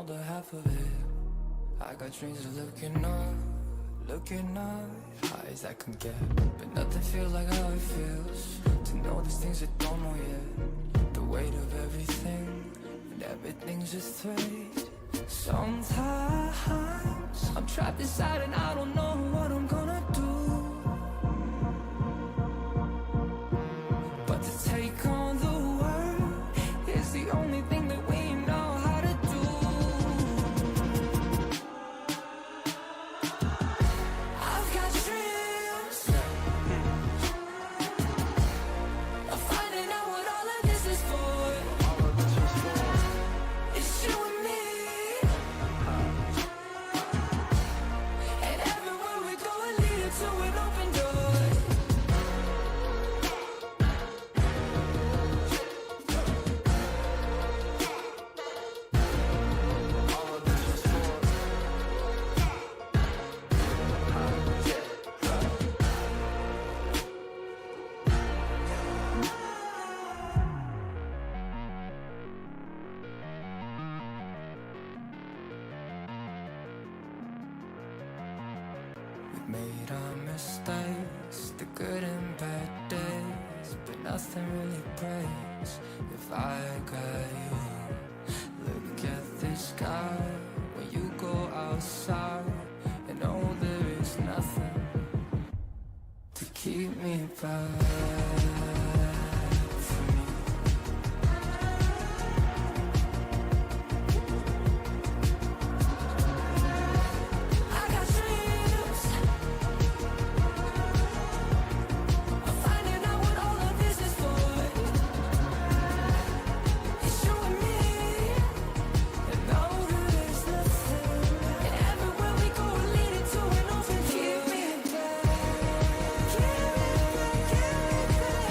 know the half of it. I got dreams of looking up, highs I can get, but nothing feels like how it feels to know there's things I don't know yet. The weight of everything, and everything's just thread. Sometimes I'm trapped inside and I don't know what I'm gonna do. But to take on the world is the only thing that we know how to do. I've got dreams of finding out what all of this is for. It's you and me, and everywhere we go it leads to an open door. We've made our mistakes, the good and bad days, but nothing really breaks if I got you. Look at the sky when you go outside, and know there is nothing to keep me back from you. I got dreams of finding out what all of this is for. It's you and me, and know that there's nothing, and everywhere we go we're leading to an open door. Keep me back, keep me back, keep me back.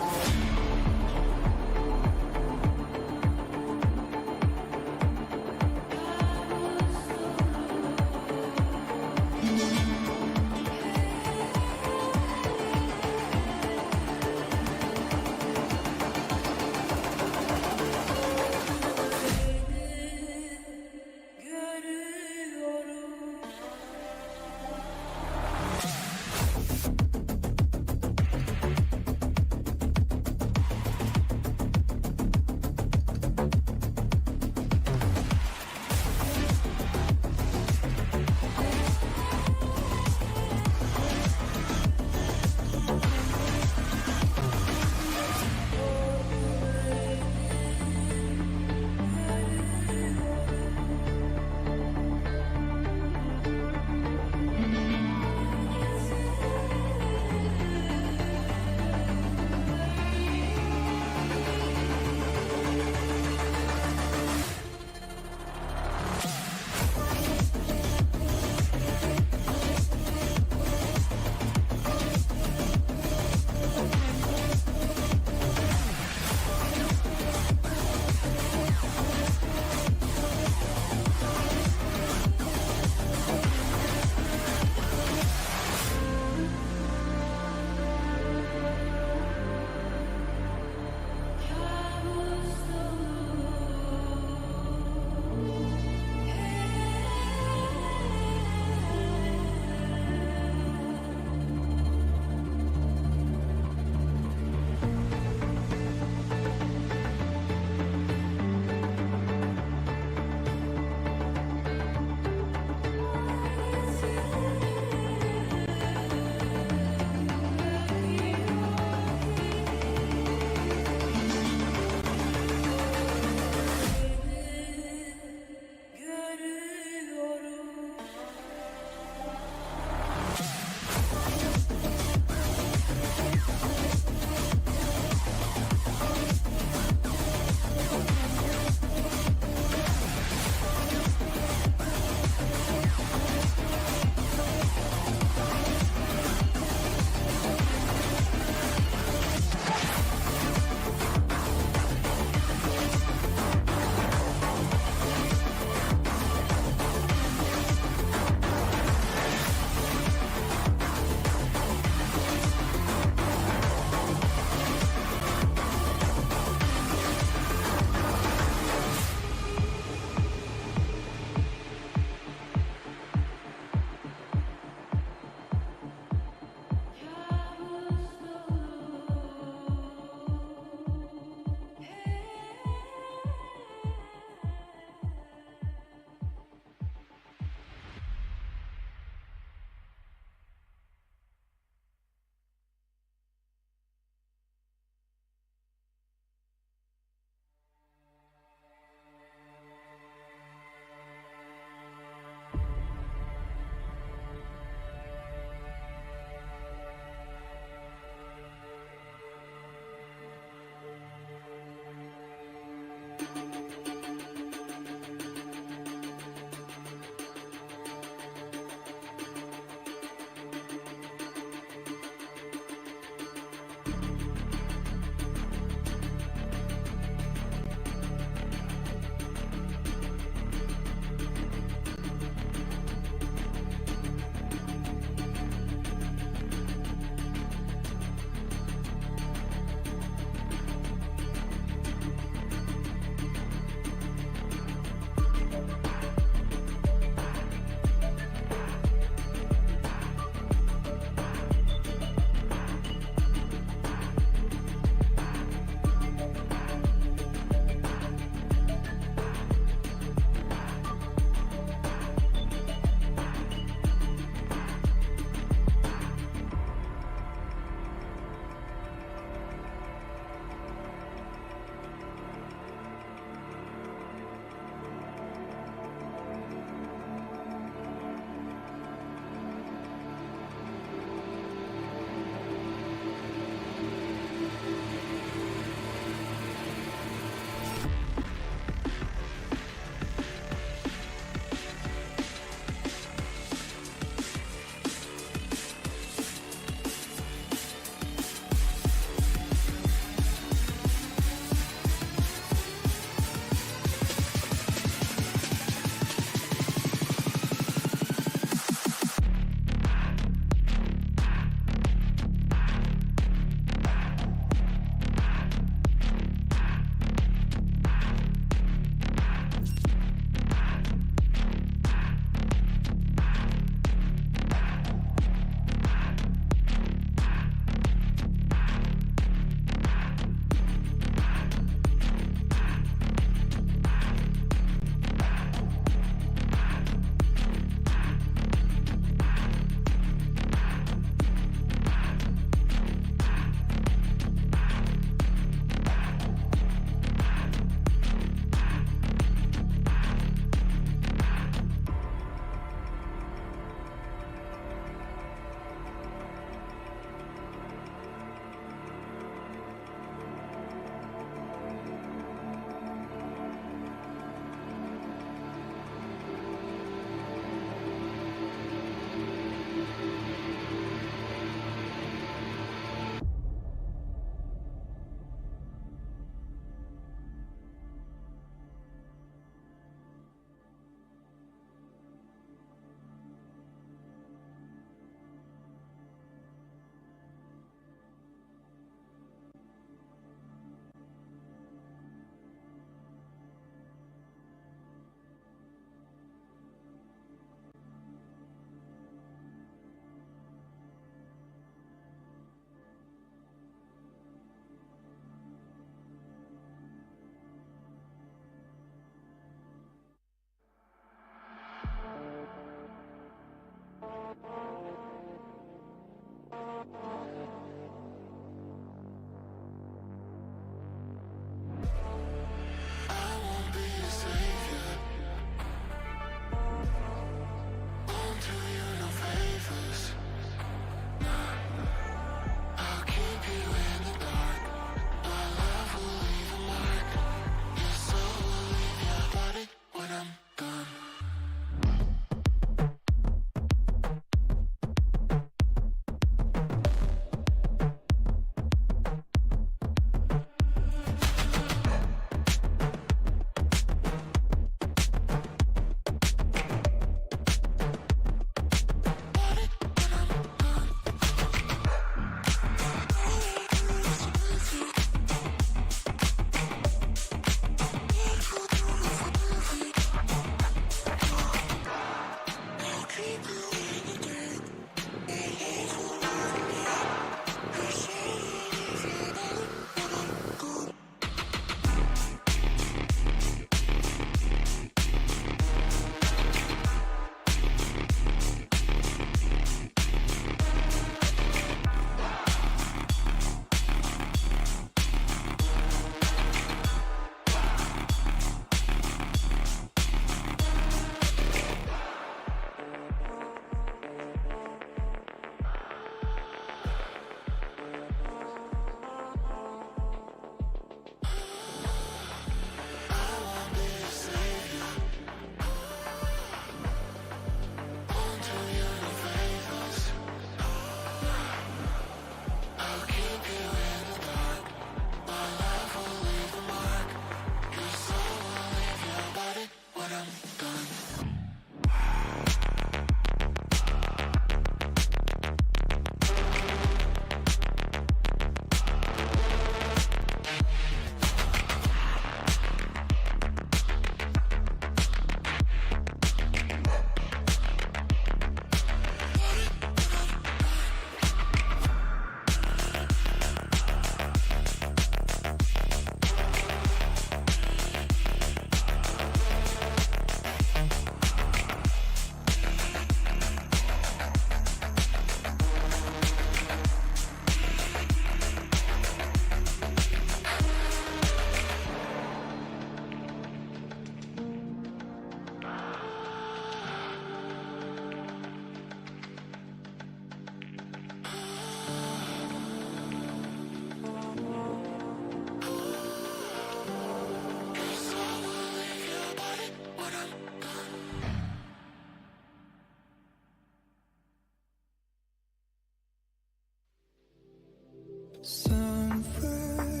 Sunrise,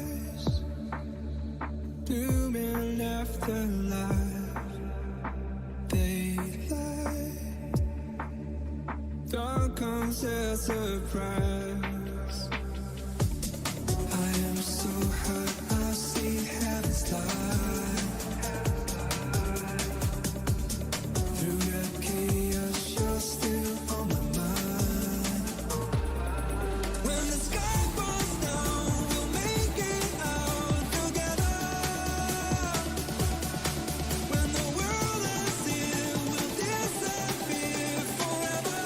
blooming afterlife, daylight, dawn comes as a surprise. I am so hurt, I see heaven's light. Through the chaos, you're still on my mind. When the sky falls down, we'll make it out together. When the world ends here, we'll disappear forever.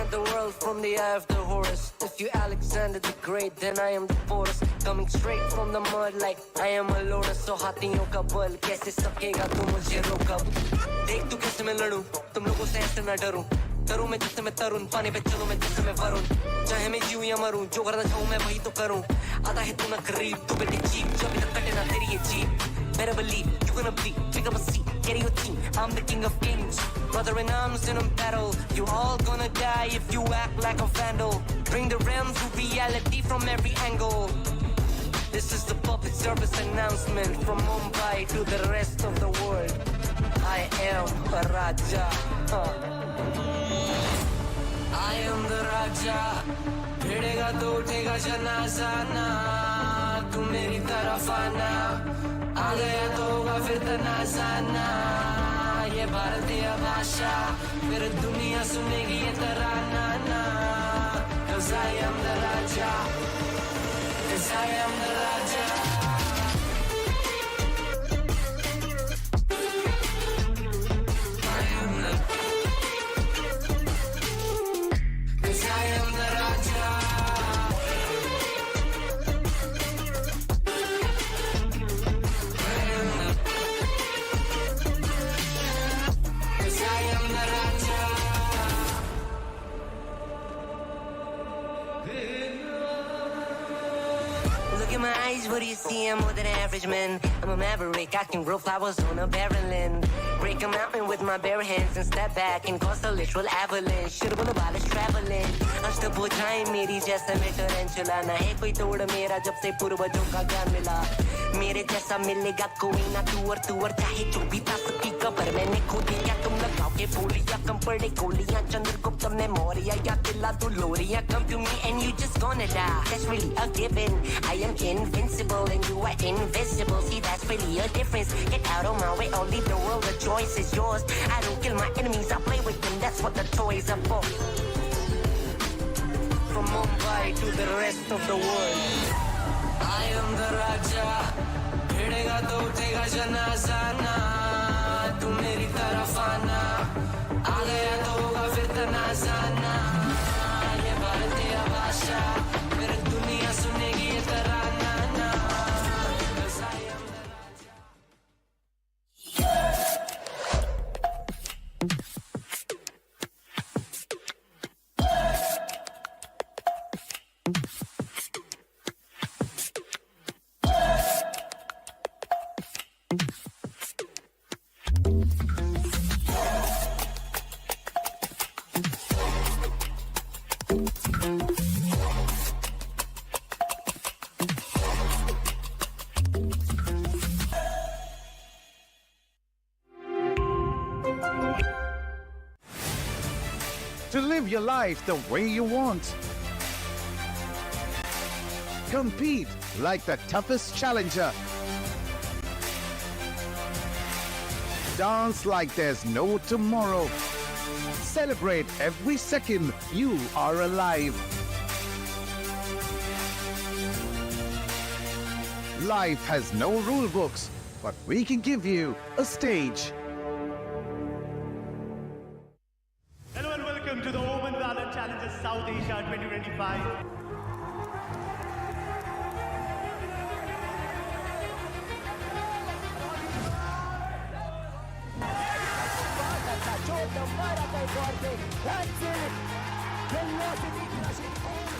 at the world from the eye of the Horus. If you Alexander the Great, then I am the Porus. Coming straight from the mud like I am a lotus. So हाथियों का बल कैसे सकेगा तू मुझे रोका? देख तू कैसे मैं लड़ूं, तुम लोगों से ऐसे ना डरूं. करूं मैं जिससे मैं तरुण, पानी पे चलूं मैं जिससे मैं वरुण. चाहे मैं जीऊं या मरूं, जो करना चाहूं मैं वही तो करूं. आता है तू ना करीब, तू बेटे चीप, जो अभी तक कटे ना तेरी ये jeep. Better believe, you gonna bleed, pick up a seat, get your team. I'm the king of kings, brother in arms in a battle. You all gonna die if you act like a vandal. Bring the realm to reality from every angle. This is the public service announcement from Mumbai to the rest of the world. I am a Raja. I am the Raja. भिड़ेगा तो उठेगा जनाजा ना. तू मेरी तरफ आना. आ गया तो होगा फिर तनाजा ना. ये भारतीय भाषा फिर दुनिया सुनेगी ये तराना ना. 'Cause I am the Raja. 'Cause I am the Raja. What do you see? I'm more than average man. I'm a maverick, I can grow flowers on a barren land. Break a mountain with my bare hands and step back and cause a literal avalanche. Should've been about traveling. आज तो बुझाए मेरी जैसे मैं tarantula. ना है कोई तोड़ मेरा जब से पूर्वजों का ज्ञान मिला. मेरे जैसा मिलेगा कोई ना तू और चाहे जो भी था सबकी कबर मैंने खोदी. क्या तुम लगाओगे बोलियां कम पड़े गोलियां. चंद्रगुप्त ने मौर्य या दिला तू लोरियां. Come to me and you just gonna die. That's really a given. I am invincible and you are invisible. See, that's really a difference. Get out of my way, I'll leave the world. The choice is yours. I don't kill my enemies, I play with them. That's what the toys are for. From Mumbai to the rest of the world, I am the Raja. भिड़ेगा तो उठेगा जनाजा ना. तू मेरी तरफ आना. आ गया तो होगा फिर तनाजा ना. ये भारतीय भाषा फिर दुनिया सुनेगी ये तराना ना. 'Cause I am the Raja. To live your life the way you want. Compete like the toughest challenger. Dance like there's no tomorrow. Celebrate every second you are alive. Life has no rule books, but we can give you a stage. Hello and welcome to the OMEN VALORANT Challenges South Asia 2025.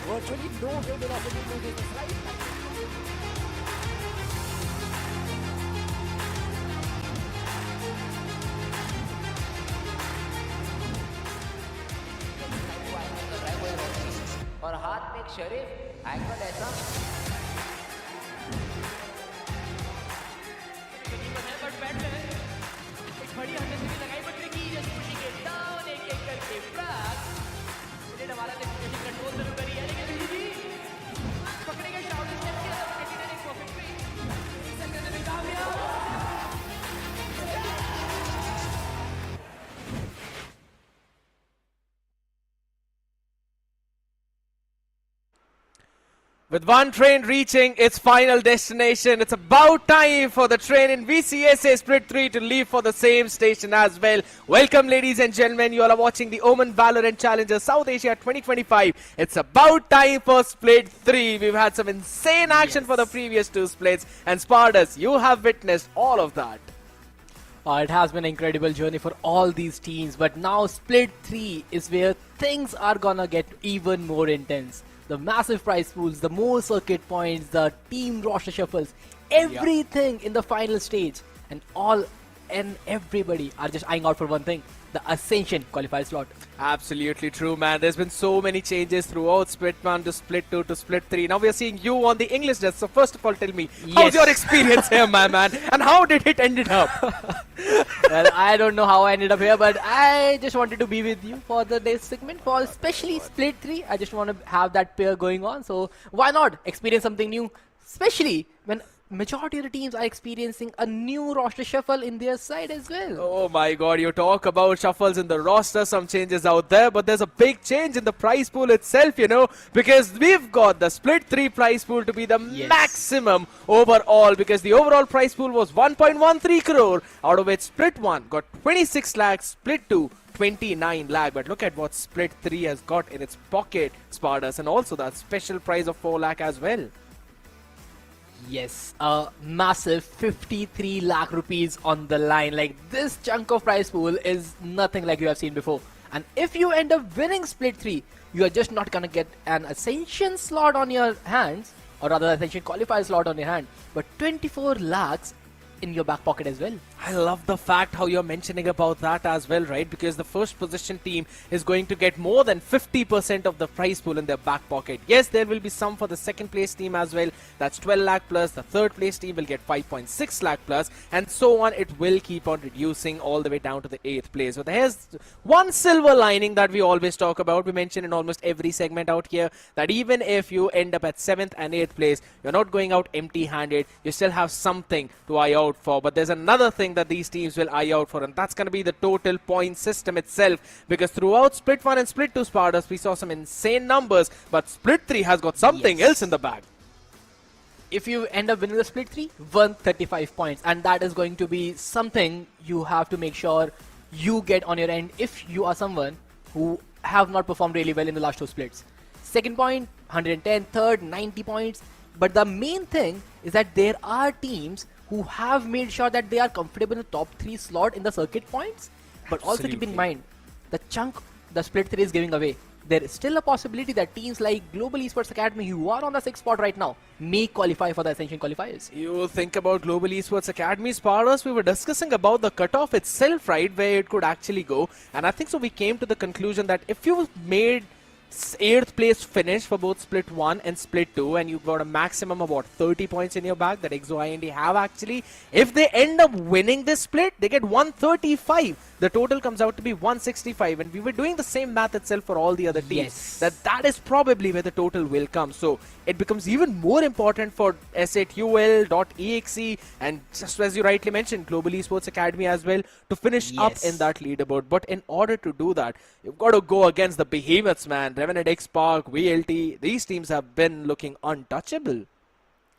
Virtually no velocity moving this right. और हाथ में एक शरीफ angle ऐसा but bat में एक बड़ी hundred से भी लगाई बट की जस्ट पुशिंग इट डाउन एक करके फ्रैग इन्हें हमारा लेफ्ट कंट्रोल जरूर करी है लेकिन जी पकड़ेगा शाउट स्टेप के अंदर एक परफेक्ट पे सेकंड में कामयाब. With one train reaching its final destination, it's about time for the train in VCSA Split 3 to leave for the same station as well. Welcome, ladies and gentlemen. You all are watching the OMEN VALORANT Challenger South Asia 2025. It's about time for Split 3. We've had some insane action for the previous two splits. And Spardas, you have witnessed all of that. It has been an incredible journey for all these teams. But now Split 3 is where things are gonna get even more intense. The massive prize pools, the more circuit points, the team roster shuffles, everything in the final stage, and everybody are just eyeing out for one thing: the Ascension qualifier slot. Absolutely true, man. There's been so many changes throughout Split 1 to Split 2 to Split 3. Now we are seeing you on the English desk. So first of all, tell me, how's your experience here, my man? And how did it ended up? Well, I don't know how I ended up here, but I just wanted to be with you for the day's segment, for especially Split 3. I just want to have that pair going on. So why not experience something new, especially when majority of the teams are experiencing a new roster shuffle in their side as well. Oh my god, you talk about shuffles in the roster, some changes out there, but there's a big change in the prize pool itself, you know, because we've got the Split 3 prize pool to be the maximum overall, because the overall prize pool was 1.13 crore, out of which Split 1 got 26 lakhs, Split 2 29 lakh. But look at what Split 3 has got in its pocket, Spardas, and also that special prize of 4 lakh as well. Yes, a massive 53 lakh rupees on the line. Like, this chunk of prize pool is nothing like you have seen before. And if you end up winning Split 3, you are just not gonna get an Ascension slot on your hands, or rather Ascension qualifier slot on your hand, but 24 lakhs in your back pocket as well. I love the fact how you're mentioning about that as well, right? Because the first position team is going to get more than 50% of the prize pool in their back pocket. Yes, there will be some for the second place team as well. That's 12 lakh plus. The third place team will get 5.6 lakh plus, and so on. It will keep on reducing all the way down to the 8th place. So there's one silver lining that we always talk about. We mention in almost every segment out here that even if you end up at 7th and 8th place, you're not going out empty-handed. You still have something to eye out for. But there's another thing that these teams will eye out for, and that's going to be the total point system itself, because throughout Split 1 and Split 2 Spardas, we saw some insane numbers, but Split 3 has got something else in the bag. If you end up winning the Split 3, 135 points, and that is going to be something you have to make sure you get on your end if you are someone who have not performed really well in the last two splits. Second point, 110, third, 90 points. But the main thing is that there are teams who have made sure that they are comfortable in the top 3 slot in the circuit points. But also keep in mind, the chunk the Split 3 is giving away, there is still a possibility that teams like Global Esports Academy, who are on the 6th spot right now, may qualify for the Ascension qualifiers. You think about Global Esports Academy, Spardas, we were discussing about the cutoff itself, right, where it could actually go. And I think so we came to the conclusion that if you made 8th place finish for both Split 1 and Split 2, and you've got a maximum of about 30 points in your bag that Exe Esports have actually. If they end up winning this split, they get 135. The total comes out to be 165, and we were doing the same math itself for all the other teams. That is probably where the total will come. So it becomes even more important for S8UL.exe and, just as you rightly mentioned, Global Esports Academy as well, to finish up in that leaderboard. But in order to do that, you've got to go against the behemoths, man. Revenant XSpark, VLT, these teams have been looking untouchable.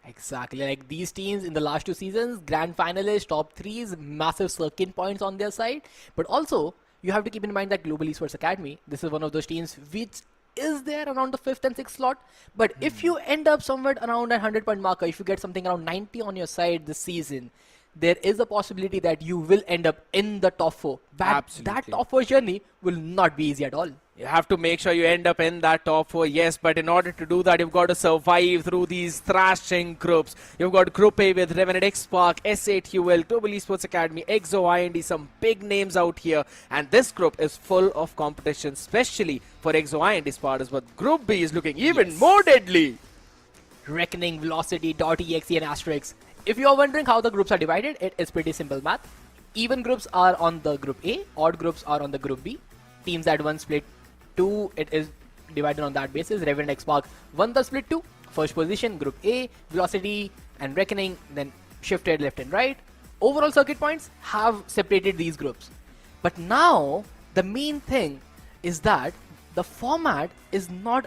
Exactly, like these teams in the last 2 seasons, grand finalists, top 3s, massive circuit points on their side. But also, you have to keep in mind that Global Esports Academy, this is one of those teams which is there around the 5th and 6th slot. But if you end up somewhere around that 100-point marker, if you get something around 90 on your side this season, there is a possibility that you will end up in the top 4. But that top 4 journey will not be easy at all. You have to make sure you end up in that top 4, yes, but in order to do that, you've got to survive through these thrashing groups. You've got Group A with Revenant XSpark, S8UL, Global Esports Academy, Exe Esports, some big names out here. And this group is full of competition, especially for Exe Esports. But Group B is looking even more deadly. Reckoning, Velocity, .exe and Asterisk. If you are wondering how the groups are divided, it is pretty simple math. Even groups are on the Group A, odd groups are on the Group B. Teams that won Split 2, it is divided on that basis. Revenant XSpark won the Split 2, first position, Group A, Velocity and Reckoning, then shifted left and right. Overall circuit points have separated these groups. But now, the main thing is that the format is not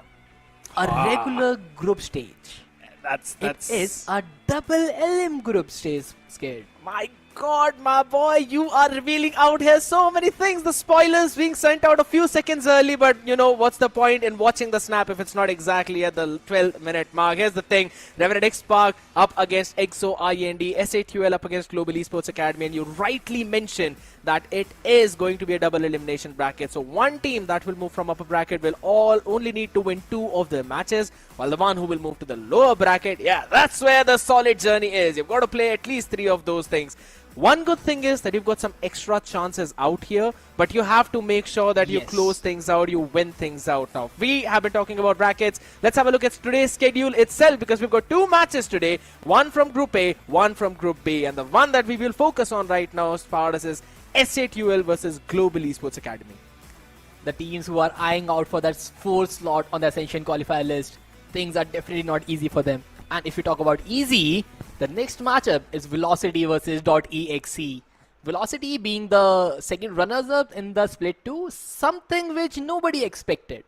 a regular group stage. That's It is a double LM group stage, Skid. My God, my boy, you are revealing out here so many things. The spoilers being sent out a few seconds early, but you know, what's the point in watching the snap if it's not exactly at the 12-minute mark? Here's the thing. Revenant XSpark up against EXO IND, SATUL up against Global Esports Academy, and you rightly mentioned that it is going to be a double elimination bracket. So one team that will move from upper bracket will only need to win 2 of their matches, while the one who will move to the lower bracket, yeah, that's where the solid journey is. You've got to play at least 3 of those things. One good thing is that you've got some extra chances out here, but you have to make sure that you close things out, you win things out. Now, we have been talking about brackets. Let's have a look at today's schedule itself, because we've got 2 matches today, one from Group A, one from Group B, and the one that we will focus on right now as far as is SATUL versus Global Esports Academy. The teams who are eyeing out for that 4th slot on the Ascension qualifier list, things are definitely not easy for them. And if you talk about easy, the next matchup is Velocity versus .exe. Velocity being the second runners-up in the Split 2, something which nobody expected.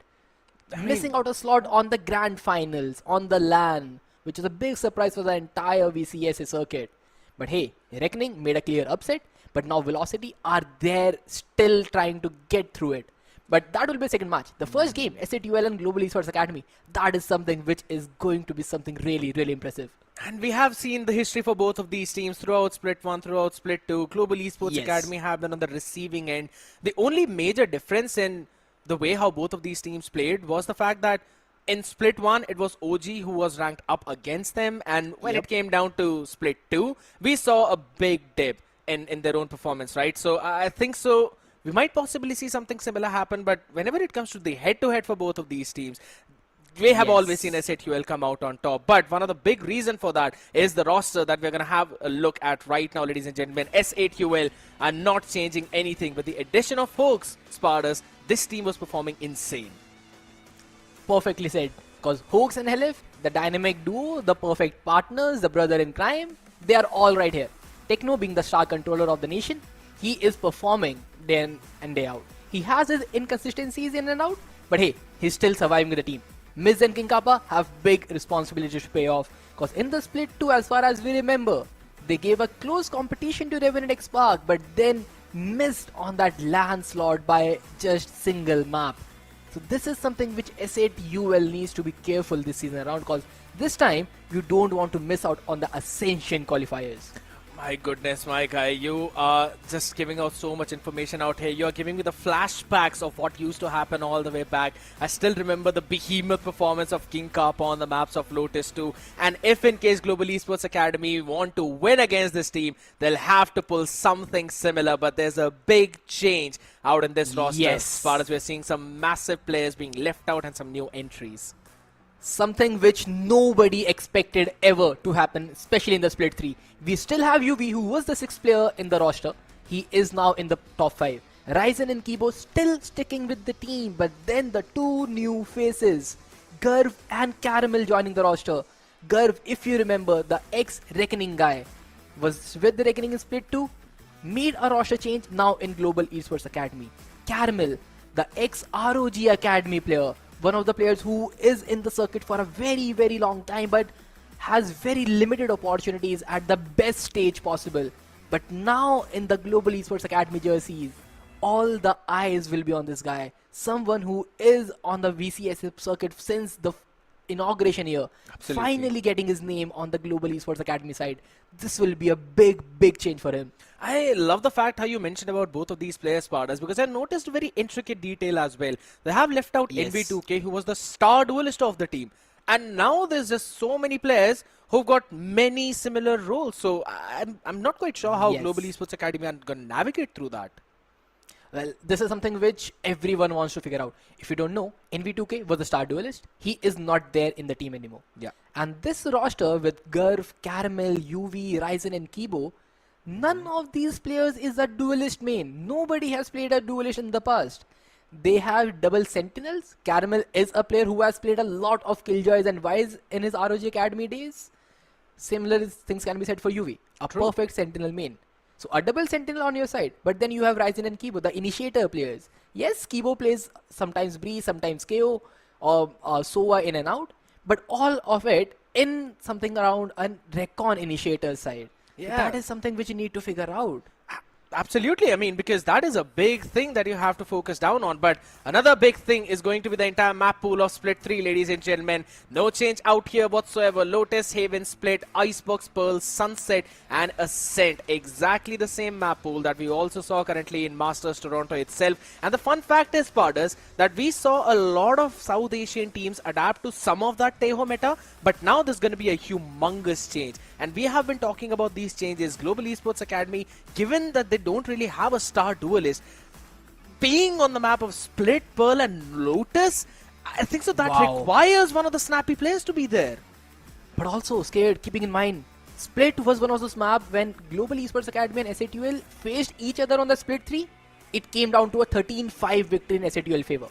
Missing out a slot on the Grand Finals, on the LAN, which is a big surprise for the entire VCSA circuit. But hey, Reckoning made a clear upset, but now Velocity are there still trying to get through it. But that will be a second match. The first game, SATUL and Global Esports Academy, that is something which is going to be something really, really impressive. And we have seen the history for both of these teams throughout Split 1, throughout Split 2. Global Esports Academy have been on the receiving end. The only major difference in the way how both of these teams played was the fact that in Split 1, it was OG who was ranked up against them. And when it came down to Split 2, we saw a big dip in their own performance, right? So I think so. We might possibly see something similar happen, but whenever it comes to the head-to-head for both of these teams, we have always seen SATUL come out on top. But one of the big reasons for that is the roster that we're going to have a look at right now, ladies and gentlemen. SATUL are not changing anything. With the addition of Hoax Spartans, this team was performing insane. Perfectly said. Because Hoax and Helif, the dynamic duo, the perfect partners, the brother in crime, they are all right here. Techno being the star controller of the nation, he is performing day in and day out. He has his inconsistencies in and out, but hey, he's still surviving with the team. Miz and King Kappa have big responsibilities to pay off, because in the Split 2, as far as we remember, they gave a close competition to Revenant XSpark, but then missed on that LAN slot by just single map. So this is something which SATUL needs to be careful this season around, because this time you don't want to miss out on the Ascension qualifiers. My goodness, my guy, you are just giving out so much information out here. You're giving me the flashbacks of what used to happen all the way back. I still remember the behemoth performance of King Kappa on the maps of Lotus 2. And if in case Global Esports Academy want to win against this team, they'll have to pull something similar. But there's a big change out in this roster. As far as we're seeing some massive players being left out and some new entries. Something which nobody expected ever to happen, especially in the Split 3. We still have UV, who was the 6th player in the roster. He is now in the top 5. Ryzen and Kibo still sticking with the team, but then the 2 new faces, Garv and Caramel, joining the roster. Garv, if you remember, the ex-Reckoning guy, was with the Reckoning in Split 2, made a roster change now in Global Esports Academy. Caramel, the ex-ROG Academy player, one of the players who is in the circuit for a very, very long time, but has very limited opportunities at the best stage possible. But now in the Global Esports Academy jerseys, all the eyes will be on this guy. Someone who is on the VCSA circuit since the inauguration year. Finally getting his name on the Global Esports Academy side. This will be a big, big change for him. I love the fact how you mentioned about both of these players, Spartas, because I noticed a very intricate detail as well. They have left out NV2K, who was the star duelist of the team. And now there's just so many players who've got many similar roles. So I'm not quite sure how Global Esports Academy are going to navigate through that. Well, this is something which everyone wants to figure out. If you don't know, NV2K was the star duelist. He is not there in the team anymore. Yeah. And this roster with Garv, Caramel, UV, Ryzen and Kibo, none of these players is a duelist main. Nobody has played a duelist in the past. They have double sentinels. Caramel is a player who has played a lot of Killjoys and Wise in his ROG Academy days. Similar things can be said for UV. A perfect sentinel main. So a double sentinel on your side, but then you have Ryzen and Kibo, the initiator players. Yes, Kibo plays sometimes Bree, sometimes KO. or SOA in and out, but all of it in something around a recon initiator side. Yeah. That is something which you need to figure out. Absolutely, I mean, because that is a big thing that you have to focus down on. But another big thing is going to be the entire map pool of Split 3, ladies and gentlemen. No change out here whatsoever. Lotus, Haven, Split, Icebox, Pearl, Sunset, and Ascent. Exactly the same map pool that we also saw currently in Masters Toronto itself. And the fun fact is, Pardus, that we saw a lot of South Asian teams adapt to some of that Tejo meta. But now there's going to be a humongous change. And we have been talking about these changes. Global Esports Academy, given that they don't really have a star duelist, being on the map of Split, Pearl and Lotus, I think so that requires one of the snappy players to be there. But also scared, keeping in mind, Split was one of those maps when Global Esports Academy and SATUL faced each other on the Split 3. It came down to a 13-5 victory in SATUL favor.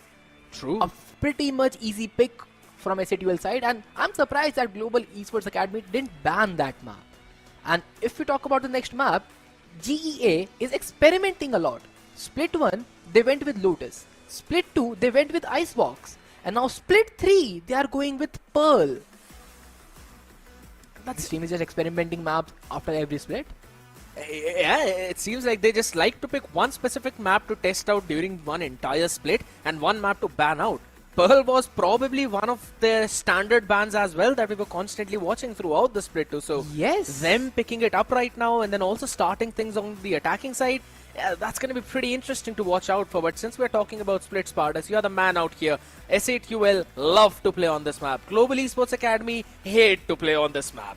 True. A pretty much easy pick from SATUL side, and I'm surprised that Global Esports Academy didn't ban that map. And if we talk about the next map, GEA is experimenting a lot. Split 1, they went with Lotus. Split 2, they went with Icebox. And now Split 3, they are going with Pearl. This team is just experimenting maps after every split. Yeah, it seems like they just like to pick one specific map to test out during one entire split and one map to ban out. Pearl was probably one of their standard bans as well that we were constantly watching throughout the split too. So yes, them picking it up right now and then also starting things on the attacking side, yeah, that's going to be pretty interesting to watch out for. But since we're talking about split, Spartus, you're the man out here. SATUL love to play on this map. Global Esports Academy hate to play on this map.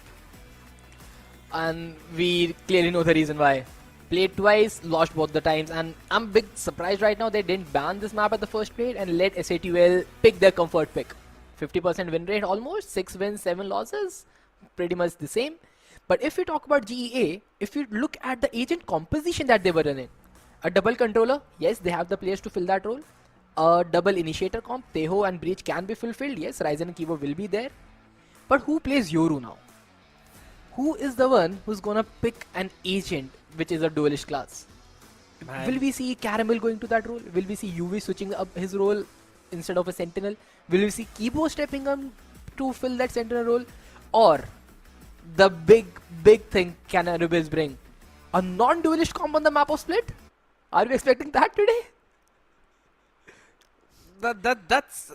And we clearly know the reason why. Played twice, lost both the times, and I'm big surprised right now they didn't ban this map at the first play and let SATUL pick their comfort pick. 50% win rate almost, 6 wins, 7 losses, pretty much the same. But if we talk about GEA, if you look at the agent composition that they were running, a double controller, yes, they have the players to fill that role. A double initiator comp, Tejo and Breach can be fulfilled, yes, Ryzen and Kivo will be there. But who plays Yoru now? Who is the one who's gonna pick an agent which is a duelist class? Man. Will we see Caramel going to that role? Will we see UV switching up his role instead of a Sentinel? Will we see Kibo stepping up to fill that Sentinel role? Or the big thing can Rebels bring? A non-duelist comp on the map of Split? Are we expecting that today? That's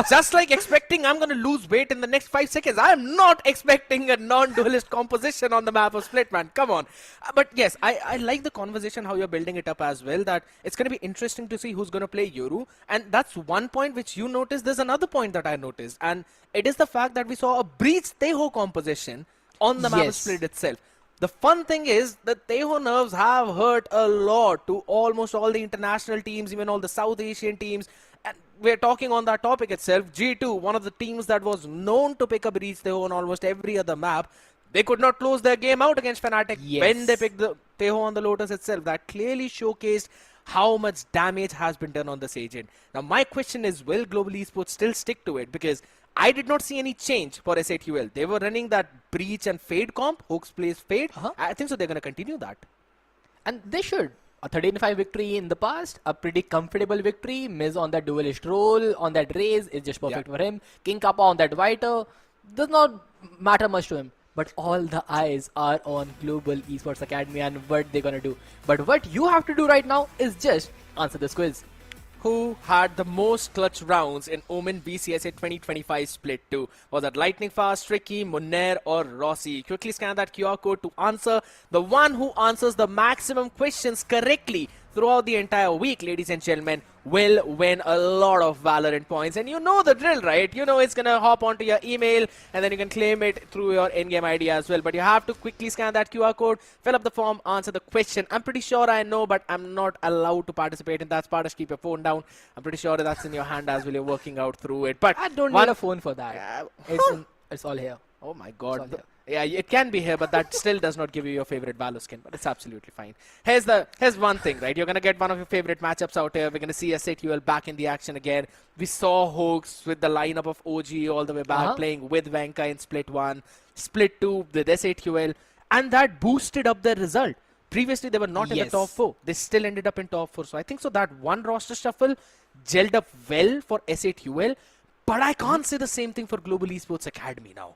just like expecting I'm going to lose weight in the next 5 seconds. I am not expecting a non-duelist composition on the map of Split, man. Come on. But yes, I like the conversation, how you're building it up as well, that it's going to be interesting to see who's going to play Yoru. And that's one point which you noticed. There's another point that I noticed. And it is the fact that we saw a Breach Tejo composition on the map of Split itself. The fun thing is that Tejo nerves have hurt a lot to almost all the international teams, even all the South Asian teams. And we're talking on that topic itself. G2, one of the teams that was known to pick up Breach Tejo on almost every other map, they could not close their game out against Fnatic when they picked the Tejo on the Lotus itself. That clearly showcased how much damage has been done on this agent. Now my question is, will Global Esports still stick to it? Because I did not see any change for SATUL. They were running that Breach and Fade comp. Hooks plays Fade. I think so they're going to continue that. And they should. A 13-5 victory in the past, a pretty comfortable victory. Miz on that duelist role, on that raise is just perfect for him. King Kappa on that Viter does not matter much to him. But all the eyes are on Global Esports Academy and what they're gonna do. But what you have to do right now is just answer this quiz. Who had the most clutch rounds in Omen VCSA 2025 Split 2? Was that Lightning Fast, Tricky, Munner or Rossi? Quickly scan that QR code to answer. The one who answers the maximum questions correctly throughout the entire week, ladies and gentlemen, will win a lot of Valorant points. And you know the drill, right? You know it's going to hop onto your email and then you can claim it through your in-game ID as well. But you have to quickly scan that QR code, fill up the form, answer the question. I'm pretty sure I know, but I'm not allowed to participate in that. Spartus, keep your phone down. I'm pretty sure that's in your hand as well. You're working out through it. But I don't need a phone for that. It's all here. Oh my god. Yeah, it can be here, but that still does not give you your favorite Valo skin, but it's absolutely fine. Here's one thing, right? You're going to get one of your favorite matchups out here. We're going to see SATUL back in the action again. We saw Hooks with the lineup of OG all the way back, playing with Venka in Split 1, Split 2 with SATUL, and that boosted up their result. Previously, they were not in the top 4. They still ended up in top 4. So I think so that one roster shuffle gelled up well for SATUL. But I can't say the same thing for Global Esports Academy now.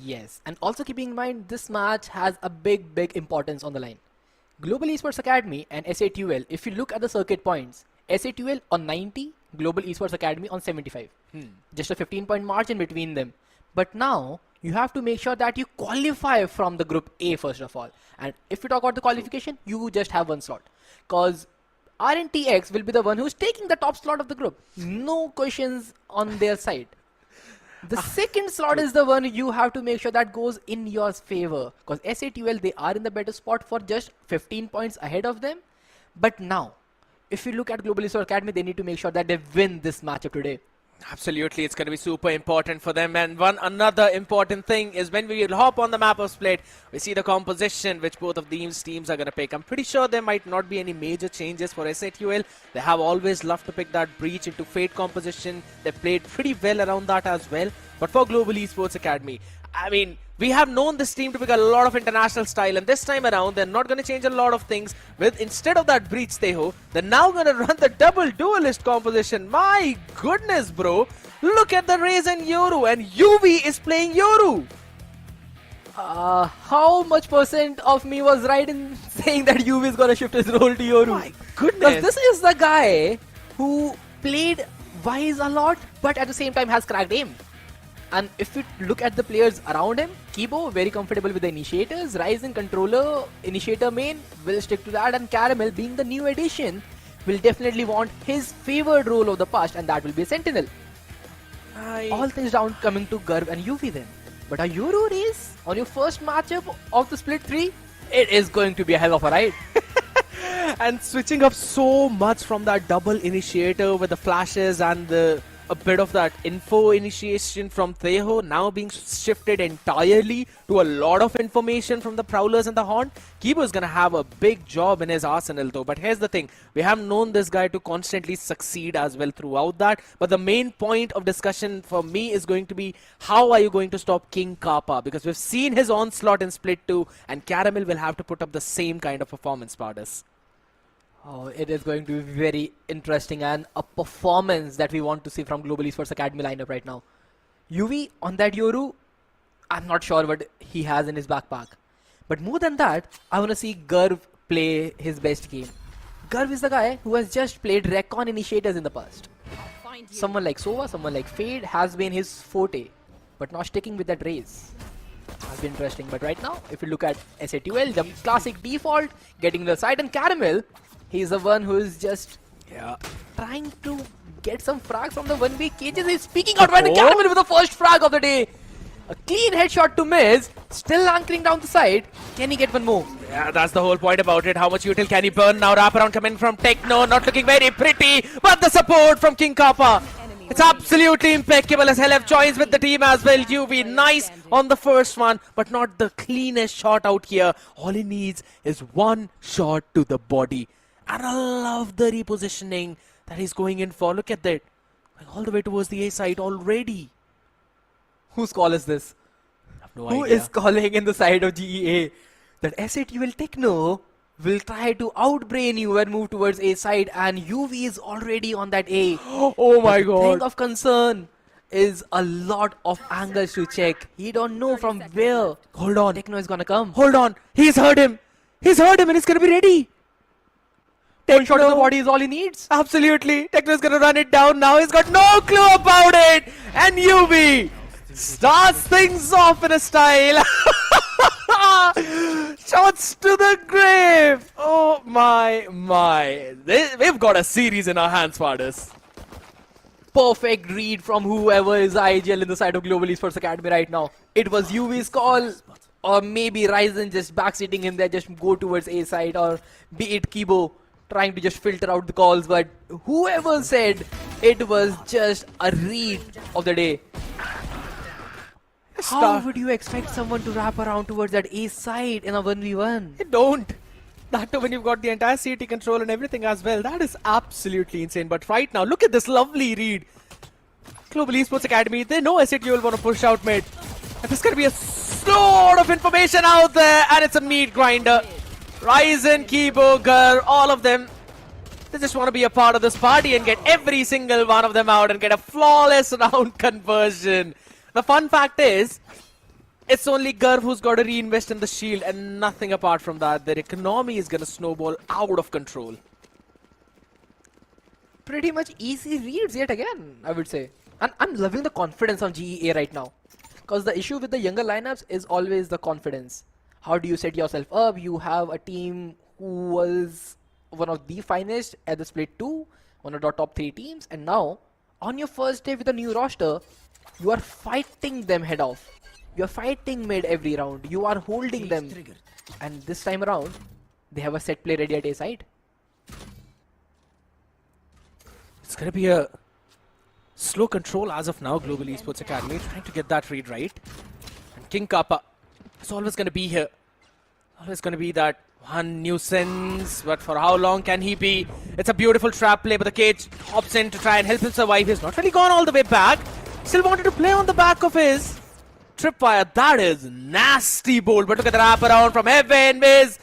Yes, and also keeping in mind this match has a big importance on the line. Global Esports Academy and SATUL, if you look at the circuit points, SATUL on 90, Global Esports Academy on 75. Just a 15-point margin between them. But now you have to make sure that you qualify from the group A first of all. And if you talk about the qualification, you just have one slot. Because RNTX will be the one who's taking the top slot of the group. No questions on their side. The second slot is the one you have to make sure that goes in your favor. Because SATUL, they are in the better spot for just 15 points ahead of them. But now, if you look at Global Esports Academy, they need to make sure that they win this matchup today. Absolutely, it's going to be super important for them. And another important thing is when we hop on the map of Split, we see the composition which both of these teams are going to pick. I'm pretty sure there might not be any major changes for SATUL. They have always loved to pick that breach into Fate composition. They played pretty well around that as well. But for Global Esports Academy, I mean, we have known this team to pick a lot of international style, and this time around they're not going to change a lot of things. With instead of that breach Teho, they're now going to run the double duelist composition. My goodness, bro, look at the Raisin Yoru, and UV is playing Yoru. How much percent of me was right in saying that UV is going to shift his role to Yoru? My goodness, this is the guy who played Wise a lot, but at the same time has cracked aim. And if you look at the players around him, Kibo very comfortable with the initiators, Ryzen controller, initiator main will stick to that, and Caramel being the new addition will definitely want his favored role of the past, and that will be Sentinel. All things down coming to Garv and UV then. But a Yoru race on your first matchup of the Split 3, it is going to be a hell of a ride. And switching up so much from that double initiator with the flashes and a bit of that info initiation from Teho now being shifted entirely to a lot of information from the Prowlers and the Horn. Kibo is going to have a big job in his arsenal though. But here's the thing, we have known this guy to constantly succeed as well throughout that. But the main point of discussion for me is going to be, how are you going to stop King Kappa? Because we've seen his onslaught in Split 2, and Caramel will have to put up the same kind of performance, Pardus. Oh, it is going to be very interesting, and a performance that we want to see from Global Esports Academy lineup right now. UV on that Yoru, I'm not sure what he has in his backpack. But more than that, I want to see Garv play his best game. Garv is the guy who has just played Recon initiators in the past. Someone like Sova, someone like Fade has been his forte, but not sticking with that race. Has been interesting. But right now, if you look at SATUL, the classic default, getting the side, and Caramel, he's the one who is just trying to get some frags from the 1v cages. He's speaking out right, and Caramel with the first frag of the day. A clean headshot to miss, still anchoring down the side. Can he get one more? Yeah, that's the whole point about it. How much util can he burn? Now wraparound coming from Techno, not looking very pretty, but the support from King Kappa. It's absolutely impeccable as hell. Have joins with the team as well. UV nice on the first one, but not the cleanest shot out here. All he needs is one shot to the body. And I love the repositioning that he's going in for. Look at that. All the way towards the A side already. Whose call is this? I have no Who idea. is calling in the side of GEA? That SATUL Techno will try to outbrain you and move towards A side, and UV is already on that A. Oh my The god. thing of concern is a lot of angles to check. He don't know from where Hold on. Techno is gonna come. Hold on. He's heard him. He's heard him and he's going to be ready. One shot to the Techno. body is all he needs. Absolutely. Techno's going to run it down now. He's got no clue about it. And UV starts things off in a style. Shots to the grave. Oh my. We've got a series in our hands, Pardus. Perfect read from whoever is IGL in the side of Global Esports Academy right now. It was UV's call, or maybe Ryzen just backseating him there, just go towards A side, or be it Kibo trying to just filter out the calls. But whoever said, it was just a read of the day. How would you expect someone to wrap around towards that A side in a 1v1? You don't. That too when you've got the entire CT control and everything as well. That is absolutely insane. But right now, look at this lovely read. Global Esports Academy, they know SAT will want to push out mid. And there's going to be a lot of information out there. And it's a meat grinder. Ryzen, Kibo, Gur, all of them They just want to be a part of this party and get every single one of them out and get a flawless round conversion. The fun fact is, it's only Garv who's got to reinvest in the shield and nothing apart from that. Their economy is going to snowball out of control. Pretty much easy reads yet again, I would say. And I'm loving the confidence of GEA right now. Because the issue with the younger lineups is always the confidence. How do you set yourself up? You have a team who was one of the finest at the split 2, one of the top 3 teams, and now on your first day with a new roster, you are fighting them head off. You are fighting mid every round. You are holding them. And this time around, they have a set play ready at A side. It's going to be a slow control as of now. Global Esports Academy trying to get that read right. And King Kappa is always going to be here. Always going to be that one nuisance. But for how long can he be? It's a beautiful trap play, but the Cage hops in to try and help him survive. He's not really gone all the way back. Still wanted to play on the back of his tripwire. That is nasty bolt. But look at the wrap around from Heaven. Wiz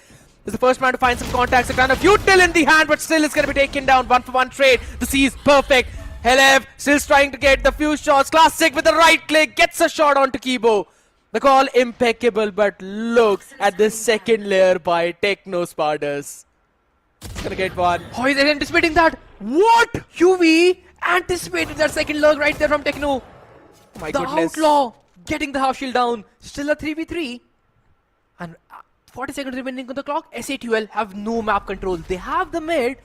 is the first man to find some contacts. A kind of util in the hand, but still it's going to be taken down. 1-for-1 trade. The C is perfect. Helev still trying to get the few shots. Classic with the right click. Gets a shot onto Kibo. The call impeccable, but look at this second layer by Techno Spardas. It's going to get one. Oh, he's anticipating that. What? UV anticipated that second lurk right there from Techno. Oh my the goodness. Outlaw getting the half shield down. Still a 3v3. And 40 seconds remaining on the clock. SA12 have no map control. They have the mid,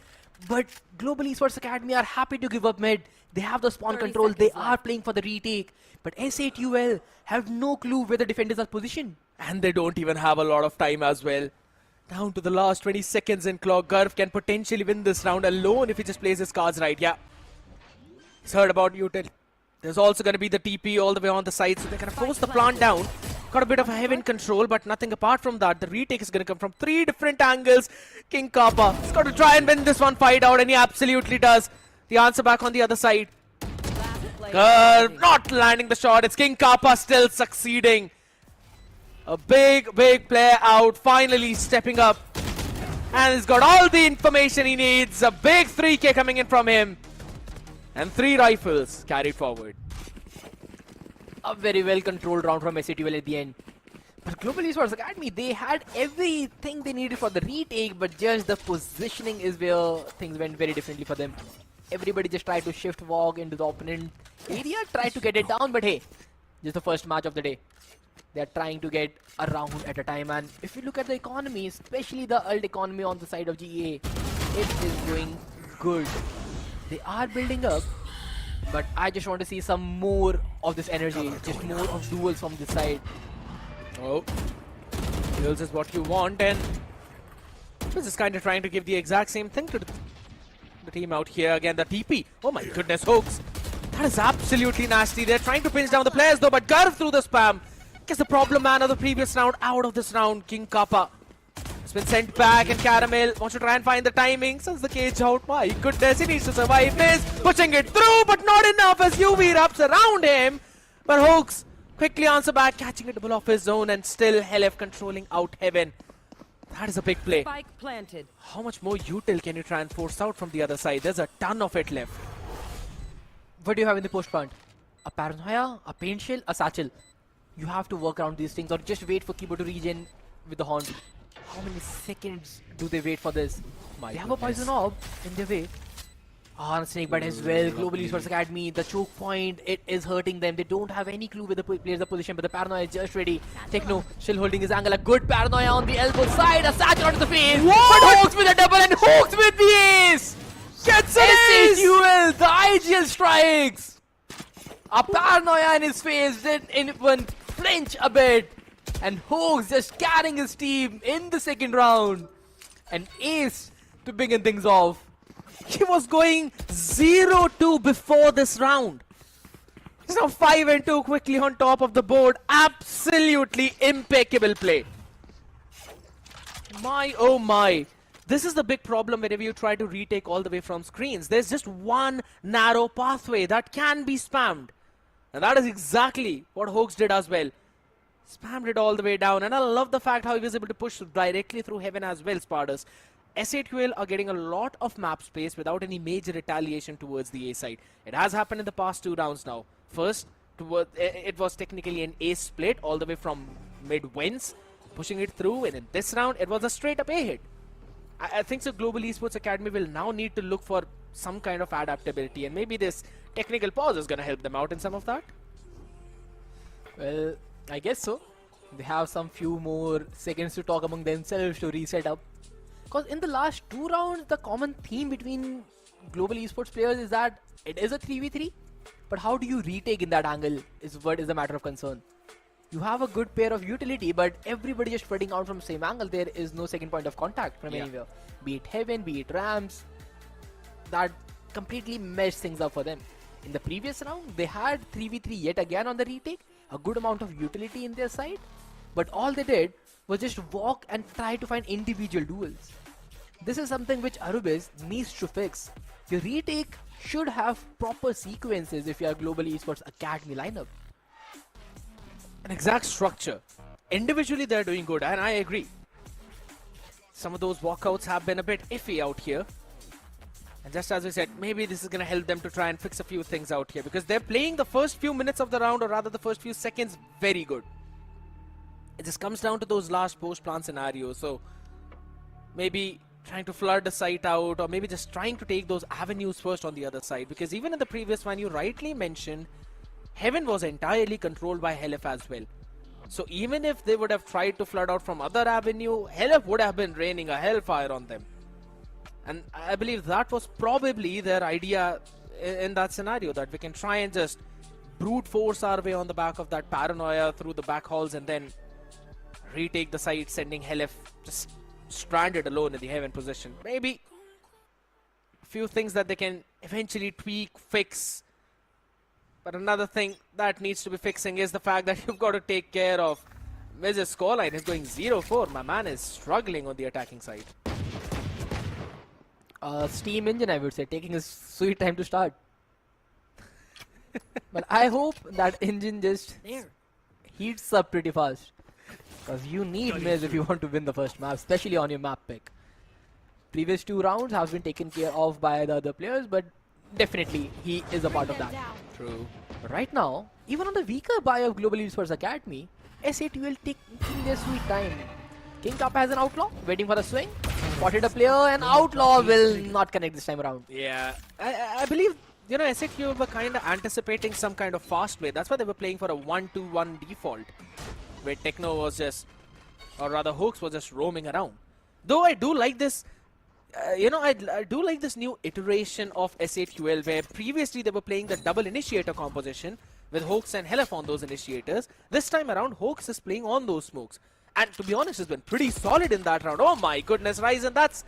but Global Esports Academy are happy to give up mid. They have the spawn control. They are playing for the retake. But SA12 have no clue where the defenders are positioned. And they don't even have a lot of time as well. Down to the last 20 seconds in clock. Garv can potentially win this round alone if he just plays his cards right. Yeah. He's heard about util. There's also going to be the TP all the way on the side, so they're going to force the plant down. Got a bit of a heaven control, but nothing apart from that. The retake is going to come from 3 different angles. King Kappa has got to try and win this one fight out, and he absolutely does. The answer back on the other side. Garv not landing the shot. It's King Kappa still succeeding. A big player out, finally stepping up. And he's got all the information he needs. A big 3K coming in from him. And 3 rifles carried forward. A very well controlled round from SA12 at the end. But Global Esports Academy, they had everything they needed for the retake, but just the positioning is where things went very differently for them. Everybody just tried to shift walk into the opponent area, tried to get it down, but hey, just the first match of the day. They are trying to get a round at a time, and if you look at the economy, especially the ult economy on the side of GEA, it is going good. They are building up, but I just want to see some more of this energy, just more of duels from this side. Oh, duels is what you want, and this is kind of trying to give the exact same thing to the team out here. Again, the TP. Oh my goodness, Hoax. That is absolutely nasty. They're trying to pinch down the players though, but Garv through the spam. Gets the problem man of the previous round out of this round. King Kappa has been sent back, and Caramel wants to try and find the timing. Since the cage out, my goodness, he needs to survive this. Pushing it through, but not enough as UV wraps around him. But Hoax quickly answer back, catching a double off his zone, and still Helef controlling out Heaven. That is a big play. Spike planted. How much more util can you try and force out from the other side? There's a ton of it left. What do you have in the post plant? A Paranoia, a Paint Shell, a Satchel. You have to work around these things, or just wait for Kibo to regen with the Horn. How many seconds do they wait for this? They have a Poison Orb in their way. Ah, and Snakebite as well. Global Esports Academy, the choke point, it is hurting them. They don't have any clue where the players are positioned, but the Paranoia is just ready. Techno still holding his angle. A good Paranoia on the elbow side. A Satchel onto the face. What? But Hawks with a double, and Hawks with the ace! Gets an ace! SA12, the IGL strikes! A Paranoia in his face didn't even flinch a bit. And Hoax just carrying his team in the second round. An ace to begin things off. He was going 0-2 before this round. He's now 5-2 quickly on top of the board. Absolutely impeccable play. My oh my. This is the big problem whenever you try to retake all the way from screens. There's just one narrow pathway that can be spammed. And that is exactly what Hoax did as well. Spammed it all the way down. And I love the fact how he was able to push directly through Heaven as well, Spardas. SATUL are getting a lot of map space without any major retaliation towards the A side. It has happened in the past 2 rounds now. First, it was technically an A split all the way from mid-wins, pushing it through, and in this round, it was a straight-up A hit. I think so Global Esports Academy will now need to look for some kind of adaptability, and maybe this technical pause is going to help them out in some of that. Well, I guess so. They have some few more seconds to talk among themselves to reset up. Because in the last 2 rounds, the common theme between Global Esports players is that it is a 3v3, but how do you retake in that angle is what is a matter of concern. You have a good pair of utility, but everybody just spreading out from the same angle. There is no second point of contact from anywhere. Be it Heaven, be it Rams. That completely meshed things up for them. In the previous round, they had 3v3 yet again on the retake. A good amount of utility in their side. But all they did was just walk and try to find individual duels. This is something which Arubis needs to fix. Your retake should have proper sequences if you are Global Esports Academy lineup. An exact structure. Individually they're doing good, and I agree. Some of those walkouts have been a bit iffy out here. And just as we said, maybe this is going to help them to try and fix a few things out here, because they're playing the first few minutes of the round, or rather the first few seconds, very good. It just comes down to those last post-plan scenarios. So maybe trying to flood the site out, or maybe just trying to take those avenues first on the other side, because even in the previous one you rightly mentioned, Heaven was entirely controlled by Helif as well. So even if they would have tried to flood out from other avenue, Helif would have been raining a hellfire on them. And I believe that was probably their idea in that scenario, that we can try and just brute force our way on the back of that paranoia through the back halls and then retake the site, sending Helif just stranded alone in the Heaven position. Maybe a few things that they can eventually tweak, fix. But another thing that needs to be fixing is the fact that you've got to take care of Miz's scoreline. He's going 0-4. My man is struggling on the attacking side. Steam engine, I would say, taking his sweet time to start. But I hope that engine just heats up pretty fast. Because you need Miz if you want to win the first map, especially on your map pick. Previous 2 rounds have been taken care of by the other players, but definitely he is a part of that. True. But right now, even on the weaker buy of Global Esports Academy, SATUL taking their sweet time. King Kappa has an outlaw, waiting for the swing. Spotted a player, and outlaw will not connect this time around. Yeah, I believe, you know, SATUL were kind of anticipating some kind of fast way. That's why they were playing for a 1-2-1 default, where Techno was just, or rather Hoax was just roaming around. Though I do like this, I do like this new iteration of SATUL, where previously they were playing the double initiator composition with Hoax and Helif on those initiators. This time around, Hoax is playing on those smokes. And to be honest, it's been pretty solid in that round. Oh my goodness, Ryzen, that's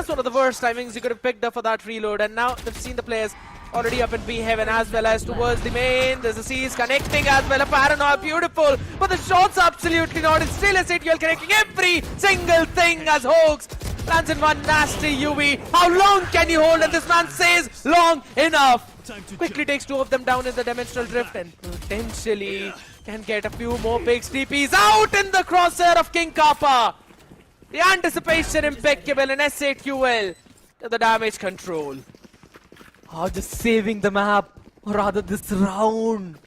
one of the worst timings you could have picked up for that reload. And now they've seen the players already up in B Heaven as well as towards the main. There's a C's connecting as well. A paranoia, beautiful. But the shots absolutely not. It's still SATUL connecting every single thing as Hoax lands in one nasty UV. How long can you hold? And this man says long enough. Quickly takes 2 of them down in the demonstral drift and potentially can get a few more picks. TP's out in the crosshair of King Kappa. The anticipation impeccable in SATUL to the damage control. Oh, just saving the map, or rather this round.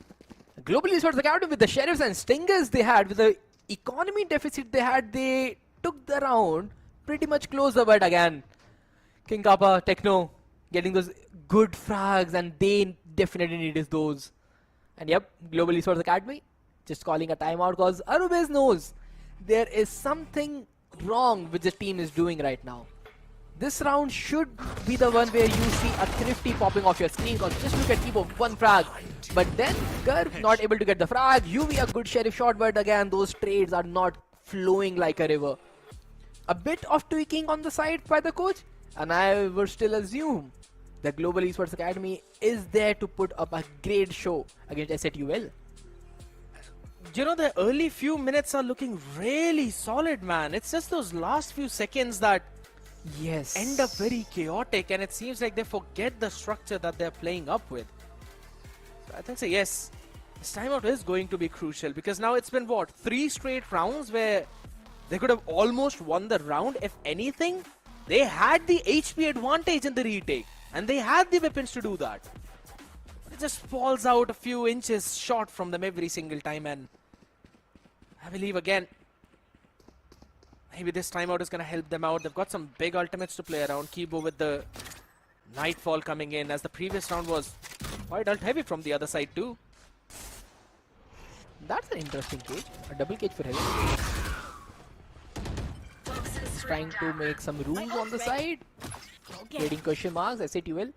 Global Esports Academy with the Sheriffs and Stingers they had, with the economy deficit they had, they took the round pretty much closer, but again, King Kappa, Techno, getting those good frags, and they definitely needed those. And yep, Global Esports Academy just calling a timeout because Arubis knows there is something wrong which the team is doing right now. This round should be the one where you see a Thrifty popping off your screen, because just look at Tipo, 1 frag. But then Curve not able to get the frag, UV a good Sheriff shot, but again those trades are not flowing like a river. A bit of tweaking on the side by the coach, and I would still assume the Global Esports Academy is there to put up a great show against SATUL. You know, the early few minutes are looking really solid, man. It's just those last few seconds that end up very chaotic, and it seems like they forget the structure that they're playing up with. So I think so, yes, this timeout is going to be crucial, because now it's been, what, 3 straight rounds where they could have almost won the round, if anything. They had the HP advantage in the retake, and they had the weapons to do that. It just falls out a few inches short from them every single time, and I believe again, maybe this timeout is going to help them out. They've got some big ultimates to play around. Kibo with the Nightfall coming in, as the previous round was quite ult heavy from the other side too. That's an interesting cage. A double cage for Heaven. Trying to make some rules on the side. Trading question marks, SATUL.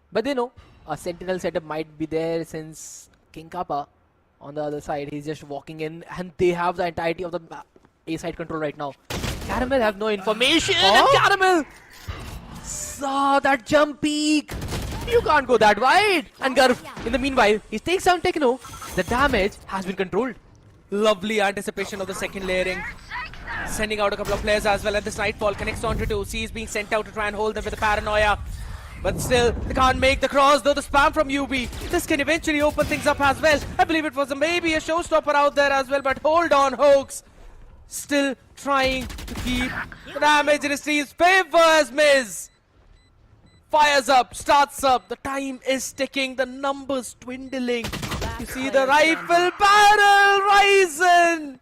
But they know a sentinel setup might be there since King Kappa on the other side. He's just walking in and they have the entirety of the A side control right now. Caramel have no information. And Caramel saw that jump peak. You can't go that wide. And Garf, in the meanwhile, he takes down Techno. The damage has been controlled. Lovely anticipation of the second layering. Sending out a couple of players as well, and this Nightfall connects onto 2. C is being sent out to try and hold them with the paranoia. But still, they can't make the cross, though the spam from UB. This can eventually open things up as well. I believe it was maybe a showstopper out there as well, but hold on, Hoax. Still trying to keep the damage in his team's favor as Miz fires up, starts up. The time is ticking, the numbers dwindling. You see the rifle barrel rising.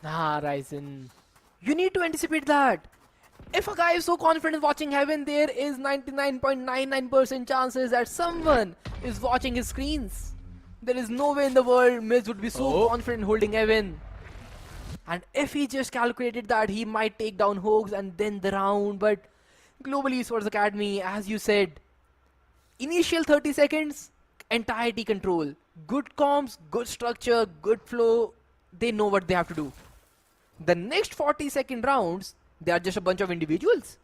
Nah, Ryzen. You need to anticipate that. If a guy is so confident watching Heaven, there is 99.99% chances that someone is watching his screens. There is no way in the world Miz would be so confident holding Heaven. And if he just calculated that, he might take down Hoax and then the round. But Global Esports Academy, as you said, initial 30 seconds, entirety control. Good comms, good structure, good flow. They know what they have to do. The next 40-second rounds, they are just a bunch of individuals.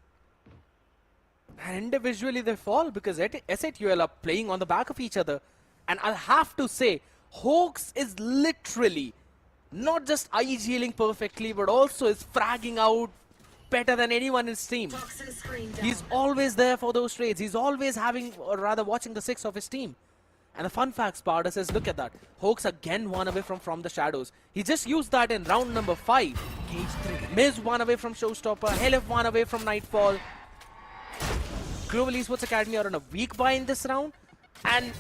And individually they fall because SATUL are playing on the back of each other. And I'll have to say, Hoax is literally not just IGLing perfectly, but also is fragging out better than anyone in his team. He's always there for those trades. He's always having, or rather watching the 6 of his team. And the fun fact, Sparta says, look at that. Hoax again won away from the shadows. He just used that in round number 5. Miz won away from Showstopper. Helif won away from Nightfall. Global Esports Academy are on a weak buy in this round. And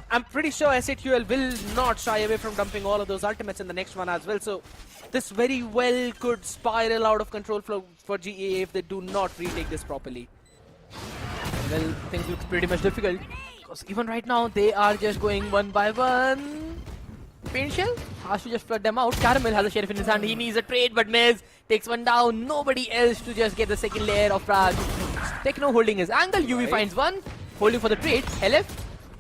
I'm pretty sure SATUL will not shy away from dumping all of those ultimates in the next one as well. So this very well could spiral out of control for GEA if they do not retake this properly. Well, things look pretty much difficult. Because even right now, they are just going one by one. Paint Shell has to just flood them out. Caramel has a Sheriff in his hand. He needs a trade, but Miz takes one down. Nobody else to just get the second layer of frag. Techno holding his angle. UV finds one. Holding for the trade. LF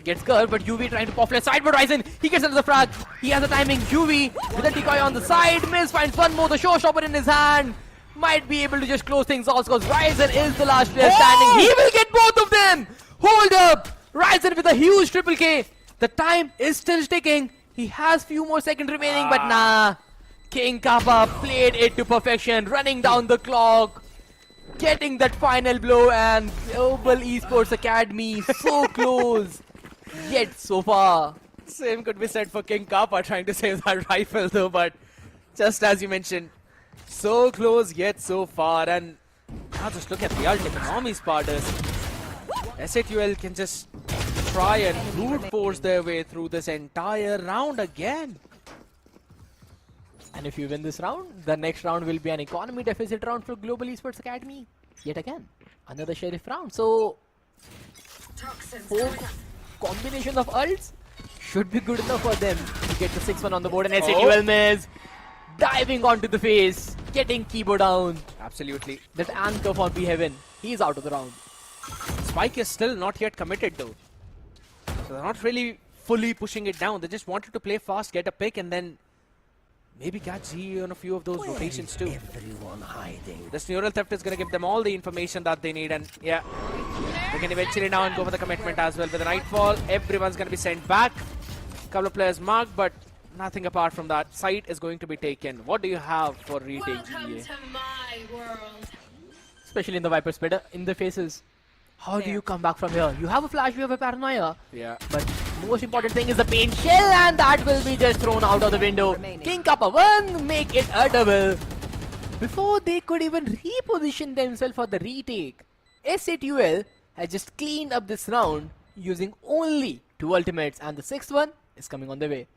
gets curved, but UV trying to pop left side. But Ryzen, he gets another frag. He has the timing. UV with a decoy on the side. Miz finds one more. The showstopper in his hand. Might be able to just close things off because Ryzen is the last player standing. He will get both of them. Hold up. Ryzen with a huge triple K. The time is still ticking. He has few more seconds remaining, but nah. King Kappa played it to perfection, running down the clock, getting that final blow, and Global Esports Academy so close, yet so far. Same could be said for King Kappa trying to save that rifle though, but just as you mentioned, so close yet so far. And now just look at the ult economy, Spartans. SATUL can just try and brute force their way through this entire round again. And if you win this round, the next round will be an economy deficit round for Global Esports Academy. Yet again, another Sheriff round. So, 4 combination of ults should be good enough for them to get the 6-1 on the board. And SATUL Miz diving onto the face, getting Kibo down. Absolutely. That anchor for B-Heaven, he's out of the round. Spike is still not yet committed though. So they're not really fully pushing it down. They just wanted to play fast, get a pick, and then maybe catch G on a few of those rotations too. This neural theft is going to give them all the information that they need, and yeah, they can eventually now and go for the commitment as well. With the Nightfall, everyone's going to be sent back. Couple of players marked, but nothing apart from that. Site is going to be taken. What do you have for retake GEA? Especially in the Viper Spider, in the faces. How do you come back from here? You have a flash, you have a paranoia. Yeah. But most important thing is the paint shell, and that will be just thrown out of the window. King Kappa 1, make it a double. Before they could even reposition themselves for the retake, SATUL has just cleaned up this round using only 2 ultimates, and the 6th one is coming on the way.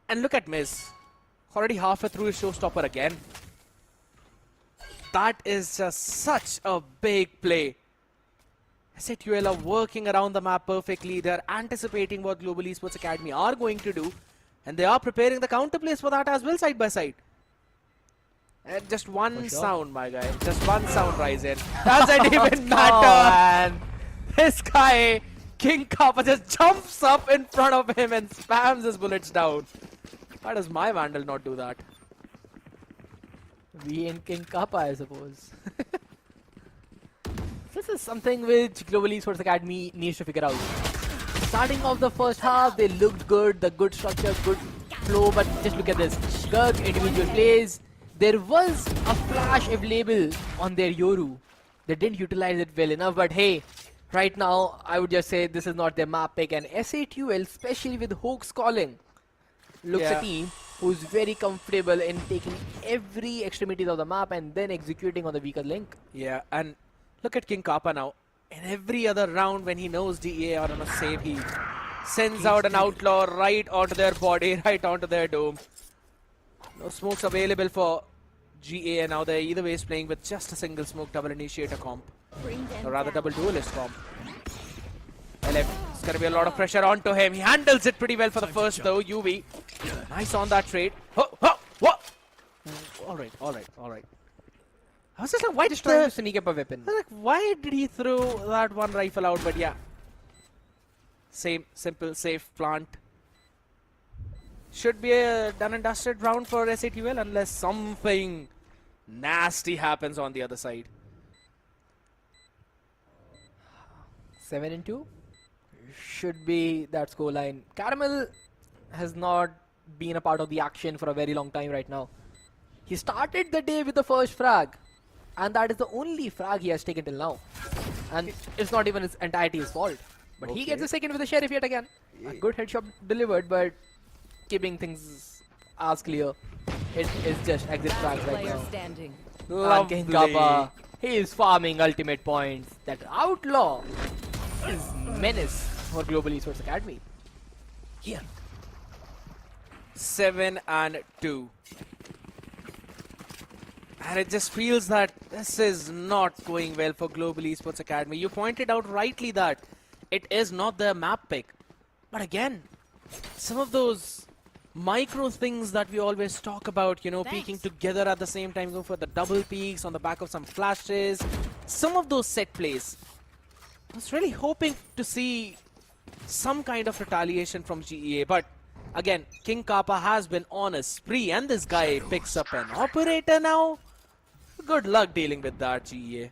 And look at Miz. Already halfway through his showstopper again. That is just such a big play. SATUL are working around the map perfectly. They're anticipating what Global Esports Academy are going to do. And they are preparing the counter plays for that as well, side by side. And just one sound, my guy. Just one sound, Ryzen. Doesn't even matter. Man. This guy, King Kappa, just jumps up in front of him and spams his bullets down. Why does my Vandal not do that? We and King Kappa, I suppose. This is something which Global Esports Academy needs to figure out. Starting off the first half, they looked good, the good structure, good flow, but just look at this. Gurg, individual plays. There was a flash available on their Yoru. They didn't utilize it well enough, but hey, right now, I would just say this is not their map pick, and SATUL, especially with Hoax calling, looks a team who's very comfortable in taking every extremities of the map and then executing on the weaker link. Yeah, and look at King Kappa now. In every other round when he knows DA are on a save, he sends out an outlaw right onto their body, right onto their dome. No smokes available for GA, and now they're either ways playing with just a single smoke double initiator comp. Or rather double duelist comp. LF, it's going to be a lot of pressure onto him. He handles it pretty well for the first though. UV, nice on that trade. What? Alright. I was just like, why Just trying to sneak up a weapon. I was like, why did he throw that one rifle out? But yeah, same simple safe plant. Should be a done and dusted round for SATUL unless something nasty happens on the other side. 7-2 should be that scoreline. Caramel has not been a part of the action for a very long time right now. He started the day with the first frag, and that is the only frag he has taken till now. And it's not even his entirety his fault. But he gets the second with the sheriff yet again. A good headshot delivered, but keeping things as clear. It is just exit frags right now. And King Kappa, he is farming ultimate points. That outlaw is menace for Global Esports Academy. Here. 7-2. And it just feels that this is not going well for Global Esports Academy. You pointed out rightly that it is not their map pick. But again, some of those micro things that we always talk about, you know, peeking together at the same time, going for the double peaks on the back of some flashes, some of those set plays. I was really hoping to see some kind of retaliation from GEA, but again, King Kappa has been on a spree, and this guy picks up an operator now. Good luck dealing with that, GEA.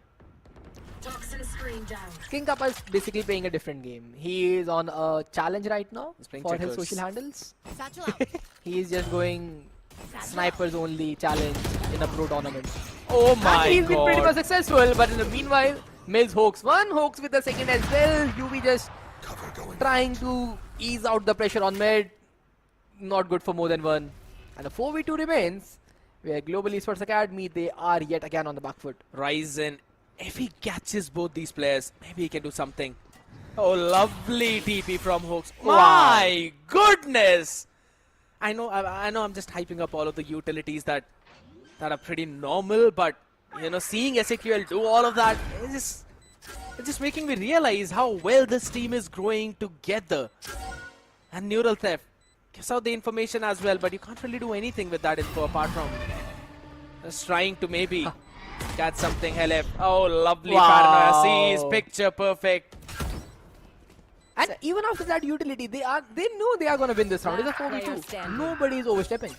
King Kappa is basically playing a different game. He is on a challenge right now for his social handles. He is just going snipers only challenge in a pro tournament. Oh my He's been pretty god. much successful, but in the meanwhile, Mills Hoax one, Hoax with the second as well. UV just trying to ease out the pressure on mid. Not good for more than one. And the 4v2 remains, where Global Esports Academy, they are yet again on the back foot. Ryzen, if he catches both these players, maybe he can do something. Oh, lovely TP from Hoax. My goodness! I know I'm just hyping up all of the utilities that are pretty normal, but you know, seeing SAQL do all of that, it's just making me realize how well this team is growing together. And Neural Theft gives out the information as well, but you can't really do anything with that info apart from just trying to maybe catch something. LF. Oh, lovely paranoia. See, his picture perfect. And even after that utility, they know they are going to win this round. It's a 4v2. Nobody is overstepping.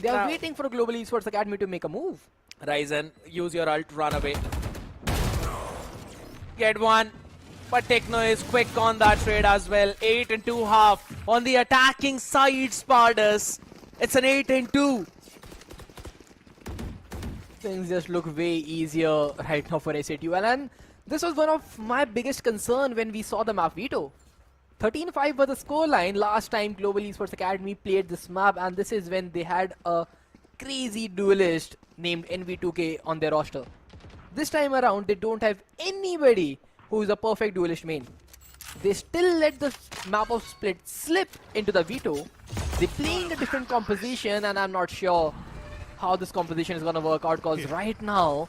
They are waiting for Global Esports Academy to make a move. Ryzen, use your ult, run away. Get one. But Techno is quick on that trade as well. 8-2 on the attacking side, Spardas. It's an 8-2. Things just look way easier right now for SATUL, and this was one of my biggest concern when we saw the map veto. 13-5 was the scoreline last time Global Esports Academy played this map, and this is when they had a crazy duelist named NV2K on their roster. This time around, they don't have anybody who is a perfect duelist main. They still let the map of Split slip into the veto. They play in a different composition, and I'm not sure how this composition is gonna work out, because right now,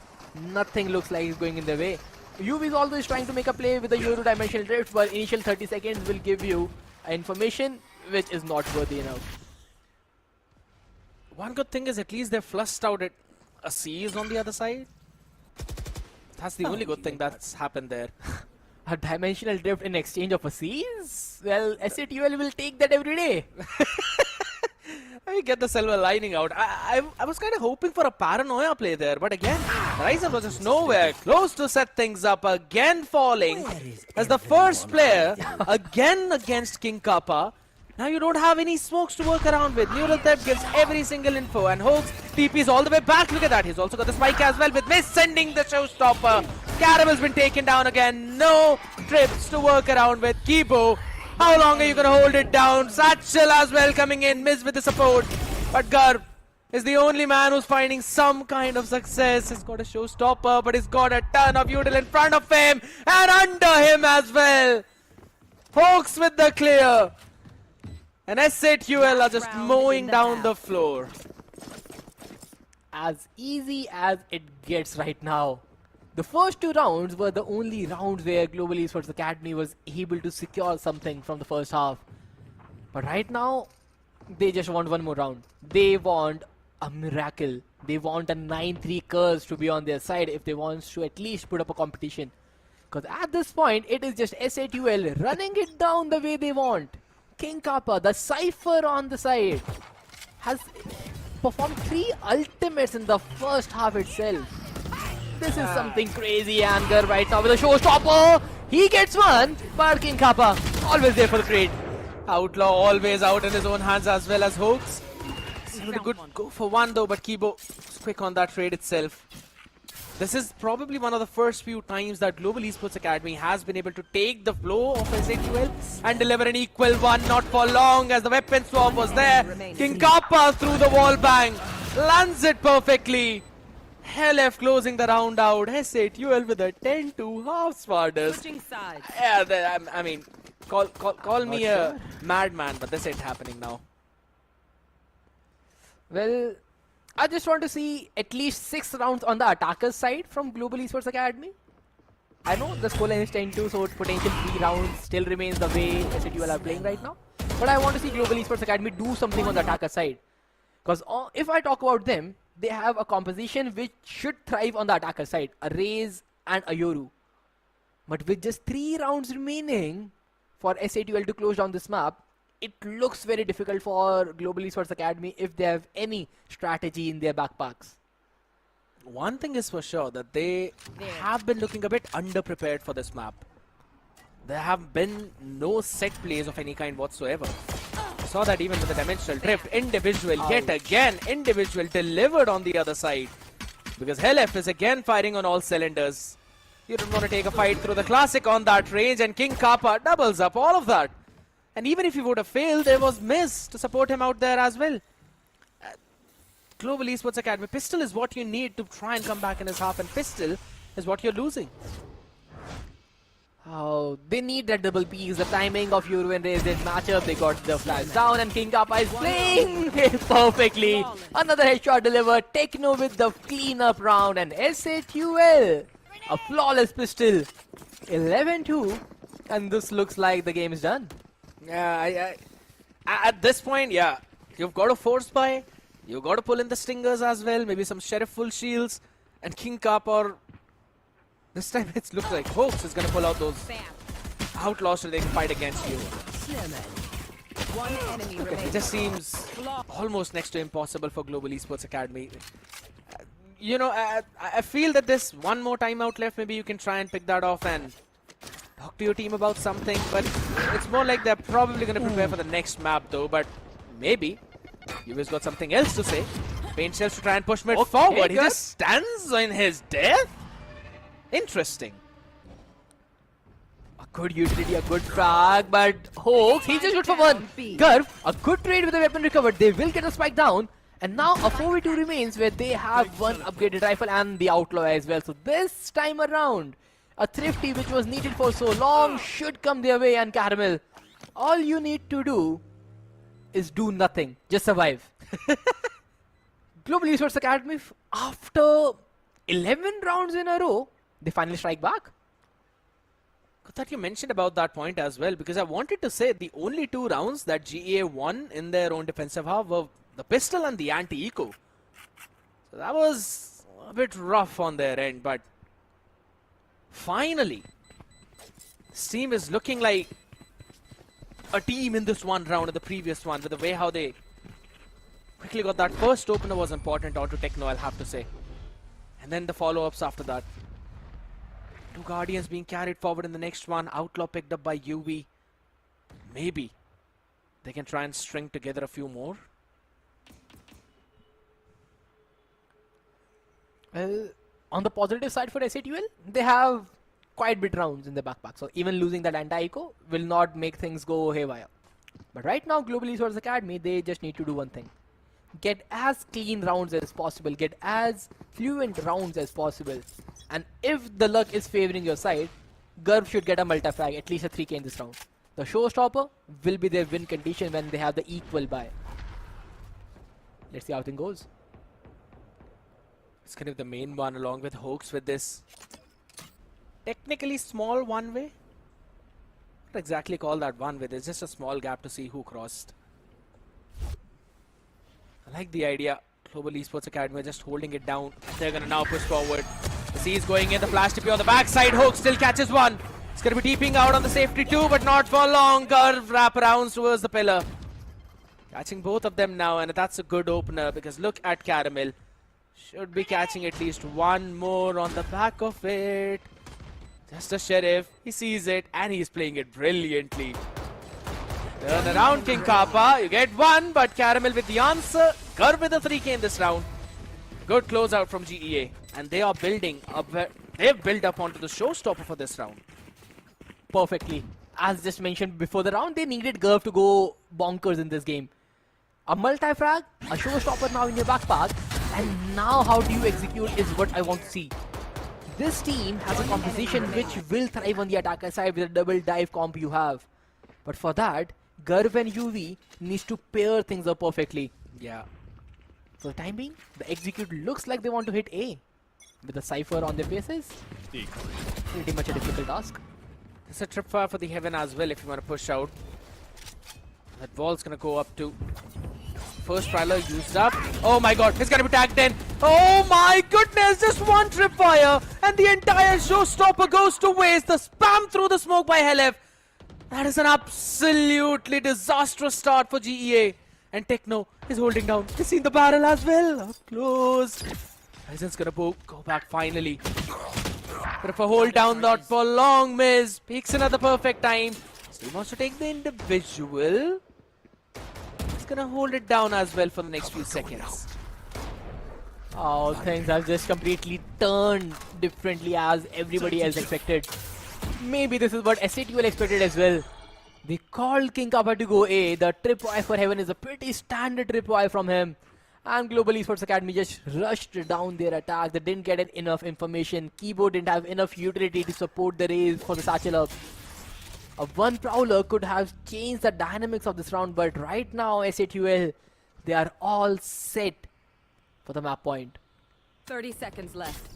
nothing looks like it's going in their way. UV is always trying to make a play with the Euro Dimensional Drift, but initial 30 seconds will give you information which is not worthy enough. One good thing is at least they've flushed out it. A C's on the other side. That's the only good thing that's happened there. A Dimensional Drift in exchange of a C's? Well, SATUL will take that every day. I get the silver lining out. I was kind of hoping for a paranoia play there, but again, Ryzen was just nowhere close to set things up. Again falling as the first player again against King Kappa. Now you don't have any smokes to work around with. Neural Theft gives every single info, and Hoax TP's all the way back. Look at that. He's also got the spike as well with Miss sending the showstopper. Caramel's been taken down again. No trips to work around with. Kibo, how long are you going to hold it down? Satchel as well coming in. Miss with the support. But Garb is the only man who's finding some kind of success. He's got a showstopper, but he's got a ton of util in front of him and under him as well. Hoax with the clear. And SATUL are just mowing down the floor. As easy as it gets right now. The first 2 rounds were the only rounds where Global Esports Academy was able to secure something from the first half. But right now, they just want one more round. They want a miracle. They want a 9-3 curse to be on their side if they want to at least put up a competition. Because at this point, it is just SATUL running it down the way they want. King Kappa, the Cypher on the side, has performed 3 ultimates in the first half itself. This is something crazy. Anger right now with a showstopper. He gets one, but King Kappa always there for the trade. Outlaw always out in his own hands as well as Hoax. Really good go for one though, but Kibo is quick on that trade itself. This is probably one of the first few times that Global Esports Academy has been able to take the flow of SATUL and deliver an equal one, not for long, as the weapon swap was there. King Kappa through the wall bang, lands it perfectly. LF closing the round out. SATUL with a 10-2 half Spartus. Yeah, I mean, call me a madman, but this ain't happening now. Well, I just want to see at least 6 rounds on the attackers side from Global Esports Academy. I know the scoreline is 10-2, so potential 3 rounds still remains the way SATUL are playing right now. But I want to see Global Esports Academy do something on the attacker side. Because if I talk about them, they have a composition which should thrive on the attacker side. A Raze and a Yoru. But with just 3 rounds remaining for SATUL to close down this map, it looks very difficult for Global Esports Academy if they have any strategy in their backpacks. One thing is for sure, that they have been looking a bit underprepared for this map. There have been no set plays of any kind whatsoever. Saw that even with the Dimensional Drift. Individual yet again. Individual delivered on the other side. Because LF is again firing on all cylinders. You don't want to take a fight through the Classic on that range, and King Kappa doubles up all of that. And even if he would have failed, there was Miz to support him out there as well. Global Esports Academy, pistol is what you need to try and come back in his half, and pistol is what you're losing. Oh, they need that double piece. The timing of Euro and Raze did match up. They got the flash down, and King Kappa is playing it perfectly. Another headshot delivered. Techno with the cleanup round, and SATUL, a flawless pistol. 11-2, and this looks like the game is done. Yeah, at this point, yeah, you've got to force buy. You've got to pull in the stingers as well. Maybe some Sheriff full shields, and King Kappa, or this time it looks like Hoax is going to pull out those outlaws so they can fight against you. One enemy It just seems almost next to impossible for Global Esports Academy. You know, I feel that there's one more timeout left. Maybe you can try and pick that off and talk to your team about something. But it's more like they're probably going to prepare for the next map though. But maybe you've got something else to say. Paint shells to try and push mid forward. He just stands in his death. Interesting. A good utility, a good frag, but Hoax, he's just good for one. Garv, a good trade with the weapon recovered. They will get a spike down, And now a 4v2 remains where they have one upgraded rifle and the Outlaw as well. So this time around, a Thrifty which was needed for so long should come their way. And Caramel, all you need to do is do nothing. Just survive. Global Esports Academy, after 11 rounds in a row, they finally strike back. Good that you mentioned about that point as well, because I wanted to say the only 2 rounds that GEA won in their own defensive half were the pistol and the anti-eco. So that was a bit rough on their end, but finally, this team is looking like a team in this one round and the previous one, with the way how they quickly got that first opener was important onto Techno, I'll have to say. And then the follow-ups after that. 2 Guardians being carried forward in the next one. Outlaw picked up by UV. Maybe they can try and string together a few more. Well, on the positive side for SATUL, they have quite bit rounds in the backpack. So even losing that anti-eco will not make things go haywire. But right now, Global Esports Academy, they just need to do one thing. Get as clean rounds as possible. Get as fluent rounds as possible. And if the luck is favoring your side, Garv should get a multi-frag, at least a 3k in this round. The showstopper will be their win condition when they have the equal buy. Let's see how things goes. It's kind of the main one along with Hoax with this technically small one-way. Not exactly call that one-way. There's just a small gap to see who crossed. I like the idea. Global Esports Academy just holding it down. They're going to now push forward. The C is going in. The flash TP on the backside. Hoax still catches one. It's going to be deeping out on the safety too, but not for long. Curve wraparounds towards the pillar. Catching both of them now, and that's a good opener because look at Caramel. Should be catching at least one more on the back of it. Just a Sheriff. He sees it and he's playing it brilliantly. Turn around, King Kappa. You get one, but Caramel with the answer. Curve with the 3k in this round. Good closeout from GEA. And they are building up. They've built up onto the showstopper for this round. Perfectly. As just mentioned before the round, they needed Garv to go bonkers in this game. A multi-frag, a showstopper now in your backpack, and now how do you execute is what I want to see. This team has a composition which will thrive on the attacker side with a double dive comp you have. But for that, Garv and UV needs to pair things up perfectly. Yeah. For the time being, the execute looks like they want to hit A. With the Cypher on their faces, pretty much a difficult task. There's a tripwire for the Heaven as well if you want to push out. That wall's going to go up to first Prowler used up. Oh my god, he's going to be tagged in. Oh my goodness, just one tripwire and the entire showstopper goes to waste. The spam through the smoke by Helef. That is an absolutely disastrous start for GEA. And Techno is holding down. He's seen the barrel as well. Up close. Ryzen's going to go back finally. But if a hold down not for long, Miz peaks another perfect time. Still wants to take the individual. He's gonna hold it down as well for the next few seconds. Oh, things have just completely turned differently as everybody else expected. Maybe this is what SATUL expected as well. They called King Kappa to go A. The tripwire for Heaven is a pretty standard tripwire from him. And Global Esports Academy just rushed down their attack. They didn't get enough information. Keyboard didn't have enough utility to support the raise for the satchel up. A one Prowler could have changed the dynamics of this round, but right now SATUL, they are all set for the map point. 30 seconds left.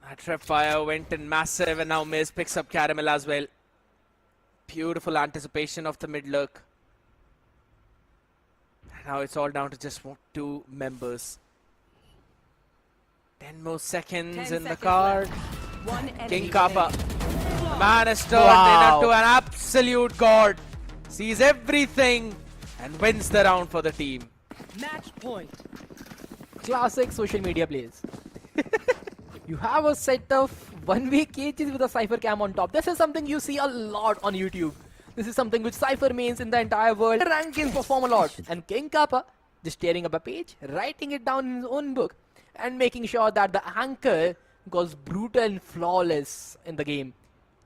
That tripwire went in massive and now Miz picks up Caramel as well. Beautiful anticipation of the mid lurk. Now it's all down to just 2 members. 10 more seconds in the card. King Kappa. The man is turned into an absolute god. Sees everything and wins the round for the team. Match point. Classic social media plays. You have a set of 1-way cages with a Cypher cam on top. This is something you see a lot on YouTube. This is something which Cypher mains in the entire world. Rankings perform a lot. And King Kappa just tearing up a page, writing it down in his own book, and making sure that the anchor goes brutal and flawless in the game.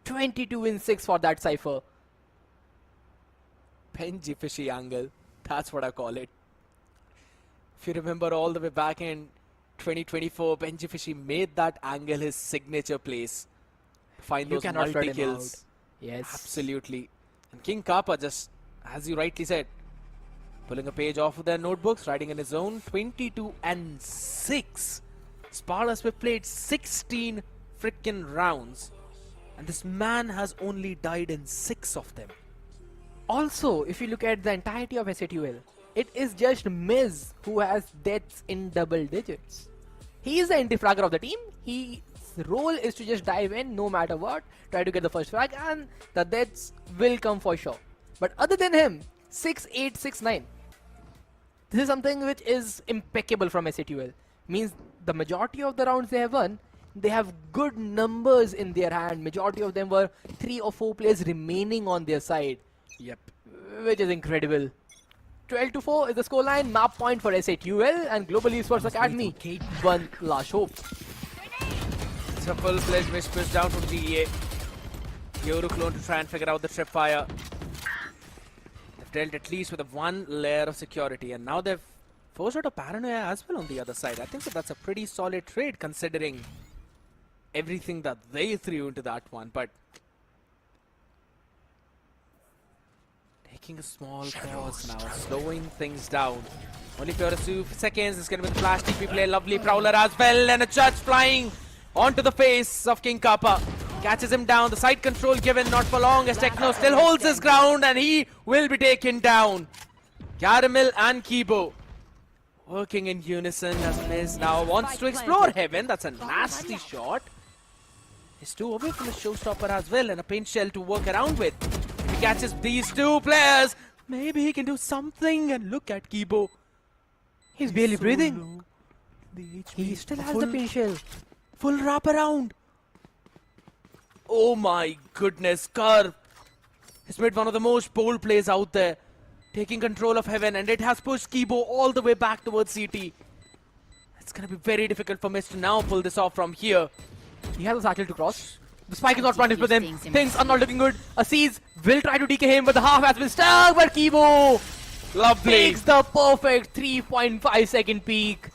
22 in 6 for that Cypher. Benji fishy angle. That's what I call it. If you remember all the way back in 2024, Benji Fishy made that angle his signature place. Find You those cannot shut him multi-kills. out. Yes. Absolutely. And King Kappa, just as you rightly said, pulling a page off of their notebooks, riding in his own 22-6. Spartas have played 16 freaking rounds, and this man has only died in 6 of them. Also, if you look at the entirety of SATUL, it is just Miz who has deaths in double digits. He is the anti-fragger of the team. His role is to just dive in no matter what, try to get the first frag, and the deaths will come for sure. But other than him, 6-8, 6-9. This is something which is impeccable from SATUL. Means the majority of the rounds they have won, they have good numbers in their hand. Majority of them were 3 or 4 players remaining on their side. Yep. Which is incredible. 12-4 is the scoreline. Map point for SATUL and Global Esports Academy. One last hope. It's a full-fledged miss push down from GEA. Euroclone to try and figure out the tripwire. They've dealt at least with one layer of security, and now they've forced out a paranoia as well on the other side. I think that that's a pretty solid trade considering everything that they threw into that one, but taking a small pause now, slowing things down. Only for a few seconds. It's going to be the flash TP play. Lovely Prowler as well, and a judge flying onto the face of King Kappa. Catches him down. The side control given not for long as Techno still holds his ground, and he will be taken down. Caramel and Kibo working in unison as Miz now wants to explore heaven. That's a nasty shot. He's 2 away from the showstopper as well, and a paint shell to work around with. If he catches these 2 players, maybe he can do something. And look at Kibo. He's barely so breathing. low. The HP He still has the paint shell. full wrap around. Oh my goodness, Curve has made one of the most bold plays out there, taking control of heaven, and it has pushed Kibo all the way back towards CT. It's going to be very difficult for Mist to now pull this off from here. He has a cycle to cross. The spike is not punished for them. Things are not looking good. Aziz will try to DK him, but the half has been stuck. But Kibo Lovely. takes the perfect 3.5 second peak.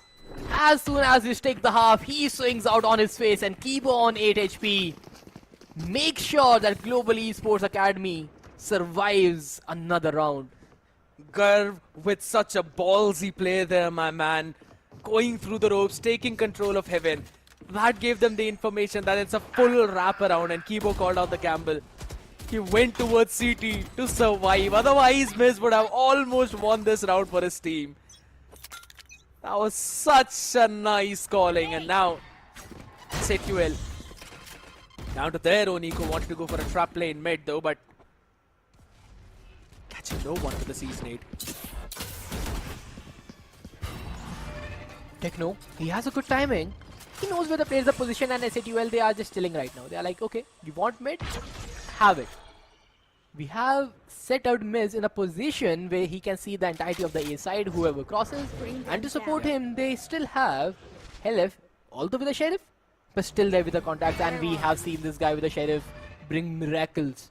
As soon as you take the half, he swings out on his face, and Kibo on 8 HP. Make sure that Global Esports Academy survives another round. Garv with such a ballsy play there, my man. Going through the ropes, taking control of heaven. That gave them the information that it's a full wraparound, and Kibo called out the gamble. He went towards CT to survive. Otherwise, Miz would have almost won this round for his team. That was such a nice calling, and now SATUL down to their own eco. Wanted to go for a trap play in mid though, but catching no one to the Season 8. Techno, he has a good timing. He knows where the players are positioned, and SATUL, they are just chilling right now. They are like, okay, you want mid? Have it. We have set out Miz in a position where he can see the entirety of the A side, whoever crosses. And to support him, they still have Helef, although with the Sheriff, but still there with the contacts. And we have seen this guy with the Sheriff bring miracles.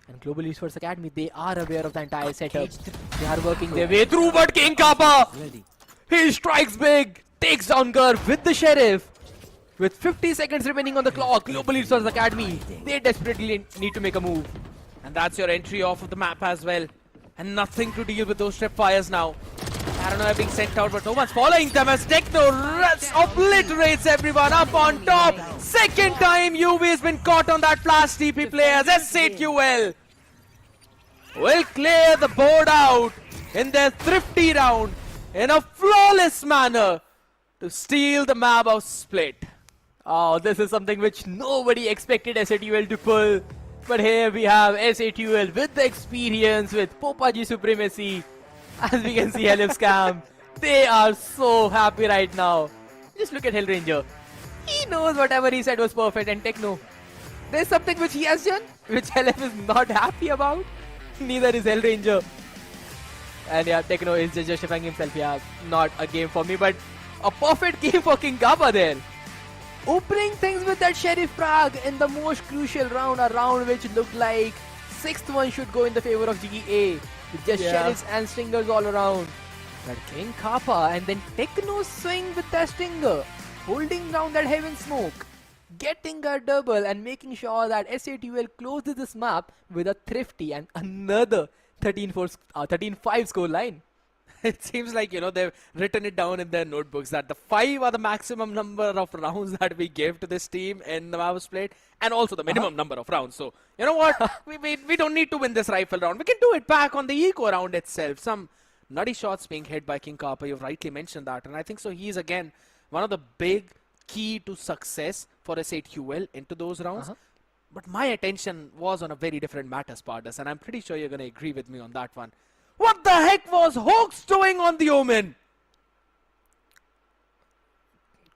And Global Esports Academy, they are aware of the entire setup. They are working their way through, but King Kappa, he strikes big, takes down Garv with the Sheriff. With 50 seconds remaining on the clock, Global Esports Academy, they desperately need to make a move. And that's your entry off of the map as well. And nothing to deal with those trip fires now. Paranoia being sent out, but no one's following them as Techno obliterates everyone up on top. Second time UV has been caught on that flash TP play as SATUL will clear the board out in their thrifty round in a flawless manner to steal the map of Split. Oh, this is something which nobody expected SATUL to pull. But here we have SATUL with the experience, with Popaji supremacy. As we can see, Helif's camp, they are so happy right now. Just look at Hellranger. He knows whatever he said was perfect, and Techno, there's something which he has done, which Helif is not happy about. Neither is Hellranger. And yeah, Techno is just justifying himself. Yeah, not a game for me, but a perfect game for King Kappa there. Opening things with that Sheriff frag in the most crucial round, a round which looked like 6th one should go in the favor of GEA. With just Sheriffs and Stingers all around. But King Kappa and then Techno swing with the stinger, holding down that heaven smoke, getting a double and making sure that SATUL closes this map with a thrifty and another 13-5 score line. It seems like, they've written it down in their notebooks that the 5 are the maximum number of rounds that we give to this team in the map split, and also the minimum number of rounds. So, you know what? we don't need to win this rifle round. We can do it back on the eco round itself. Some nutty shots being hit by King Kappa. You've rightly mentioned that. And I think so he's, again, one of the big key to success for SATUL into those rounds. But my attention was on a very different matter, Spartus, and I'm pretty sure you're going to agree with me on that one. What the heck was Hoax doing on the Omen?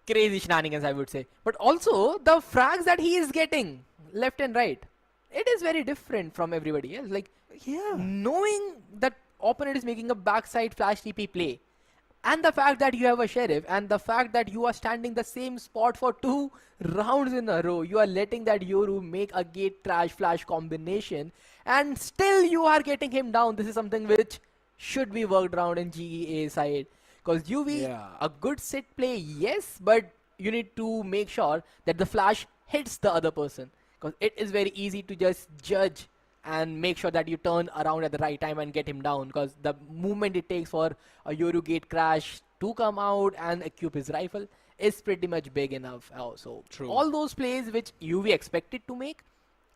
Crazy shenanigans, I would say. But also, the frags that he is getting, left and right, it is very different from everybody else. Like, knowing that opponent is making a backside flash TP play, and the fact that you have a sheriff, and the fact that you are standing the same spot for 2 rounds in a row, you are letting that Yoru make a gate crash flash combination, and still you are getting him down. This is something which should be worked around in GEA side. Because UV, a good set play, yes, but you need to make sure that the flash hits the other person. Because it is very easy to just judge and make sure that you turn around at the right time and get him down. Because the movement it takes for a Yoru gate crash to come out and equip his rifle is pretty much big enough. So all those plays which UV expected to make,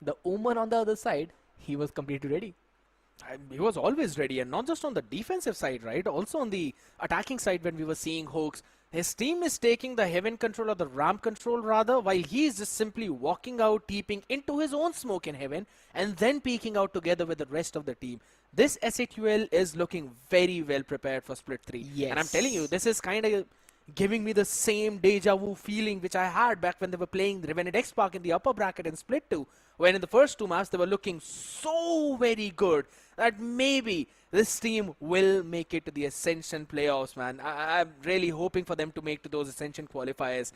the Omen on the other side, he was completely ready. He was always ready, and not just on the defensive side, right? Also on the attacking side, when we were seeing Hoax, his team is taking the heaven control or the ramp control rather, while he is just simply walking out, teeping into his own smoke in heaven, and then peeking out together with the rest of the team. This SATUL is looking very well prepared for Split 3. Yes. And I'm telling you, this is kind of giving me the same deja vu feeling which I had back when they were playing Revenant XSpark in the upper bracket in Split 2, when in the first 2 maps they were looking so very good that maybe this team will make it to the Ascension playoffs, man. I'm really hoping for them to make to those Ascension qualifiers.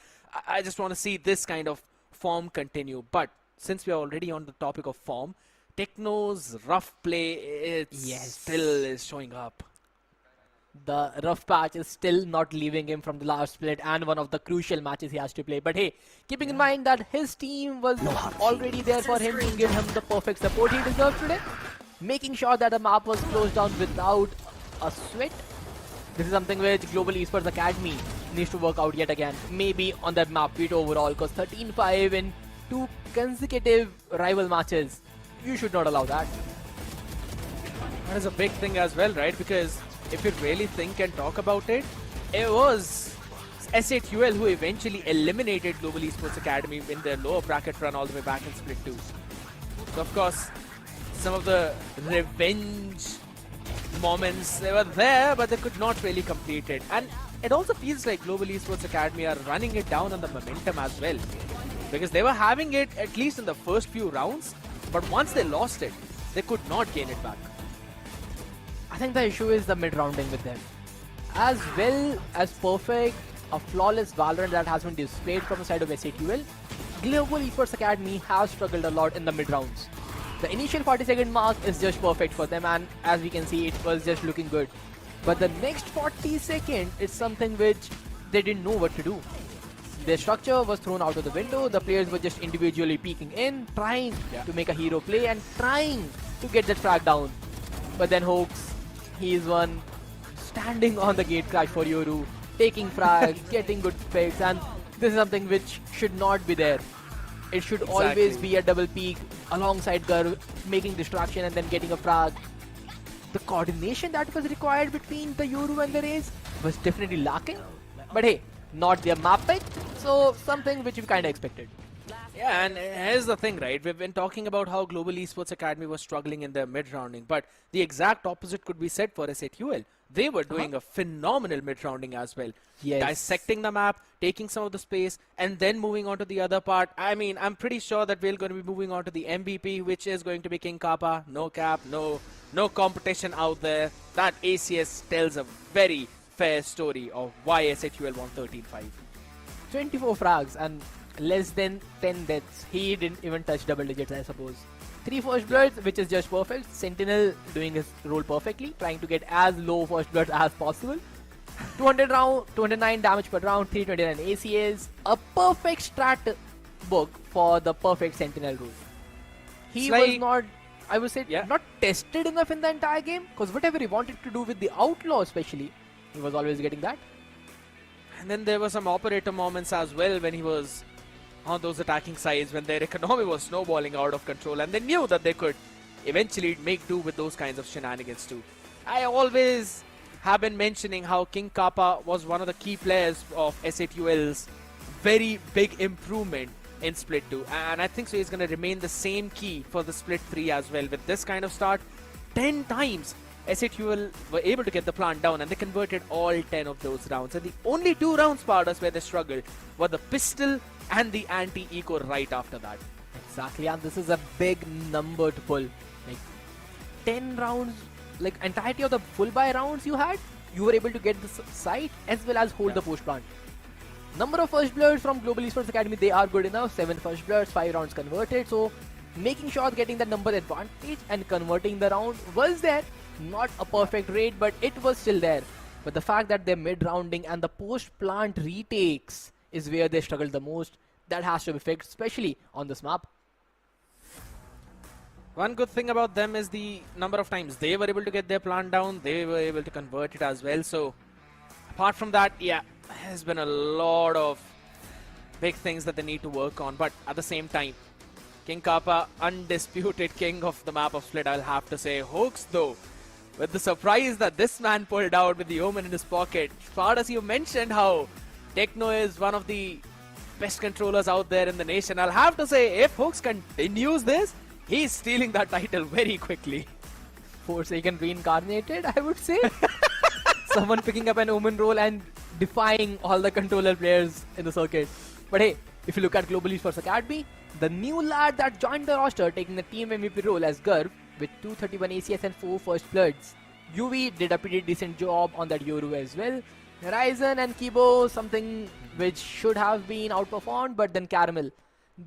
I just want to see this kind of form continue. But since we are already on the topic of form, Techno's rough play still is showing up. The rough patch is still not leaving him from the last split and one of the crucial matches he has to play. But hey, keeping in mind that his team was already there for him to give him the perfect support he deserved today, making sure that the map was closed down without a sweat. This is something which Global Esports Academy needs to work out yet again. Maybe on that map beat overall, because 13-5 in 2 consecutive rival matches, you should not allow that. That is a big thing as well, right? Because if you really think and talk about it, it was SATUL who eventually eliminated Global Esports Academy in their lower bracket run all the way back in Split 2. So of course, some of the revenge moments, they were there, but they could not really complete it. And it also feels like Global Esports Academy are running it down on the momentum as well. Because they were having it at least in the first few rounds, but once they lost it, they could not gain it back. I think the issue is the mid-rounding with them. As well as perfect, a flawless Valorant that has been displayed from the side of SATUL, Global Esports Academy has struggled a lot in the mid-rounds. The initial 40-second mark is just perfect for them, and as we can see, it was just looking good. But the next 40 seconds is something which they didn't know what to do. Their structure was thrown out of the window, the players were just individually peeking in, trying to make a hero play and trying to get that frag down. But then Hoax, he is one standing on the gate crash for Yoru, taking frags, getting good picks, and this is something which should not be there. It should always be a double peek alongside Garv, making distraction and then getting a frag. The coordination that was required between the Yoru and the Raze was definitely lacking. But hey, not their map pick, so something which we kind of expected. Yeah, and here's the thing, right? We've been talking about how Global Esports Academy was struggling in their mid-rounding, but the exact opposite could be said for SATUL. They were doing a phenomenal mid-rounding as well. Yes. Dissecting the map, taking some of the space, and then moving on to the other part. I mean, I'm pretty sure that we're going to be moving on to the MVP, which is going to be King Kappa. No cap, no competition out there. That ACS tells a very fair story of why SATUL won 13-5. 24 frags and less than 10 deaths. He didn't even touch double digits, I suppose. 3 first bloods, which is just perfect. Sentinel doing his role perfectly, trying to get as low first bloods as possible. 209 damage per round, 329 ACS. A perfect strat book for the perfect Sentinel rule. He was not, I would say, not tested enough in the entire game, because whatever he wanted to do with the Outlaw especially, he was always getting that. And then there were some operator moments as well when he was on those attacking sides, when their economy was snowballing out of control, and they knew that they could eventually make do with those kinds of shenanigans too. I always have been mentioning how King Kappa was one of the key players of SATUL's very big improvement in Split 2, and I think so he's going to remain the same key for the Split 3 as well. With this kind of start, 10 times SATUL were able to get the plant down, and they converted all 10 of those rounds. And the only 2 rounds, Pardas, where they struggled were the pistol and the anti-eco right after that. Exactly, and this is a big number to pull. Like 10 rounds, like entirety of the full buy rounds you had, you were able to get the site as well as hold the post plant. Number of first bloods from Global Esports Academy, they are good enough. 7 first bloods, 5 rounds converted. So making sure getting the number advantage and converting the round was there. Not a perfect rate, but it was still there. But the fact that their mid rounding and the post plant retakes is where they struggled the most. That has to be fixed, especially on this map. One good thing about them is the number of times they were able to get their plant down, they were able to convert it as well. So apart from that, yeah, there's been a lot of big things that they need to work on. But at the same time, King Kappa, undisputed king of the map of Split, I'll have to say. Hoax though, with the surprise that this man pulled out with the Omen in his pocket. As you mentioned how Techno is one of the best controllers out there in the nation, I'll have to say, if Hoax continues this, he's stealing that title very quickly. Forsaken reincarnated, I would say. Someone picking up an Omen role and defying all the controller players in the circuit. But hey, if you look at Global Esports Academy, the new lad that joined the roster taking the team MVP role as Garv with 231 ACS and 4 first bloods. UV did a pretty decent job on that Yoru as well. Horizon and Kibo, something which should have been outperformed, but then Caramel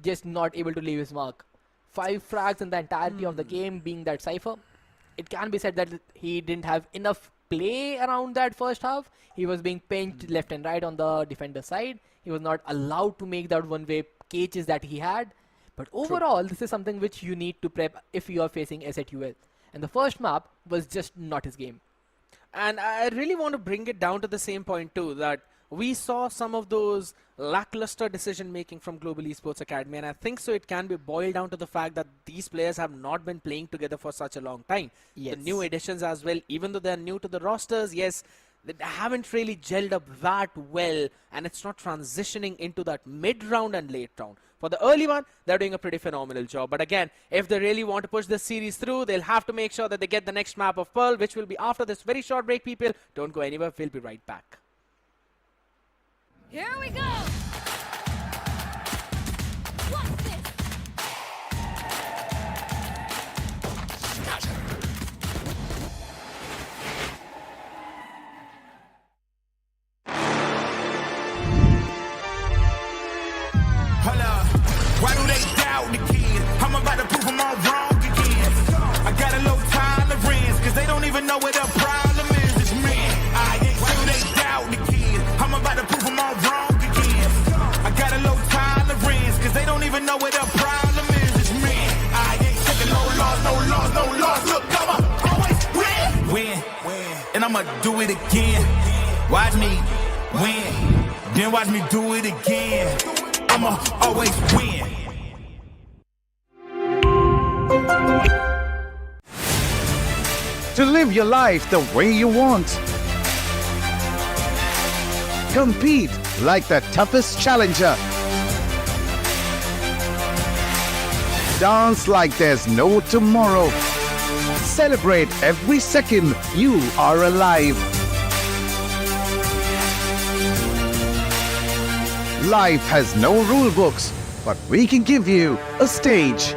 just not able to leave his mark. 5 frags in the entirety of the game being that Cypher. It can be said that he didn't have enough play around that first half. He was being pinched left and right on the defender side. He was not allowed to make that one-way cages that he had. But overall, this is something which you need to prep if you are facing SATUL. And the first map was just not his game. And I really want to bring it down to the same point too, that we saw some of those lackluster decision making from Global Esports Academy, and I think so it can be boiled down to the fact that these players have not been playing together for such a long time. Yes. The new additions as well, even though they're new to the rosters, yes, they haven't really gelled up that well, and it's not transitioning into that mid-round and late round. For the early one, they're doing a pretty phenomenal job. But again, if they really want to push this series through, they'll have to make sure that they get the next map of Pearl, which will be after this very short break, people. Don't go anywhere. We'll be right back. Here we go! What's this? Why do they doubt the kid? I'm about to prove them all wrong again. I got a low tolerance, cause they don't even know what the problem is. It's me. Why do they doubt the kid? I'm about to prove them all wrong again. I got a low tolerance, cause they don't even know what the problem is. It's me. I ain't taking no loss, no loss, no loss. Look, I'ma always win. And I'ma do it again. Watch me win. Then watch me do it again. I'ma always win. To live your life the way you want. Compete like the toughest challenger. Dance like there's no tomorrow. Celebrate every second you are alive. Life has no rule books, but we can give you a stage.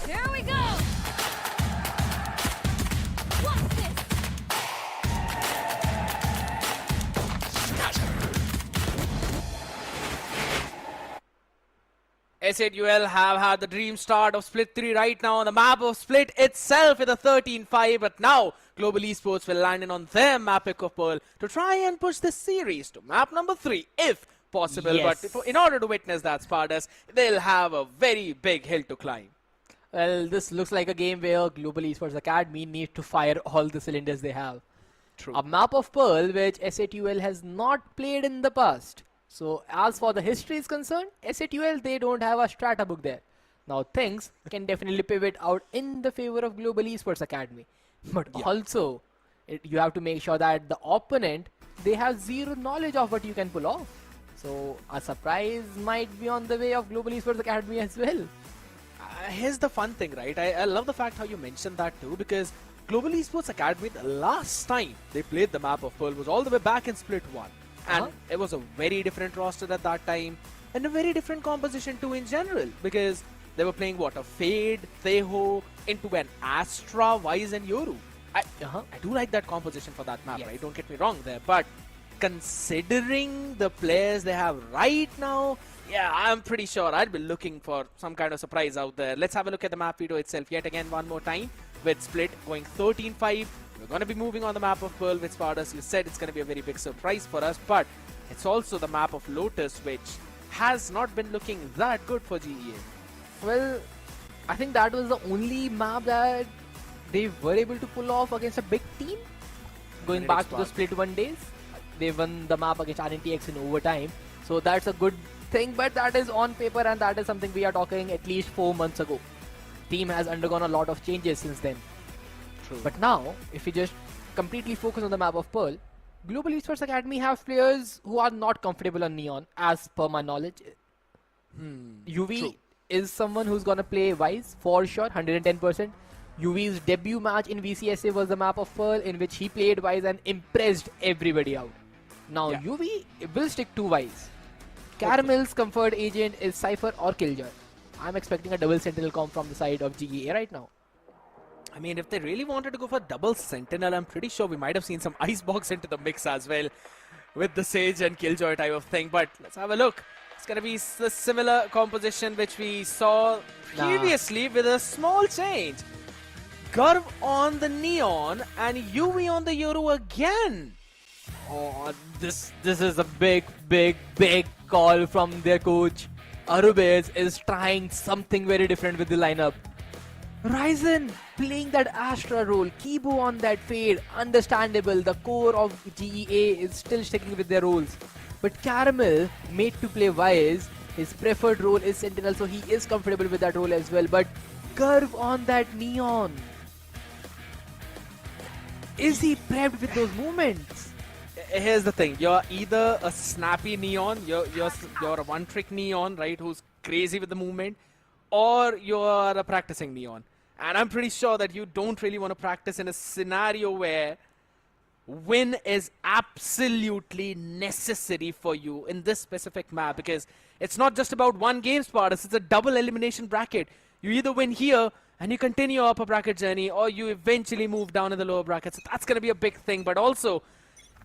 Here we go! What's this? SATUL have had the dream start of Split 3 right now on the map of Split itself with a 13-5, but now Global Esports will land in on their map pick of Pearl to try and push this series to map number 3 if possible. Yes. But in order to witness that, Spartus, they'll have a very big hill to climb. Well, this looks like a game where Global Esports Academy needs to fire all the cylinders they have. True. A map of Pearl which SATUL has not played in the past. So as for the history is concerned, SATUL, they don't have a strata book there. Now things can definitely pivot out in the favor of Global Esports Academy. But also, you have to make sure that the opponent, they have zero knowledge of what you can pull off. So a surprise might be on the way of Global Esports Academy as well. Here's the fun thing, right? I love the fact how you mentioned that too, because Global Esports Academy, the last time they played the map of Pearl was all the way back in Split 1. And it was a very different roster at that time, and a very different composition too in general, because they were playing what, a Fade, Theho, into an Astra, Wise and Yoru. I do like that composition for that map, right? Don't get me wrong there, but considering the players they have right now, yeah, I'm pretty sure I'd be looking for some kind of surprise out there. Let's have a look at the map video itself yet again one more time, with Split going 13-5. We're going to be moving on the map of Pearl with Spartus. You said it's going to be a very big surprise for us, but it's also the map of Lotus, which has not been looking that good for GEA. Well, I think that was the only map that they were able to pull off against a big team. Going back to the Split 1 days, they won the map against RNTX in overtime. So that's a good thing, but that is on paper and that is something we are talking at least 4 months ago. Team has undergone a lot of changes since then. True. But now, if we just completely focus on the map of Pearl, Global Esports Academy have players who are not comfortable on Neon, as per my knowledge. UV is someone who's gonna play Wise for sure, 110%. UV's debut match in VCSA was the map of Pearl, in which he played Wise and impressed everybody out. Now UV will stick to Wise. Caramel's comfort agent is Cypher or Killjoy. I'm expecting a double Sentinel comp from the side of GEA right now. I mean, if they really wanted to go for double Sentinel, I'm pretty sure we might have seen some Icebox into the mix as well with the Sage and Killjoy type of thing. But let's have a look. It's going to be the similar composition which we saw previously with a small change. Garv on the Neon and UV on the Yoru again. Oh, this is a big call from their coach. Arubez is trying something very different with the lineup. Ryzen playing that Astra role, Kibo on that Fade, understandable. The core of GEA is still sticking with their roles. But Caramel, made to play Wise, his preferred role is Sentinel, so he is comfortable with that role as well. But Curve on that Neon. Is he prepped with those movements? Here's the thing, you're either a snappy Neon, you're a one-trick Neon, right, who's crazy with the movement, or you're a practicing Neon. And I'm pretty sure that you don't really want to practice in a scenario where win is absolutely necessary for you in this specific map, because It's not just about one game, Spartus. It's a double elimination bracket. You either win here and you continue your upper bracket journey, or you eventually move down in the lower brackets. So that's going to be a big thing. But also,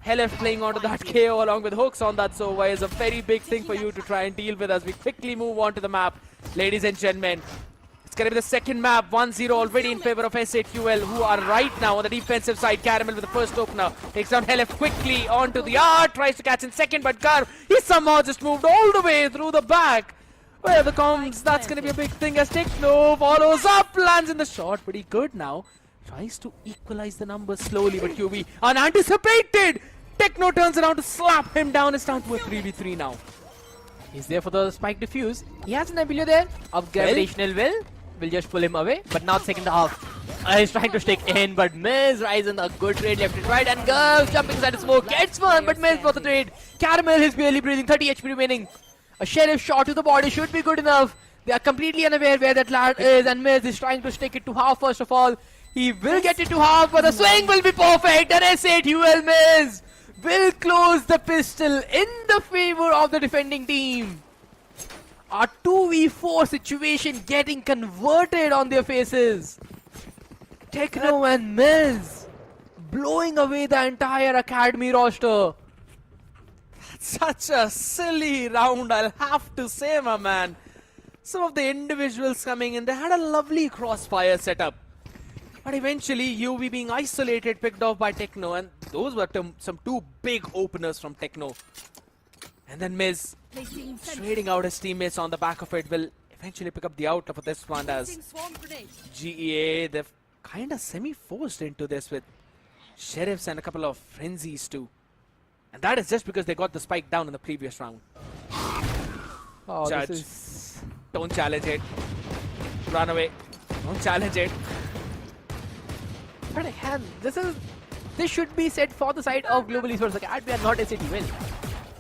Helef playing onto that KO along with hooks on that Sova is a very big thing for you to try and deal with as we quickly move on to the map. Ladies and gentlemen, it's going to be the second map, 1-0 already in favor of S8QL, who are right now on the defensive side. Caramel with the first opener, takes down Helef quickly onto the R, tries to catch in second, but Garv, he somehow just moved all the way through the back. Where the comms, that's going to be a big thing as Techno follows up, lands in the shot, pretty good now. Tries to equalize the numbers slowly, but QB unanticipated. Techno turns around to slap him down. It's down to a 3v3 now. He's there for the spike defuse. He has an ability there of gravitational will just pull him away. But now second half, he's trying to stick in, but Miz Ryzen a good trade left and right, and Girls jumping inside the smoke, gets one, but Miz for the trade. Caramel is barely breathing, 30 HP remaining. A Sheriff shot to the body should be good enough. They are completely unaware where that lad is, and Miz is trying to stick it to half first of all. He will get it to half, but the swing will be perfect, and S8UL Miz will close the pistol in the favor of the defending team. A 2v4 situation getting converted on their faces. Techno and Miz blowing away the entire academy roster. Such a silly round, I'll have to say, my man. Some of the individuals coming in, they had a lovely crossfire setup. But eventually, UV being isolated, picked off by Techno, and those were some two big openers from Techno. And then Miz trading out his teammates on the back of it will eventually pick up the outlet for this one as GEA, they've kind of semi-forced into this with Sheriffs and a couple of Frenzies too. And that is just because they got the spike down in the previous round. Oh, Judge, don't challenge it. Run away. Don't challenge it. But again, this should be said for the side of Global Esports Academy and not SATWin.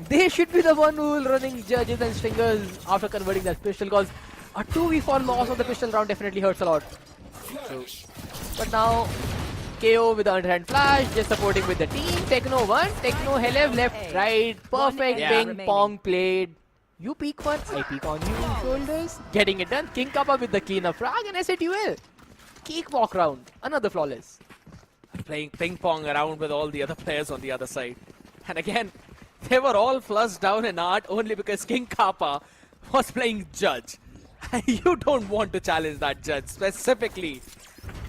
They should be the one who will running judges and stringers after converting that pistol, because a 2v4 loss on the pistol round definitely hurts a lot. So, but now KO with the underhand flash, just supporting with the team. Techno 1, Techno Helef left, right, perfect ping pong played. You peek one, I peek on you, shoulders, getting it done. King Kappa with the cleanup frag, and SATUL. Cakewalk round, another flawless. Playing ping pong around with all the other players on the other side. And again, they were all flushed down in art only because King Kappa was playing judge. You don't want to challenge that judge specifically.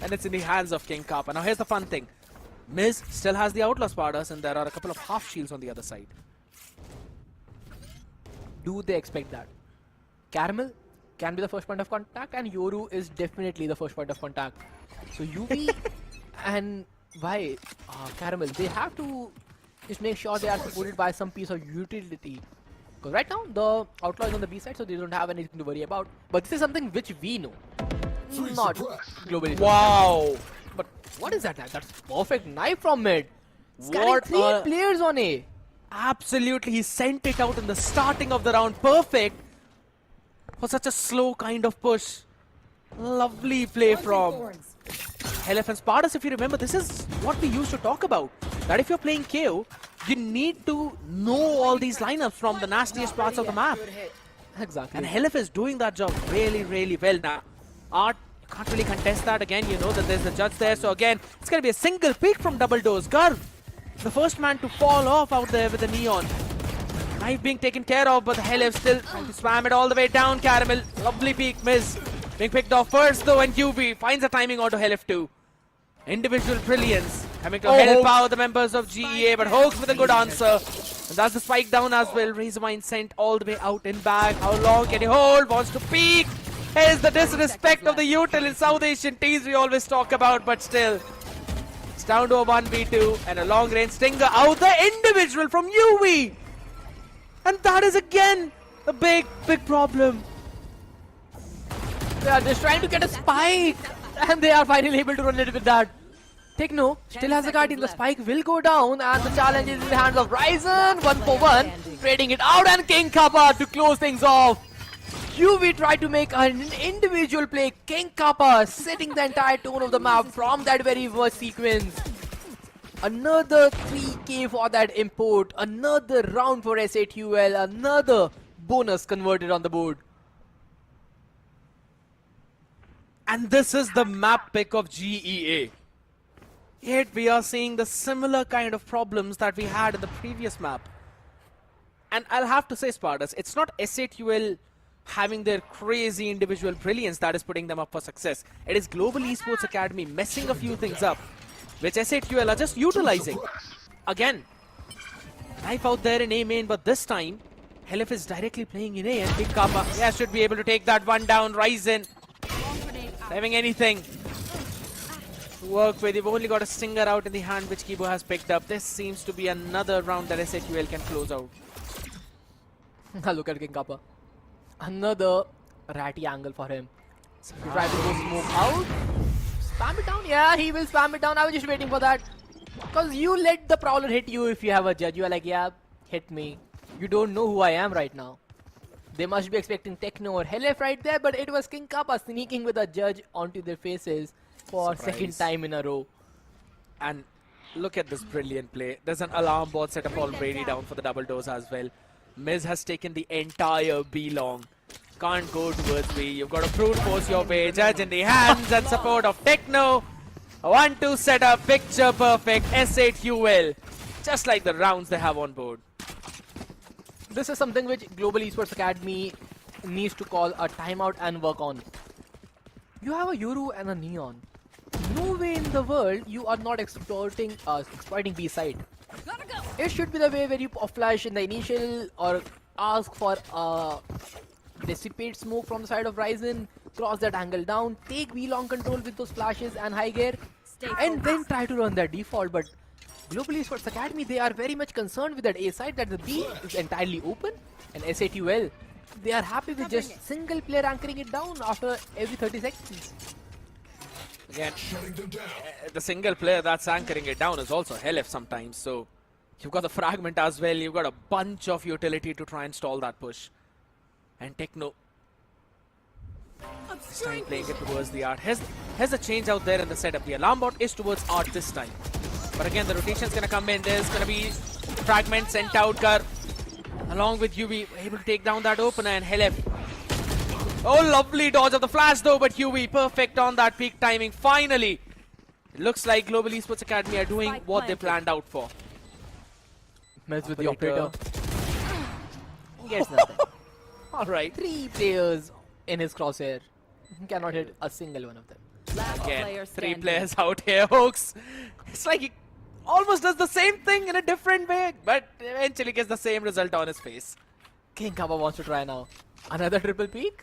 And it's in the hands of King Kappa. Now here's the fun thing. Miz still has the Outlaw Spartas, and there are a couple of half shields on the other side. Do they expect that? Caramel can be the first point of contact, and Yoru is definitely the first point of contact. So UV and why Caramel, they have to just make sure they are supported by some piece of utility. Because right now the Outlaw is on the B side, so they don't have anything to worry about. But this is something which we know. Not globally. Wow! But what is that knife? That's perfect knife from mid. What Scanning 3 players on A. Absolutely, he sent it out in the starting of the round. Perfect for such a slow kind of push. Lovely play from Helef and Spartus. If you remember, this is what we used to talk about. That if you're playing KO, you need to know all these lineups from the nastiest parts of the map. Exactly. And Helef is doing that job really, really well now. Art, you can't really contest that. Again, you know that there's the judge there. So again, it's going to be a single pick from Double Doors. Garv, the first man to fall off out there with the Neon. Knife being taken care of, but the Helef still trying to spam it all the way down. Caramel, lovely peek, Miz. Being picked off first though, and UV finds the timing onto Helef too. Individual brilliance coming to help out the members of GEA, but Hoax with a good answer. And that's the spike down as well. Razormine sent all the way out in back. How long can he hold? Wants to peek. Here's the disrespect of the util in South Asian teams we always talk about, but still. It's down to a 1v2 and a long range stinger out the individual from UV. And that is again a big, big problem. They are just trying to get a spike, and they are finally able to run it with that. Techno still has a Guardian. The spike will go down, and the challenge is in the hands of Ryzen. 1-for-1, trading it out, and King Kappa to close things off. UV tried to make an individual play. King Kappa setting the entire tone of the map from that very first sequence. Another 3k for that import. Another round for S8UL. Another bonus converted on the board. And this is the map pick of GEA. Yet we are seeing the similar kind of problems that we had in the previous map. And I'll have to say, Spartus, it's not SATUL having their crazy individual brilliance that is putting them up for success. It is Global Esports Academy messing a few things up, which SATUL are just utilizing. Again, knife out there in A main, but this time, Helif is directly playing in A and Big Kappa, yeah, should be able to take that one down. Ryzen, having anything to work with. You've only got a stinger out in the hand, which Kibo has picked up. This seems to be another round that SATUL can close out. Look at King Kappa. Another ratty angle for him. He tried to go smoke out. Spam it down. Yeah, he will spam it down. I was just waiting for that. Because you let the Prowler hit you if you have a judge. You are like, yeah, hit me. You don't know who I am right now. They must be expecting Techno or Helef right there, but it was King Kappa sneaking with a judge onto their faces for second time in a row. And look at this brilliant play. There's an alarm bot setup already down for the double doors as well. Miz has taken the entire B long. Can't go towards B. You've got to brute force your way. Judge in the hands and support of Techno. A 1-2 setup, picture perfect. SATUL. Just like the rounds they have on board. This is something which Global Esports Academy needs to call a timeout and work on. You have a Yoru and a Neon. No way in the world you are not exploiting B side. It should be the way where you flash in the initial or ask for dissipate smoke from the side of Ryzen, cross that angle down, take V long control with those flashes and high gear, and then try to run their default. But Global Esports Academy, they are very much concerned with that A side, that the B is entirely open, and SATUL, they are happy with just single player anchoring it down after every 30 seconds. Again, the single player that's anchoring it down is also Helef sometimes, so you've got the fragment as well, you've got a bunch of utility to try and stall that push. And Techno this time playing it towards the art. Has a change out there in the setup. The alarm bot is towards art this time. But again, the rotation's gonna come in. There's gonna be fragment sent out. Gar along with UV able to take down that opener, and Helef. Oh, lovely dodge of the flash though, but UV perfect on that peak timing. Finally, it looks like Global Esports Academy are doing what they planned out for. Mess with the operator. He gets nothing. Alright. 3 players in his crosshair. He cannot hit a single one of them. Again, 3 players out here, Hooks. It's like he almost does the same thing in a different way, but eventually gets the same result on his face. King Kappa wants to try now. Another triple peak?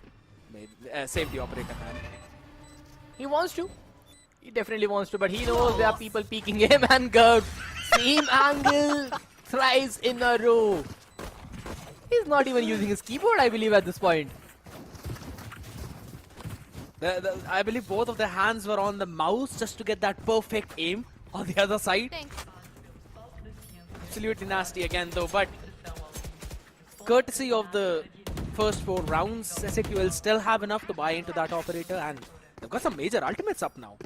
Save the operator, man. He wants to. He definitely wants to, but he knows there are people peeking him, and Gurb. Same angle, thrice in a row. He's not even using his keyboard, I believe, at this point. I believe both of their hands were on the mouse just to get that perfect aim on the other side. Thanks. Absolutely nasty again though, but courtesy of the first 4 rounds, SATUL still have enough to buy into that operator, and they've got some major ultimates up now.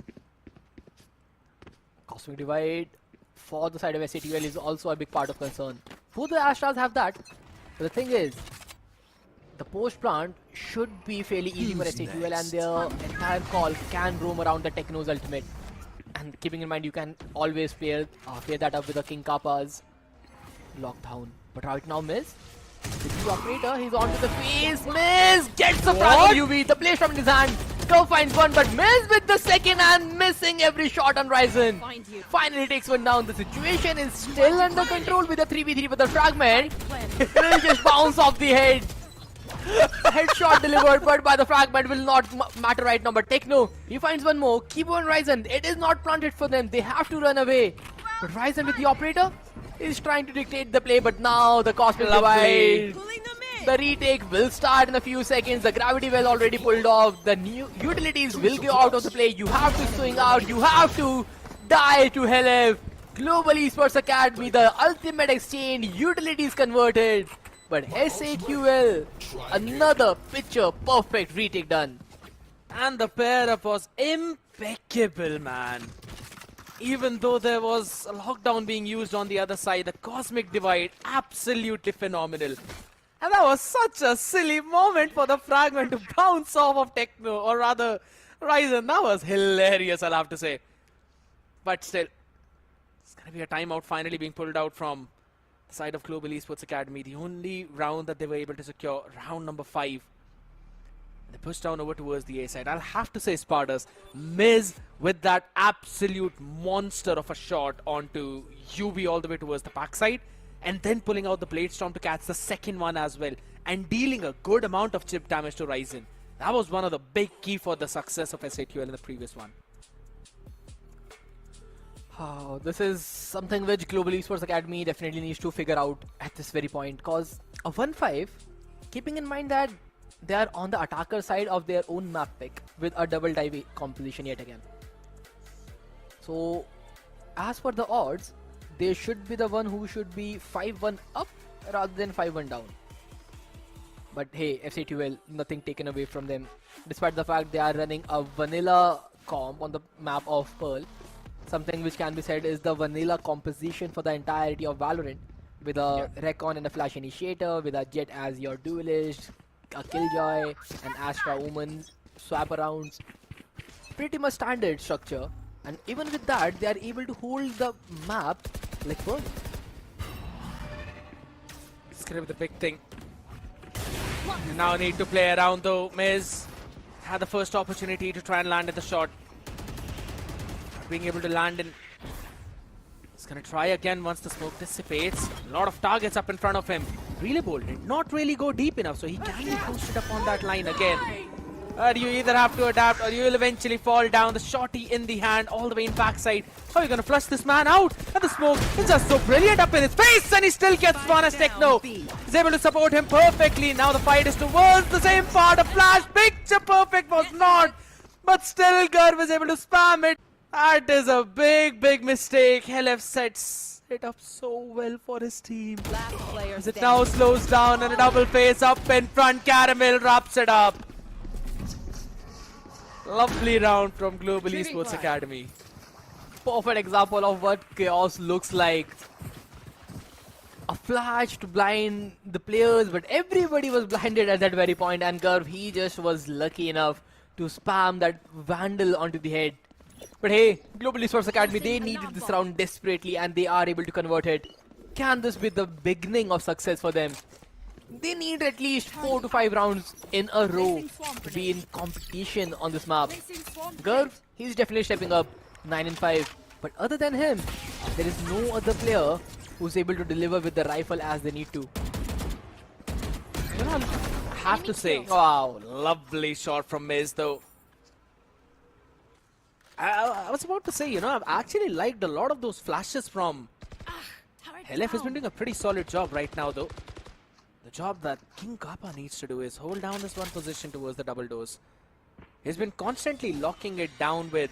Cosmic Divide for the side of SATUL is also a big part of concern. Both the Astras have that. But the thing is, the post plant should be fairly easy for SATUL, and their entire call can roam around the Techno's ultimate. And keeping in mind, you can always pair that up with the King Kappa's lockdown. But right now, Miz, with the operator, he's onto the face. Miz gets the frag of UV, the place from his hand. Curve finds one, but Miz with the second and missing every shot on Ryzen. Finally takes one down. The situation is still under control with the 3v3, but the fragment will just bounce off the head. Headshot delivered, but by the fragment will not matter right now. But Techno, he finds one more. Keep on Ryzen. It is not planted for them. They have to run away. But Ryzen with the operator is trying to dictate the play, but now the Cosmic Divide. The retake will start in a few seconds. The gravity well already pulled off. The new utilities will go out of the play. You have to swing out. You have to die to Helef. Global Esports Academy, the ultimate exchange. Utilities converted. But SATUL, another picture perfect retake done. And the pair-up was impeccable, man. Even though there was a lockdown being used on the other side, the Cosmic Divide, absolutely phenomenal. And that was such a silly moment for the fragment to bounce off of Techno, or rather Ryzen. That was hilarious, I'll have to say. But still, it's going to be a timeout finally being pulled out from the side of Global Esports Academy. The only round that they were able to secure, round number 5. They pushed down over towards the A side. I'll have to say, Spartans, Miz with that absolute monster of a shot onto UB all the way towards the back side, and then pulling out the Blade Storm to catch the second one as well, and dealing a good amount of chip damage to Ryzen. That was one of the big key for the success of SATUL in the previous one. Oh, this is something which Global Esports Academy definitely needs to figure out at this very point, because a 1-5, keeping in mind that they are on the attacker side of their own map pick with a double dive composition yet again. So, as per the odds, they should be the one who should be 5-1 up rather than 5-1 down. But hey, FCTUL, nothing taken away from them, despite the fact they are running a vanilla comp on the map of Pearl. Something which can be said is the vanilla composition for the entirety of Valorant, with a Recon and a Flash Initiator, with a Jet as your duelist, a Killjoy, an Astra Omen, swap arounds. Pretty much standard structure, and even with that, they are able to hold the map like Pearl. It's gonna be the big thing. You now need to play around though. Miz had the first opportunity to try and land at the shot. Not being able to land in. He's gonna try again once the smoke dissipates. A lot of targets up in front of him. Really bold, did not really go deep enough, so he can be posted up on that line again. You either have to adapt or you will eventually fall down. The shotty in the hand, all the way in backside. How are you gonna flush this man out? And the smoke is just so brilliant up in his face, and he still gets one as Techno. He's able to support him perfectly. Now the fight is towards the same part. A flash, picture perfect was not, but still Garv was able to spam it. That is a big mistake. LF sets it up so well for his team. As it now slows down and a double face up in front. Caramel wraps it up. Lovely round from Global Esports Academy. Perfect example of what chaos looks like. A flash to blind the players, but everybody was blinded at that very point, and Garv, he just was lucky enough to spam that Vandal onto the head. But hey, Global Esports Academy, they needed this round desperately, and they are able to convert it. Can this be the beginning of success for them? They need at least 4 to 5 rounds in a row to be in competition on this map. Garv, he's definitely stepping up, 9-5. But other than him, there is no other player who's able to deliver with the rifle as they need to. You know, I have to say, wow, lovely shot from Miz though. I was about to say, you know, I've actually liked a lot of those flashes from LF. Has been doing a pretty solid job right now though. The job that King Kappa needs to do is hold down this one position towards the double doors. He's been constantly locking it down with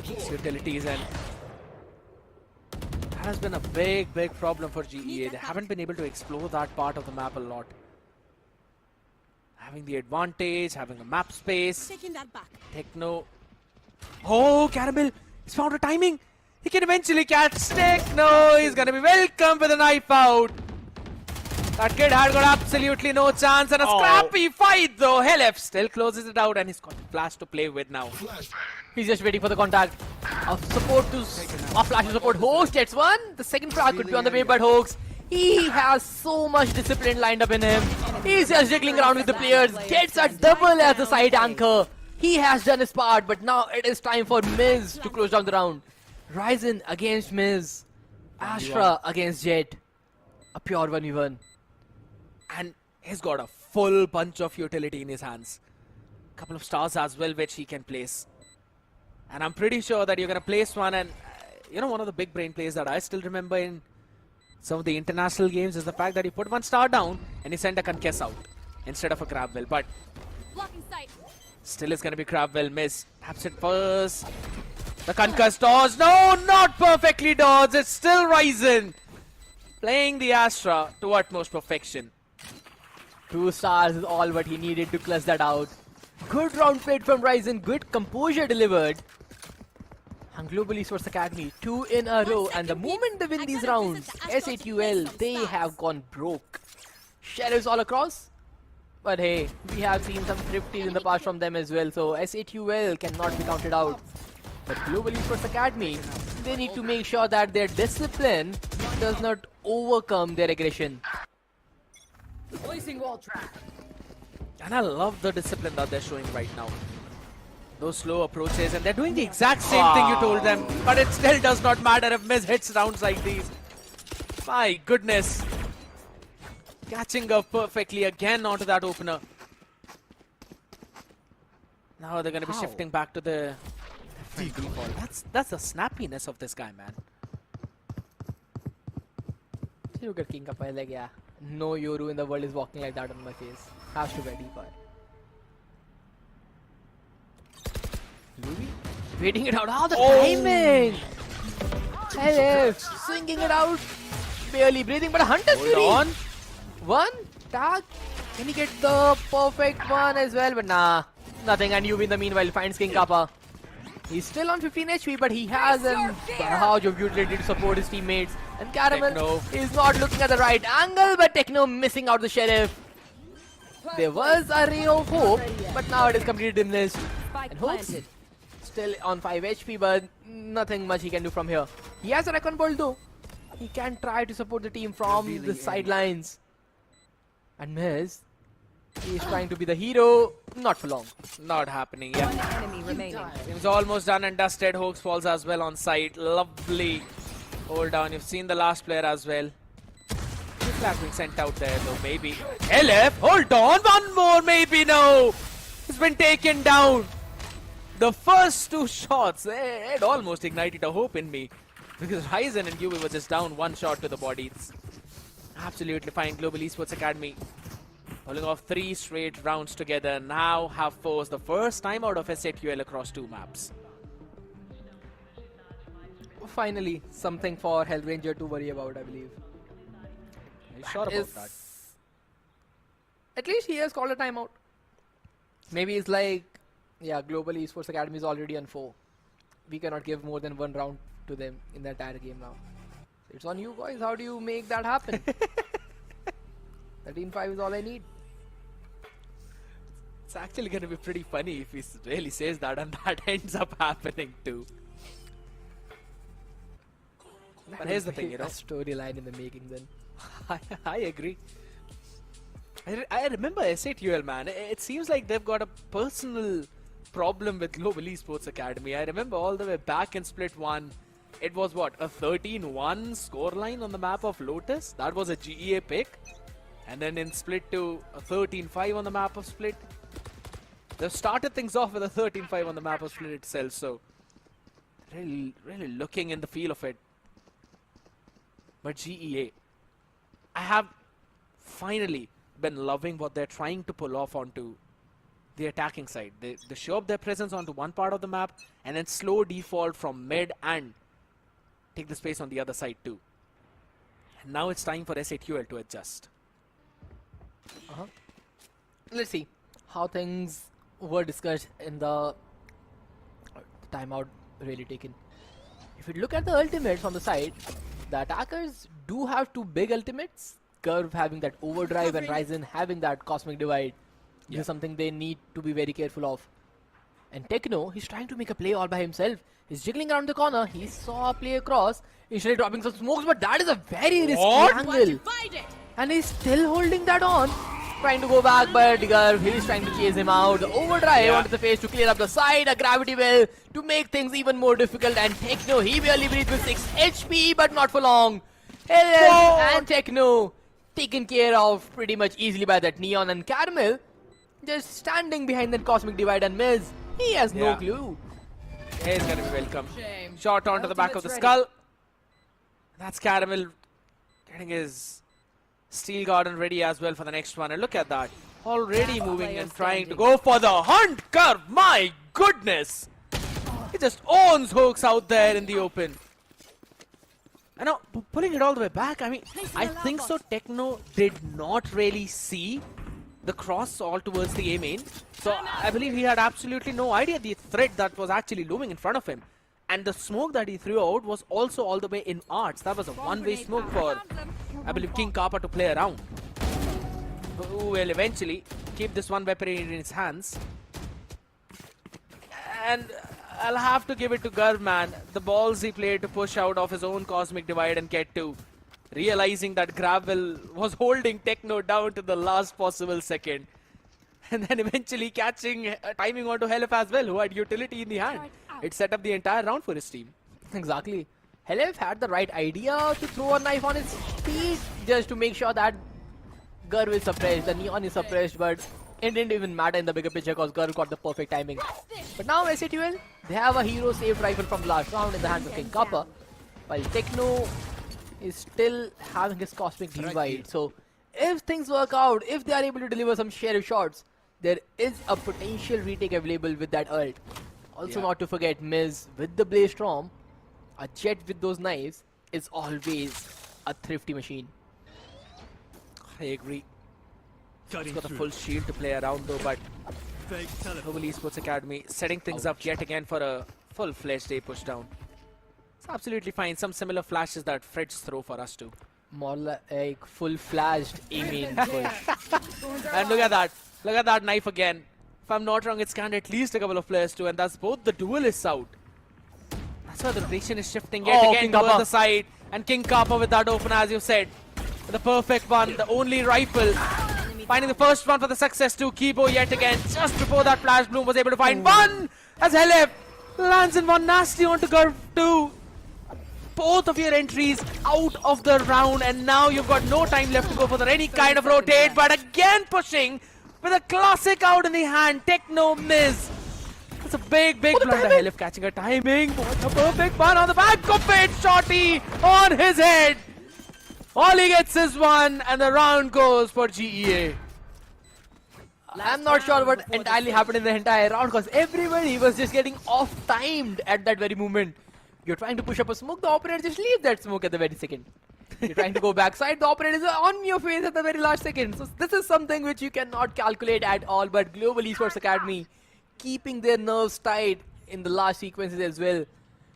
his utilities, and that has been a big problem for GEA. They haven't been able to explore that part of the map a lot. Having the advantage, having a map space. Taking that back. Techno. Oh, Caramel! He's found a timing! He can eventually catch Techno! He's gonna be welcome with a knife out! That kid had got absolutely no chance, and a scrappy fight though. LF still closes it out, and he's got Flash to play with now. He's just waiting for the contact. A support to Flash to support. Hoax gets one. The second frag could be on the way, but Hoax, he has so much discipline lined up in him. He's just jiggling around with the players. Gets a double as the side anchor. He has done his part, but now it is time for Miz to close down the round. Ryzen against Miz. Astra against Jet. A pure 1v1. And he's got a full bunch of utility in his hands. Couple of stars as well, which he can place. And I'm pretty sure that you're going to place one, and you know, one of the big brain plays that I still remember in some of the international games is the fact that he put one star down and he sent a Conquest out instead of a Crabwell. But Blocking sight. still is going to be Crabwell. Miss. Taps it first. The Conquest dodge. No, not perfectly dodged. It's still Ryzen playing the Astra to utmost perfection. 2 stars is all what he needed to clutch that out. Good round played from Ryzen. Good composure delivered. And Global Esports Academy, 2 in a row. And the moment they win these rounds, SATUL, they have gone broke. Sheriffs all across. But hey, we have seen some thrifties in the past from them as well, so SATUL cannot be counted out. But Global Esports Academy, they need to make sure that their discipline does not overcome their aggression. Placing wall trap. And I love the discipline that they're showing right now. Those slow approaches, and they're doing the exact same thing you told them, but it still does not matter if Miz hits rounds like these. My goodness. Catching up perfectly again onto that opener. Now they're going to be shifting back to the default. That's the snappiness of this guy, man. Look at King Kappa, like, yeah, no Yoru in the world is walking like that on my face. Has to be a decoy. Waiting it out. How the timing! LF swinging it out. Barely breathing, but a Hunter's Fury. On. One tag. Can he get the perfect one as well? But nah, nothing. And Yubi in the meanwhile finds King Kappa. He's still on 15 HP, but he has a barrage of utility to support his teammates. And Caramel is not looking at the right angle, but Techno missing out the Sheriff. There was a ray of hope, but now it is completely diminished. And Hooks still on 5 HP, but nothing much he can do from here. He has a Recon Bolt though. He can try to support the team from the sidelines. And Miz, he is trying to be the hero. Not for long. Not happening, yeah. Enemy remaining. Seems almost done and dusted. Hoax falls as well on site. Lovely hold down. You've seen the last player as well. Flag being sent out there though, maybe. LF, hold on, one more, maybe no. It's been taken down. The first two shots, it almost ignited a hope in me. Because Ryzen and Yubi were just down one shot to the body. It's absolutely fine. Global Esports Academy pulling off 3 straight rounds together. Now have forced the first time out of SATUL across 2 maps. Finally, something for Hellranger to worry about, I believe. Are you sure about that? At least he has called a timeout. Maybe it's like, yeah, Global Esports Academy is already on 4. We cannot give more than 1 round to them in the entire game now. It's on you guys. How do you make that happen? 13-5 is all I need. It's actually going to be pretty funny if he really says that and that ends up happening too. But here's the thing, you know. Storyline in the making then. I agree. I remember SATUL, man. It seems like they've got a personal problem with Global Esports Academy. I remember all the way back in Split 1, it was what, a 13-1 scoreline on the map of Lotus? That was a GEA pick. And then in Split 2, a 13-5 on the map of Split. They've started things off with a 13-5 on the map of Split itself, so really looking in the feel of it. But GEA, I have finally been loving what they're trying to pull off onto the attacking side. They show up their presence onto one part of the map and then slow default from mid and take the space on the other side too. And now it's time for SATUL to adjust. Let's see how things were discussed in the timeout really taken. If you look at the ultimates on the side, the attackers do have 2 big ultimates. Curve having that overdrive and Ryzen having that cosmic divide. This is something they need to be very careful of. And Techno, he's trying to make a play all by himself. He's jiggling around the corner. He saw a play across. Initially dropping some smokes, but that is a very risky angle. And he's still holding that on. Trying to go back, but Garv, he's trying to chase him out. The overdrive onto the face to clear up the side. A gravity well to make things even more difficult. And Techno, he barely breathes with 6 HP, but not for long. LS and Techno taken care of pretty much easily by that Neon, and Caramel just standing behind that cosmic divide, and Miz, he has no clue. He's gonna be welcome. Shot onto the back of the skull. That's Caramel getting his Steel Garden ready as well for the next one. And look at that. Already moving and trying to go for the hunt curve. My goodness. He just owns Hoax out there in the open. And now pulling it all the way back. I mean, I think so Techno did not really see the cross all towards the A main. So I believe he had absolutely no idea the threat that was actually looming in front of him. And the smoke that he threw out was also all the way in arts. That was a one-way smoke for, I believe, King Kappa to play around. who will eventually keep this one weapon in his hands. And I'll have to give it to Garv, man. The balls he played to push out of his own Cosmic Divide and get to realizing that Gravel was holding Techno down to the last possible second. And then eventually catching, timing onto Helif as well, who had utility in the hand. It set up the entire round for his team. Exactly. Helif had the right idea to throw a knife on his feet just to make sure that Garv is suppressed, the Neon is suppressed, but it didn't even matter in the bigger picture because Garv got the perfect timing. But now SATUL, they have a hero saved rifle from last round in the hands of King Kappa, while Techno is still having his Cosmic Divide. So if things work out, if they are able to deliver some sheriff shots, there is a potential retake available with that ult. Also not to forget, Miz with the Blaze Storm, a Jet with those knives is always a thrifty machine. I agree. He's got a full shield to play around though, but Global Esports Academy setting things up yet again for a full-fledged A push down. It's absolutely fine. Some similar flashes that Fred's throw for us too. More like full-flashed A-main push. And look at that. Look at that knife again. If I'm not wrong, it's scanned at least a couple of players too, and that's both the duelists out. That's why the rotation is shifting yet again King towards Kappa. the side. And King Kappa with that open, as you said. The perfect one, the only rifle. Finding the first one for the success too. Kibo yet again, just before that Flash Bloom was able to find one. As Helif lands in one nasty onto Garv too. Both of your entries out of the round, and now you've got no time left to go for any kind of rotate. But again pushing with a classic out in the hand. Techno Miz. It's a big blunder. Helif catching a timing. What a perfect one on the back of it. Shorty on his head. All he gets is one, and the round goes for GEA. I'm not sure what entirely happened in the entire round because everybody was just getting off-timed at that very moment. You're trying to push up a smoke, the operator just leaves that smoke at the very second. You're trying to go backside, the operator is on your face at the very last second. So this is something which you cannot calculate at all, but Global Esports Academy keeping their nerves tight in the last sequences as well.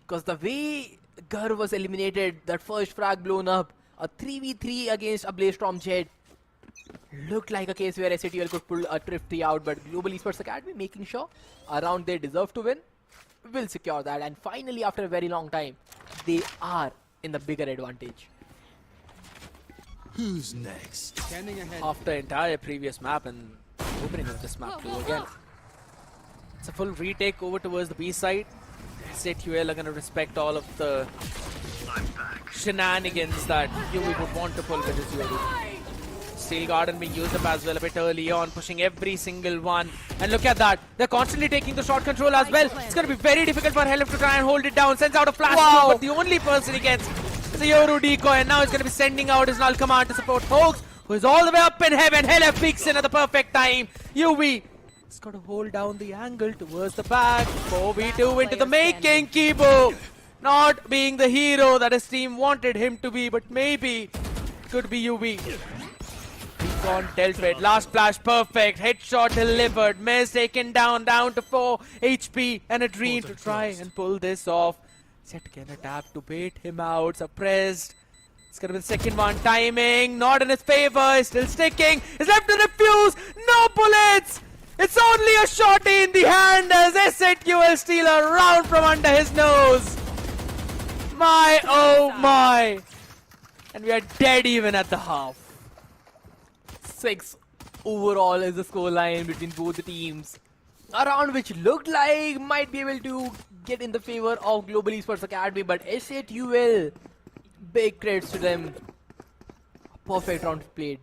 Because the way Garv was eliminated, that first frag blown up, a 3v3 against a Blaze Storm Jet, looked like a case where SATUL could pull a thrifty out, but Global Esports Academy making sure a round they deserve to win will secure that, and finally after a very long time they are in the bigger advantage. Who's next? After entire previous map and opening of this map too again. It's a full retake over towards the B side. SATUL are going to respect all of the shenanigans that you would want to pull with this UAV. Steel Garden being used up as well a bit early on, pushing every single one. And look at that. They're constantly taking the shot control as well. It's going to be very difficult for Helif to try and hold it down. Sends out a flash, but the only person he gets is a Yoru decoy. And now he's going to be sending out his null command to support Hoax, who is all the way up in heaven. Helif peeks in at the perfect time. UV has got to hold down the angle towards the back. 4v2 into the making. Kibo not being the hero that his team wanted him to be, but maybe could be UV. Recon dealt with. Last flash perfect. Headshot delivered. Miz taken down to 4 HP and a dream to try and pull this off. Set can a tap to bait him out. Suppressed. It's gonna be the second one. Timing not in his favor. He's still sticking. He's left to refuse. No bullets. It's only a shotty in the hand as SATUL steal a round from under his nose. My oh my. And we are dead even at the half. 6 overall is the scoreline between both the teams. A round which looked like might be able to get in the favor of Global Esports Academy, but SATUL, big credits to them. Perfect round played.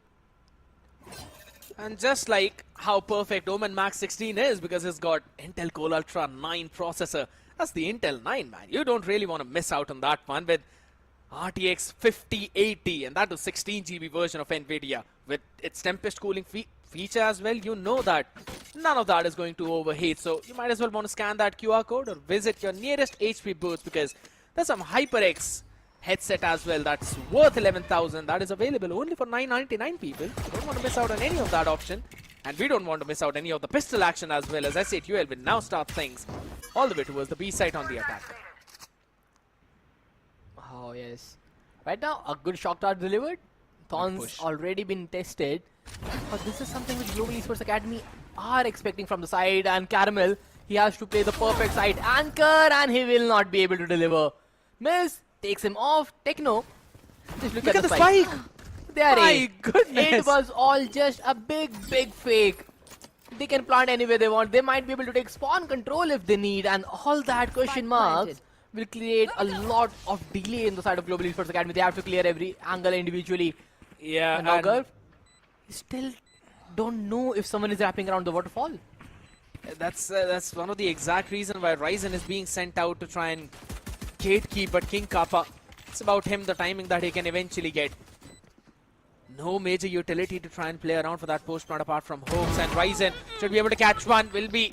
And just like how perfect Omen Max 16 is, because it's got Intel Core Ultra 9 processor. That's the Intel 9, man. You don't really want to miss out on that one with RTX 5080, and that is 16 GB version of NVIDIA with its Tempest cooling feature as well. You know that none of that is going to overheat, so you might as well want to scan that QR code or visit your nearest HP booth, because there's some HyperX headset as well that's worth 11,000. That is available only for 999 people. You don't want to miss out on any of that option, and we don't want to miss out any of the pistol action as well, as SATUL will now start things all the way towards the B site on the attack. Oh yes. Right now, a good shock dart delivered. Thorn's already been tested. But this is something which Global Esports Academy are expecting from the side, and Caramel, he has to play the perfect side anchor and he will not be able to deliver. Miss takes him off. Techno, just look at the spike. There My goodness. It was all just a big fake. They can plant anywhere they want. They might be able to take spawn control if they need, and all that question marks will create a lot of delay in the side of Global Esports Academy. They have to clear every angle individually. Yeah, And now Gurv, still don't know if someone is wrapping around the waterfall. that's one of the exact reason why Ryzen is being sent out to try and gatekeep, but King Kappa, it's about him, the timing that he can eventually get. No major utility to try and play around for that post plant apart from Hoax, and Ryzen should be able to catch one, will be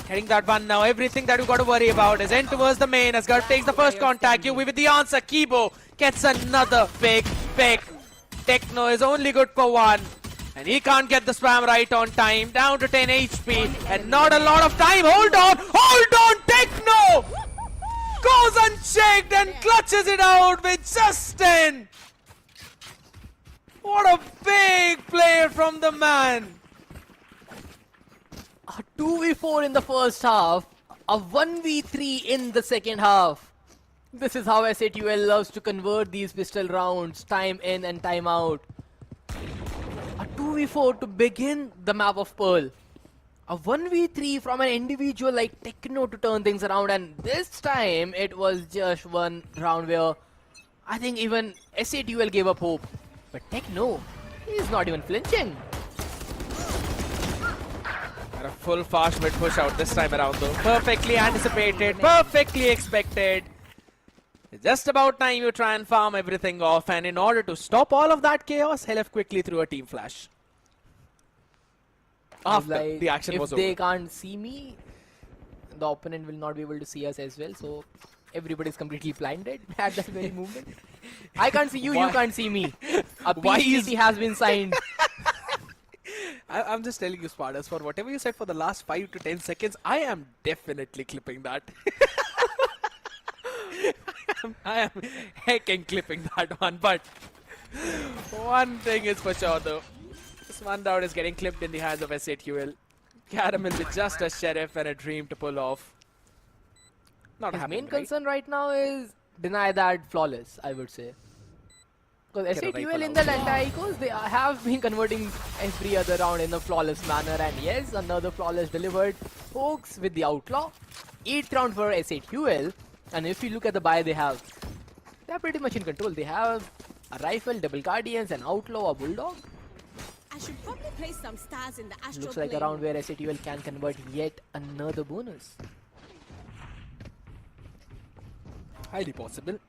getting that one now. Everything that you got to worry about is in towards the main as Gurv takes the first contact. UV with the answer. Kibo gets another big pick. Techno is only good for one, and he can't get the spam right on time. Down to 10 HP and not a lot of time. Hold on, Techno goes unchecked and clutches it out with Justin. What a big play from the man. A 2v4 in the first half, a 1v3 in the second half. This is how SATUL loves to convert these pistol rounds, time in and time out. A 2v4 to begin the map of Pearl. A 1v3 from an individual like Techno to turn things around, and this time it was just one round where I think even SATUL gave up hope. But Techno, he's not even flinching. And a full fast mid push out this time around though. Perfectly anticipated, perfectly expected. It's just about time you try and farm everything off, and in order to stop all of that chaos, he left quickly through a team flash. After Like, the action was over. If they can't see me, the opponent will not be able to see us as well. So everybody's completely blinded at that very moment. I can't see you, you can't see me. A PCT has been signed. I'm just telling you, Spartas, for whatever you said for the last 5 to 10 seconds, I am definitely clipping that. I am hecking clipping that one, but one thing is for sure though. This one down is getting clipped in the hands of SATUL. Caramel with just a sheriff and a dream to pull off. Not His happening, main right? concern right now is deny that flawless, I would say. Because Get a SATUL rifle in out. the Lantaicos, they have been converting every other round in a flawless manner, and yes, another flawless delivered. Hoax with the Outlaw. 8th round for SATUL, and if you look at the buy they have, they're pretty much in control. They have a rifle, double guardians, an Outlaw, a Bulldog. I should probably place some stars in the astral Looks like a plane. round where SATUL can convert yet another bonus. Highly possible.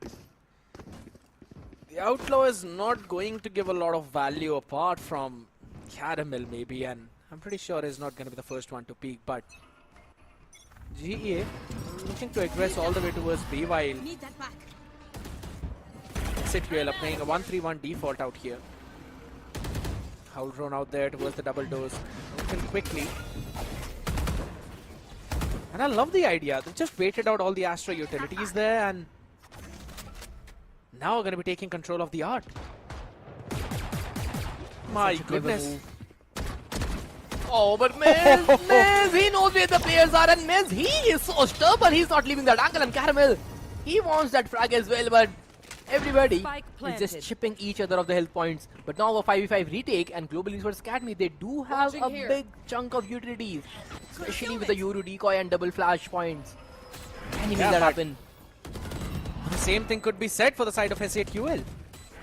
The Outlaw is not going to give a lot of value apart from Caramel maybe, and I'm pretty sure he's not going to be the first one to peak, but GEA looking to aggress all the way towards B while Need that back. SATUL are playing a 1-3-1 default out here. Howl drone out there towards the double doors. Open quickly. And I love the idea. They just waited out all the Astra utilities there, and now we're going to be taking control of the art. My goodness. Oh, but Miz, he knows where the players are, and Miz, he is so stubborn. He's not leaving that angle, and Caramel, he wants that frag as well, but everybody is just chipping each other of the health points. But now a 5v5 retake, and Global Esports Academy, they do have a big chunk of utilities, especially with the Yoru decoy and double flash points. Can he make that happen? The same thing could be said for the side of SATUL.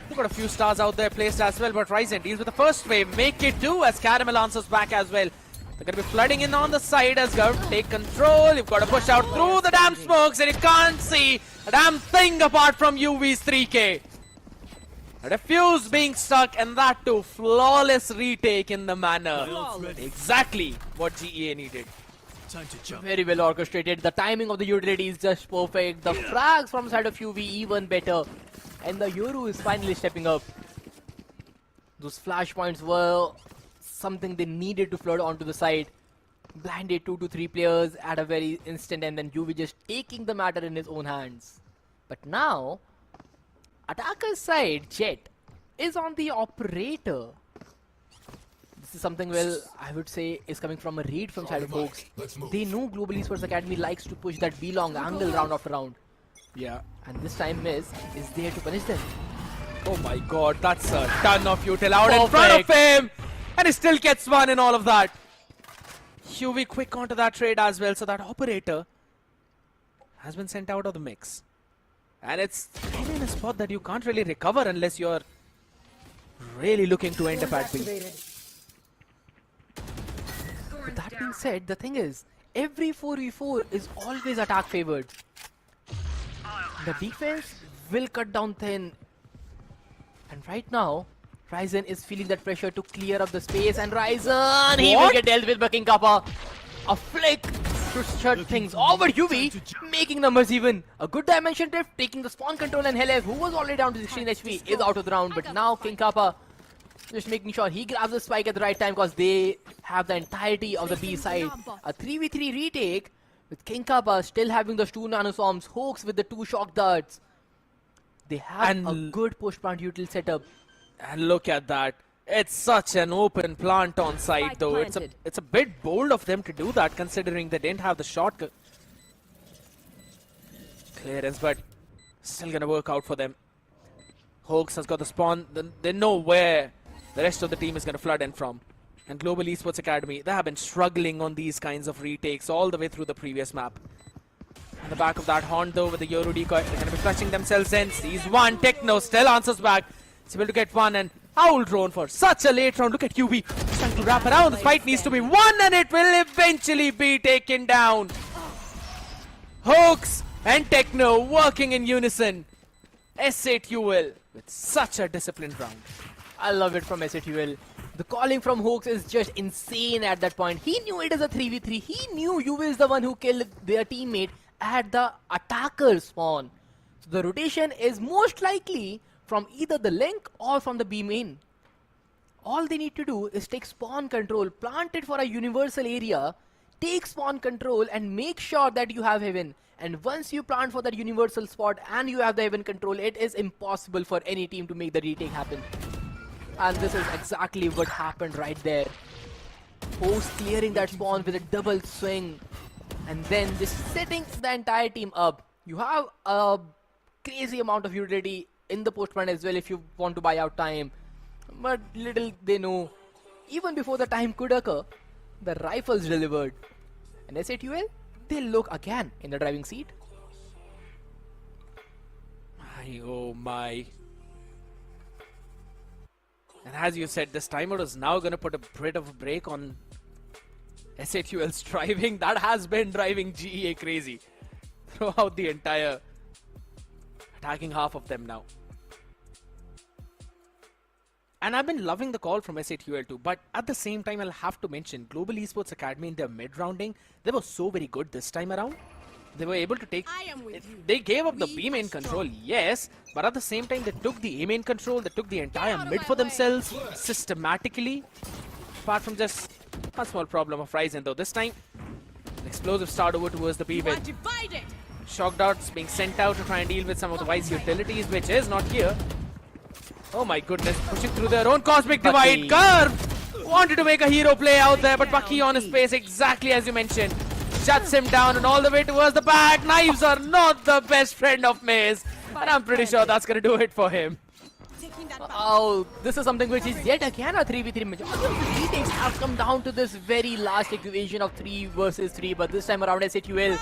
They've got a few stars out there placed as well, but Ryzen deals with the first wave. Make it 2 as Caramel answers back as well. They're going to be flooding in on the side as Gurv take control. You've got to push out through the damn smokes, and you can't see a damn thing apart from UV's 3K. A defuse being stuck, and that too flawless retake in the manner. Exactly what GEA needed. Very well orchestrated. The timing of the utility is just perfect. The frags from the side of UV even better. And the Yoru is finally stepping up. Those flash points were something they needed to flood onto the side. Blinded 2 to 3 players at a very instant, and then UV just taking the matter in his own hands. But now, attacker's side, Jet, is on the operator. This is something, well, I would say is coming from a read from side of Hoax. They know Global Esports Academy likes to push that B-long angle round after round. Yeah. And this time Miz is there to punish them. Oh my god, that's a ton of util out in front of him! And he still gets one in all of that. UV quick onto that trade as well, so that operator has been sent out of the mix. And it's really in a spot that you can't really recover unless you're really looking to end up at B. With that being said, the thing is, every 4v4 is always attack favored. The defense will cut down thin. And right now, Ryzen is feeling that pressure to clear up the space, and Ryzen, he will get dealt with by King Kappa. A flick to shut things over. UV making numbers even. A good dimension drift, taking the spawn control, and Helef, who was already down to 16 HP, is out of the round. But now King Kappa just making sure he grabs the spike at the right time, because they have the entirety of the B side. A 3v3 retake with King Kappa still having those 2 nanoswarms, Hoax with the 2 shock darts. They have a good push plant util setup. And look at that. It's such an open plant on site though. It's a bit bold of them to do that considering they didn't have the shot clearance, but still gonna work out for them. Hoax has got the spawn. They know where the rest of the team is gonna flood in from. And Global Esports Academy, they have been struggling on these kinds of retakes all the way through the previous map. On the back of that horn though with the Euro decoy, they're gonna be flushing themselves in. Sees one, Techno still answers back. He's able to get one, and Owl drone for such a late round. Look at UV trying to wrap around. This fight needs to be won, and it will eventually be taken down. Hoax and Techno working in unison. S8UL with such a disciplined round. I love it from S8UL. The calling from Hoax is just insane at that point. He knew it is a 3v3. He knew UV is the one who killed their teammate at the attacker spawn. So the rotation is most likely from either the link or from the B main. All they need to do is take spawn control, plant it for a universal area, take spawn control and make sure that you have heaven. And once you plant for that universal spot and you have the heaven control, it is impossible for any team to make the retake happen. And this is exactly what happened right there. Host clearing that spawn with a double swing and then just setting the entire team up. You have a crazy amount of utility in the post plant as well if you want to buy out time. But little they know, even before the time could occur, the rifles delivered. And S8UL, they look again in the driving seat. Oh my. And as you said, this timer is now going to put a bit of a break on S8UL's driving. That has been driving GEA crazy throughout the entire attacking half of them now. And I've been loving the call from S8UL too, but at the same time I'll have to mention Global Esports Academy in their mid-rounding, they were so very good this time around. They were able to take, they gave up the B main control, yes, but at the same time they took the A main control, they took the entire mid for themselves systematically. Apart from just a small problem of Ryzen though, this time an explosive start over towards the B mid. Shock darts being sent out to try and deal with some of the Vice utilities, which is not here. Oh my goodness, pushing through their own cosmic divide. Curve wanted to make a hero play out there, but Bucky on his pace, exactly as you mentioned, shuts him down and all the way towards the back. Knives are not the best friend of Maze, and I'm pretty sure that's going to do it for him. Oh, this is something which is yet again a 3v3 match. All of the retakes have come down to this very last equation of 3 versus 3, but this time around S8UL,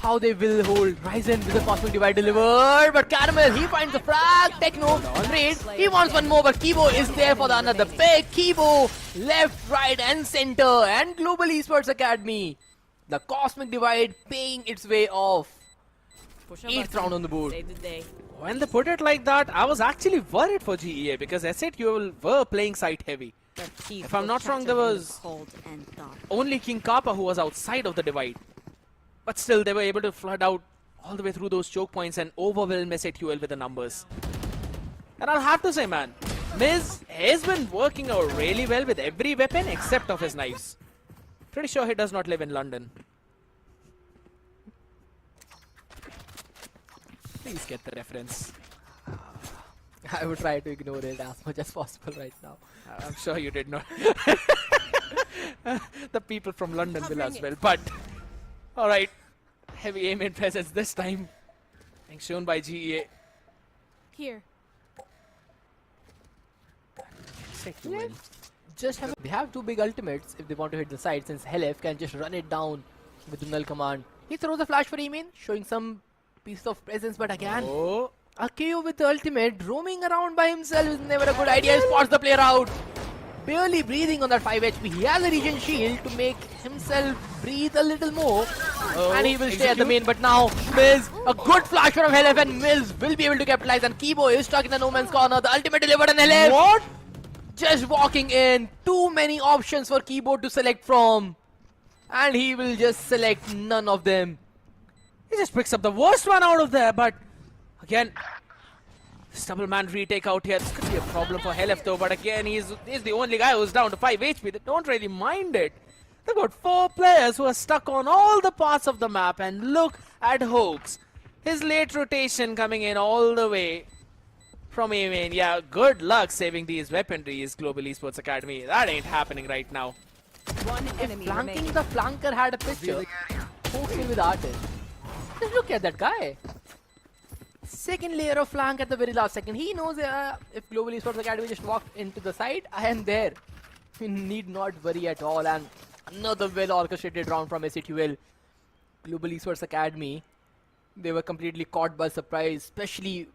how they will hold. Ryzen with the cosmic divide delivered, but Caramel, he finds the frag. Techno, trade, he wants one more, but Kibo is there for the another pick. Kibo, left, right and center, and Global Esports Academy. The cosmic divide paying its way off. 8th round on the board. When they put it like that, I was actually worried for GEA because S8UL were playing site heavy. If I'm not wrong, there was only King Kappa who was outside of the divide. But still, they were able to flood out all the way through those choke points and overwhelm S8UL with the numbers. And I'll have to say, man, Miz has been working out really well with every weapon except of his knives. Pretty sure he does not live in London. Please get the reference. I would try to ignore it as much as possible right now. I'm sure you did not. The people from London will as well. But, alright. Heavy aim in presence this time. Being shown by GEA. Here. Yeah. They have two big ultimates if they want to hit the side, since Helef can just run it down with the null command. He throws a flash for Emin, showing some piece of presence, but again, a KO with the ultimate, roaming around by himself is never a good idea. He spots the player out. Barely breathing on that 5 HP. He has a regen shield to make himself breathe a little more. And he will stay at the main, but now Mills, a good flash from Helef, and Mills will be able to capitalize, and Kibo is stuck in the no man's corner. The ultimate delivered, and Helef, what? Just walking in. Too many options for Kibo to select from. And he will just select none of them. He just picks up the worst one out of there, but again, this double man retake out here. This could be a problem for Helef though, but again, he's the only guy who's down to 5 HP. They don't really mind it. They've got 4 players who are stuck on all the parts of the map, and look at Hoax. His late rotation coming in all the way from Amen. Yeah, good luck saving these weaponries, Global Esports Academy. That ain't happening right now. One If enemy flanking remaining. the flanker had a picture, Hoax will with artist. Just look at that guy. Second layer of flank at the very last second. He knows if Global Esports Academy just walked into the side, I am there. We need not worry at all. And another well orchestrated round from SATUL. Global Esports Academy, they were completely caught by surprise, especially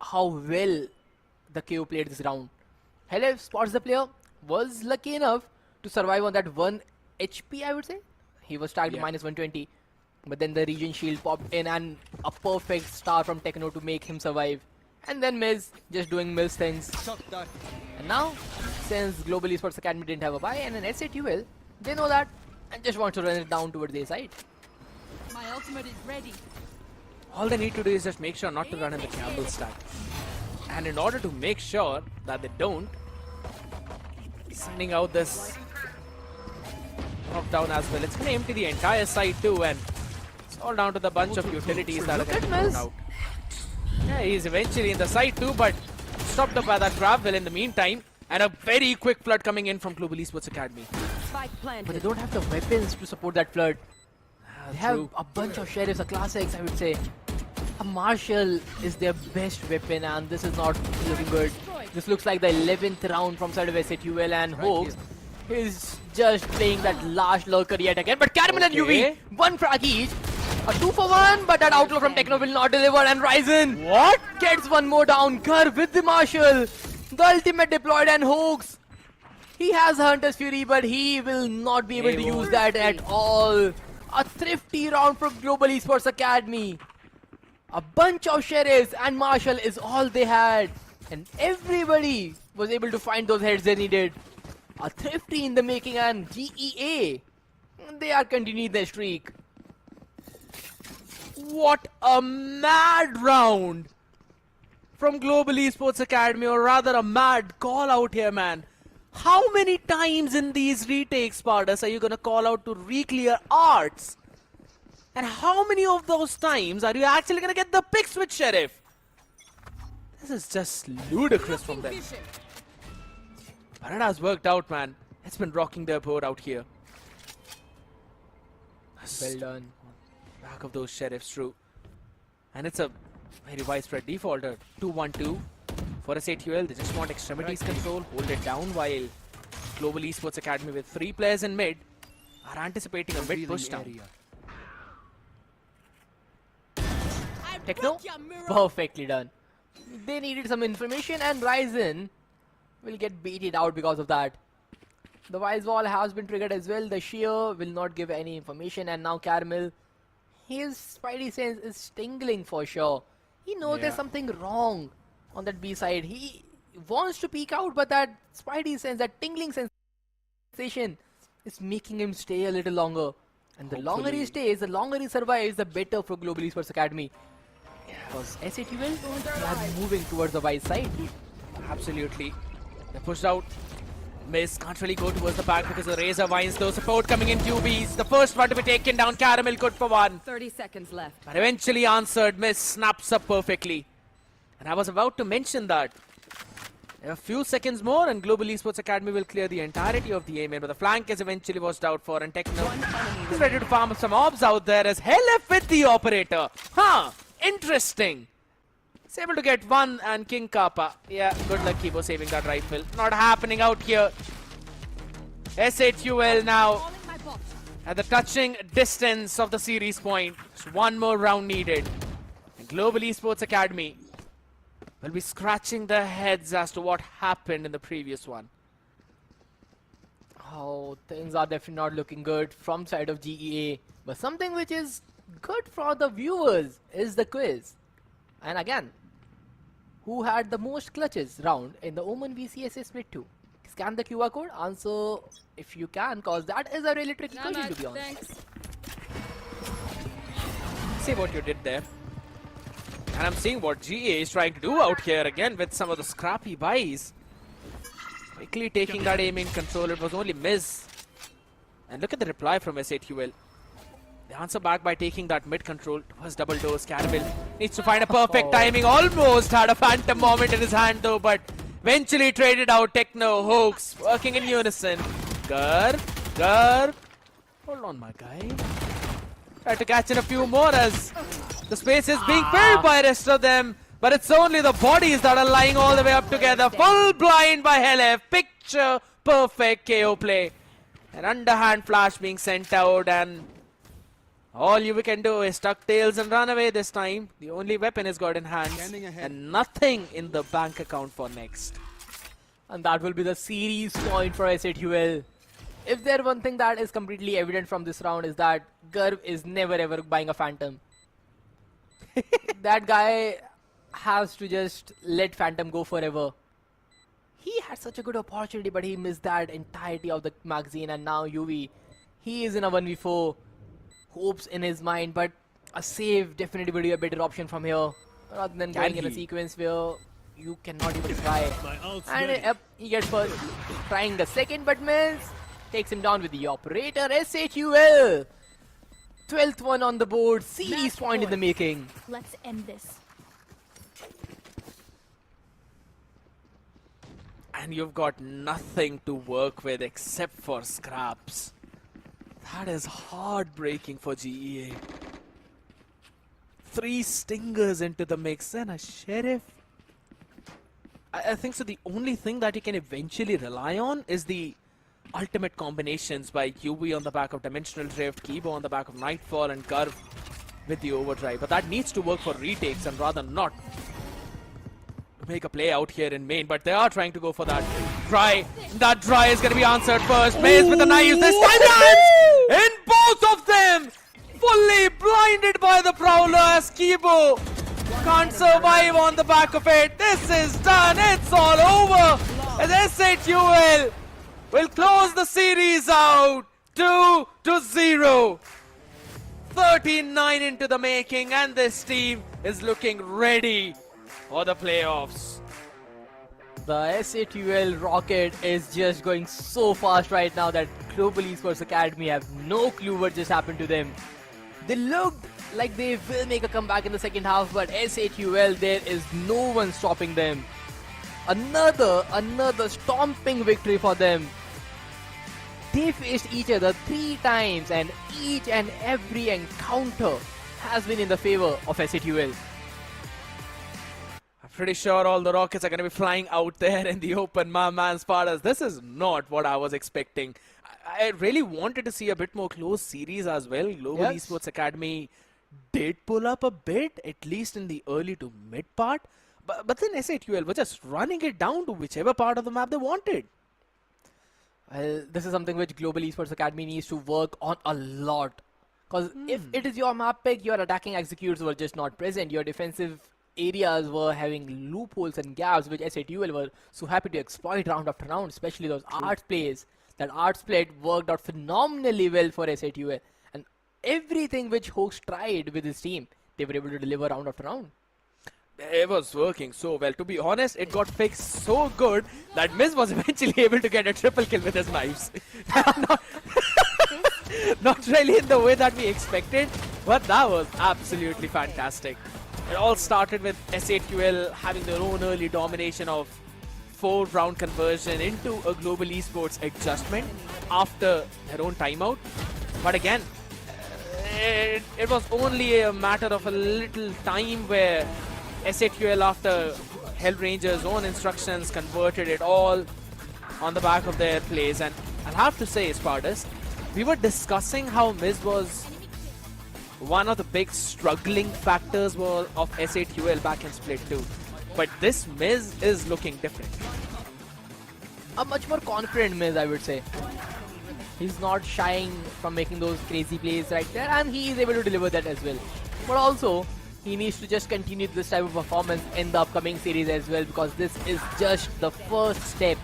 how well the KO played this round. Helef spots the player, was lucky enough to survive on that 1 HP, I would say. He was tagged minus 120. But then the regen shield popped in, and a perfect star from Techno to make him survive. And then Miz just doing Miz things. And now, since Global Esports Academy didn't have a buy and an SATUL, they know that and just want to run it down towards their side. My ultimate is ready. All they need to do is just make sure not to run in the Campbell stack. And in order to make sure that they don't, sending out this knockdown as well. It's going to empty the entire side too, and it's all down to the bunch of utilities that are going to come out. Yeah, he's eventually in the side too, but stopped up by that grab well in the meantime. And a very quick flood coming in from Global Esports Academy. Spike planted. But they don't have the weapons to support that flood. They have a bunch of sheriffs, a classics, I would say. A Marshall is their best weapon, and this is not looking good. This looks like the 11th round from side of SATUL, and Hoax is just playing that last lurker yet again. But Caramel and UV, 1 frag each. A 2-for-1, but that outlaw from Techno will not deliver, and Ryzen, what? Gets one more down. Gar with the Marshall. The ultimate deployed, and Hoax, he has Hunter's Fury, but he will not be able to use that at all. A thrifty round from Global Esports Academy. A bunch of sheriffs and Marshall is all they had. And everybody was able to find those heads they needed. A thrifty in the making, and GEA, they are continuing their streak. What a mad round from Global Esports Academy, or rather a mad call out here, man. How many times in these retakes, Spartus, are you going to call out to re-clear arts? And how many of those times are you actually going to get the picks with Sheriff? This is just ludicrous from them. But it has worked out, man. It's been rocking their boat out here. Well done. Back of those Sheriffs, true. And it's a very widespread defaulter. 2-1-2 for SATUL. They just want extremities control, hold it down, while Global Esports Academy with 3 players in mid are anticipating a mid push down. Techno, perfectly done. They needed some information, and Ryzen will get baited out because of that. The Wise Wall has been triggered as well. The Shear will not give any information, and now Caramel, his spidey sense is tingling for sure. He knows there's something wrong on that B side. He wants to peek out, but that spidey sense, that tingling sensation, is making him stay a little longer. And the longer he stays, the longer he survives, the better for Global Esports Academy. Because SATUL, they are moving towards the Wise side. Absolutely. They're pushed out. Miss can't really go towards the back because the Razor Vines, though. Support coming in QBs. The first one to be taken down. Caramel good for 1. 30 seconds left. But eventually answered. Miss snaps up perfectly. And I was about to mention that. A few seconds more and Global Esports Academy will clear the entirety of the A-main, but the flank is eventually washed out for, and Techno is ready to farm some orbs out there as LF with the operator. Interesting. He's able to get one, and King Kappa. Yeah, good luck Kibo saving that rifle. Not happening out here. SHUL now at the touching distance of the series point. Just one more round needed. And Global Esports Academy will be scratching their heads as to what happened in the previous one. Oh, things are definitely not looking good from side of GEA. But something which is good for the viewers is the quiz. And again, who had the most clutches round in the OMEN VCSA Split 2? Scan the QR code, answer if you can, cause that is a really tricky question to be honest. Thanks. See what you did there. And I'm seeing what GA is trying to do out here again with some of the scrappy buys. Quickly taking that aiming control, it was only miss. And look at the reply from SHUL. The answer back by taking that mid control towards double doors. Caramel needs to find a perfect timing. Almost had a phantom moment in his hand though, but eventually traded out. Techno, Hoax, working in unison. Gur. Hold on, my guy. Try to catch in a few more as the space is being filled by rest of them. But it's only the bodies that are lying all the way up together. Full blind by LF. Picture perfect KO play. An underhand flash being sent out, and all you can do is tuck tails and run away this time. The only weapon is got in hands and nothing in the bank account for next. And that will be the series point for SHUL. If there one thing that is completely evident from this round is that Garv is never ever buying a Phantom. That guy has to just let Phantom go forever. He had such a good opportunity, but he missed that entirety of the magazine, and now UV, he is in a 1v4. Hopes in his mind, but a save definitely would be a better option from here rather than going in a sequence where you cannot even try. And he gets first, trying the second, but miss. Takes him down with the operator. SHUL, 12th one on the board. Series point in the making. Let's end this. And you've got nothing to work with except for scraps. That is heartbreaking for GEA. 3 stingers into the mix and a sheriff. I think so. The only thing that you can eventually rely on is the ultimate combinations by UV on the back of Dimensional Drift, Kibo on the back of Nightfall, and Garv with the overdrive. But that needs to work for retakes and rather not to make a play out here in main. But they are trying to go for that dry. That dry is going to be answered first. Maze with the knives this time lands in both of them. Fully blinded by the Prowler as Kibo can't survive on the back of it. This is done. It's all over. As SHUL will close the series out 2-0. 39 into the making, and this team is looking ready for the playoffs. The SHUL rocket is just going so fast right now that Global Esports Academy have no clue what just happened to them. They looked like they will make a comeback in the second half, but SHUL, there is no one stopping them. Another stomping victory for them. They faced each other 3 times, and each and every encounter has been in the favor of SHUL. I'm pretty sure all the rockets are going to be flying out there in the open. My man Spartas, this is not what I was expecting. I really wanted to see a bit more close series as well. Global Esports Academy did pull up a bit, at least in the early to mid part. But then SHUL were just running it down to whichever part of the map they wanted. Well, this is something which Global Esports Academy needs to work on a lot. Because if it is your map pick, your attacking executes were just not present. Your defensive areas were having loopholes and gaps, which SHUL were so happy to exploit round after round, especially those arts plays. That art split worked out phenomenally well for SHUL. And everything which Hoax tried with his team, they were able to deliver round after round. It was working so well. To be honest, it got fixed so good that Miz was eventually able to get a triple kill with his knives. Not really in the way that we expected, but that was absolutely fantastic. It all started with SAQL having their own early domination of 4-round conversion into a global esports adjustment after their own timeout. But again, it was only a matter of a little time where SAQL, after Hellranger's own instructions, converted it all on the back of their plays. And I'll have to say, Spartus, we were discussing how Miz was one of the big struggling factors of SAQL back in Split 2. But this Miz is looking different. A much more confident Miz, I would say. He's not shying from making those crazy plays right there, and he is able to deliver that as well. But also, he needs to just continue this type of performance in the upcoming series as well, because this is just the first step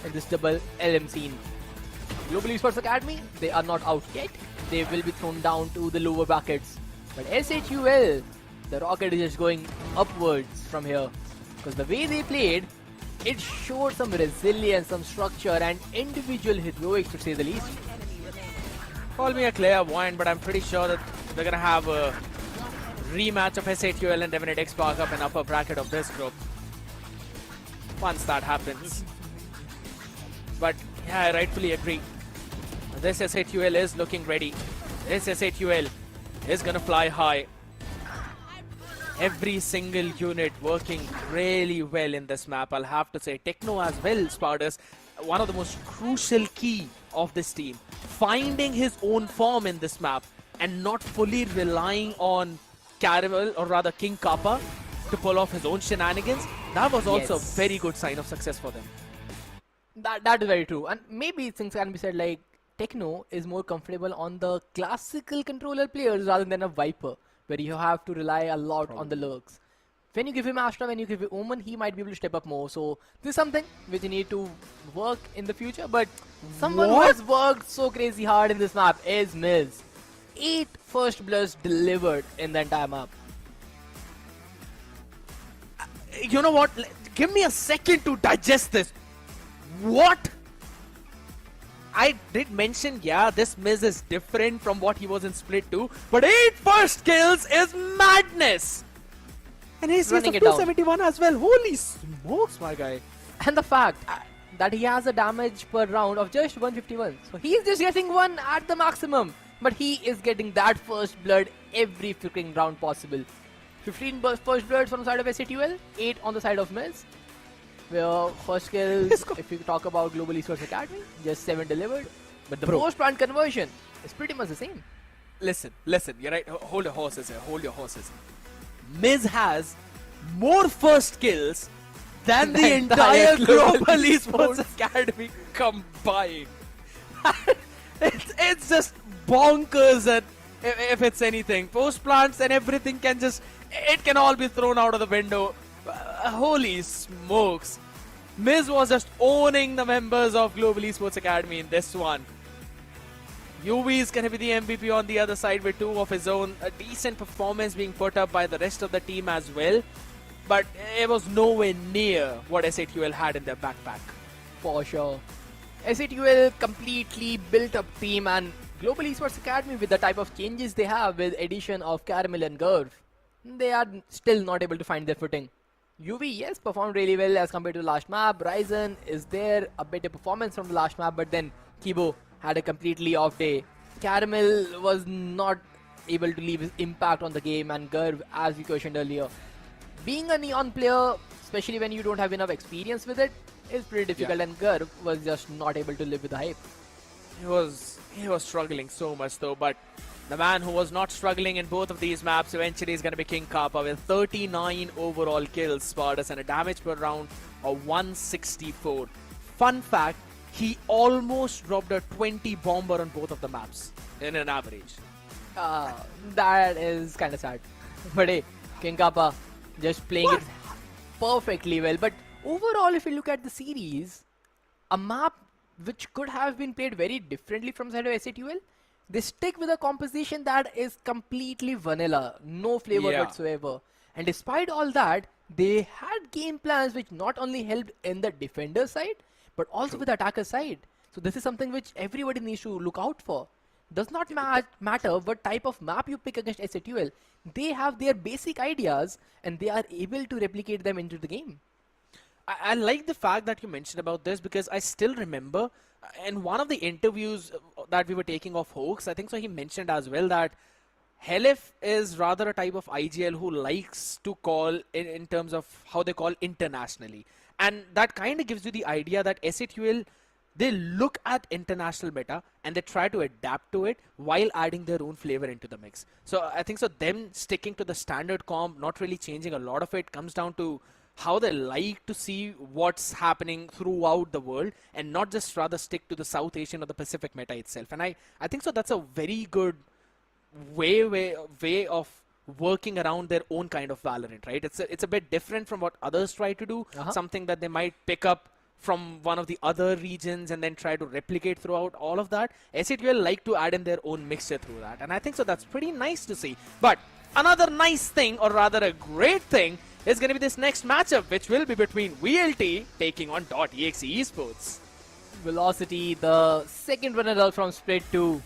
in this double LM scene. Global Esports Academy, they are not out yet. They will be thrown down to the lower brackets. But SHUL, the rocket is just going upwards from here. Because the way they played, it showed some resilience, some structure, and individual heroics, to say the least. Call me a clairvoyant, but I'm pretty sure that they're gonna have a rematch of SAQL and Revenant XSpark up in upper bracket of this group. Once that happens. But yeah, I rightfully agree. This SAQL is looking ready. This SAQL is gonna fly high. Every single unit working really well in this map. I'll have to say, Techno as well, Spartus, one of the most crucial key of this team. Finding his own form in this map and not fully relying on Caramel, or rather King Kappa, to pull off his own shenanigans. That was also a very good sign of success for them. That is very true. And maybe things can be said like Techno is more comfortable on the classical controller players rather than a Viper, where you have to rely a lot on the lurks. When you give him Astra, when you give him Omen, he might be able to step up more. So this is something which you need to work in the future. But someone who has worked so crazy hard in this map is Miz. 8 first bloods delivered in the entire map. You know what? Give me a second to digest this. What? I did mention, yeah, this Miz is different from what he was in Split 2, but 8 first kills is madness! And he's running it 271 as well. Holy smokes, my guy. And the fact that he has a damage per round of just 151. So he's just getting one at the maximum, but he is getting that first blood every freaking round possible. 15 first bloods on the side of SATUL, 8 on the side of Miz. Where first kills, if you talk about Global Esports Academy, just 7 delivered. But the post-plant conversion is pretty much the same. Listen, you're right. Hold your horses here, Miz has more first kills than the entire Global Esports Academy combined. it's just bonkers, and if it's anything, post-plants and everything it can all be thrown out of the window. Holy smokes. Miz was just owning the members of Global Esports Academy in this one. UV is going to be the MVP on the other side with 2 of his own. A decent performance being put up by the rest of the team as well. But it was nowhere near what SATUL had in their backpack. For sure. SATUL completely built up team, and Global Esports Academy, with the type of changes they have with addition of Caramel and Gurv, they are still not able to find their footing. UV, yes, performed really well as compared to the last map. Ryzen is there, a better performance from the last map, but then Kibo had a completely off day. Caramel was not able to leave his impact on the game, and Gurv, as we questioned earlier, being a Neon player, especially when you don't have enough experience with it, is pretty difficult, and Gurv was just not able to live with the hype. He was struggling so much though, but the man who was not struggling in both of these maps eventually is going to be King Kappa with 39 overall kills, Spartus, and a damage per round of 164. Fun fact, he almost dropped a 20 bomber on both of the maps in an average. That is kind of sad. But hey, King Kappa just playing it perfectly well. But overall, if you look at the series, a map which could have been played very differently from the side of SATUL, they stick with a composition that is completely vanilla, no flavor whatsoever. And despite all that, they had game plans which not only helped in the defender side, but also with the attacker side. So this is something which everybody needs to look out for. does not matter what type of map you pick against SATUL. They have their basic ideas and they are able to replicate them into the game. I like the fact that you mentioned about this because I still remember in one of the interviews that we were taking of Hoax, I think so he mentioned as well that Helif is rather a type of IGL who likes to call in terms of how they call internationally. And that kind of gives you the idea that SATUL, they look at international meta and they try to adapt to it while adding their own flavor into the mix. So I think so them sticking to the standard comp, not really changing a lot of it, comes down to how they like to see what's happening throughout the world and not just rather stick to the South Asian or the Pacific meta itself. And I think so that's a very good way of working around their own kind of Valorant, right? It's a bit different from what others try to do, something that they might pick up from one of the other regions and then try to replicate throughout all of that. SATUL like to add in their own mixture through that, and I think so that's pretty nice to see. But another nice thing, or rather a great thing, is going to be this next matchup, which will be between VLT taking on .exe Esports. Velocity, the second runner-up from Split 2.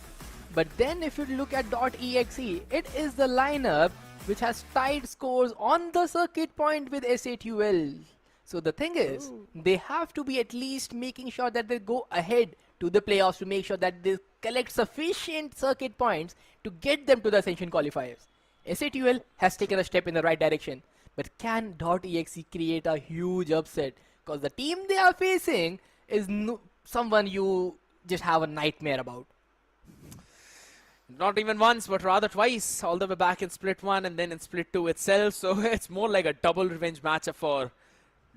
But then if you look at .exe, it is the lineup which has tied scores on the circuit point with SATUL. So the thing is, they have to be at least making sure that they go ahead to the playoffs to make sure that they collect sufficient circuit points to get them to the Ascension qualifiers. SATUL has taken a step in the right direction. But can .exe create a huge upset? Because the team they are facing is someone you just have a nightmare about. Not even once, but rather twice, all the way back in Split 1 and then in Split 2 itself. So it's more like a double revenge matchup for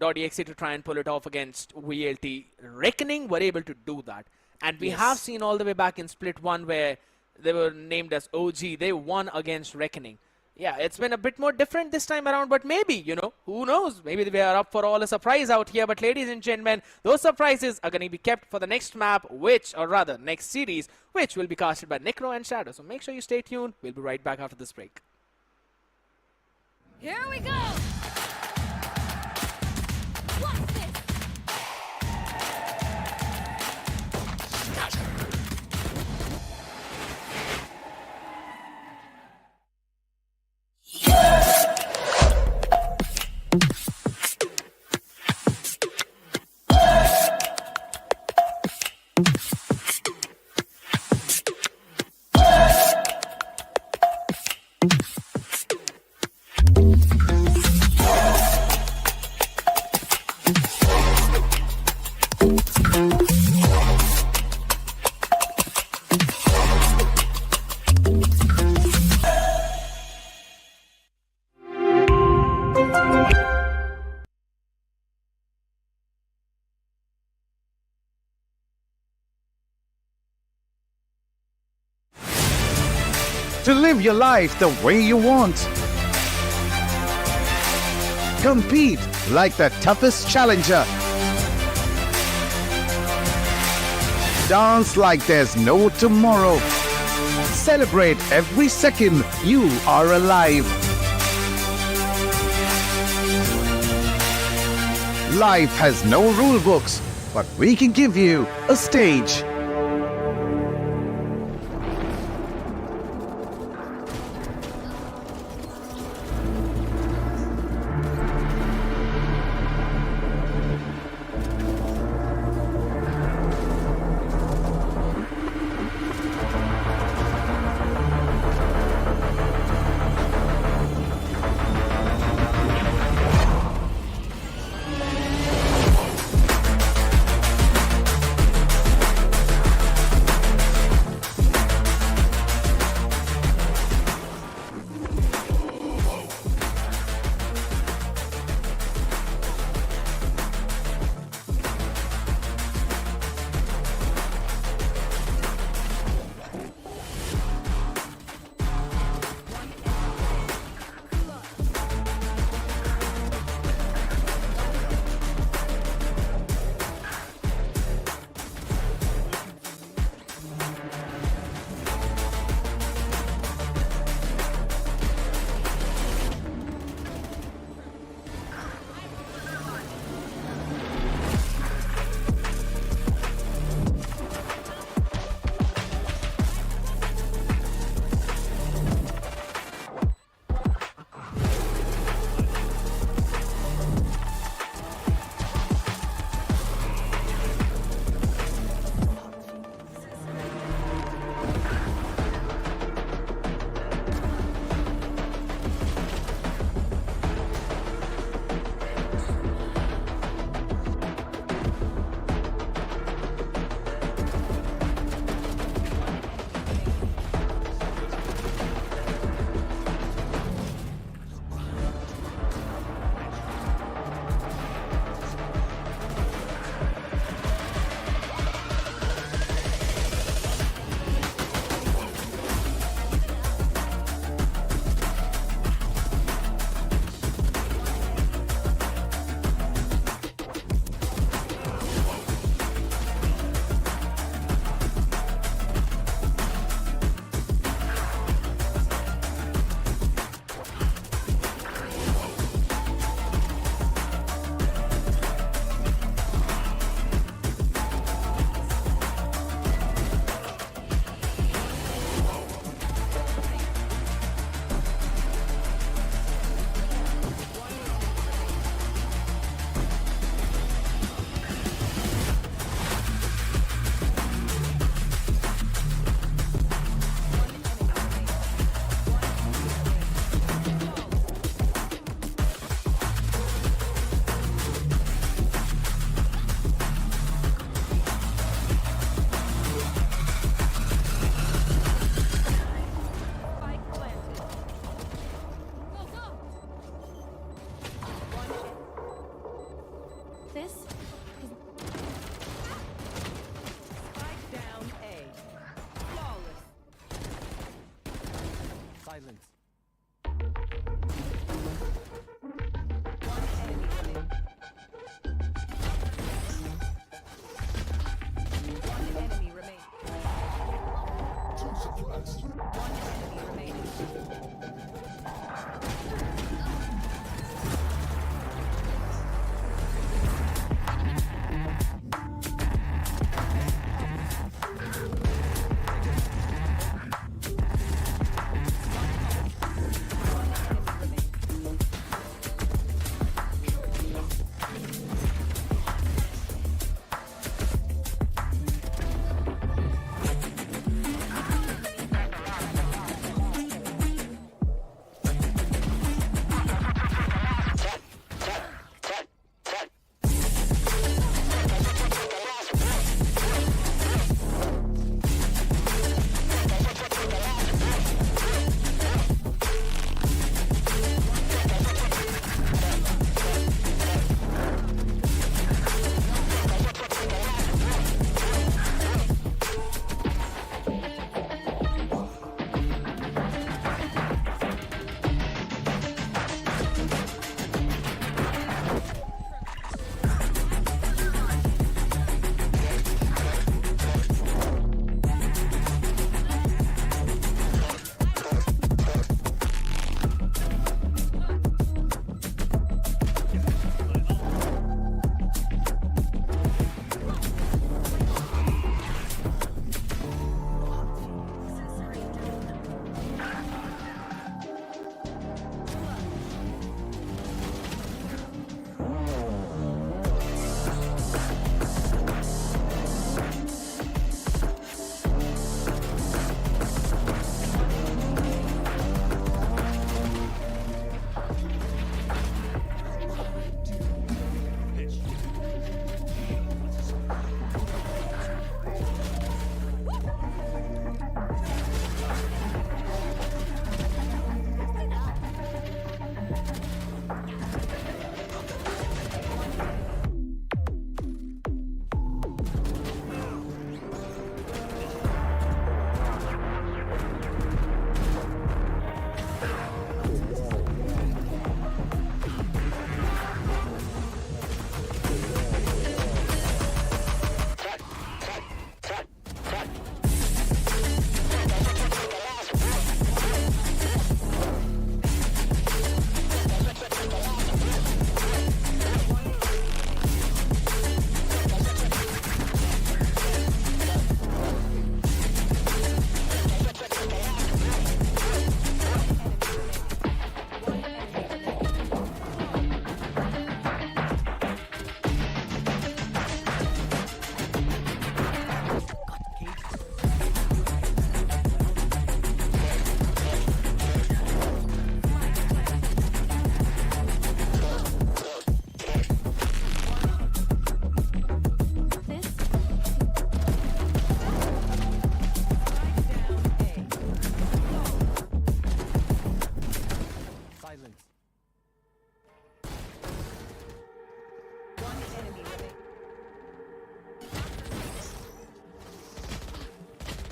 .exe to try and pull it off against VLT. Reckoning were able to do that. And we have seen all the way back in Split 1 where they were named as OG. They won against Reckoning. Yeah, it's been a bit more different this time around, but maybe, you know, who knows? Maybe we are up for all a surprise out here. But ladies and gentlemen, those surprises are going to be kept for the next map, or rather next series, which will be casted by Necro and Shadow. So make sure you stay tuned. We'll be right back after this break. Here we go! Watch this! To live your life the way you want. Compete like the toughest challenger. Dance like there's no tomorrow. Celebrate every second you are alive. Life has no rule books, but we can give you a stage. Silence. One enemy remaining. One enemy remaining.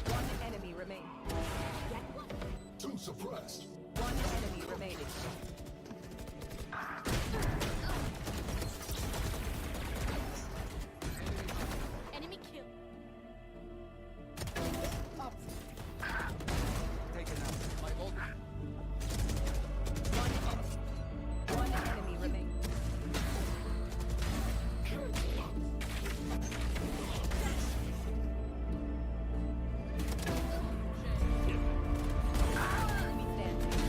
One enemy remaining. suppressed. One enemy remaining. Enemy kill. Taken out. My ult. One enemy remaining. Enemy standing.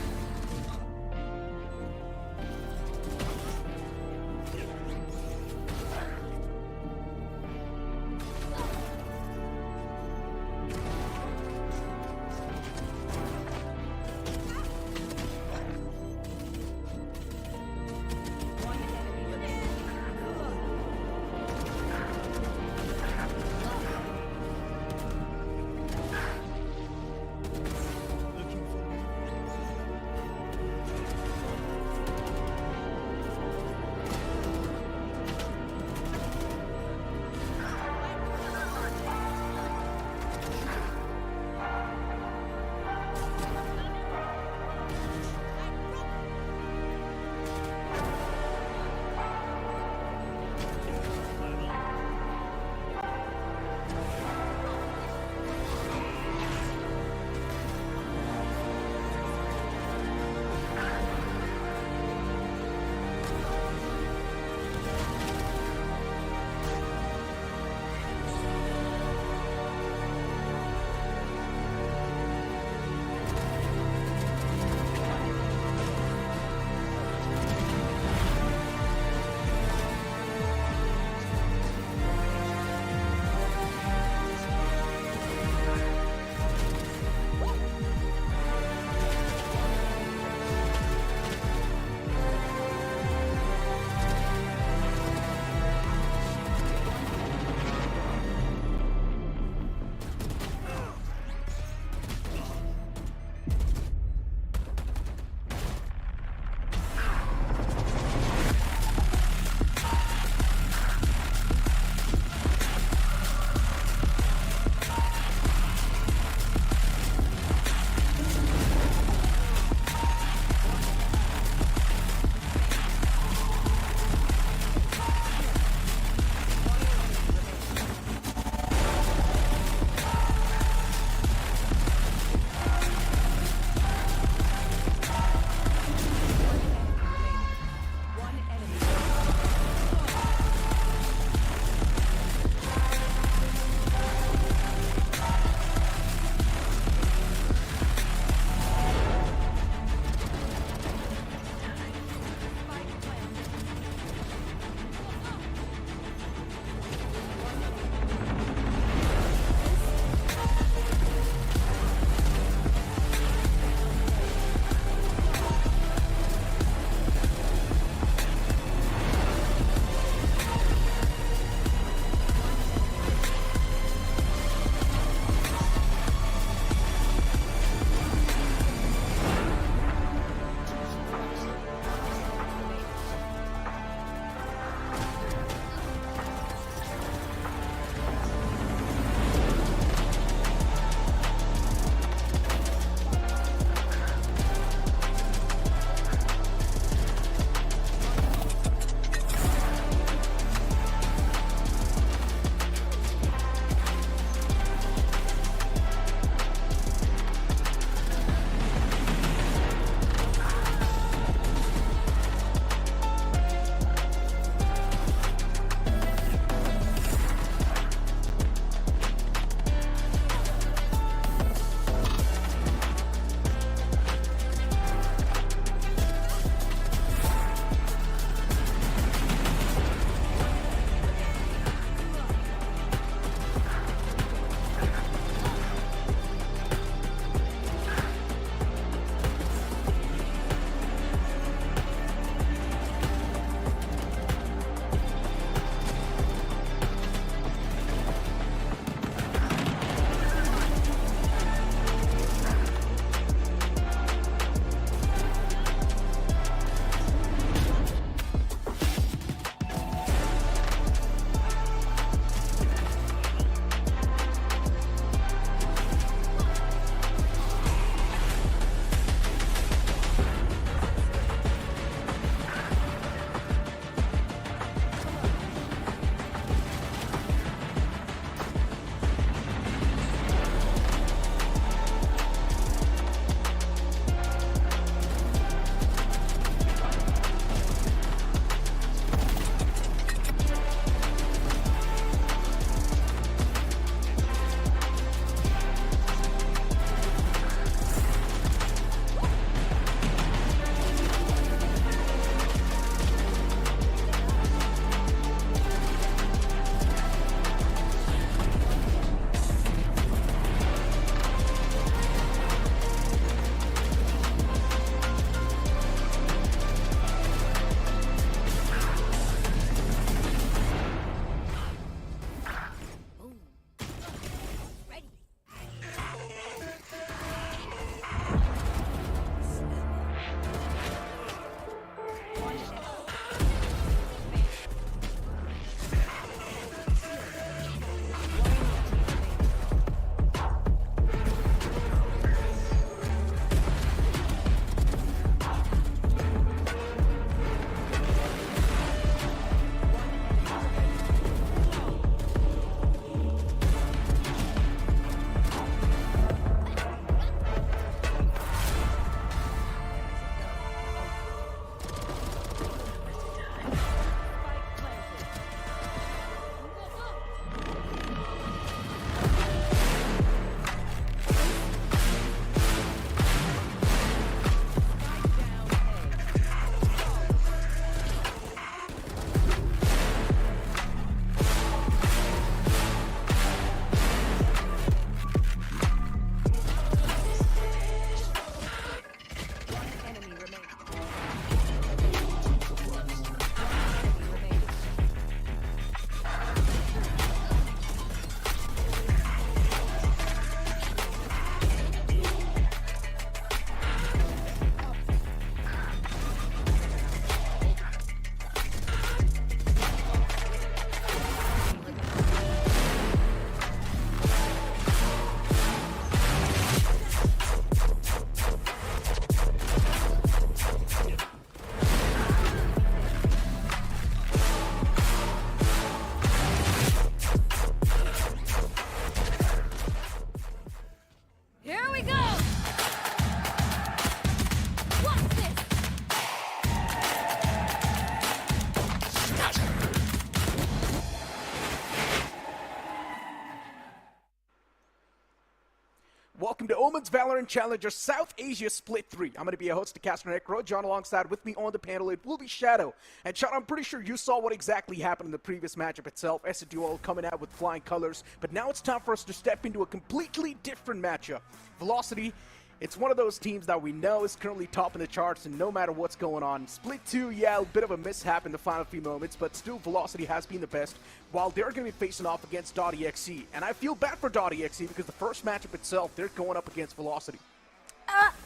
OMEN's Valorant Challenger South Asia Split 3. I'm going to be a host to Caster Necro. John alongside with me on the panel, it will be Shadow. And Shadow, I'm pretty sure you saw what exactly happened in the previous matchup itself. Exe Duel coming out with flying colors. But now it's time for us to step into a completely different matchup. Velocity, it's one of those teams that we know is currently topping the charts, and no matter what's going on. Split 2, yeah, a bit of a mishap in the final few moments, but still Velocity has been the best, while they're going to be facing off against .exe. And I feel bad for .exe because the first matchup itself, they're going up against Velocity.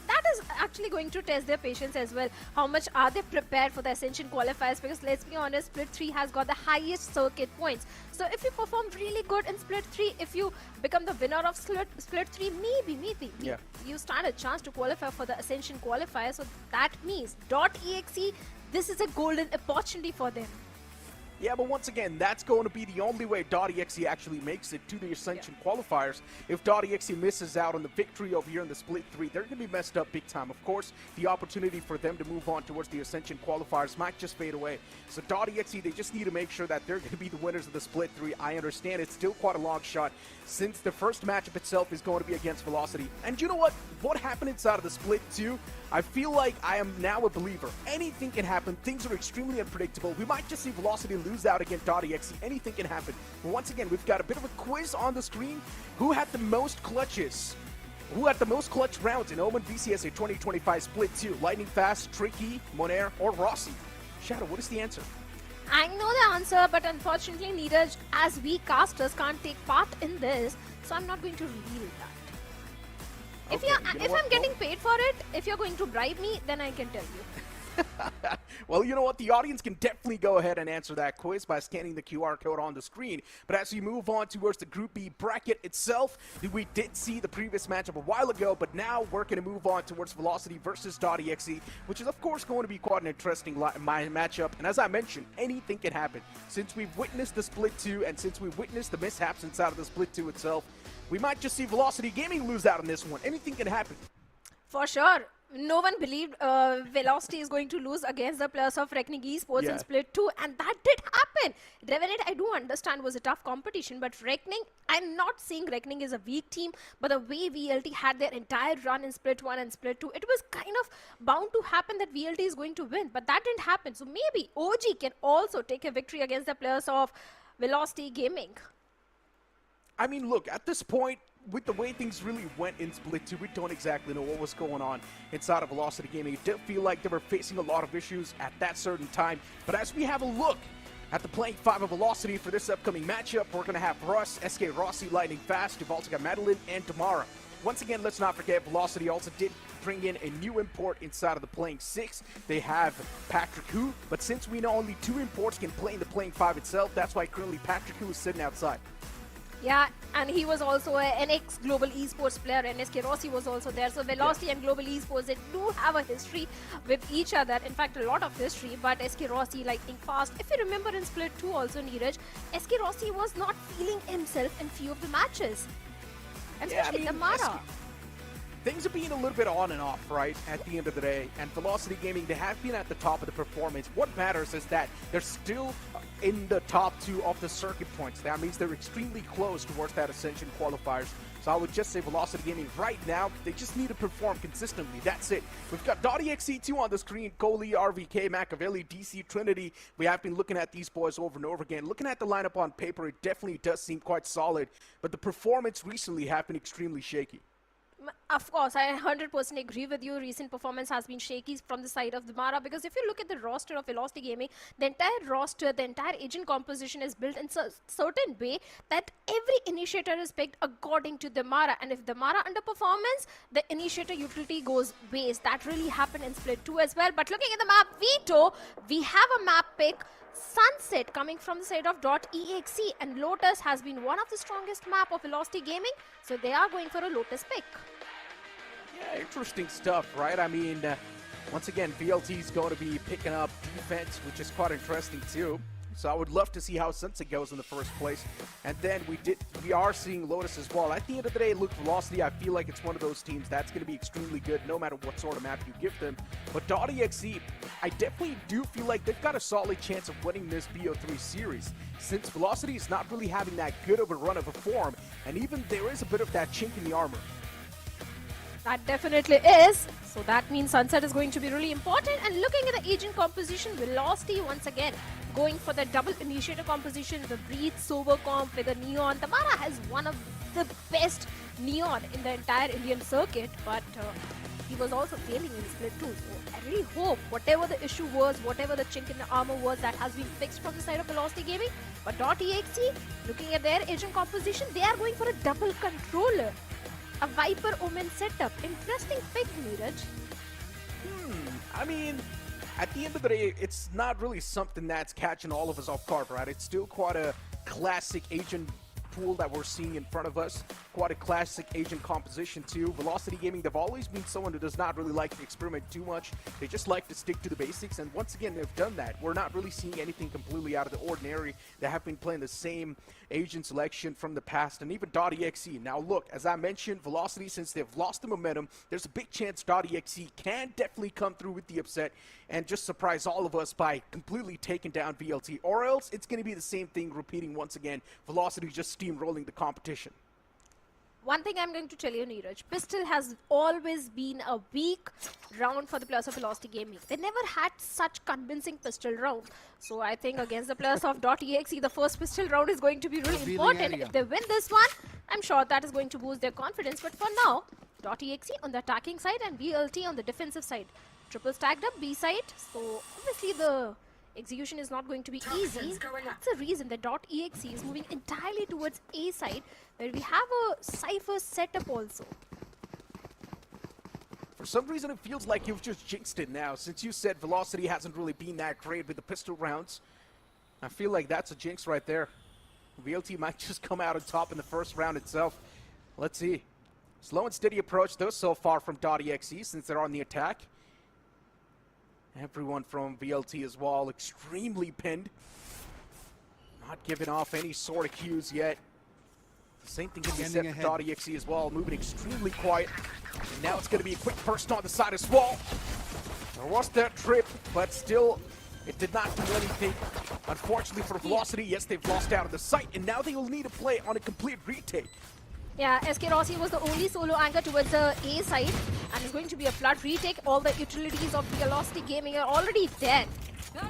That is actually going to test their patience as well. How much are they prepared for the Ascension qualifiers? Because let's be honest, Split 3 has got the highest circuit points. So if you perform really good in Split 3, if you become the winner of Split 3, maybe you stand a chance to qualify for the Ascension qualifier. So that means .exe, this is a golden opportunity for them. Yeah, but once again, that's going to be the only way .exe actually makes it to the Ascension qualifiers. If .exe misses out on the victory over here in the Split 3, they're going to be messed up big time. Of course, the opportunity for them to move on towards the Ascension qualifiers might just fade away. So .exe, they just need to make sure that they're going to be the winners of the Split 3. I understand it's still quite a long shot since the first matchup itself is going to be against Velocity. And you know what? What happened inside of the Split 2? I feel like I am now a believer. Anything can happen. Things are extremely unpredictable. We might just see Velocity lose out against .exe. Anything can happen. But once again, we've got a bit of a quiz on the screen. Who had the most clutches? Who had the most clutch rounds in OMEN VCSA 2025 Split 2? Lightning Fast, Tricky, Monair, or Rossi? Shadow, what is the answer? I know the answer, but unfortunately, Neeraj, as we casters can't take part in this, so I'm not going to reveal that. Okay, if I'm getting paid for it, if you're going to bribe me, then I can tell you. Well, you know what? The audience can definitely go ahead and answer that quiz by scanning the QR code on the screen. But as we move on towards the Group B bracket itself, we did see the previous matchup a while ago, but now we're going to move on towards Velocity versus .exe, which is, of course, going to be quite an interesting matchup. And as I mentioned, anything can happen. Since we've witnessed the Split 2, and since we've witnessed the mishaps inside of the Split 2 itself, we might just see Velocity Gaming lose out on this one. Anything can happen. For sure. No one believed Velocity is going to lose against the players of Revenant Esports in Split 2, and that did happen. Revenant, I do understand, was a tough competition, but Revenant, I'm not saying Revenant is a weak team, but the way VLT had their entire run in Split 1 and Split 2, it was kind of bound to happen that VLT is going to win, but that didn't happen. So maybe OG can also take a victory against the players of Velocity Gaming. I mean, look, at this point, with the way things really went in Split 2, we don't exactly know what was going on inside of Velocity Gaming. It did feel like they were facing a lot of issues at that certain time. But as we have a look at the playing 5 of Velocity for this upcoming matchup, we're going to have Russ, SK Rossi, Lightning Fast, we've also got Madeline, and Damara. Once again, let's not forget, Velocity also did bring in a new import inside of the playing 6. They have Patrick Hu, but since we know only 2 imports can play in the playing 5 itself, that's why currently Patrick Hu is sitting outside. Yeah, and he was also an ex-Global Esports player, and SK Rossi was also there. So Velocity and Global Esports, they do have a history with each other. In fact, a lot of history, but SK Rossi, Lightning Fast. If you remember in Split 2 also, Neeraj, SK Rossi was not feeling himself in few of the matches. Especially Damara. Things are being a little bit on and off, right, at the end of the day. And Velocity Gaming, they have been at the top of the performance. What matters is that they're still in the top 2 of the circuit points. That means they're extremely close towards that Ascension qualifiers. So I would just say Velocity Gaming right now, they just need to perform consistently. That's it. We've got .exe2 on the screen, Coley, RVK, Machiavelli, DC, Trinity. We have been looking at these boys over and over again. Looking at the lineup on paper, it definitely does seem quite solid. But the performance recently have been extremely shaky. Of course, I 100% agree with you. Recent performance has been shaky from the side of Damara, because if you look at the roster of Velocity Gaming, the entire roster, the entire agent composition is built in a certain way that every initiator is picked according to Damara. And if Damara underperforms, the initiator utility goes waste. That really happened in Split 2 as well. But looking at the map, Vito, we have a map pick. Sunset coming from the side of .exe, and Lotus has been one of the strongest map of Velocity Gaming, so they are going for a Lotus pick. Yeah, interesting stuff, right? I mean, once again, VLT is going to be picking up defense, which is quite interesting too. So I would love to see how Sunset goes in the first place. And then we are seeing Lotus as well. At the end of the day, look, Velocity, I feel like it's one of those teams that's going to be extremely good no matter what sort of map you give them. But .exe, I definitely do feel like they've got a solid chance of winning this BO3 series, since Velocity is not really having that good of a run of a form, and even there is a bit of that chink in the armor. That definitely is. So that means Sunset is going to be really important. And looking at the agent composition, Velocity once again going for the double initiator composition, the Breathe Sober comp with the Neon. Tamara has one of the best Neon in the entire Indian circuit, but he was also failing in split 2. So I really hope whatever the issue was, whatever the chink in the armor was, that has been fixed from the side of Velocity Gaming. But .exe, looking at their agent composition, they are going for a double controller. A Viper Omen setup. Interesting pick, Neeraj. I mean, at the end of the day, it's not really something that's catching all of us off guard, right? It's still quite a classic agent pool that we're seeing in front of us. Quite a classic agent composition too. Velocity Gaming, they've always been someone who does not really like to experiment too much. They just like to stick to the basics, and once again, they've done that. We're not really seeing anything completely out of the ordinary. They have been playing the same agent selection from the past, and even .exe. Now look, as I mentioned, Velocity, since they've lost the momentum, there's a big chance .exe can definitely come through with the upset and just surprise all of us by completely taking down VLT, or else it's going to be the same thing repeating once again. Velocity just steamrolling the competition. One thing I'm going to tell you, Neeraj, Pistol has always been a weak round for the players of Velocity Gaming. They never had such convincing pistol rounds. So I think against the players of .exe, the first pistol round is going to be really important. If they win this one, I'm sure that is going to boost their confidence. But for now, .exe on the attacking side and VLT on the defensive side. Triple stacked up B side. So obviously the execution is not going to be easy. That's the reason that .exe is moving entirely towards A side, where we have a Cypher setup also. For some reason, it feels like you've just jinxed it now. Since you said Velocity hasn't really been that great with the pistol rounds, I feel like that's a jinx right there. VLT might just come out on top in the first round itself. Let's see. Slow and steady approach, though, so far from .exe since they're on the attack. Everyone from VLT as well, extremely pinned. Not giving off any sort of cues yet. The same thing can be said for .exe as well, moving extremely quiet. And now it's going to be a quick burst on the side as well. There was that trip, but still, it did not do anything. Unfortunately for Velocity, yes, they've lost out of the sight, and now they will need to play on a complete retake. Yeah, SK Rossi was the only solo anchor towards the A side, and it's going to be a flood retake. All the utilities of Velocity Gaming are already dead.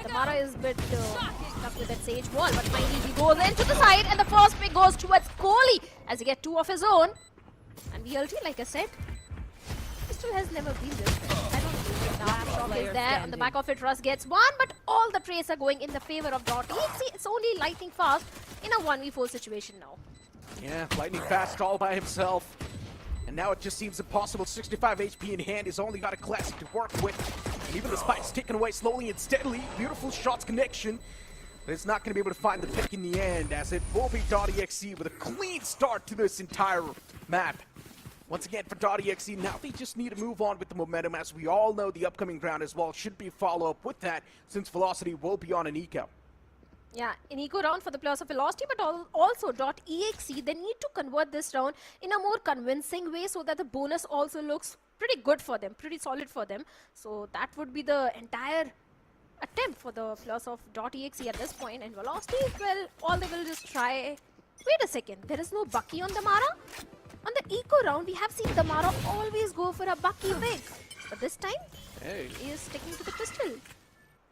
Tamara is a bit stuck with that Sage wall, but finally he goes into the side, and the first pick goes towards Kohli as he gets 2 of his own. And VLT, like I said, Pistol has never been this good. I don't think the shock is there. On the back of it, Russ gets 1, but all the trays are going in the favor of .exe. It's only lightning fast in a 1v4 situation now. Yeah, lightning fast all by himself. And now it just seems impossible. 65 HP in hand. He's only got a classic to work with. And even the spike's taken away slowly and steadily. Beautiful shots connection. But it's not going to be able to find the pick in the end, as it will be .exe with a clean start to this entire map. Once again for .exe, now they just need to move on with the momentum. As we all know, the upcoming round as well should be follow-up with that, since Velocity will be on an eco. Yeah, an eco round for the players of Velocity, but also .exe, they need to convert this round in a more convincing way so that the bonus also looks pretty good for them, pretty solid for them. So that would be the entire attempt for the players of .exe at this point. And Velocity, well, all they will just try... Wait a second, there is no Bucky on Damara? On the eco round, we have seen Damara always go for a Bucky pick. But this time, he is sticking to the pistol.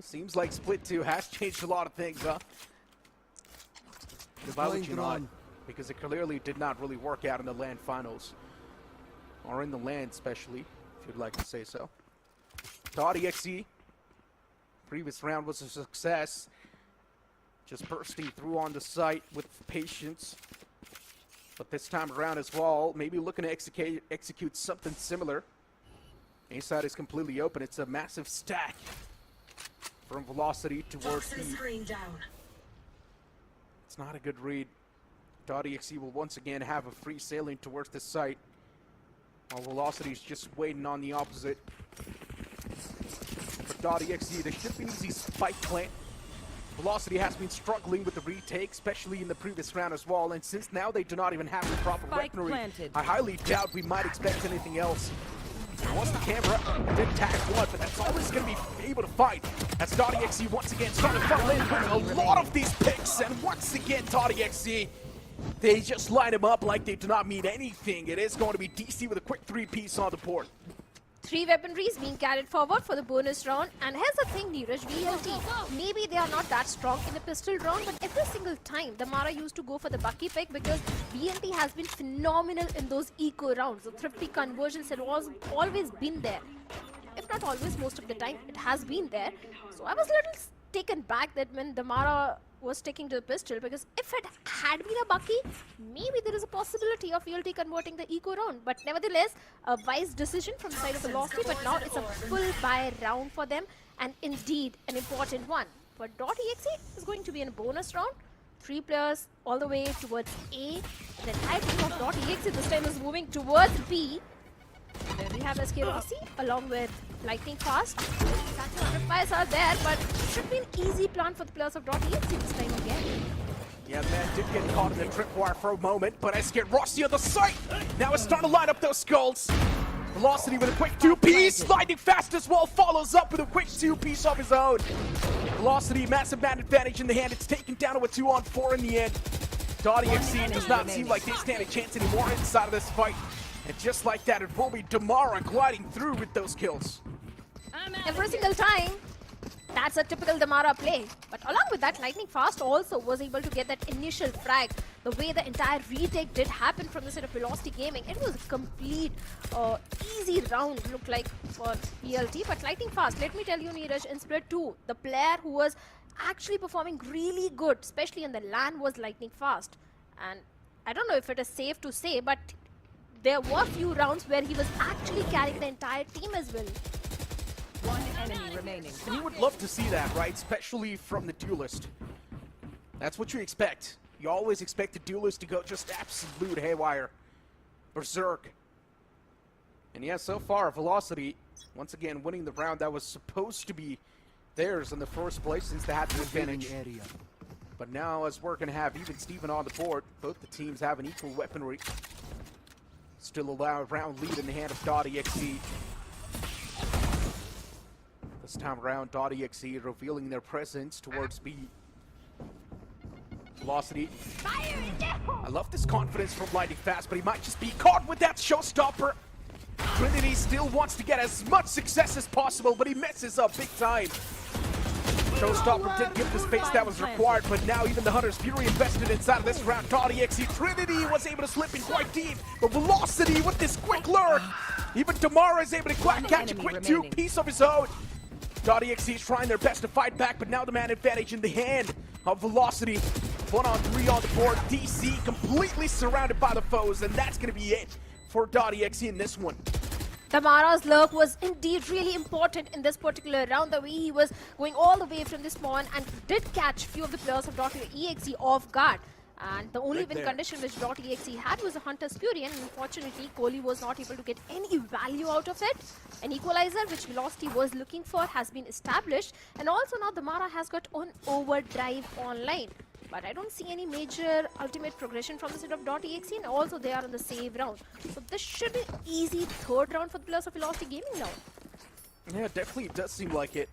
Seems like Split 2 has changed a lot of things, huh? Why would you not? Because it clearly did not really work out in the LAN finals. Or in the LAN especially, if you'd like to say so. .exe, previous round was a success. Just bursting through on the site with patience. But this time around as well, maybe looking to execute something similar. A side is completely open. It's a massive stack from Velocity towards the screen down. It's not a good read. .exe will once again have a free sailing towards the site, while Velocity's just waiting on the opposite. For .exe, there should be an easy spike plant. Velocity has been struggling with the retake, especially in the previous round as well, and since now they do not even have the proper weaponry, I highly doubt we might expect anything else. Once the camera did tag one, but that's all he's going to be able to fight. As .exe once again starting to funnel in with a lot of these picks, and once again .exe They just line him up like they do not mean anything. It is going to be DC with a quick 3-piece on the board. 3 weaponries being carried forward for the bonus round. And here's the thing, Neeraj, VLT, maybe they are not that strong in the pistol round, but every single time the Mara used to go for the Bucky pick because VLT has been phenomenal in those eco rounds. The thrifty conversions have always been there. If not always, most of the time it has been there. So I was a little taken back that when the Mara was sticking to the pistol, because if it had been a Bucky, maybe there is a possibility of VLT converting the eco round. But nevertheless, a wise decision from the side of Velocity, but now it's a full buy round for them, and indeed an important one. For .exe is going to be in a bonus round. 3 players all the way towards A. The entire team of .exe this time is moving towards B. Then we have SK Rossi along with Lightning Fast. Sacrifice are there, but it should be an easy plan for the players of .exe this time again. Yeah, man did get caught in the tripwire for a moment, but SK Rossi on the site. Now it's starting to line up those skulls. Velocity with a quick 2-piece. Lightning Fast as well follows up with a quick 2-piece of his own. Velocity, massive man advantage in the hand. It's taken down to a 2-on-4 in the end. .exe does not seem like they stand a chance anymore inside of this fight. And just like that, it will be Damara gliding through with those kills. Every single time, that's a typical Damara play. But along with that, Lightning Fast also was able to get that initial frag. The way the entire retake did happen from the side of Velocity Gaming, it was a complete, easy round, looked like, for VLT. But Lightning Fast, let me tell you, Neeraj, in Split 2, the player who was actually performing really good, especially in the LAN, was Lightning Fast. And I don't know if it is safe to say, but there were few rounds where he was actually carrying the entire team as well. One enemy remaining. And you would love to see that, right? Especially from the duelist. That's what you expect. You always expect the duelist to go just absolute haywire. Berserk. And yeah, so far, Velocity, once again, winning the round that was supposed to be theirs in the first place since they had the advantage. But now, as we're going to have even Steven on the board, both the teams have an equal weaponry. Still a round lead in the hand of .exe. This time around, .exe revealing their presence towards B. Velocity. I love this confidence from Lightning Fast, but he might just be caught with that showstopper. Trinity still wants to get as much success as possible, but he messes up big time. Showstopper did give the space that was required, but now even the Hunter's Fury invested inside of this round. .exe Trinity was able to slip in quite deep, but Velocity with this quick lurk. Even Damara is able to catch a quick 2-piece of his own. .exe is trying their best to fight back, but now the man advantage in the hand of Velocity. 1-on-3 on the board. DC completely surrounded by the foes, and that's going to be it for .exe in this one. Damara's lurk was indeed really important in this particular round. The way he was going all the way from the spawn and did catch few of the players of .exe off guard. And the only win condition which .exe had was a Hunter's Fury, and unfortunately Kohli was not able to get any value out of it. An equalizer which Velocity was looking for has been established, and also now Damara has got on overdrive online. But I don't see any major ultimate progression from the side of .exe, and also they are on the save round. So this should be easy third round for the players of Velocity Gaming now. Yeah, definitely does seem like it.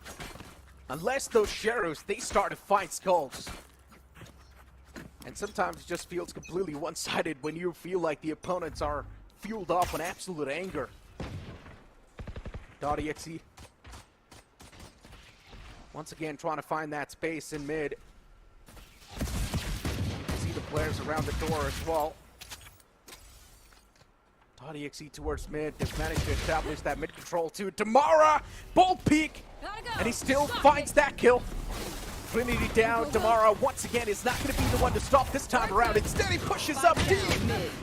Unless those Sheriffs, they start to find skulls. And sometimes it just feels completely one-sided when you feel like the opponents are fueled up on absolute anger. .exe. Once again, trying to find that space in mid. See the players around the door as well. .exe towards mid. They've managed to establish that mid control too. Damara! Bolt peek! And he still finds that kill. Trinity down. Damara once again is not going to be the one to stop this time around. Instead, he pushes up deep.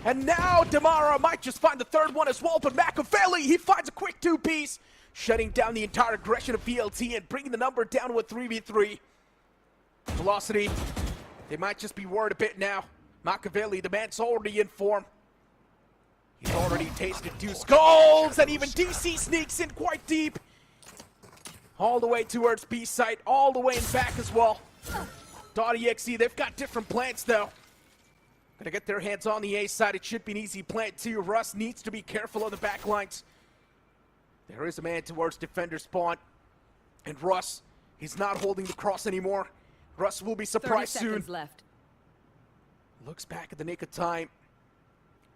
And now Damara might just find the third one as well. But Machiavelli, he finds a quick 2-piece, shutting down the entire aggression of VLT and bringing the number down to a 3v3. Velocity, they might just be worried a bit now. Machiavelli, the man's already in form. He's already tasted 2 skulls, and even DC sneaks in quite deep. All the way towards B site, all the way and back as well. .exe, they've got different plans though. Gonna get their hands on the A side. It should be an easy plant too. Russ needs to be careful on the back lines. There is a man towards defender spawn. And Russ, he's not holding the cross anymore. Russ will be surprised 30 seconds soon. left. Looks back at the nick of time,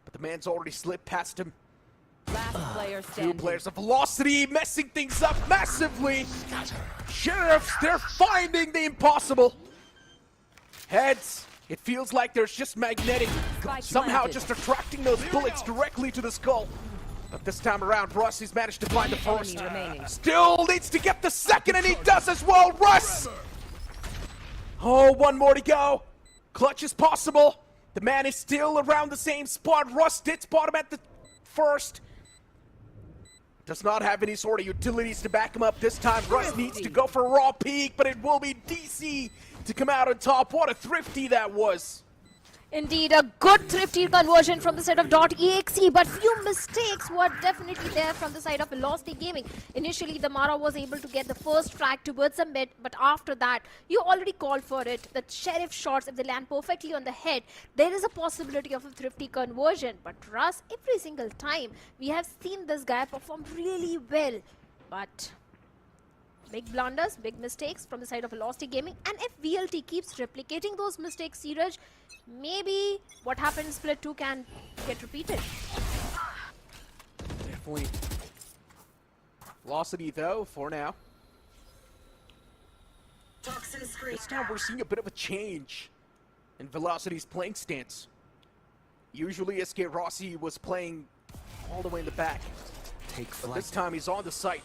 but the man's already slipped past him. Last player Two standing. players of Velocity messing things up massively. Sheriffs, they're finding the impossible. Heads, it feels like there's just magnetic, somehow just attracting those bullets directly to the skull. But this time around, Russ has managed to find the first. Still needs to get the second, and he does as well. Russ! Oh, one more to go. Clutch is possible. The man is still around the same spot. Russ did spot him at the first. Does not have any sort of utilities to back him up this time. Russ needs to go for a raw peak, but it will be DC to come out on top. What a thrifty that was. Indeed, a good thrifty conversion from the side of .exe, but few mistakes were definitely there from the side of Velocity Gaming. Initially, the Mara was able to get the first frag towards the mid, but after that, you already called for it. The Sheriff shots, if they land perfectly on the head, there is a possibility of a thrifty conversion. But Russ, every single time, we have seen this guy perform really well. But big blunders, big mistakes from the side of Velocity Gaming. And if VLT keeps replicating those mistakes, Siraj, maybe what happened in Split 2 can get repeated. Definitely. Velocity, though, for now. This time we're seeing a bit of a change in Velocity's playing stance. Usually SK Rossi was playing all the way in the back. But this time he's on the site.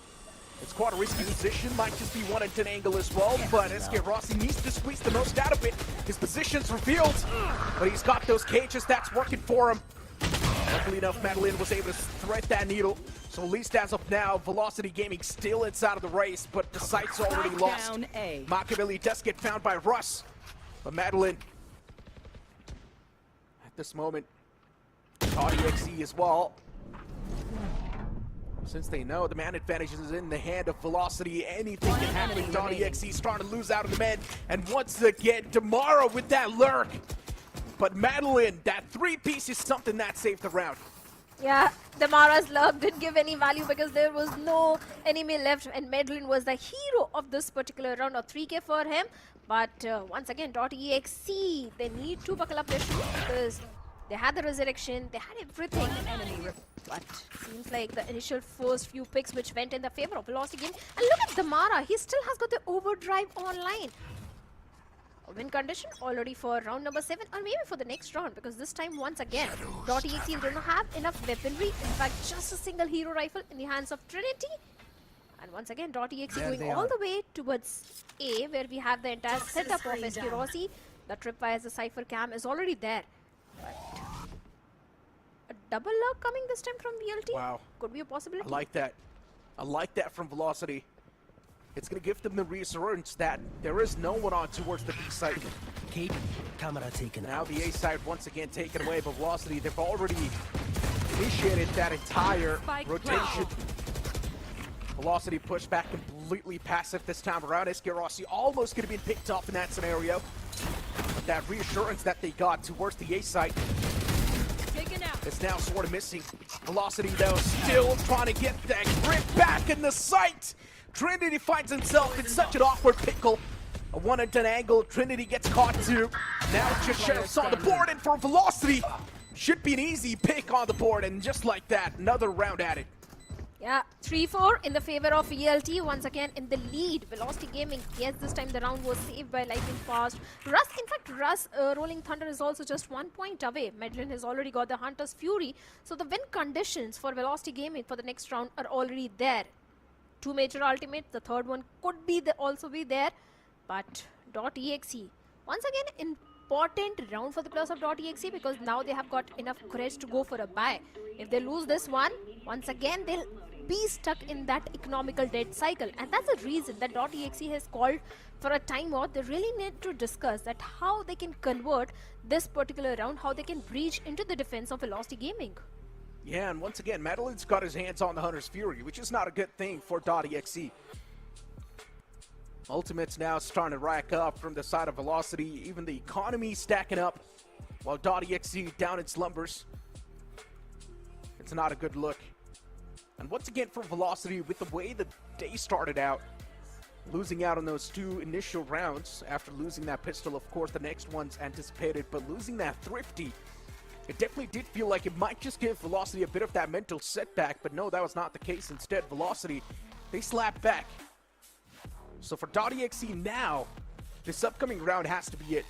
It's quite a risky position, might just be 1 in 10 angle as well, but SK Rossi needs to squeeze the most out of it. His position's revealed, but he's got those cages, that's working for him. Luckily enough, Madeline was able to thread that needle, so at least as of now, Velocity Gaming still inside of the race, but the site's already lost. Machiavelli does get found by Russ, but Madeline, at this moment, Exe as well. Since they know the man advantage is in the hand of Velocity, anything can happen. Exe starting to lose out of the man, and once again, tomorrow with that lurk. But Madeline, that 3-piece is something that saved the round. Yeah, the Mara's lurk didn't give any value because there was no enemy left, and Madeline was the hero of this particular round, of 3K for him. But once again, .exe, they need to buckle up their shoes because they had the resurrection, they had everything. But seems like the initial first few picks which went in the favor of Velocity Game. And look at the Mara, he still has got the overdrive online. A win condition already for round number 7, or maybe for the next round, because this time once again .exe do not have enough weaponry. In fact, just a single hero rifle in the hands of Trinity. And once again .exe going all the way towards A, where we have the entire setup of SK Rossi. The tripwire as a Cypher cam is already there. But a double lurk coming this time from VLT? Wow. Could be a possibility. I like that. I like that from Velocity. It's going to give them the reassurance that there is no one on towards the B side. Camera taken now the A side once again taken away, but Velocity, they've already initiated that entire rotation. Velocity pushed back completely passive this time around. SK Rossi almost could have been picked off in that scenario. But that reassurance that they got towards the A side is now sort of missing. Velocity, though, still trying to get that grip back in the sight. Trinity finds himself in such an awkward pickle. A 1 in 10 angle, Trinity gets caught too. Now Sheriff's on the board, and for Velocity, should be an easy pick on the board, and just like that, another round at it. Yeah, 3-4 in the favor of VLT, once again in the lead. Velocity Gaming, yes, this time the round was saved by Lightning Fast. Russ, in fact, Rolling Thunder is also just 1 point away. Medlin has already got the Hunter's Fury. So the win conditions for Velocity Gaming for the next round are already there. 2 major ultimates, the third one could be also be there. But .exe, once again, important round for the players of .exe, because now they have got enough courage to go for a buy. If they lose this one, once again, they'll be stuck in that economical debt cycle, and that's the reason that .exe has called for a timeout. They really need to discuss that how they can convert this particular round, how they can breach into the defense of Velocity Gaming. Yeah, and once again, Madeline's got his hands on the Hunter's Fury, which is not a good thing for .exe. Ultimate's now starting to rack up from the side of Velocity, even the economy stacking up, while .exe down in slumbers. It's not a good look. And once again for Velocity, with the way the day started out, losing out on those 2 initial rounds. After losing that pistol, of course, the next one's anticipated, but losing that Thrifty, it definitely did feel like it might just give Velocity a bit of that mental setback, but no, that was not the case. Instead, Velocity, they slapped back. So for .exe now, this upcoming round has to be it.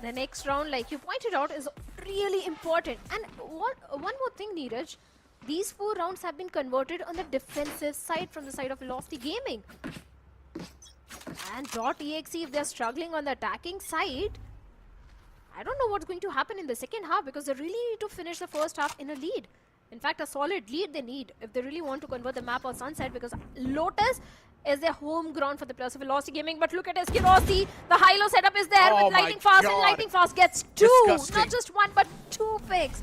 The next round, like you pointed out, is really important. And one more thing, Neeraj. These 4 rounds have been converted on the defensive side from the side of Velocity Gaming. And .exe, if they're struggling on the attacking side, I don't know what's going to happen in the second half, because they really need to finish the first half in a lead. In fact, a solid lead they need if they really want to convert the map of Sunset, because Lotus is their home ground for the players of Velocity Gaming. But look at Eskirosi. The high-low setup is there with Lightning Fast, and Lightning Fast gets 2. Disgusting. Not just 1, but 2 picks.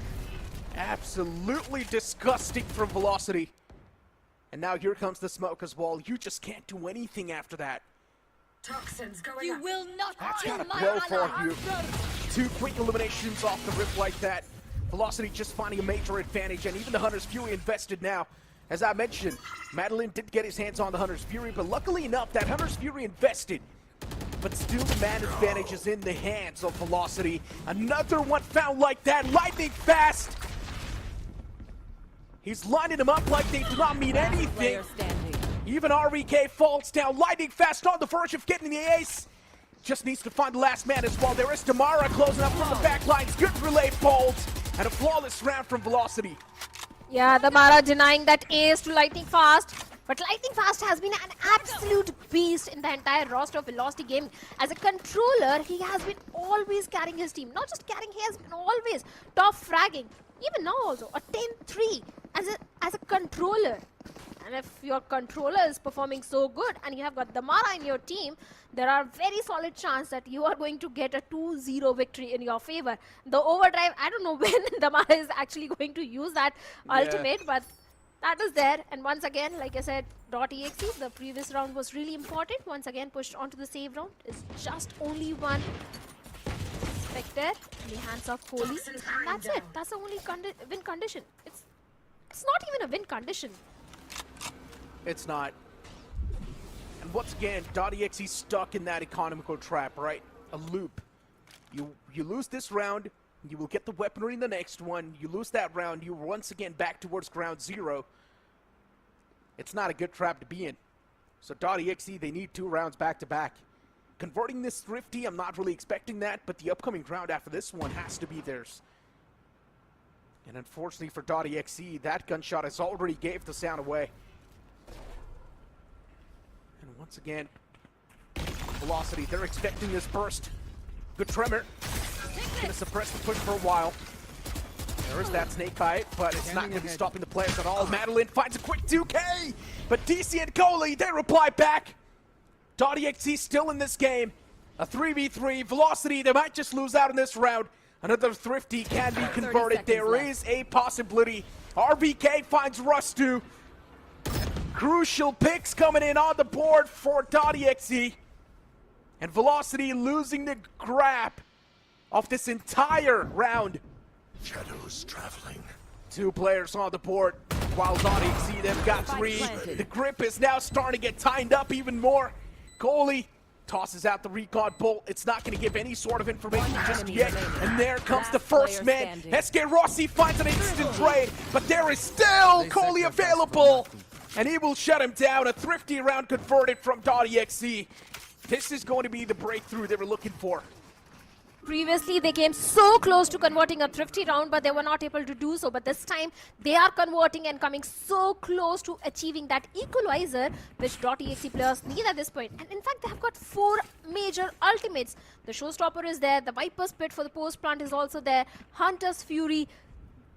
Absolutely disgusting from Velocity. And now here comes the smoke as well. You just can't do anything after that. Toxins going you will not That's kill gotta my blow for ally. you. 2 quick eliminations off the rip like that. Velocity just finding a major advantage, and even the Hunter's Fury invested now. As I mentioned, Madeline did get his hands on the Hunter's Fury, but luckily enough, that Hunter's Fury invested. But still, the man advantage is in the hands of Velocity. Another one found like that, lightning fast. He's lining them up like they do not mean anything. Even RVK falls down, lightning fast on the verge of getting the ace. Just needs to find the last man as well. There is Damara closing up from the back lines. Good relay folds, and a flawless round from Velocity. Yeah, Damara denying that ace to Lightning Fast. But Lightning Fast has been an absolute beast in the entire roster of Velocity Gaming. As a controller, he has been always carrying his team. Not just carrying, he has been always top fragging. Even now also, a 10-3 as a controller. And if your controller is performing so good and you have got Damara in your team, there are very solid chance that you are going to get a 2-0 victory in your favor. The overdrive, I don't know when Damara is actually going to use that ultimate, but that is there. And once again, like I said, .exe, the previous round was really important. Once again, pushed onto the save round. It's just only 1 Spectre in the hands of Kohli. And that's it. That's the only win condition. It's not even a win condition. It's not. And once again, .exe stuck in that economical trap, right? A loop. You lose this round, you will get the weaponry in the next one. You lose that round, you're once again back towards ground 0. It's not a good trap to be in. So .exe, they need 2 rounds back to back. Converting this Thrifty, I'm not really expecting that, but the upcoming round after this one has to be theirs. And unfortunately for .exe, that gunshot has already gave the sound away. And once again, Velocity, they're expecting this burst. Good tremor. Gonna suppress the push for a while. There is that snake bite, but it's not gonna be stopping the players at all. Madeline finds a quick 2K, but DC and Kohli, they reply back. .exe still in this game. A 3v3. Velocity, they might just lose out in this round. Another Thrifty can be converted. There is a possibility. RVK finds Rustu. Crucial picks coming in on the board for .exe. And Velocity losing the grab of this entire round. Shadows traveling. 2 players on the board, while .exe, they've got 3. The grip is now starting to get tightened up even more. Kohli tosses out the recon bolt. It's not going to give any sort of information just yet. And there comes the first man. Eske Rossi finds an instant trade, but there is still Kohli available. And he will shut him down. A Thrifty round converted from .exe. This is going to be the breakthrough they were looking for. Previously, they came so close to converting a Thrifty round, but they were not able to do so. But this time, they are converting and coming so close to achieving that equalizer, which .exe players need at this point. And in fact, they have got 4 major ultimates. The Showstopper is there, the Viper's Pit for the Post Plant is also there, Hunter's Fury,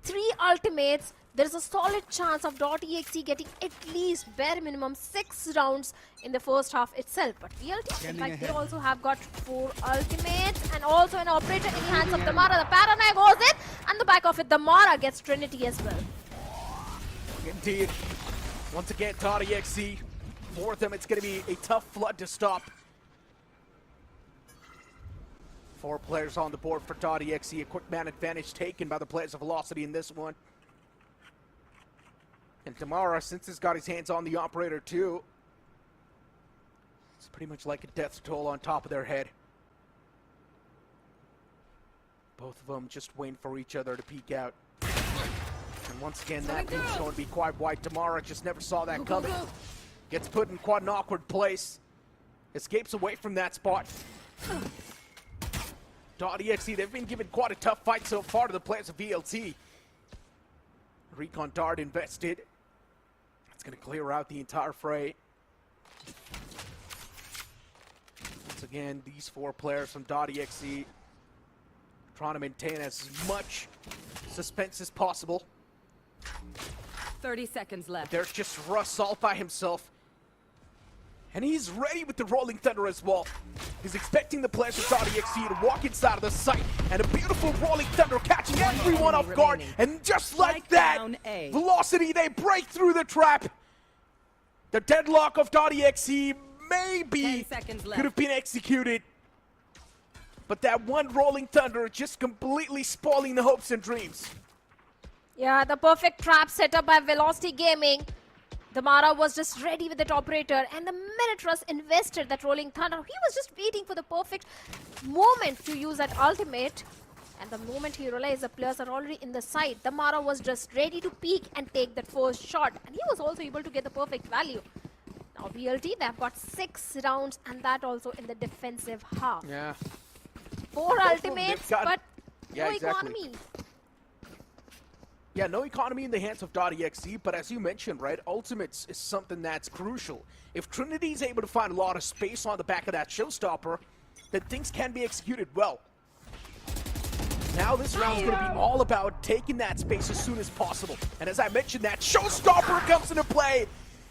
3 ultimates. There is a solid chance of .exe getting at least bare minimum 6 rounds in the first half itself. But VLT, in fact, they also have got 4 ultimates and also an operator in the hands of Damara. The Paranoia goes in, and the back of it, Damara gets Trinity as well. Indeed. Once again, .exe, for them, it's going to be a tough flood to stop. 4 players on the board for .exe. A quick man advantage taken by the players of Velocity in this one. And Tamara, since he's got his hands on the operator too, it's pretty much like a death toll on top of their head. Both of them just waiting for each other to peek out. And once again, that is going to be quite wide. Tamara just never saw that coming. Gets put in quite an awkward place. Escapes away from that spot. .exe, they've been given quite a tough fight so far to the players of VLT. Recon Dart invested. It's going to clear out the entire fray. Once again, these four players from .exe trying to maintain as much suspense as possible. 30 seconds left. There's just Russ all by himself. And he's ready with the Rolling Thunder as well. He's expecting the players of .exe to walk inside of the site. And a beautiful Rolling Thunder catching everyone off guard. And just like that, Velocity, they break through the trap. The deadlock of .exe maybe could have been executed. But that one Rolling Thunder just completely spoiling the hopes and dreams. Yeah, the perfect trap set up by Velocity Gaming. Damara was just ready with that operator, and the minute Russ invested that Rolling Thunder, he was just waiting for the perfect moment to use that ultimate. And the moment he realized the players are already in the site, Damara was just ready to peek and take that first shot. And he was also able to get the perfect value. Now VLT, they've got 6 rounds, and that also in the defensive half. Yeah. 4 ultimates, but no economy. Yeah, no economy in the hands of .exe, but as you mentioned, right, ultimates is something that's crucial. If Trinity's able to find a lot of space on the back of that showstopper, then things can be executed well. Now this round's going to be all about taking that space as soon as possible. And as I mentioned, that showstopper comes into play,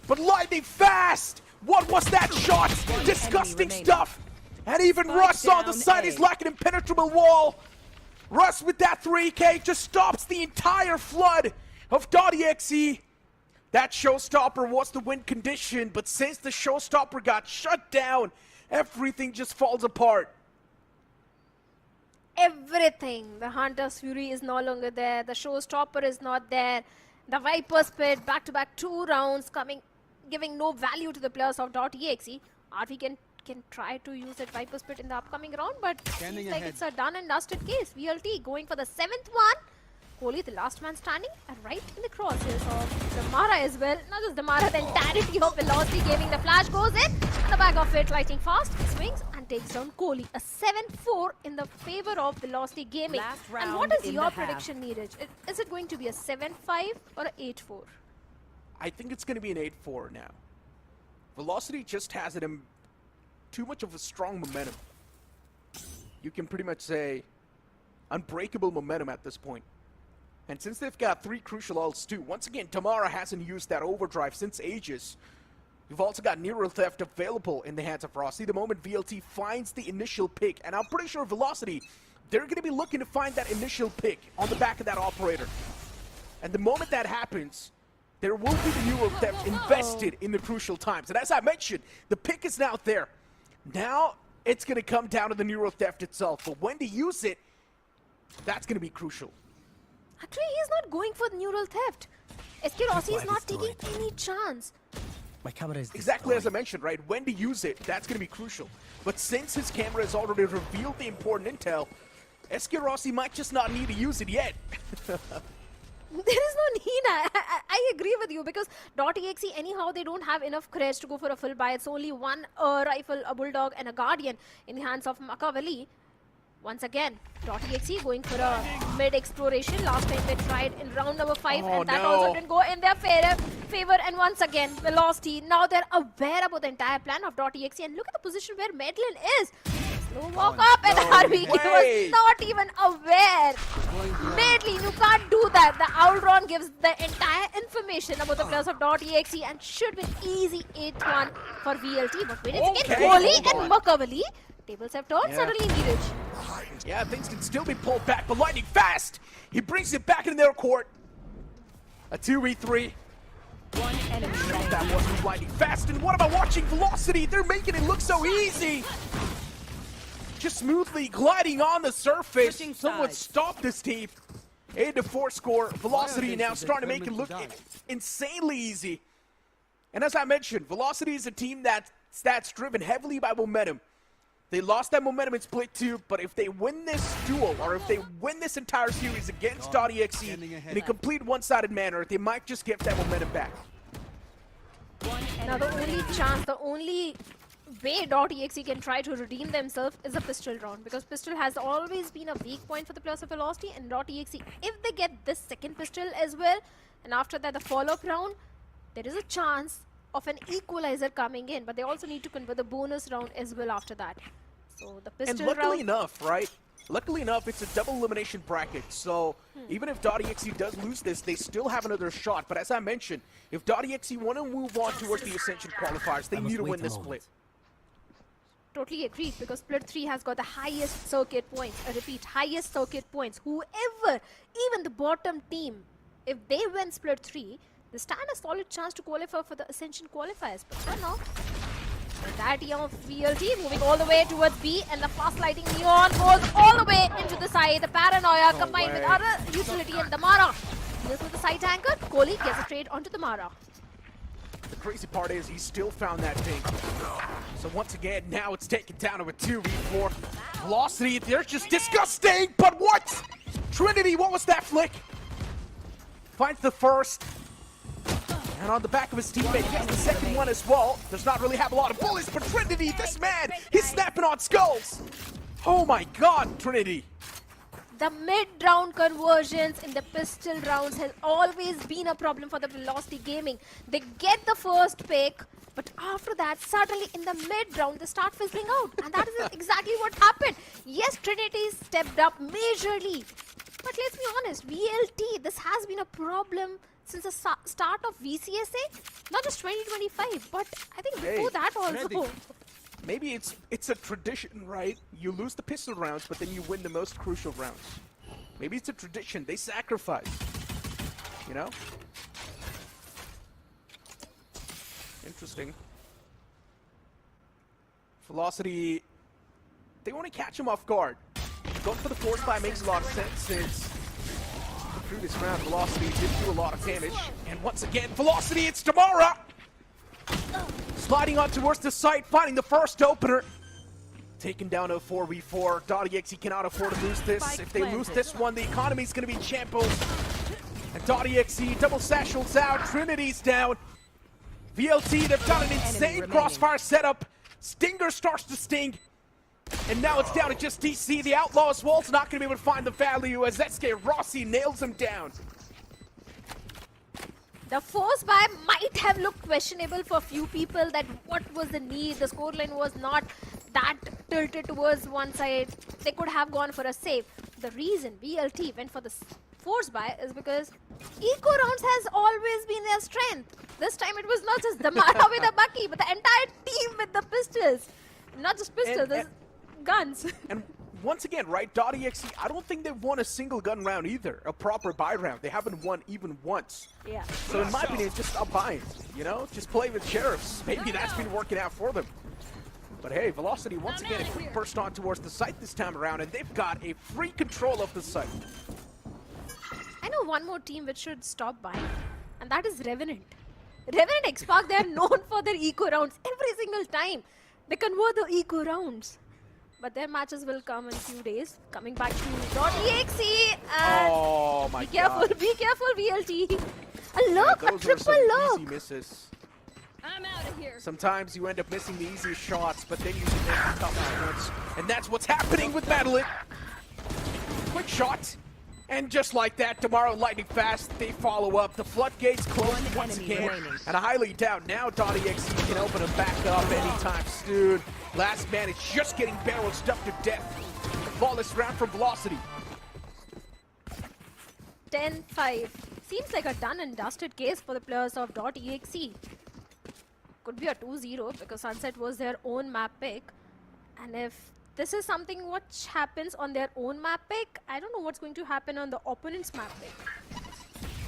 but lightning fast! What was that shot? Disgusting stuff! And even Russ on the side is like an impenetrable wall. Russ with that 3K just stops the entire flood of .exe. That showstopper was the win condition, but since the showstopper got shut down, everything just falls apart. Everything. The Hunter's Fury is no longer there. The showstopper is not there. The Viper's Pit, back-to-back 2 rounds coming, giving no value to the players of .exe. RV can try to use that Viper's Pit in the upcoming round, but seems like it's a done and dusted case. VLT going for the 7th one. Kohli, the last man standing, and right in the crosshairs of Damara as well. Not just Damara, the entirety of Velocity Gaming. The flash goes in, and the back of it, lightning fast, swings and takes down Kohli. A 7-4 in the favor of Velocity Gaming. And what is your prediction, Neeraj? Is it going to be a 7-5 or an 8-4? I think it's going to be an 8-4 now. Velocity just has it in too much of a strong momentum. You can pretty much say unbreakable momentum at this point. And since they've got 3 crucial ults too, once again, Tamara hasn't used that overdrive since ages. You've also got Neural Theft available in the hands of Frosty. The moment VLT finds the initial pick, and I'm pretty sure Velocity, they're going to be looking to find that initial pick on the back of that operator. And the moment that happens, there will be the Neural Theft invested in the crucial times. And as I mentioned, the pick is now there. Now, it's going to come down to the Neural Theft itself, but when to use it, that's going to be crucial. Actually, he's not going for the Neural Theft. SK Rossi is not taking any chance. My camera is exactly as I mentioned, right? When to use it, that's going to be crucial. But since his camera has already revealed the important intel, SK Rossi might just not need to use it yet. There is no need. I agree with you, because .exe, anyhow, they don't have enough creds to go for a full buy. It's only 1 rifle, a bulldog, and a guardian in the hands of Makavali. Once again, .exe going for a mid exploration. Last time they tried in round number 5, and that also didn't go in their favor. And once again, Velocity. Now they're aware about the entire plan of .exe, and look at the position where Medlin is. Slow walk up, and RVK was not even aware. Medlin, you can't do that. The Outrun gives the entire information about the players of .exe, and should be easy 8-1 for VLT. But when it's again Kohli and Makavali, tables have turned suddenly, Neeraj. Yeah, things can still be pulled back, but lightning fast. He brings it back in their court. A 2v3. One enemy. That wasn't lightning fast. And what about watching Velocity? They're making it look so easy. Just smoothly gliding on the surface. Someone stop this team. 8-4 score. Velocity now starting to make it look insanely easy. And as I mentioned, Velocity is a team that's driven heavily by momentum. They lost that momentum in Split 2, but if they win this duel, or if they win this entire series against .exe in a complete one-sided manner, they might just get that momentum back. Now the only way .exe can try to redeem themselves is a pistol round, because pistol has always been a weak point for the players of Velocity, and .exe, if they get this second pistol as well, and after that the follow-up round, there is a chance of an equalizer coming in, but they also need to convert the bonus round as well after that. So the pistol and luckily round, enough, right? Luckily enough, it's a double elimination bracket, so even if .exe does lose this, they still have another shot. But as I mentioned, if .exe want to move on towards the Ascension qualifiers, they need to win this split. totally agreed, because Split 3 has got the highest circuit points. I repeat, highest circuit points. Whoever, even the bottom team, if they win Split 3, they stand a solid chance to qualify for the Ascension qualifiers. But for now, that team of VLT moving all the way towards B, and the fast lighting Neon goes all the way into the side. The Paranoia combined with other utility and the Mara. This was the side anchor. Kohli gets a trade onto the Mara. The crazy part is he still found that thing. So once again, now it's taken down to a 2v4. Velocity, they're just disgusting, but what? Trinity, what was that flick? Finds the first. And on the back of his teammate, he gets the second one as well. Does not really have a lot of bullets, but Trinity, this man, he's snapping on skulls. Oh my god, Trinity. The mid-round conversions in the pistol rounds has always been a problem for the Velocity Gaming. They get the first pick, but after that, suddenly in the mid-round, they start fizzling out. And that is exactly what happened. Yes, Trinity stepped up majorly. But let's be honest, VLT, this has been a problem since the start of VCSA, not just 2025, but I think before that also. Maybe it's a tradition, right? You lose the pistol rounds, but then you win the most crucial rounds. Maybe it's a tradition. They sacrifice, you know? Interesting. Velocity, they want to catch him off guard. Going for the force buy makes a lot of sense since the previous round, Velocity did do a lot of damage. And once again, Velocity, it's Tamara! Sliding on towards the site, finding the first opener. Taken down to a 4v4. .exe cannot afford to lose this. If they lose this one, the economy's going to be in shambles. And .exe double satchels out. Trinity's down. VLT, they've done an insane crossfire setup. Stinger starts to sting. And now it's down to just DC. The Outlaw as well is not going to be able to find the value as Exe Rossi nails him down. The force buy might have looked questionable for a few people, that what was the need. The scoreline was not that tilted towards one side. They could have gone for a save. The reason VLT went for the force buy is because eco rounds has always been their strength. This time it was not just the Mara with the Bucky, but the entire team with the pistols. Not just pistols, there's guns. And once again, right, .exe, I don't think they've won a single gun round either, a proper buy round. They haven't won even once. Yeah. So in my opinion, just stop buying, you know? Just play with sheriffs. Maybe that's been working out for them. But hey, Velocity, once again, a quick burst on towards the site this time around, and they've got a free control of the site. I know one more team which should stop buying, and that is Revenant. Revenant XSpark, they are known for their eco rounds every single time. They convert the eco rounds. But their matches will come in a few days. Coming back to .exe, and oh my be careful, God. be careful, VLT. A look, a triple look. Easy misses. I'm out of here. Sometimes you end up missing the easiest shots, but then you can make the tough ones. And that's what's happening with Madeline. Quick shot. And just like that, tomorrow lightning fast, they follow up. The floodgates close once again. And I highly doubt now .exe can open them back up anytime soon. Last man is just getting barrel stuffed to death. Flawless round from Velocity. 10-5. Seems like a done and dusted case for the players of .exe. Could be a 2-0 because Sunset was their own map pick. And if this is something which happens on their own map pick, I don't know what's going to happen on the opponent's map pick.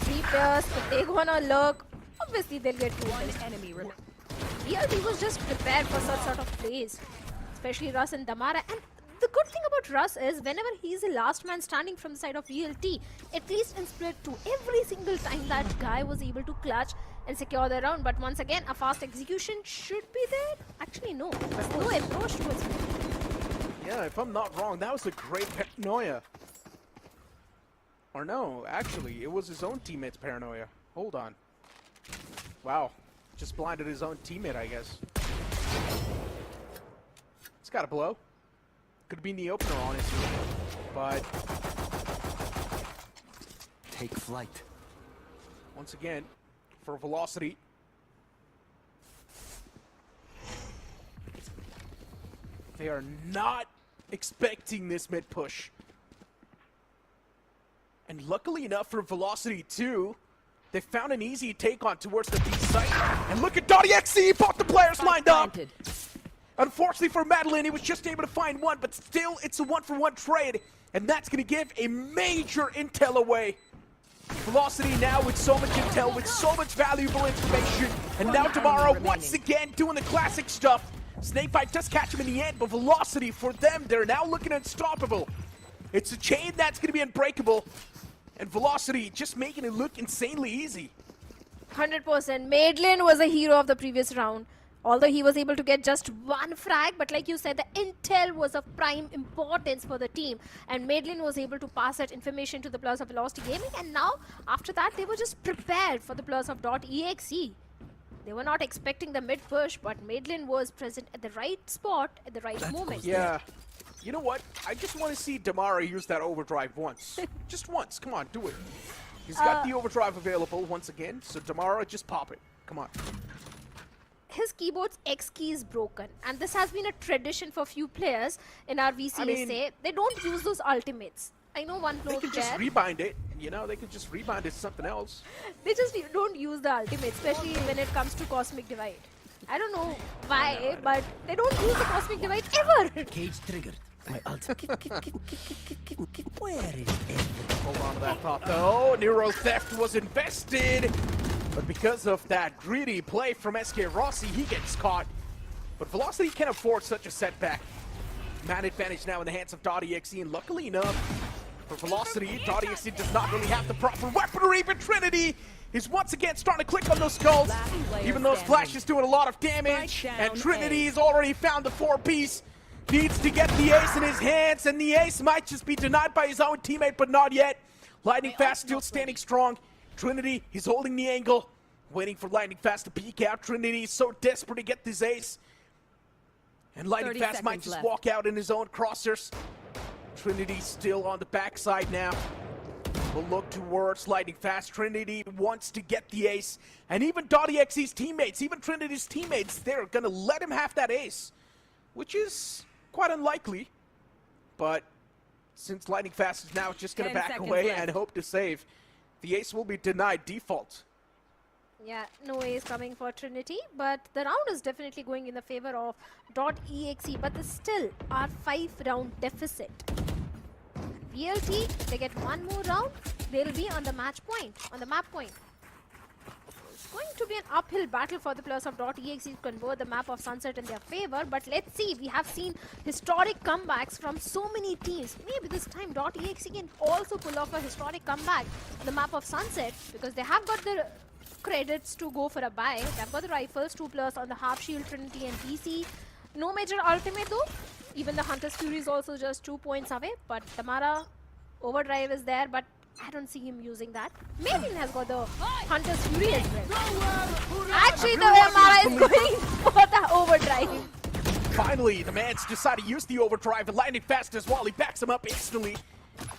3 players, if they gonna lurk, obviously they'll get 2 enemy. VLT was just prepared for such sort of plays, especially Russ and Damara. And the good thing about Russ is whenever he's the last man standing from the side of VLT, at least in split 2, every single time that guy was able to clutch and secure the round. But once again, a fast execution should be there. Actually, no. There's no approach towards him. Yeah, if I'm not wrong, that was a great paranoia. Or no, actually, it was his own teammate's paranoia. Hold on. Wow. Just blinded his own teammate, I guess. It's got to blow. Could have been the opener, honestly. But Take flight. once again, for Velocity. They are not expecting this mid push. And luckily enough for Velocity too, they found an easy take on towards the B site. And look at Exe, both the players lined up. Unfortunately for Madeline, he was just able to find one, but still it's a 1-for-1 trade. And that's going to give a major intel away. Velocity now with so much intel, with so much valuable information. And now Tomorrow once again doing the classic stuff. Snakebite does catch him in the end, but Velocity for them, they're now looking unstoppable. It's a chain that's going to be unbreakable. And Velocity just making it look insanely easy. 100%. Madeline was a hero of the previous round. Although he was able to get just one frag, but like you said, the intel was of prime importance for the team. And Madeline was able to pass that information to the players of Velocity Gaming. And now, after that, they were just prepared for the players of .exe. They were not expecting the mid push, but Madeline was present at the right spot at the right moment. Yeah. You know what? I just want to see Damara use that overdrive once. Just once. Come on, do it. He's got the overdrive available once again, so Damara, just pop it. Come on. His keyboard's X key is broken, and this has been a tradition for few players in our VCSA. I mean, they don't use those ultimates. I know one player. They can just rebind it. You know, they could just rebind it to something else. They just don't use the ultimate, especially when it comes to Cosmic Divide. I don't know why, but they don't use the Cosmic Divide ever. Cage triggered. My ult. Where is everything? Hold on to that thought, though. Nero Theft was invested. But because of that greedy play from SK Rossi, he gets caught. But Velocity can't afford such a setback. Man advantage now in the hands of .exe, and luckily enough for Velocity, .exe does not really have the proper weaponry, but Trinity is once again starting to click on those skulls. Even though Flash is doing a lot of damage, and Trinity's already found the 4-piece. Needs to get the ace in his hands, and the ace might just be denied by his own teammate, but not yet. Lightning Fast still standing strong. Trinity, he's holding the angle, waiting for Lightning Fast to peek out. Trinity is so desperate to get this ace. And Lightning Fast might just walk out in his own crosshairs. Trinity still on the backside now. We'll look towards Lightning Fast. Trinity wants to get the ace. And even .exe's teammates, even Trinity's teammates, they're going to let him have that ace. Which is quite unlikely. But since Lightning Fast is now just going to back away and hope to save, the ace will be denied default. Yeah, no ace coming for Trinity, but the round is definitely going in the favor of .exe, but they still are 5-round deficit. VLT, they get one more round, they'll be on the match point, on the map point. It's going to be an uphill battle for the players of .exe to convert the map of Sunset in their favor, but let's see, we have seen historic comebacks from so many teams. Maybe this time .exe can also pull off a historic comeback on the map of Sunset, because they have got the credits to go for a buy. They've got the rifles, 2 players on the half shield, Trinity and PC. No major ultimate though. Even the Hunter's Fury is also just 2 points away, but Tamara overdrive is there, but I don't see him using that. Madeline has got the Hunter's Fury as well. Actually, the Tamara is going for the overdrive. Finally, the man's decided to use the overdrive, and Lightning Fast as well. He backs him up instantly.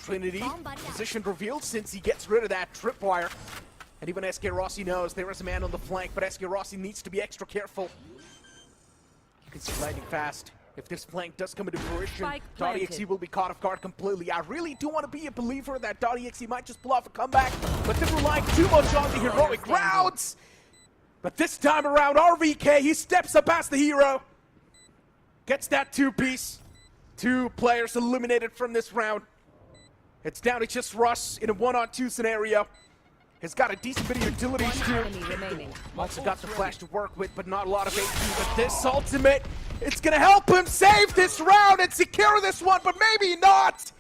Trinity, position revealed since he gets rid of that tripwire. And even SK Rossi knows there is a man on the flank, but SK Rossi needs to be extra careful. You can see Lightning Fast. If this flank does come into fruition, .exe will be caught off guard completely. I really do want to be a believer that .exe might just pull off a comeback, but they're relying too much on the heroic rounds. But this time around, RVK, he steps up as the hero. Gets that 2-piece. 2 players eliminated from this round. It's down to just Russ in a 1-on-2 scenario. has got a decent bit of utilities too. Also got the flash to work with, but not a lot of HP. But this ultimate, it's gonna help him save this round and secure this one, but maybe not.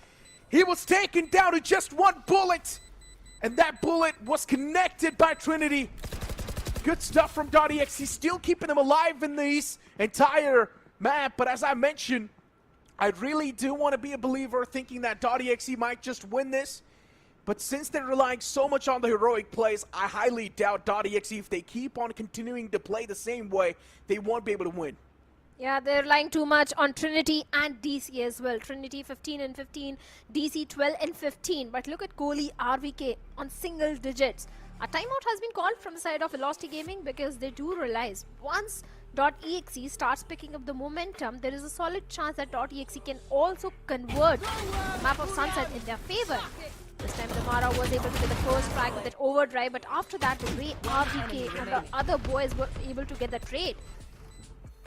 He was taken down to just one bullet, and that bullet was connected by Trinity. Good stuff from .exe, still keeping him alive in this entire map. But as I mentioned, I really do want to be a believer thinking that .exe might just win this. But since they're relying so much on the heroic plays, I highly doubt .exe, if they keep on continuing to play the same way, they won't be able to win. Yeah, they're relying too much on Trinity and DC as well. Trinity 15 and 15, DC 12 and 15. But look at Kohli, RVK on single digits. A timeout has been called from the side of Velocity Gaming because they do realize once .exe starts picking up the momentum, there is a solid chance that .exe can also convert the map of Sunset in their favor. This time Damara was able to get the first frag with that overdrive, but after that the way RVK and the other boys were able to get the trade.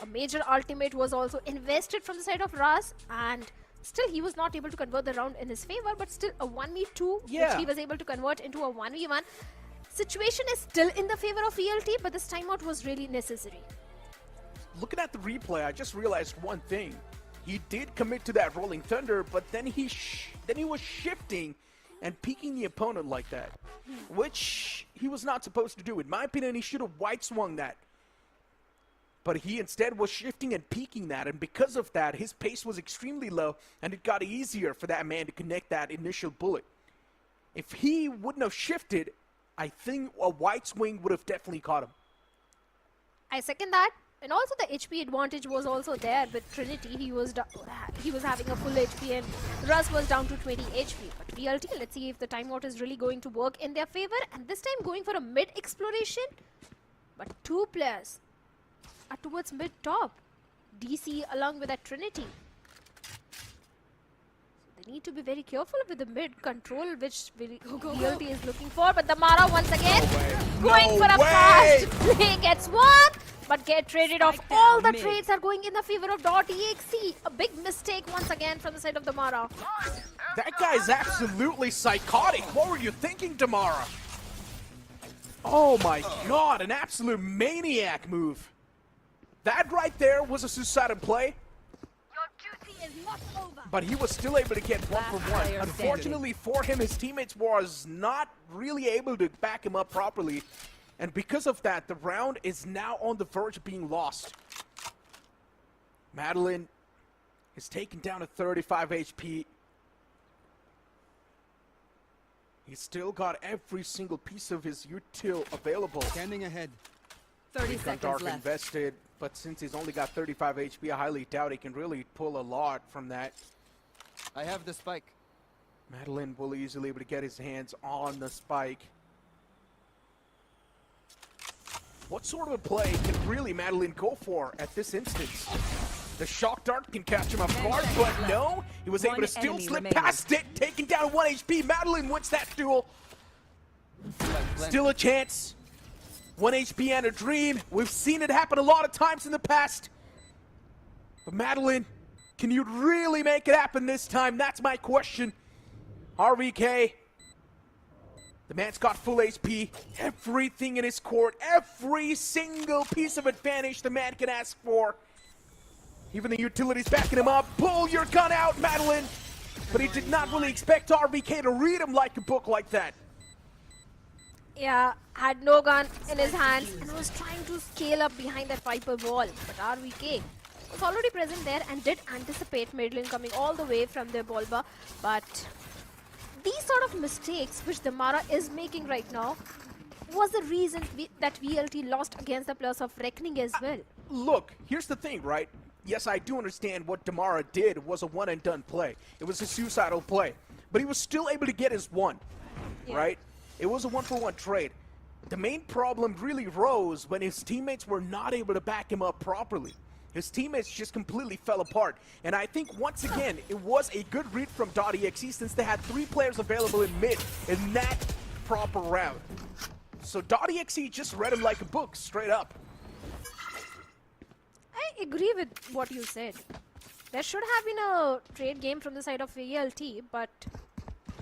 A major ultimate was also invested from the side of Ras, and still he was not able to convert the round in his favor, but still a 1v2 which he was able to convert into a 1v1. Situation is still in the favor of VLT, but this timeout was really necessary. Looking at the replay, I just realized one thing. He did commit to that Rolling Thunder, but then he was shifting and peeking the opponent like that, which he was not supposed to do. In my opinion, he should have white swung that. But he instead was shifting and peeking that, and because of that, his pace was extremely low, and it got easier for that man to connect that initial bullet. If he wouldn't have shifted, I think a white swing would have definitely caught him. I second that. And also the HP advantage was also there with Trinity. He was having a full HP and Russ was down to 20 HP. But VLT, let's see if the timeout is really going to work in their favor. And this time going for a mid exploration. But two players are towards mid top. DC along with that Trinity. They need to be very careful with the mid control which VLT is looking for. But Damara once again going for a fast play, gets one. But get traded off. All the trades are going in the favor of .exe. A big mistake once again from the side of Damara. That guy's absolutely psychotic. What were you thinking, Damara? Oh my god, an absolute maniac move. That right there was a suicidal play. Your duty is not over. But he was still able to get one for one. Unfortunately for him, his teammates was not really able to back him up properly. And because of that, the round is now on the verge of being lost. Madeline is taken down to 35 HP. He's still got every single piece of his util available. Standing ahead. 30 seconds Dark left. Invested, but since he's only got 35 HP, I highly doubt he can really pull a lot from that. I have the spike. Madeline will easily be able to get his hands on the spike. What sort of a play can really Madeline go for at this instance? The shock dart can catch him off guard, but no, he was able to still slip past it, taking down 1 HP. Madeline wins that duel. Still a chance. 1 HP and a dream. We've seen it happen a lot of times in the past. But Madeline, can you really make it happen this time? That's my question. RVK. The man's got full HP, everything in his court, every single piece of advantage the man can ask for. Even the utilities backing him up. Pull your gun out, Madeline! But he did not really expect RVK to read him like a book like that. Yeah, had no gun in his hands and was trying to scale up behind that Viper wall. But RVK was already present there and did anticipate Madeline coming all the way from their Bolba. But these sort of mistakes which Damara is making right now was the reason that VLT lost against the players of Reckoning as well. Look, here's the thing, right? Yes, I do understand what Damara did was a one and done play. It was a suicidal play. But he was still able to get his one, right? It was a 1-for-1 trade. The main problem really rose when his teammates were not able to back him up properly. His teammates just completely fell apart. And I think, once again, it was a good read from .exe since they had 3 players available in mid in that proper round. So .exe just read him like a book, straight up. I agree with what you said. There should have been a trade game from the side of VLT, but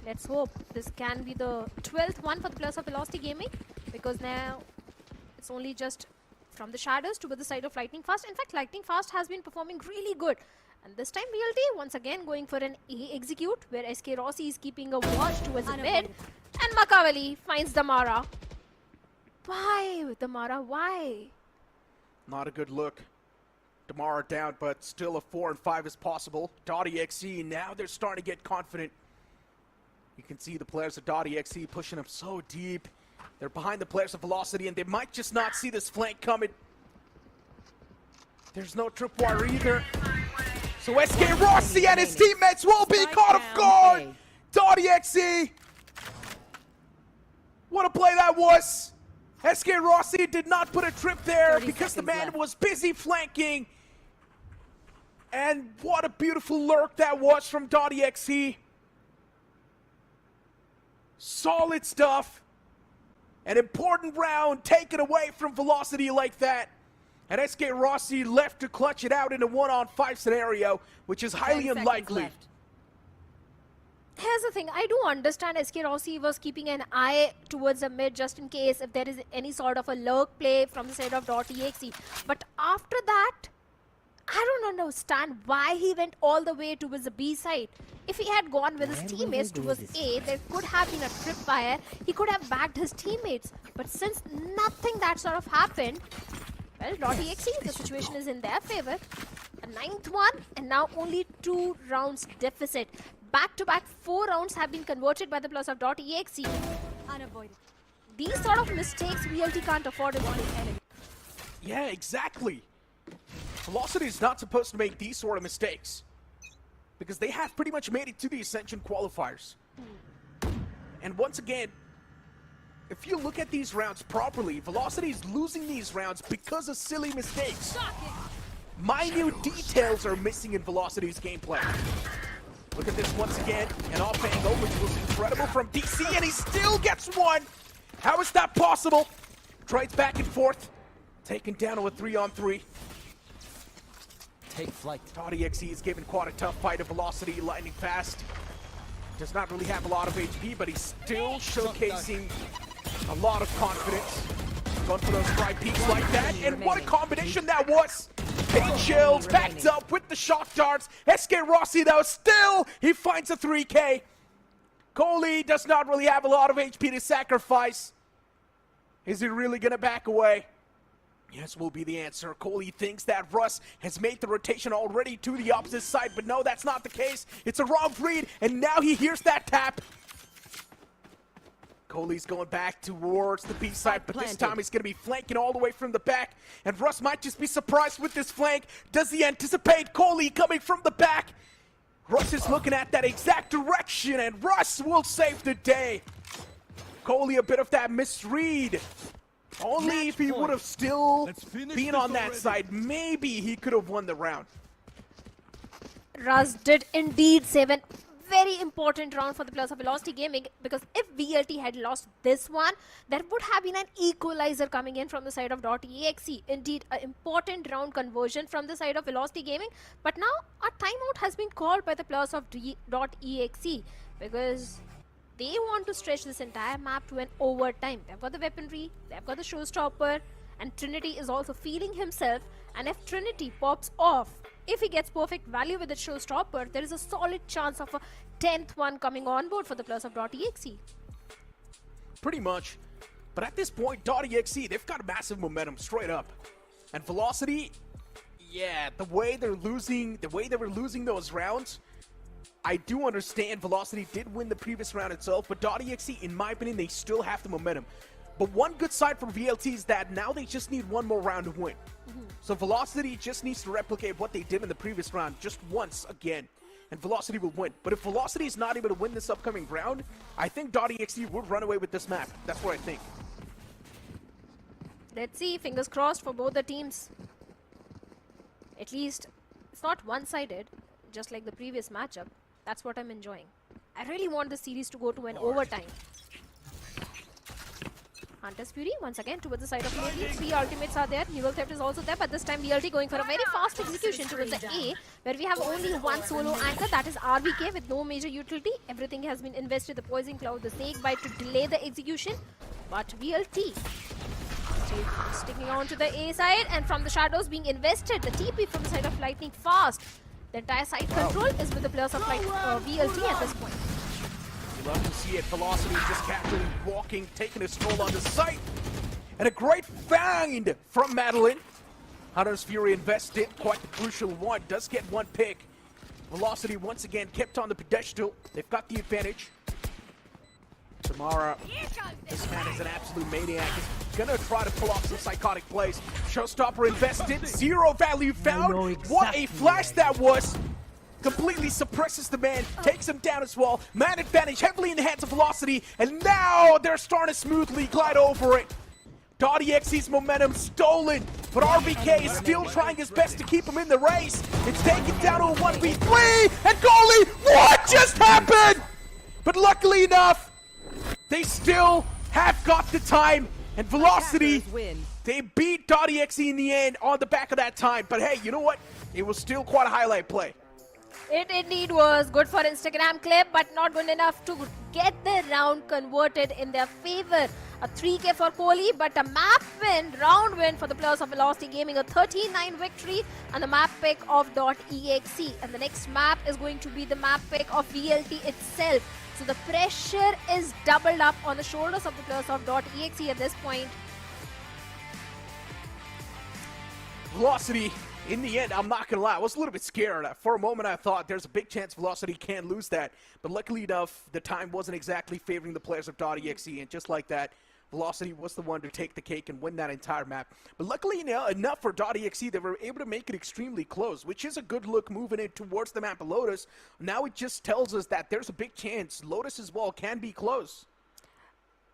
Let's hope this can be the 12th one for the players of Velocity Gaming, because now it's only just from the shadows to the side of Lightning Fast. In fact, Lightning Fast has been performing really good. And this time VLT once again going for an A execute, where SK Rossi is keeping a watch towards the mid. And Makavali finds the Mara. Why with the Mara? Why? Not a good look. Damara down, but still a 4 and 5 is possible. Dotty XE, now they're starting to get confident. You can see the players of Dotty XE pushing them so deep. They're behind the players of Velocity, and they might just not see this flank coming. There's no tripwire either. So SK Rossi and his teammates will be caught off guard. Dotty XE. What a play that was. SK Rossi did not put a trip there because the man was busy flanking. And what a beautiful lurk that was from Dotty XE. Solid stuff. An important round taken away from Velocity like that. And SK Rossi left to clutch it out in a 1-on-5 scenario, which is highly unlikely. Here's the thing, I do understand SK Rossi was keeping an eye towards the mid just in case if there is any sort of a lurk play from the side of .exe. But after that, I don't understand why he went all the way towards the B side. If he had gone with his teammates towards A, there could have been a tripwire. He could have backed his teammates. But since nothing that sort of happened, well, .exe, the situation is in their favor. A 9th one, and now only 2 rounds deficit. Back-to-back 4 rounds have been converted by the plus of .exe. Unavoidable. These sort of mistakes VLT can't afford in one enemy. Yeah, exactly. Velocity is not supposed to make these sort of mistakes, because they have pretty much made it to the Ascension qualifiers. And once again, if you look at these rounds properly, Velocity is losing these rounds because of silly mistakes. Minute details are missing in Velocity's gameplay. Look at this once again, an off angle, which was incredible from DC, and he still gets one! How is that possible? Trades back and forth, taken down to a 3-on-3. Take flight. Dotty XE is giving quite a tough fight to Velocity, lightning fast. Does not really have a lot of HP, but he's still showcasing a lot of confidence. Going for those dry peaks like that, and what a combination that was! Pain Shields backed up with the shock darts. SK Rossi, though, still he finds a 3K. Coley does not really have a lot of HP to sacrifice. Is he really gonna back away? Yes, will be the answer. Coley thinks that Russ has made the rotation already to the opposite side, but no, that's not the case. It's a wrong read, and now he hears that tap. Coley's going back towards the B side, but this time he's going to be flanking all the way from the back, and Russ might just be surprised with this flank. Does he anticipate Coley coming from the back? Russ is looking at that exact direction, and Russ will save the day. Coley a bit of that misread. Only if he would have still been on that side, maybe he could have won the round. Russ did indeed save an very important round for the players of Velocity Gaming, because if VLT had lost this one, there would have been an equalizer coming in from the side of .exe. Indeed, an important round conversion from the side of Velocity Gaming. But now a timeout has been called by the players of .exe, because they want to stretch this entire map to an overtime. They've got the weaponry, they've got the showstopper, and Trinity is also feeling himself. And if Trinity pops off, if he gets perfect value with the showstopper, there is a solid chance of a 10th one coming on board for the players of .exe. Pretty much. But at this point, .exe, they've got massive momentum straight up. And Velocity, yeah, the way they were losing those rounds, I do understand Velocity did win the previous round itself, but .exe, in my opinion, they still have the momentum. But one good side for VLT is that now they just need one more round to win. So Velocity just needs to replicate what they did in the previous round just once again, and Velocity will win. But if Velocity is not able to win this upcoming round, I think .exe would run away with this map. That's what I think. Let's see, fingers crossed for both the teams. At least it's not one-sided, just like the previous matchup. That's what I'm enjoying. I really want the series to go to an overtime. Hunter's Fury once again towards the side of VLT. 3 ultimates are there. Neural Theft is also there, but this time VLT going for a very fast execution towards the A, where we have only one solo anchor, that is RVK, with no major utility. Everything has been invested, the Poison Cloud, the Snake Bite to delay the execution. But VLT sticking on to the A side, and from the shadows being invested, the TP from the side of Lightning fast. The entire side control is with the players of VLT at this point. You love to see it. Velocity just casually walking, taking a stroll on the site. And a great find from Madeline. Hunter's Fury invested, quite the crucial one. Does get one pick. Velocity once again kept on the pedestal. They've got the advantage. Tamara, this man is an absolute maniac. He's gonna try to pull off some psychotic plays. Showstopper invested, 0 value found. What a flash that was! Completely suppresses the man, takes him down as well. Man advantage heavily in the hands of Velocity, and now they're starting to smoothly glide over it. .exe's momentum stolen, but RVK is still trying his best to keep him in the race. It's taken down to a 1v3, and goalie, what just happened? But luckily enough, they still have got the time, and Velocity, they beat .exe in the end on the back of that time. But hey, you know what? It was still quite a highlight play. It indeed was good for Instagram clip, but not good enough to get the round converted in their favor. A 3K for Kohli, but a map win, round win for the players of Velocity Gaming, a 13-9 victory and the map pick of .exe. And the next map is going to be the map pick of VLT itself. So the pressure is doubled up on the shoulders of the players of .exe at this point. Velocity, in the end, I'm not going to lie, I was a little bit scared. For a moment, I thought there's a big chance Velocity can lose that. But luckily enough, the time wasn't exactly favoring the players of .exe. And just like that, Velocity was the one to take the cake and win that entire map. But luckily enough for .exe, they were able to make it extremely close, which is a good look moving it towards the map of Lotus. Now it just tells us that there's a big chance Lotus as well can be close.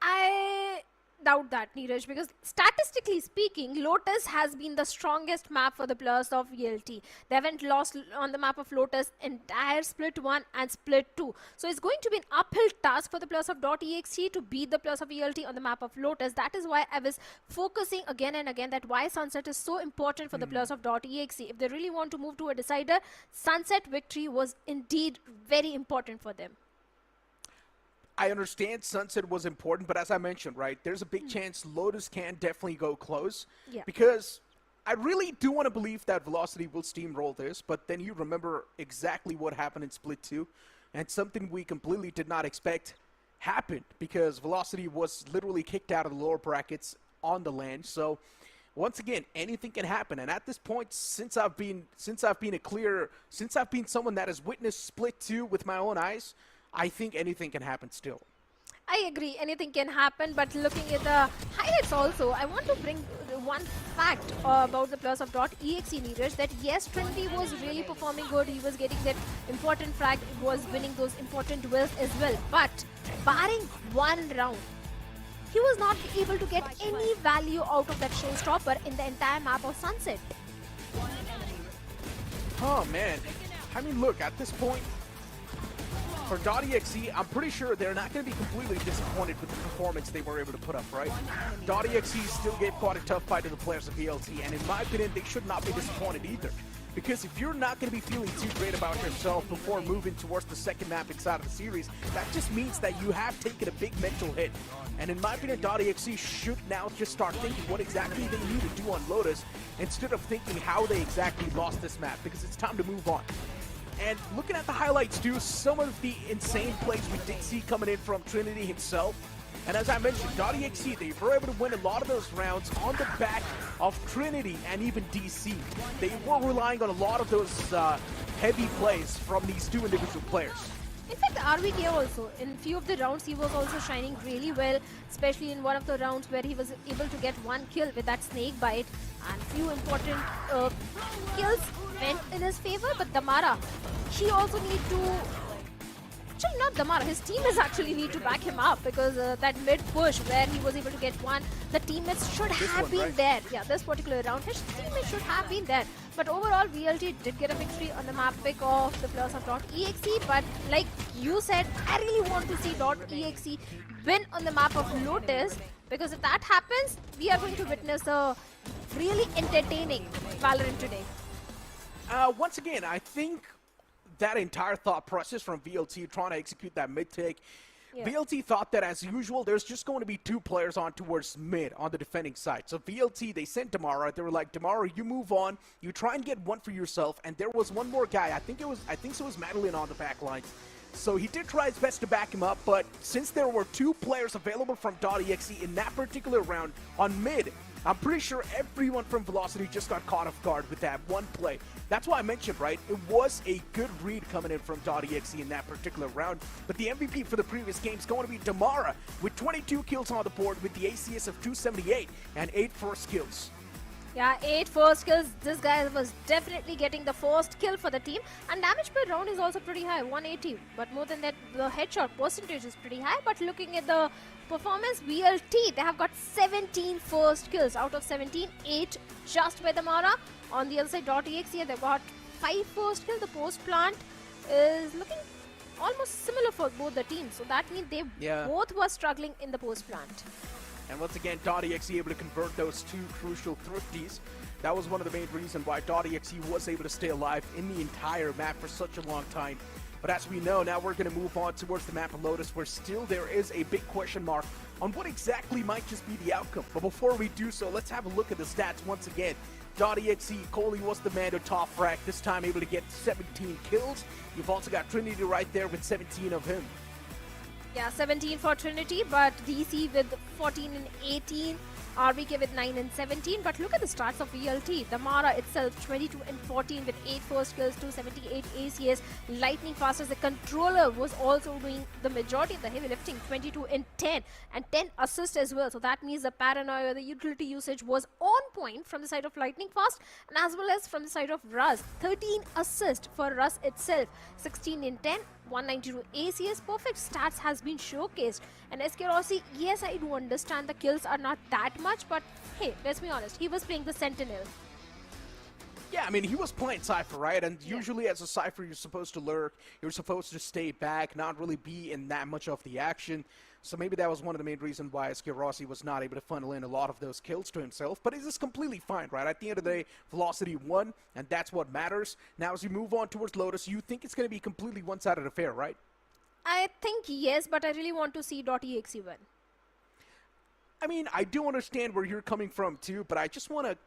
I doubt that, Neeraj, because statistically speaking, Lotus has been the strongest map for the players of VLT. They haven't lost on the map of Lotus entire split 1 and split 2. So it's going to be an uphill task for the players of .exe to beat the players of VLT on the map of Lotus. That is why I was focusing again and again that why Sunset is so important for the players of .exe. If they really want to move to a decider, Sunset victory was indeed very important for them. I understand Sunset was important, but as I mentioned, right, there's a big chance Lotus can definitely go close. Yeah. Because I really do want to believe that Velocity will steamroll this, but then you remember exactly what happened in Split 2, and something we completely did not expect happened, because Velocity was literally kicked out of the lower brackets on the land. So once again, anything can happen, and at this point, since I've been someone that has witnessed Split 2 with my own eyes, I think anything can happen still. I agree, anything can happen, but looking at the highlights also, I want to bring one fact about the players of .exe, Neeraj, that yes, Trinity was really performing good, he was getting that important frag, was winning those important duels as well, but barring one round, he was not able to get any value out of that showstopper in the entire map of Sunset. Oh man, I mean look, at this point, for .exe, I'm pretty sure they're not going to be completely disappointed with the performance they were able to put up, right? .exe still gave quite a tough fight to the players of VLT, and in my opinion, they should not be disappointed either. Because if you're not going to be feeling too great about yourself before moving towards the second map inside of the series, that just means that you have taken a big mental hit. And in my opinion, .exe should now just start thinking what exactly they need to do on Lotus, instead of thinking how they exactly lost this map, because it's time to move on. And looking at the highlights too, some of the insane plays we did see coming in from Trinity himself. And as I mentioned, .exe, they were able to win a lot of those rounds on the back of Trinity and even DC. They were relying on a lot of those heavy plays from these two individual players. In fact, RVK also, in few of the rounds, he was also shining really well, especially in one of the rounds where he was able to get one kill with that snake bite, and few important kills went in his favor. But Damara, he also need to, actually not Damara, his teammates actually need to back him up, because that mid push where he was able to get one, the teammates should have been there. Yeah, this particular round, his teammates should have been there. But overall, VLT did get a victory on the map pick of the players of .exe. But like you said, I really want to see .exe win on the map of Lotus, Because if that happens, we are going to witness a really entertaining Valorant today. Once again, I think that entire thought process from VLT trying to execute that mid take, VLT thought that as usual, there's just going to be 2 players on towards mid on the defending side. So VLT, they sent Damara. They were like, Damara, you move on. You try and get one for yourself. And there was one more guy. I think so was Madeline on the back line. So he did try his best to back him up, but since there were 2 players available from .exe in that particular round on mid, I'm pretty sure everyone from Velocity just got caught off guard with that one play. That's why I mentioned, right, it was a good read coming in from .exe in that particular round, but the MVP for the previous game is going to be Damara with 22 kills on the board with the ACS of 278 and 8 first kills. Yeah, 8 first kills. This guy was definitely getting the first kill for the team. And damage per round is also pretty high, 180. But more than that, the headshot percentage is pretty high. But looking at the performance, VLT, they have got 17 first kills. Out of 17, 8 just by the Mara. On the other side, .exe, they've got 5 first kills. The post plant is looking almost similar for both the teams. So that means they both were struggling in the post plant. And once again, .exe able to convert those 2 crucial thrifties. That was one of the main reasons why .exe was able to stay alive in the entire map for such a long time. But as we know, now we're going to move on towards the map of Lotus, where still there is a big question mark on what exactly might just be the outcome. But before we do so, let's have a look at the stats once again. .exe, Coley was the man to top frag, this time able to get 17 kills. You've also got Trinity right there with 17 of him. Yeah, 17 for Trinity, but DC with 14 and 18, RBK with 9 and 17. But look at the stats of VLT. The Mara itself, 22 and 14 with 8 first kills, 278 ACS. Lightning Fast as the controller was also doing the majority of the heavy lifting, 22 and 10, and 10 assists as well. So that means the paranoia, the utility usage was on point from the side of Lightning Fast, and as well as from the side of Ruz. 13 assists for Ruz itself, 16 and 10. 192 ACS, perfect stats has been showcased. And SK Rossi, yes, I do understand the kills are not that much, but hey, let's be honest, he was playing the Sentinel. Yeah, I mean, he was playing Cypher, right? And usually as a Cypher, you're supposed to lurk, you're supposed to stay back, not really be in that much of the action. So maybe that was one of the main reasons why SK Rossi was not able to funnel in a lot of those kills to himself. But it is completely fine, right? At the end of the day, Velocity won, and that's what matters. Now, as you move on towards Lotus, you think it's going to be a completely one-sided affair, right? I think yes, but I really want to see .exe win. I mean, I do understand where you're coming from, too, but I just want to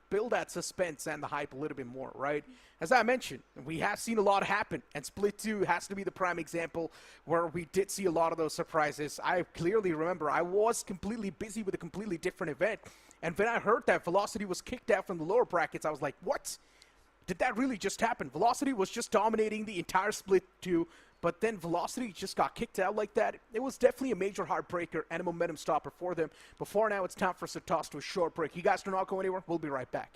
build that suspense and the hype a little bit more, right? As I mentioned, we have seen a lot happen, and Split 2 has to be the prime example where we did see a lot of those surprises. I clearly remember I was completely busy with a completely different event, and when I heard that Velocity was kicked out from the lower brackets, I was like, what? Did that really just happen? Velocity was just dominating the entire Split 2, but then Velocity just got kicked out like that. It was definitely a major heartbreaker and a momentum stopper for them. Before now, it's time for us to toss to a short break. You guys do not go anywhere. We'll be right back.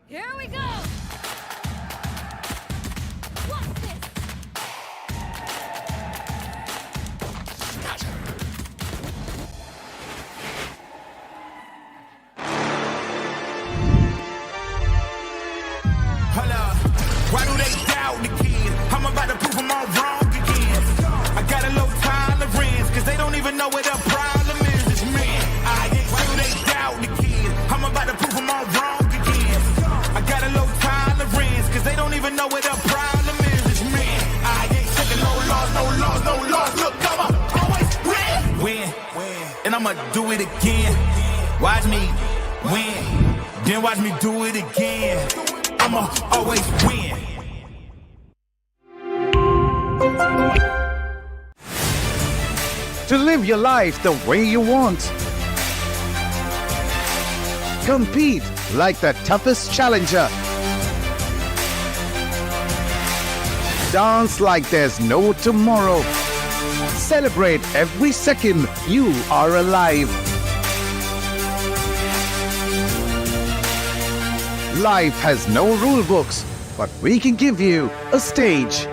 Here we go! What's this? Hold up. Why do they doubt the kid? I'm about to prove them all wrong again. I got a low tolerance, cause they don't even know what the problem is. It's me. Why do they doubt the kid? I'm about to prove them all wrong again. I got a low tolerance, cause they don't even know what the problem is. It's me. I ain't taking no loss, no loss, no loss. Look, I'ma always win. And I'ma do it again. Watch me win. Then watch me do it again. I'ma always win. To live your life the way you want. Compete like the toughest challenger. Dance like there's no tomorrow. Celebrate every second you are alive. Life has no rule books, but we can give you a stage.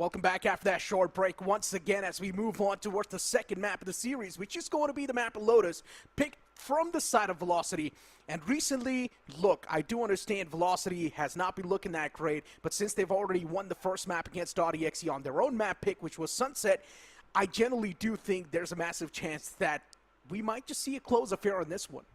Welcome back after that short break once again as we move on towards the second map of the series, which is going to be the map of Lotus, picked from the side of Velocity. And recently, look, I do understand Velocity has not been looking that great, but since they've already won the first map against .exe on their own map pick, which was Sunset, I generally do think there's a massive chance that we might just see a close affair on this one.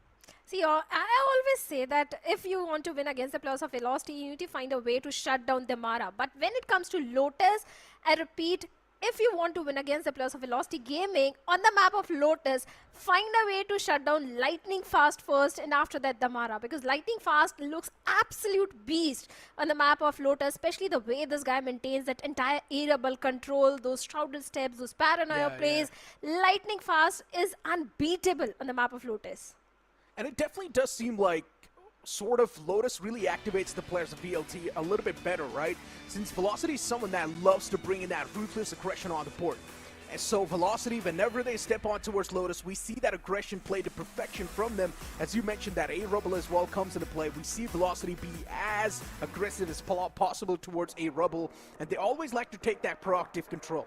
See, I always say that if you want to win against the players of Velocity, you need to find a way to shut down the Mara. But when it comes to Lotus, I repeat, if you want to win against the players of Velocity Gaming, on the map of Lotus, find a way to shut down Lightning Fast first and after that the Mara. Because Lightning Fast looks absolute beast on the map of Lotus, especially the way this guy maintains that entire airable control, those shrouded steps, those paranoia plays. Lightning Fast is unbeatable on the map of Lotus. And it definitely does seem like sort of Lotus really activates the players of VLT a little bit better, right? Since Velocity is someone that loves to bring in that ruthless aggression on the board. And so Velocity, whenever they step on towards Lotus, we see that aggression played to perfection from them. As you mentioned, that A-Rubble as well comes into play. We see Velocity be as aggressive as possible towards A-Rubble, and they always like to take that proactive control.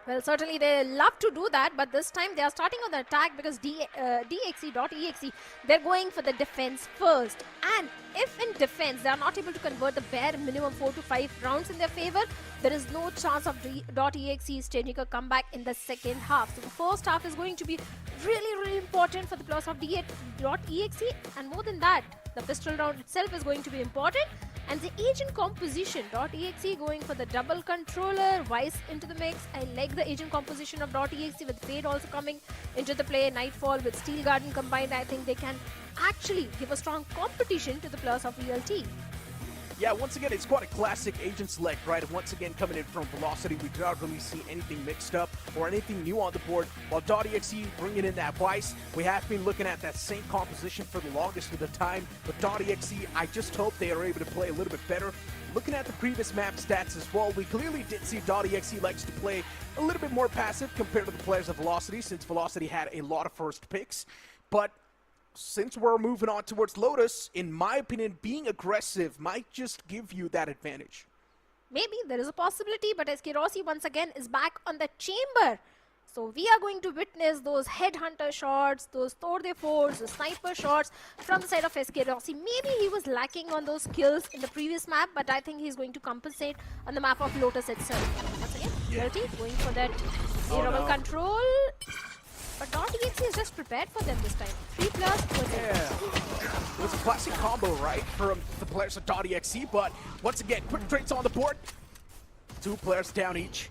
Well, certainly they love to do that, but this time they are starting on the attack because .exe, they're going for the defense first. And if in defense they are not able to convert the bare minimum 4 to 5 rounds in their favor, there is no chance of .exe staging a comeback in the second half. So the first half is going to be really important for the players of .exe, and more than that, the pistol round itself is going to be important. And the agent composition, .exe going for the double controller, Vice into the mix. I like the agent composition of .exe with Fade also coming into the play, Nightfall with Steel Garden combined. I think they can actually give a strong competition to the players of VLT. Yeah, once again, it's quite a classic agent select, right? And once again, coming in from Velocity, we did not really see anything mixed up or anything new on the board. While .exe bringing in that Vice, we have been looking at that same composition for the longest of the time. But .exe, I just hope they are able to play a little bit better. Looking at the previous map stats as well, we clearly did see .exe likes to play a little bit more passive compared to the players of Velocity, since Velocity had a lot of first picks. But since we're moving on towards Lotus, in my opinion, being aggressive might just give you that advantage. Maybe there is a possibility, but SK Rossi once again is back on the chamber. So we are going to witness those headhunter shots, those tour de force, the sniper shots from the side of SK Rossi. Maybe he was lacking on those skills in the previous map, but I think he's going to compensate on the map of Lotus itself. Once again, VLT going for that airable control. But .exe is just prepared for them this time. 3+. It was a classic combo, right, from the players of .exe, but once again, quick trades on the board. 2 players down each.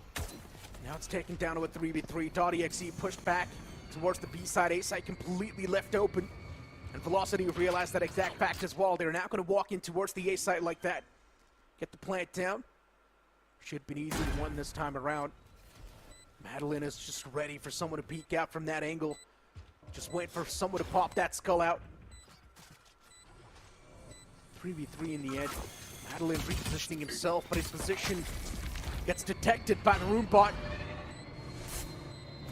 Now it's taken down to a 3v3. .exe pushed back towards the B side. A side completely left open. And Velocity realized that exact fact as well. They're now going to walk in towards the A side like that. Get the plant down. Should be an easy one this time around. Madeline is just ready for someone to peek out from that angle. Just wait for someone to pop that skull out. 3v3 in the end. Madeline repositioning himself, but his position gets detected by the room bot.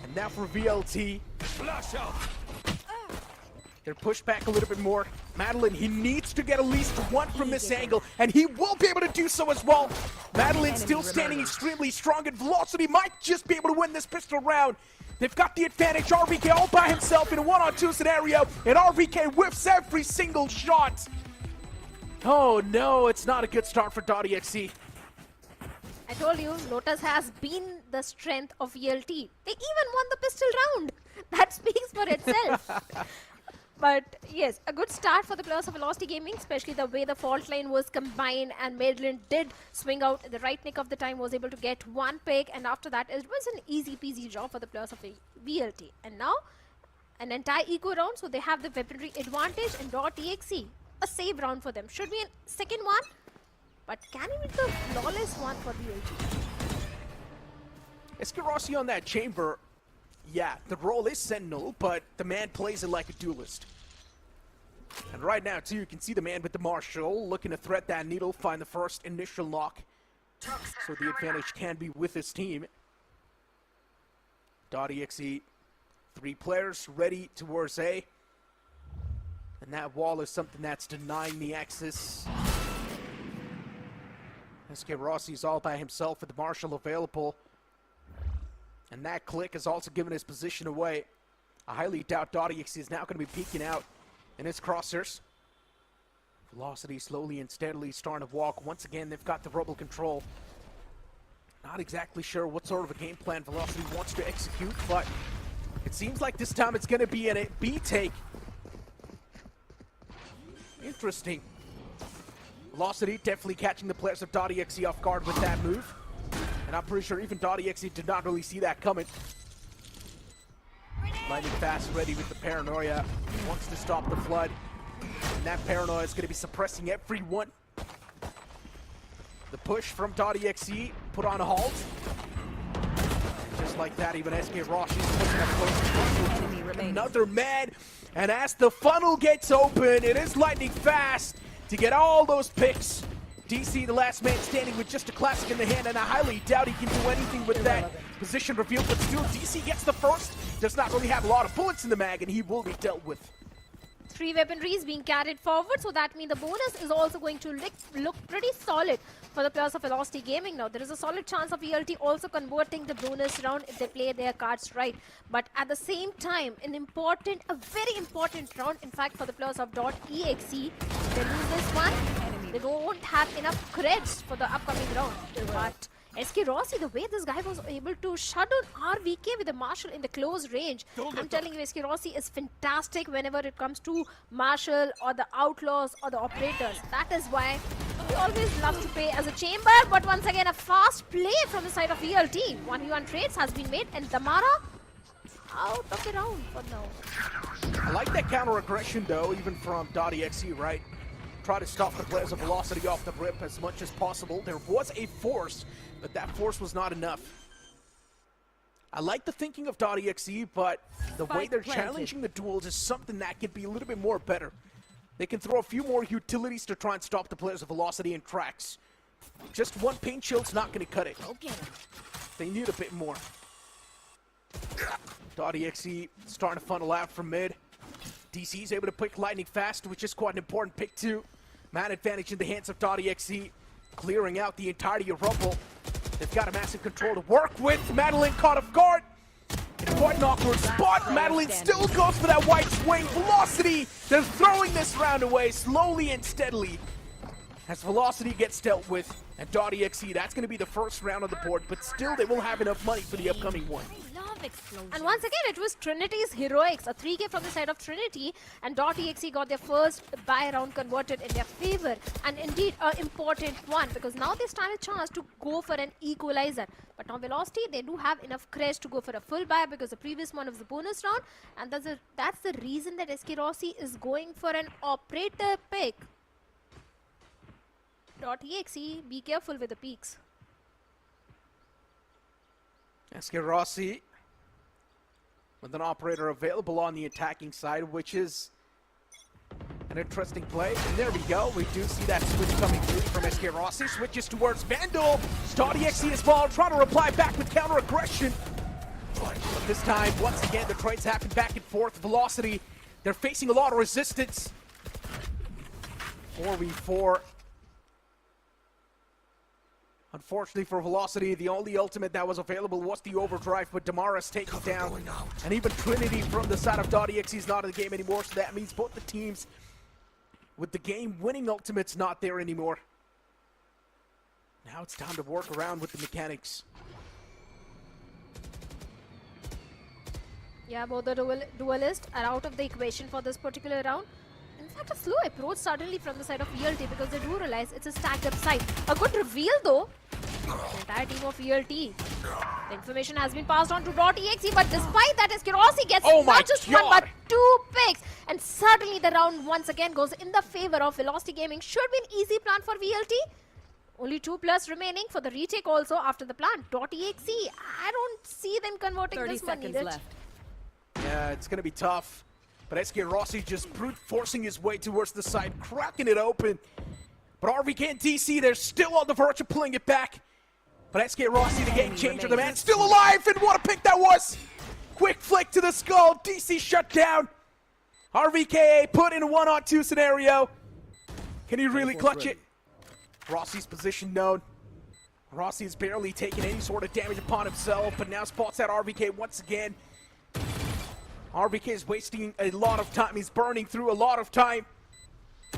And now for VLT. They're pushed back a little bit more. Madeline, he needs to get at least one from this angle, and he will be able to do so as well. Madeline still standing extremely strong, and Velocity might just be able to win this pistol round. They've got the advantage. RVK all by himself in a 1-on-2 scenario, and RVK whips every single shot. Oh no, it's not a good start for .exe. I told you, Lotus has been the strength of VLT. They even won the pistol round. That speaks for itself. But yes, a good start for the players of Velocity Gaming, especially the way the fault line was combined and Madeline did swing out the right nick of the time, was able to get one pick, and after that it was an easy peasy job for the players of VLT. And now an entire eco round, so they have the weaponry advantage, and .exe, a save round for them. Should be a second one, but can it be the flawless one for VLT? SK Rossi on that chamber. Yeah, the role is Sentinel, but the man plays it like a duelist. And right now, too, you can see the man with the Marshall looking to thread that needle, find the first initial knock. So the advantage can be with his team. .exe, 3 players ready towards A. And that wall is something that's denying the access. SK Rossi's all by himself with the Marshal available. And that click has also given his position away. I highly doubt .exe is now going to be peeking out in his crosshairs. Velocity slowly and steadily starting to walk. Once again, they've got the rubble control. Not exactly sure what sort of a game plan Velocity wants to execute, but it seems like this time it's going to be a B take. Interesting. Velocity definitely catching the players of .exe off guard with that move. And I'm pretty sure even .exe did not really see that coming. Lightning fast, ready with the paranoia. He wants to stop the flood. And that paranoia is going to be suppressing everyone. The push from .exe put on a halt. And just like that, even SK Rossi is pushing up close. Another man. And as the funnel gets open, it is lightning fast to get all those picks. DC, the last man standing with just a classic in the hand, and I highly doubt he can do anything with that position reveal, but still DC gets the first. Does not really have a lot of bullets in the mag, and he will be dealt with. 3 weaponries being carried forward, so that means the bonus is also going to look pretty solid for the players of Velocity Gaming now. There is a solid chance of ELT also converting the bonus round if they play their cards right. But at the same time, a very important round, in fact, for the players of .exe. They lose this one, they don't have enough creds for the upcoming round. But SK Rossi, the way this guy was able to shut down RVK with a Marshal in the close range, I'm telling you, SK Rossi is fantastic whenever it comes to Marshal or the Outlaws or the Operators. That is why we always love to play as a chamber, but once again, a fast play from the side of ELT. 1v1 trades has been made, and Damara out of the round for now. I like that counter aggression though, even from .exe, right? Try to stop the players of Velocity off the rip as much as possible. There was a force, but that force was not enough. I like the thinking of .exe, but the way they're challenging the duels is something that could be a little bit more better. They can throw a few more utilities to try and stop the players of Velocity in tracks. Just one paint shield's not going to cut it. They need a bit more. .exe starting to funnel out from mid. DC's able to pick lightning fast, which is quite an important pick too. Man advantage in the hands of .exe, clearing out the entirety of Rumble. They've got a massive control to work with. Madeline caught off guard. In quite an awkward spot. Madeline still goes for that white swing. Velocity, they're throwing this round away slowly and steadily. As Velocity gets dealt with, and .exe, that's going to be the first round on the board, but still they will have enough money for the upcoming one. And once again, it was Trinity's heroics, a 3K from the side of Trinity, and .exe got their first buy round converted in their favor, and indeed an important one, because now they stand a chance to go for an equalizer. But now Velocity, they do have enough credits to go for a full buy, because the previous one was the bonus round, and that's the reason that SK Rossi is going for an operator pick. .exe, be careful with the peaks. SK Rossi with an operator available on the attacking side, which is an interesting play. And there we go. We do see that switch coming through from SK Rossi. Switches towards Vandal. .exe as well, trying to reply back with counter aggression. But this time, once again, the trades happen back and forth. Velocity, they're facing a lot of resistance. 4v4. Unfortunately for Velocity, the only ultimate that was available was the overdrive, but Damara's taken down. And even Trinity from the side of .exe is not in the game anymore, so that means both the teams with the game-winning ultimates not there anymore. Now it's time to work around with the mechanics. Yeah, both the duelists are out of the equation for this particular round. In fact, a slow approach suddenly from the side of ELT, because they do realize it's a stacked up side. A good reveal though. The entire team of ELT. The information has been passed on to .exe, but despite that, SK Rossi gets not just one but 2 picks. And suddenly the round once again goes in the favor of Velocity Gaming. Should be an easy plan for VLT. Only 2 plus remaining for the retake also after the plan. .exe, I don't see them converting this one either. Yeah, it's going to be tough. But SK Rossi just brute forcing his way towards the side, cracking it open. But RVK and DC, they're still on the verge of pulling it back. But SK Rossi, the game changer, the man still alive, and what a pick that was! Quick flick to the skull, DC shut down. RVK put in a 1-on-2 scenario. Can he really clutch it? Rossi's position known. Rossi's barely taking any sort of damage upon himself, but now spots out RVK once again. RVK is wasting a lot of time. He's burning through a lot of time.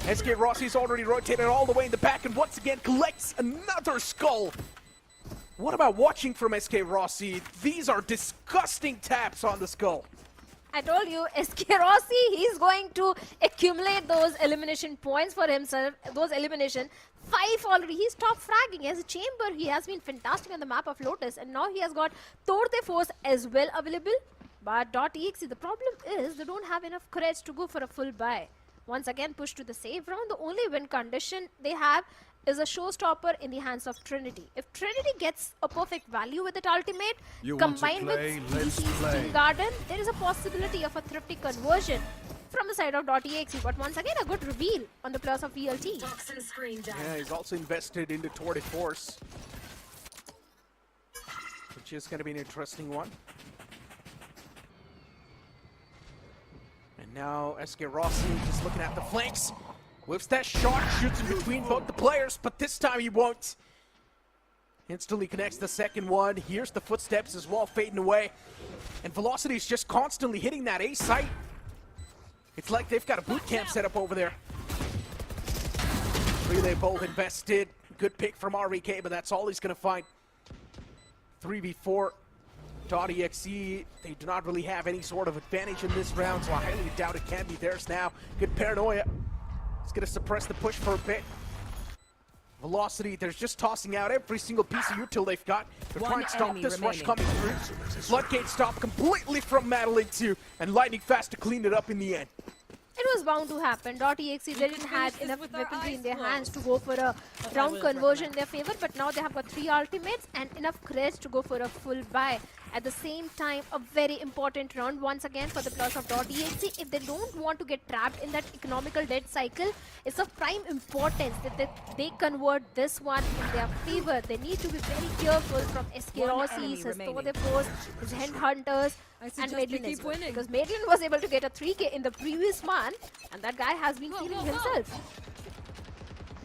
SK Rossi's already rotated all the way in the back and once again collects another skull. What about watching from SK Rossi? These are disgusting taps on the skull. I told you, SK Rossi, he's going to accumulate those elimination points for himself. Those elimination. 5 already. He's top fragging. He has a chamber. He has been fantastic on the map of Lotus. And now he has got Torte Force as well available. But .exe, the problem is they don't have enough courage to go for a full buy. Once again, push to the save round. The only win condition they have is a showstopper in the hands of Trinity. If Trinity gets a perfect value with that ultimate, combined with DC Steel Garden, there is a possibility of a thrifty conversion from the side of .exe. But once again, a good reveal on the plus of VLT. Yeah, he's also invested into Tour de Force, which is going to be an interesting one. And now SK Rossi just looking at the flanks. Whips that shot, shoots in between both the players, but this time he won't. Instantly connects the second one. Here's the footsteps as well, fading away. And Velocity is just constantly hitting that A site. It's like they've got a boot camp set up over there. Relay Bolt invested. Good pick from RVK, but that's all he's going to find. 3v4. .exe, they do not really have any sort of advantage in this round, so I highly doubt it can be theirs now. Good paranoia. It's going to suppress the push for a bit. Velocity, they're just tossing out every single piece of util they've got. They're trying to stop this rush coming through. Floodgate stopped completely from Madeline too, and Lightning Fast to clean it up in the end. It was bound to happen. .exe didn't have enough weaponry in their hands to go for a round conversion in their favor, but now they have got 3 ultimates and enough courage to go for a full buy. At the same time, a very important round once again for the plus of .exe. If they don't want to get trapped in that economical dead cycle, it's of prime importance that they convert this one in their favor. They need to be very careful from SK Rossi, his Torte Force, his Hunters, and Madeline as well. Because Madeline was able to get a 3k in the previous one, and that guy has been feeling himself.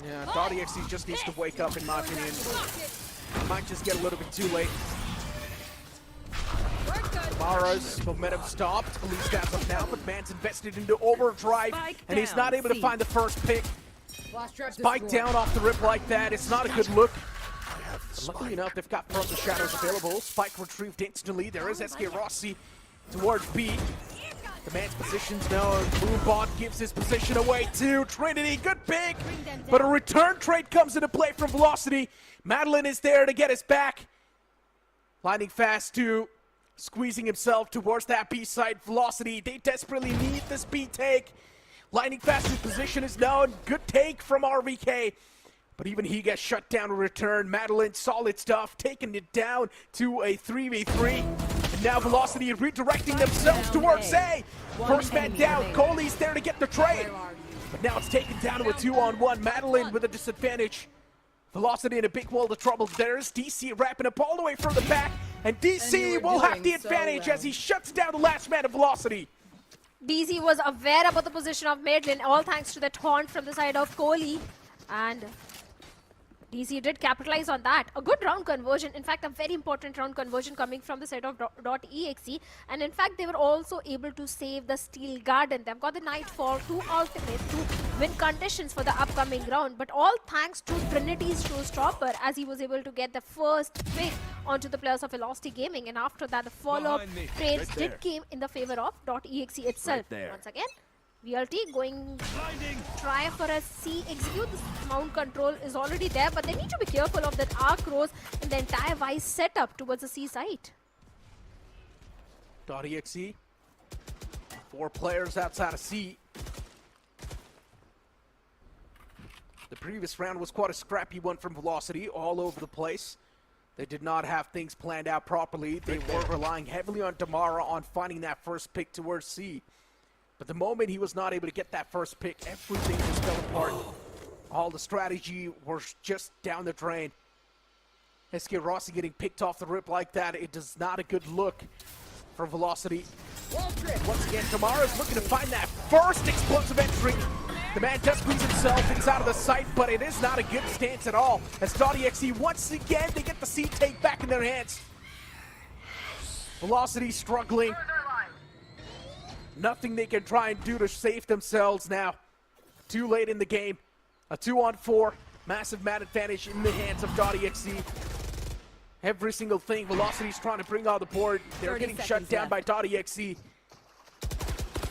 Yeah, .exe just needs to wake up in my opinion. Might just get a little bit too late. Mara's momentum stopped, at least as of now, but Man's invested into overdrive, and he's not able to find the first pick. Spike down off the rip like that, it's not a good look. Luckily enough, they've got further shadows available. Spike retrieved instantly. There is SK Rossi towards B. The man's position's known. Boombot gives his position away to Trinity. Good pick, but a return trade comes into play from Velocity. Madeline is there to get us back. Lightning Fast too. Squeezing himself towards that B side. Velocity, they desperately need this B take. Lightning Fast's position is known. Good take from RVK. But even he gets shut down in return. Madeline, solid stuff, taking it down to a 3v3. And now Velocity redirecting themselves towards A. First man down, Coley's there to get the trade. But now it's taken down to a 2-on-1. Madeline with a disadvantage. Velocity in a big world of trouble. There's DC wrapping up all the way from the back. And DC will have the advantage as he shuts down the last man of Velocity. DC was aware about the position of Madeline, all thanks to the taunt from the side of Kohli. And DC did capitalize on that. A good round conversion, in fact a very important round conversion coming from the side of .exe. And in fact they were also able to save the Steel Garden. They've got the Nightfall, 2 ultimates, 2 win conditions for the upcoming round. But all thanks to Trinity's showstopper as he was able to get the first pick onto the players of Velocity Gaming. And after that the follow-up trades did came in the favor of .exe itself. Once again, VLT going try for a C execute. The mount control is already there, but they need to be careful of that arc rose and the entire Vice setup towards the C site. .exe, 4 players outside of C. The previous round was quite a scrappy one from Velocity, all over the place. They did not have things planned out properly. They were relying heavily on Damara on finding that first pick towards C. But the moment he was not able to get that first pick, everything just fell apart. All the strategy was just down the drain. SK Rossi getting picked off the rip like that, it is not a good look for Velocity. Once again, Damara's looking to find that first explosive entry. The man does squeeze himself inside of the site, but it is not a good stance at all. As .exe once again, they get the C take back in their hands. Velocity struggling. Nothing they can try and do to save themselves now. Too late in the game. A 2-on-4. Massive man advantage in the hands of .exe. Every single thing Velocity's trying to bring on the board. They're getting shut down by .exe.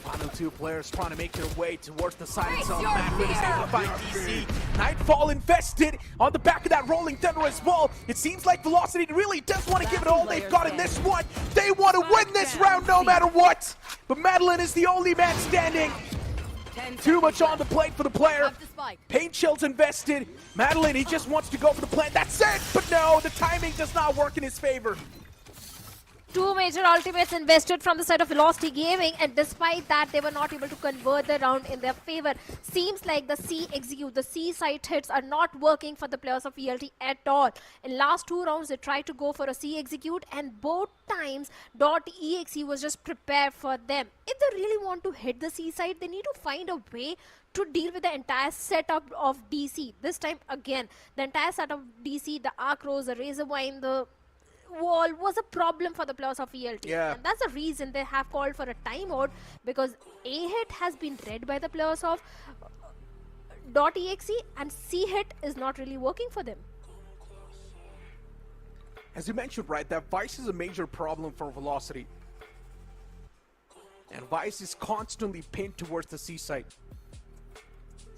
Final two players trying to make their way towards the silent zone. Madeline is able to find DC. Nightfall invested on the back of that rolling thunder as well. It seems like Velocity really does want to give it all they've got in this one. They want to win this round no matter what. But Madeline is the only man standing. Too much on the plate for the player. Paint Shell's invested. Madeline, he just wants to go for the plant. That's it! But no, the timing does not work in his favor. Two major ultimates invested from the side of Velocity Gaming, and despite that, they were not able to convert the round in their favor. Seems like the C execute, the C site hits are not working for the players of VLT at all. In last two rounds, they tried to go for a C execute, and both times .exe was just prepared for them. If they really want to hit the C site, they need to find a way to deal with the entire setup of DC. This time again, the entire setup of DC, the Arc Rose, the Razor Wine, the wall was a problem for the players of VLT. Yeah. And that's the reason they have called for a timeout, because A hit has been read by the players of .exe and C hit is not really working for them. As you mentioned, right, that Vice is a major problem for Velocity. And Vice is constantly pinned towards the C site.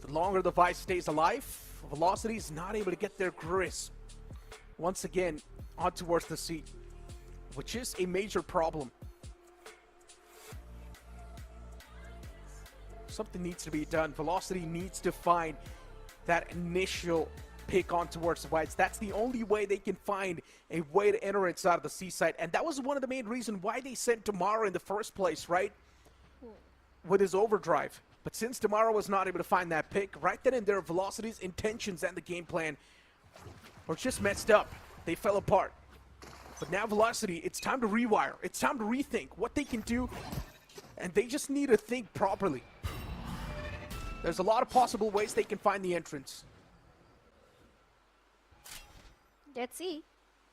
The longer the Vice stays alive, Velocity is not able to get their grist. Once again, on towards the C, which is a major problem. Something needs to be done. Velocity needs to find that initial pick on towards the Whites. That's the only way they can find a way to enter inside of the C site. And that was one of the main reasons why they sent Damara in the first place, right? With his overdrive. But since Damara was not able to find that pick, right then and there, Velocity's intentions and the game plan were just messed up. They fell apart. But now Velocity, it's time to rewire. It's time to rethink what they can do. And they just need to think properly. There's a lot of possible ways they can find the entrance. Let's see.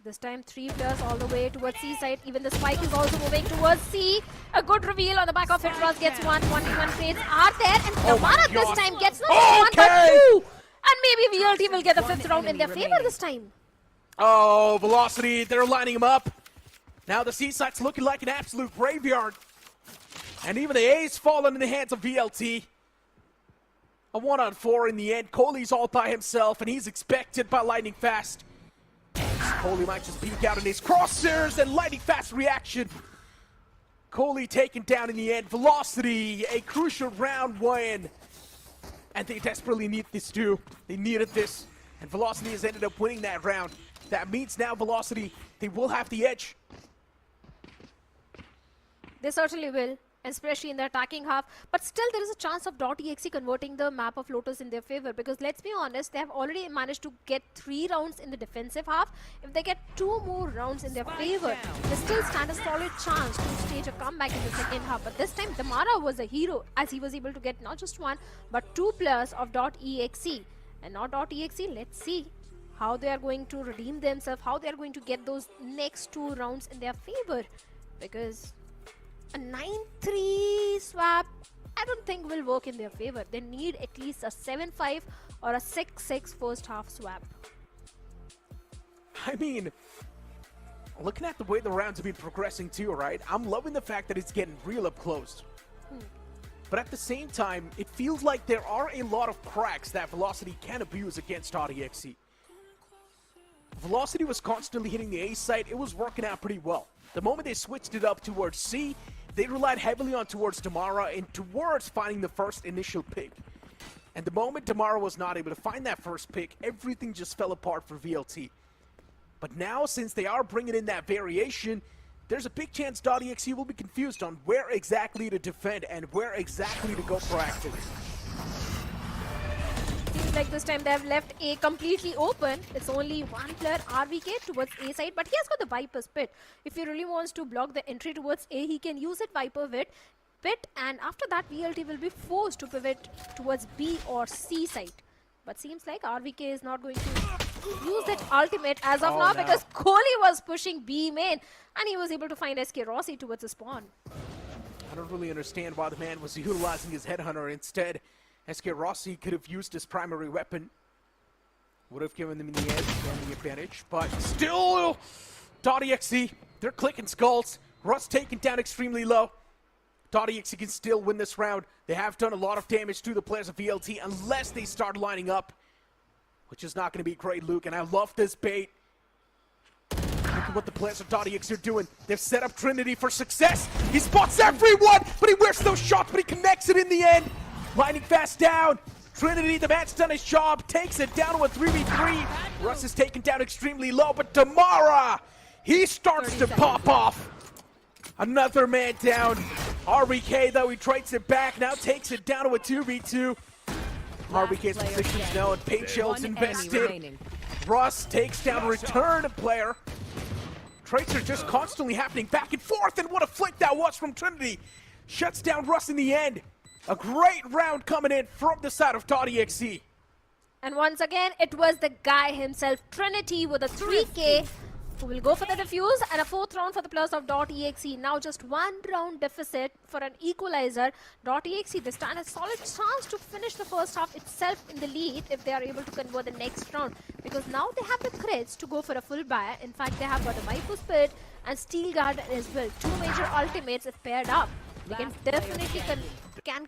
This time 3 players all the way towards C side. Even the spike is also moving towards C. A good reveal on the back of it. Ross gets 1. 1v1 trades are there. And Damara this time gets not just 1 but 2. And maybe VLT will get the 5th round in their favor this time. Oh, Velocity, they're lining him up. Now the C site's looking like an absolute graveyard. And even the A's fallen in the hands of VLT. A 1-on-4 in the end. Kohli's all by himself, and he's expected by Lightning Fast. Kohli might just peek out in his crosshairs, and Lightning Fast reaction. Kohli taken down in the end. Velocity, a crucial round win. And they desperately need this too. They needed this. And Velocity has ended up winning that round. That means now Velocity, they will have the edge. They certainly will, especially in the attacking half. But still, there is a chance of .exe converting the map of Lotus in their favor. Because let's be honest, they have already managed to get 3 rounds in the defensive half. If they get 2 more rounds in their favor, they still stand a solid chance to stage a comeback in the second half. But this time, Damara was a hero, as he was able to get not just 1, but 2 players of .exe. And not .exe, let's see how they are going to redeem themselves, how they are going to get those next 2 rounds in their favor. Because a 9-3 swap, I don't think will work in their favor. They need at least a 7-5 or a 6-6 first half swap. I mean, looking at the way the rounds have been progressing too, right? I'm loving the fact that it's getting real up close. But at the same time, it feels like there are a lot of cracks that Velocity can abuse against .exe. Velocity was constantly hitting the A site. It was working out pretty well. The moment they switched it up towards C, they relied heavily on towards Damara and towards finding the first initial pick. And the moment Damara was not able to find that first pick, everything just fell apart for VLT. But now, since they are bringing in that variation, there's a big chance .exe will be confused on where exactly to defend and where exactly to go proactive. Seems like this time they have left A completely open. It's only 1 player, RVK, towards A side, but he has got the Viper's Pit. If he really wants to block the entry towards A, he can use it, Viper Wit. pit, and after that VLT will be forced to pivot towards B or C side. But seems like RVK is not going to use that ultimate as of now, because Kohli was pushing B main and he was able to find SK Rossi towards the spawn. I don't really understand why the man was utilizing his headhunter. Instead, SK Rossi could have used his primary weapon. Would have given them the edge and the advantage, but still, .exe, they're clicking skulls. Russ taken down extremely low. .exe can still win this round. They have done a lot of damage to the players of VLT unless they start lining up, which is not going to be great, Luke, and I love this bait. Look at what the players of .exe are doing. They've set up Trinity for success. He spots everyone, but he wears those shots, but he connects it in the end. Lining fast down. Trinity, the man's done his job, takes it down to a 3v3. Russ is taken down extremely low, but Damara, he starts to pop off. Another man down. RBK, though, he trades it back, now takes it down to a 2v2. RBK's position's now, and Paint Shell's invested. Russ takes down return player. Trades are just constantly happening back and forth, and what a flick that was from Trinity. Shuts down Russ in the end. A great round coming in from the side of .exe. And once again, it was the guy himself, Trinity, with a 3K, who will go for the defuse, and a 4th round for the players of .exe. Now just 1 round deficit for an equalizer. .exe, they stand a solid chance to finish the first half itself in the lead if they are able to convert the next round, because now they have the crits to go for a full buy. In fact, they have got a Maifu Spit and Steel Guard as well. 2 major ultimates if paired up. They can definitely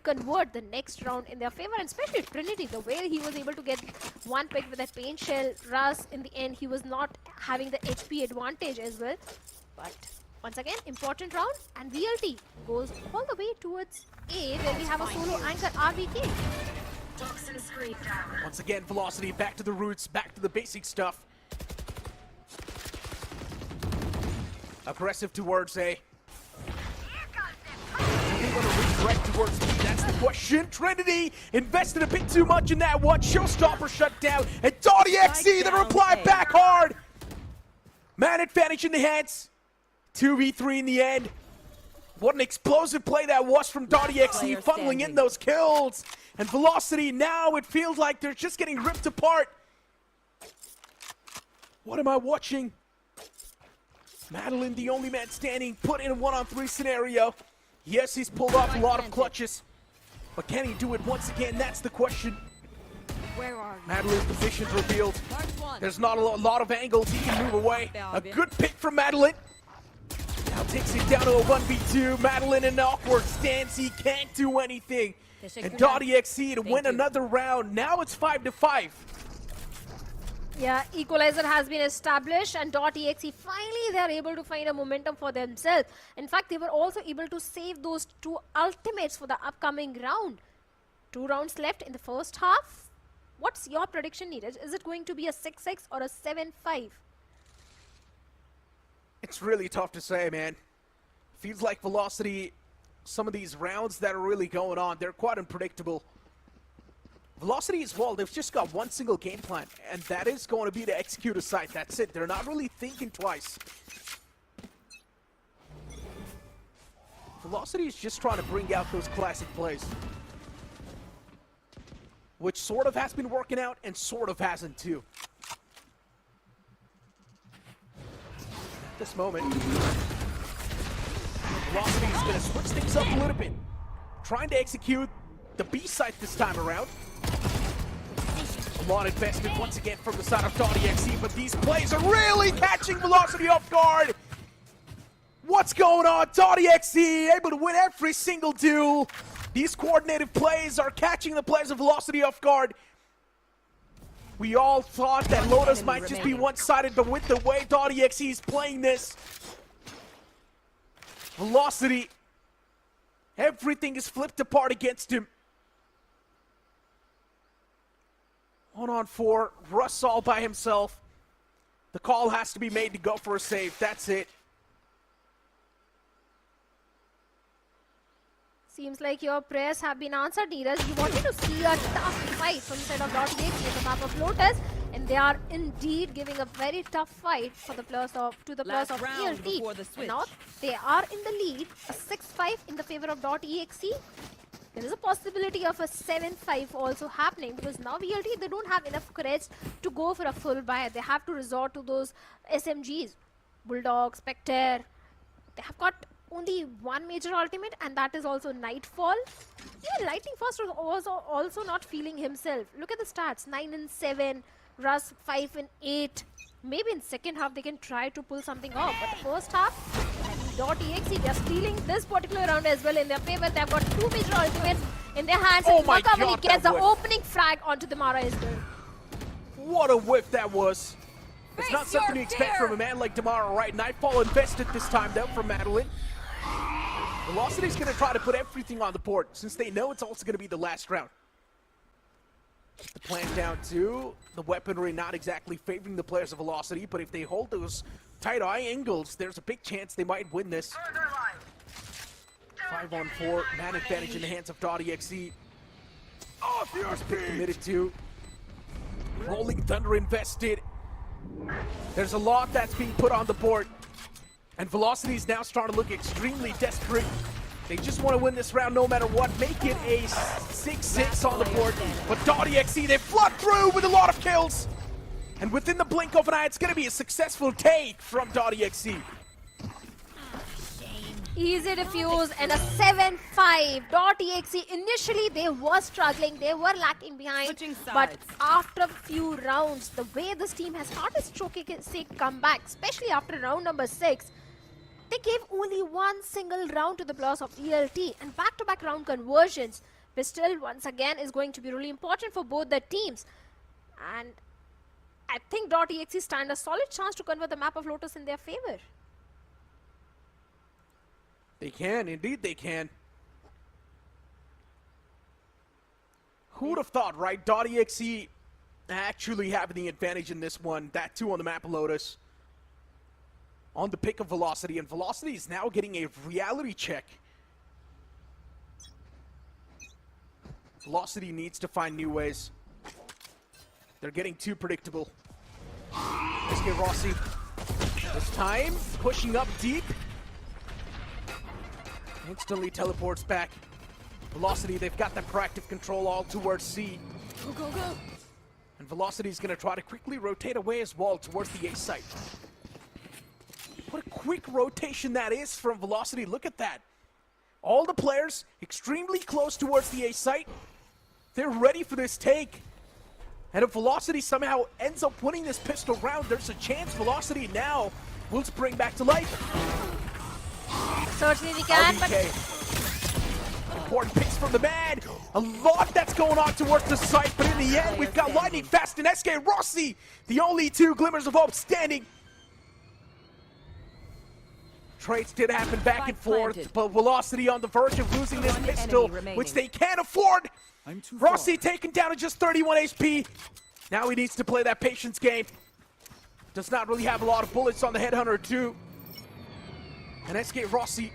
convert the next round in their favor, and especially Trinity, the way he was able to get 1 pick with that Paint Shell. Russ, in the end, he was not having the HP advantage as well. But once again, important round, and VLT goes all the way towards A, where we have a solo anchor, RVK. Once again, Velocity back to the roots, back to the basic stuff. Aggressive towards A. Going to redirect towards B, that's the question. Trinity invested a bit too much in that one. Showstopper shut down, and .exe, the reply back hard. Man advantage in the hands. 2v3 in the end. What an explosive play that was from .exe, funneling in those kills. And Velocity, now it feels like they're just getting ripped apart. What am I watching? Madeline, the only man standing, put in a 1-on-3 scenario. Yes, he's pulled off a lot of clutches, but can he do it once again? That's the question. Madeline's position's revealed. There's not a lot of angles. He can move away. A good pick from Madeline. Now takes it down to a 1v2. Madeline in an awkward stance. He can't do anything. And .exe to win another round. Now it's 5-5. Yeah, equalizer has been established, and .exe finally they are able to find a momentum for themselves. In fact, they were also able to save those 2 ultimates for the upcoming round. 2 rounds left in the first half. What's your prediction, Neeraj? Is it going to be a 6-6 or a 7-5? It's really tough to say, man. Feels like Velocity, some of these rounds that are really going on, they're quite unpredictable. Velocity as well, they've just got 1 single game plan, and that is going to be to execute a site. That's it. They're not really thinking twice. Velocity is just trying to bring out those classic plays, which sort of has been working out and sort of hasn't too. At this moment, Velocity is going to switch things up a little bit, trying to execute the B site this time around. A lot invested once again from the side of .exe, but these plays are really catching Velocity off guard. What's going on? .exe able to win every single duel. These coordinated plays are catching the players of Velocity off guard. We all thought that Lotus might just be one-sided, but with the way .exe is playing this, Velocity, everything is flipped apart against him. 1-on-4, Russ all by himself. The call has to be made to go for a save. That's it. Seems like your prayers have been answered, Neeraj. You wanted to see a tough fight from the side of .exe in the map of Lotus. and they are indeed giving a very tough fight for the players of ELT. And now they are in the lead, a 6-5 in the favor of .exe. There is a possibility of a 7-5 also happening, because now ELT, they don't have enough credits to go for a full buy. They have to resort to those SMGs, Bulldog, Spectre. They have got only one major ultimate, and that is also Nightfall. Even Lightning Fast was also not feeling himself. Look at the stats, 9 and 7, Russ 5 and 8. Maybe in second half they can try to pull something off, but the first half, .exe, they are stealing this particular round as well in their favor. They have got two major ultimates in their hands, and Makavali gets the opening frag onto the Mara as well. What a whiff that was. It's not something to expect from a man like Damara, right? Nightfall invested this time though from Madeline. Velocity's going to try to put everything on the board, since they know it's also going to be the last round. The plan down to the weaponry not exactly favoring the players of Velocity, but if they hold those tight eye angles, there's a big chance they might win this. 5-on-4, man advantage in the hands of .exe. Committed to. Rolling Thunder invested. There's a lot that's being put on the board. And Velocity is now starting to look extremely desperate. They just want to win this round no matter what. Make it a 6-6 on the board. But .exe, they flood through with a lot of kills. And within the blink of an eye, it's going to be a successful take from .exe. Easy defuse and a 7-5. .exe, initially they were struggling, they were lacking behind, but after a few rounds, the way this team has started stroking a comeback, especially after round number 6, they gave only one single round to the players of ELT, and back-to-back round conversions. Pistol, once again, is going to be really important for both the teams. And I think .exe stand a solid chance to convert the map of Lotus in their favor. They can, indeed they can. Who would have thought, right? .exe actually having the advantage in this one, that too on the map of Lotus. On the pick of Velocity, and Velocity is now getting a reality check. Velocity needs to find new ways. They're getting too predictable. SK Rossi, this time pushing up deep. Instantly teleports back. Velocity, they've got that proactive control all towards C. Go, go, go. And Velocity is going to try to quickly rotate away as well towards the A site. What a quick rotation that is from Velocity. Look at that. All the players extremely close towards the A site. They're ready for this take. And if Velocity somehow ends up winning this pistol round, there's a chance Velocity now will spring back to life. Certainly we can, but important picks from the man. A lot that's going on towards the site, but in the end, we've got Lightning Fast and SK Rossi, the only two glimmers of hope standing. Trades did happen back and forth, but Velocity on the verge of losing this pistol, which they can't afford. Rossi taken down to just 31 HP. Now he needs to play that patience game. Does not really have a lot of bullets on the Headhunter too. And SK Rossi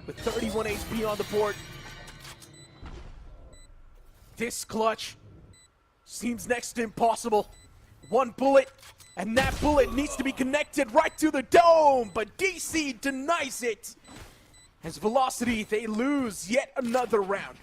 with 31 HP on the board. This clutch seems next to impossible. One bullet, and that bullet needs to be connected right to the dome, but DC denies it. As Velocity, they lose yet another round.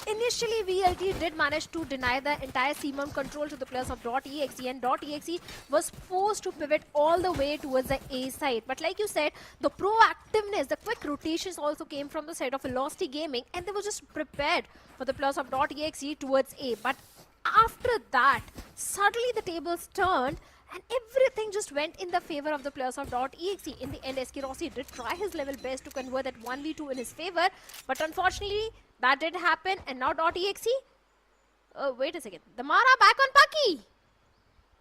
initially VLT did manage to deny the entire C-mount control to the players of .exe, and .exe was forced to pivot all the way towards the A side. But like you said, the proactiveness, the quick rotations also came from the side of Velocity Gaming, and they were just prepared for the players of .exe towards A. But after that, suddenly the tables turned, and everything just went in the favor of the players of .exe. In the end, SK Rossi did try his level best to convert that 1v2 in his favor, but unfortunately, that didn't happen. And now .exe, oh, wait a second, the Mara back on Paki.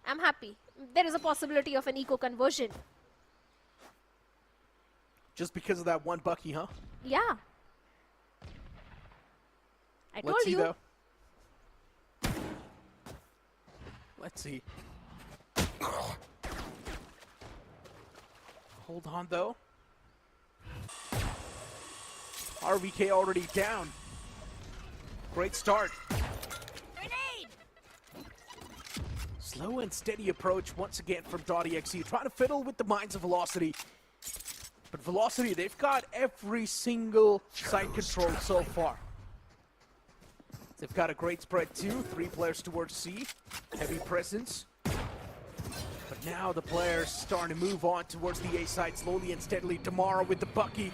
I'm happy. There is a possibility of an eco conversion. Just because of that one Bucky, huh? Yeah. I told Let's see, you. though. Let's see. Hold on, though. RVK already down. Great start. Grenade! Slow and steady approach once again from .exe, trying to fiddle with the minds of Velocity. But Velocity, they've got every single side control so far. They've got a great spread too, 3 players towards C, heavy presence. But now the players starting to move on towards the A side slowly and steadily. Damara with the Bucky.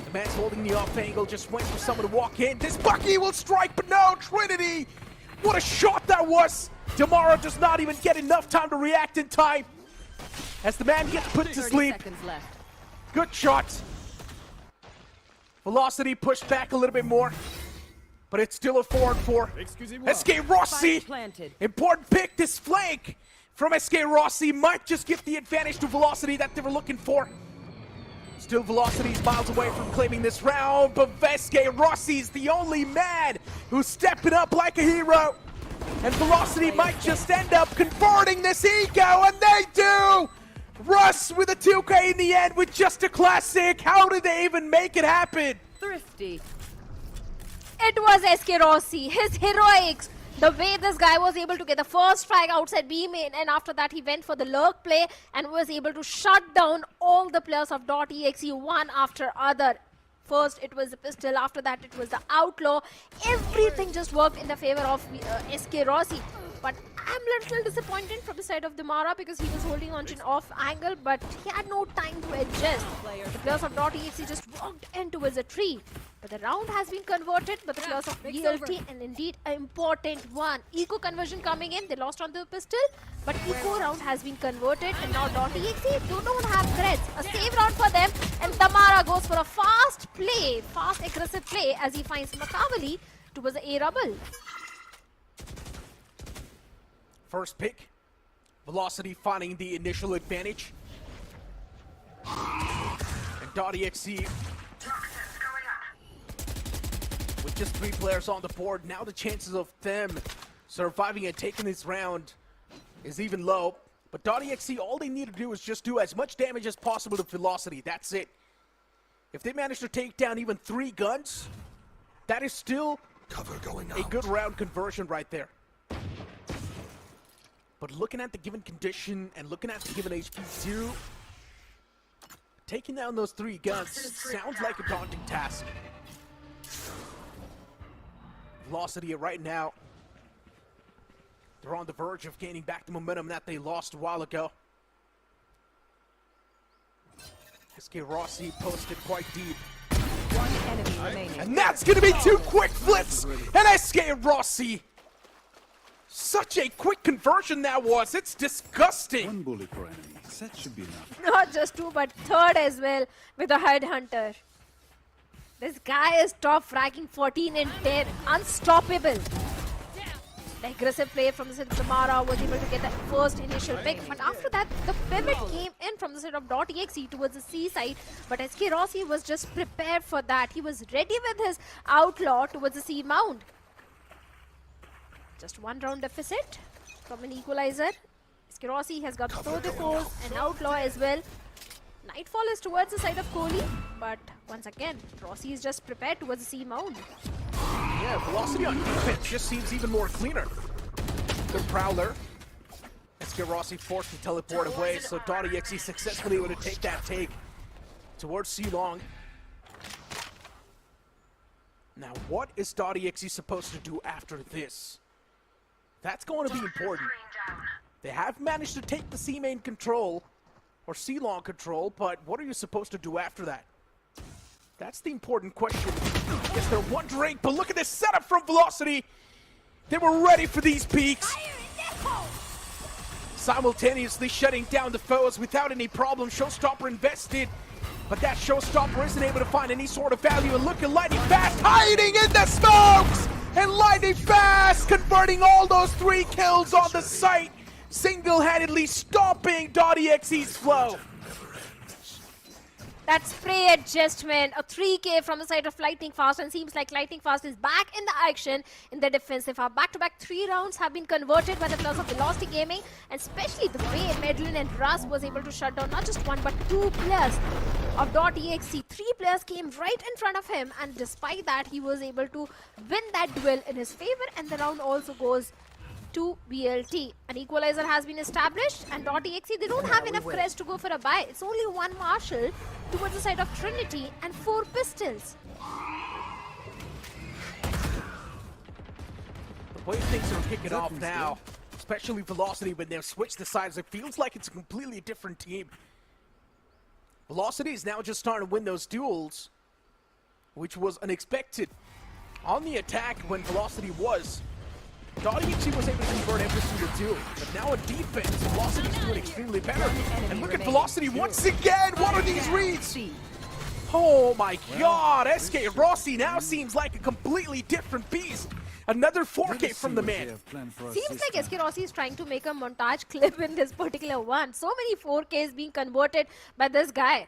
The man's holding the off angle, just waiting for someone to walk in. This Bucky will strike, but no, Trinity! What a shot that was! Damara does not even get enough time to react in time. As the man gets put to sleep. Good shot. Velocity pushed back a little bit more. But it's still a 4-on-4. Exe Rossi! Important pick, this flank from Exe Rossi might just give the advantage to Velocity that they were looking for. Still Velocity's miles away from claiming this round, but Exe Rossi's the only man who's stepping up like a hero. And Velocity might just end up converting this ego, and they do! Russ with a 2K in the end with just a classic. How did they even make it happen? Thrifty. It was Eske Rossi, his heroics, the way this guy was able to get the first strike outside B main, and after that he went for the lurk play and was able to shut down all the players of .exe one after other. First it was the pistol, after that it was the outlaw. Everything just worked in the favor of Eske Rossi. But I'm a little disappointed from the side of Damara because he was holding on to an off angle, but he had no time to adjust. The players of .exe just walked into his tree. But the round has been converted by the players of VLT, and indeed an important one. Eco conversion coming in, they lost on the pistol, but Eco round has been converted, and now .exe don't have threats. A save round for them, and Damara goes for a fast play, fast aggressive play as he finds Makavali towards the A rubble. First pick, Velocity finding the initial advantage. And .exe with just 3 players on the board, now the chances of them surviving and taking this round is even low. But .exe, all they need to do is just do as much damage as possible to Velocity. That's it. If they manage to take down even 3 guns, that is still a good round conversion right there. But looking at the given condition and looking at the given HP 0, taking down those 3 guns sounds like a daunting task. Velocity right now, they're on the verge of gaining back the momentum that they lost a while ago. Eske Rossi posted quite deep. One enemy remaining. And that's going to be 2 quick flips! And Eske Rossi! Such a quick conversion that was. It's disgusting. 1 bullet per enemy. That should be enough. Not just 2, but 3rd as well with the Headhunter. This guy is top fragging 14 and 10. Unstoppable. The aggressive play from the side of Damara was able to get the first initial pick. But after that, the pivot came in from the side of .exe towards the C side. But Eske Rossi was just prepared for that. He was ready with his outlaw towards the C mound. Just 1 round deficit from an equalizer. Eske Rossi has got both the fours and outlaw as well. Nightfall is towards the side of Kohli, but once again, Rossi is just prepared towards the C mound. Yeah, Velocity on defense just seems even more cleaner. Good Prowler. Eske Rossi forced to teleport away, so .exe successfully able to take that take towards C long. Now, what is .exe supposed to do after this? That's going to be important. They have managed to take the C main control, or C long control, but what are you supposed to do after that? That's the important question. Yes, they're wondering, but look at this setup from Velocity. They were ready for these peaks. Simultaneously shutting down the foes without any problem. Showstopper invested, but that Showstopper isn't able to find any sort of value. And look at Lightning Fast hiding in the smokes! And Lightning Fast converting all those 3 kills on the site, single-handedly stopping .exe's flow. That spray adjustment, a 3K from the side of Lightning Fast, and seems like Lightning Fast is back in the action in the defensive half. Back-to-back 3 rounds have been converted by the players of Velocity Gaming, and especially the way Medlin and Russ was able to shut down not just 1 but 2 players of .exe. 3 players came right in front of him, and despite that, he was able to win that duel in his favor, and the round also goes to VLT. An equalizer has been established, and .exe, they don't have enough crest to go for a buy. It's only one Marshall towards the side of Trinity and 4 pistols. The way things are kicking off now, especially Velocity when they've switched the sides, it feels like it's a completely different team. Velocity is now just starting to win those duels, which was unexpected. On the attack when Velocity was, .exe was able to convert every single duel, but now on defense, Velocity is doing extremely better. And look at Velocity once again, what are these reads? Oh my god, SK Rossi now seems like a completely different beast. Another 4K from the man. Seems like SK Rossi is trying to make a montage clip in this particular one. So many 4Ks being converted by this guy.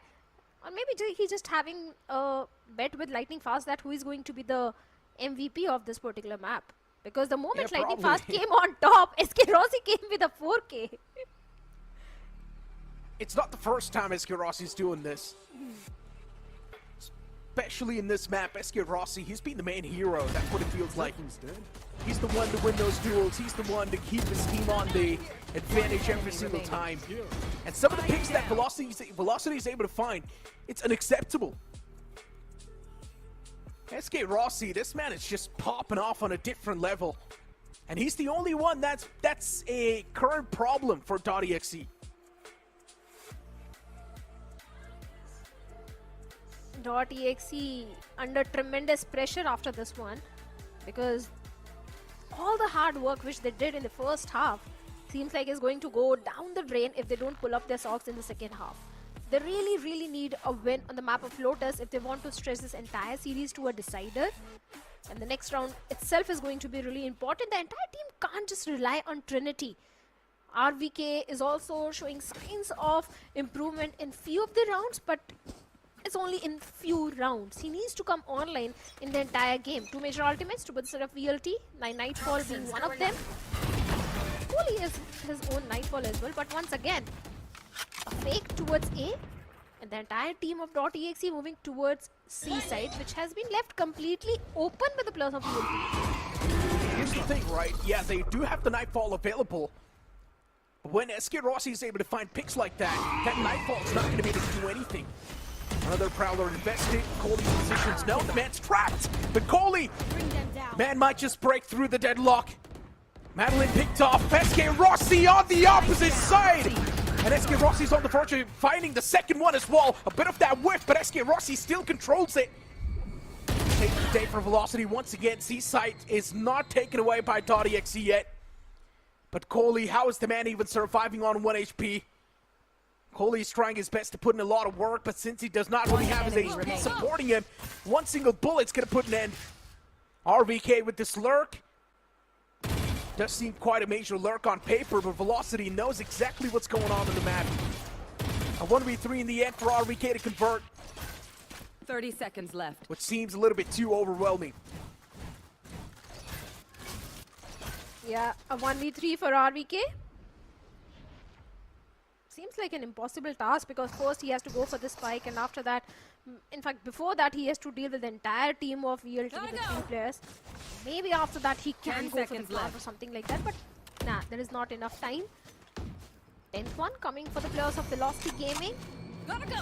Or maybe he's just having a bet with Lightning Fast that who is going to be the MVP of this particular map. Because the moment Lightning Fast came on top, SK Rossi came with a 4K. It's not the first time SK Rossi's doing this. Especially in this map, SK Rossi, he's been the main hero. That's what it feels like. He's the one to win those duels. He's the one to keep his team on the advantage every single time. And some of the picks that Velocity is able to find, it's unacceptable. SK Rossi, this man is just popping off on a different level. And he's the only one that's a current problem for .exe. .exe under tremendous pressure after this one, because all the hard work which they did in the first half seems like is going to go down the drain if they don't pull up their socks in the second half. They really need a win on the map of Lotus if they want to stretch this entire series to a decider. And the next round itself is going to be really important. The entire team can't just rely on Trinity. RVK is also showing signs of improvement in few of the rounds, but it's only in few rounds. He needs to come online in the entire game. 2 major ultimates to both side of VLT, Nightfall being one of them. Holy has his own Nightfall as well, but once again, a fake towards A, and the entire team of .exe moving towards C side, which has been left completely open by the players of VLT. Here's the thing, right? Yeah, they do have the Nightfall available. But when SK Rossi is able to find picks like that, that Nightfall is not going to be able to do anything. Another Prowler invested. Coley's positions. No, the man's trapped. But Coley, man might just break through the deadlock. Madeline picked off SK Rossi on the opposite side. And SK Rossi's on the verge of finding the second one as well. A bit of that whiff, but SK Rossi still controls it. Take the day for Velocity once again. C-site is not taken away by .exe yet. But Coley, how is the man even surviving on 1 HP? Coley's trying his best to put in a lot of work, but since he does not really have his HP supporting him, one single bullet's going to put an end. RVK with this lurk. Does seem quite a major lurk on paper, but Velocity knows exactly what's going on in the map. A 1v3 in the end for RVK to convert. 30 seconds left. Which seems a little bit too overwhelming. Yeah, a 1v3 for RVK. Seems like an impossible task, because first he has to go for the spike, and after that, in fact before that, he has to deal with the entire team of VLT with the 3 players. Maybe after that he can go for the plant or something like that, but nah, there is not enough time. 10th one coming for the players of Velocity Gaming. Gotta go.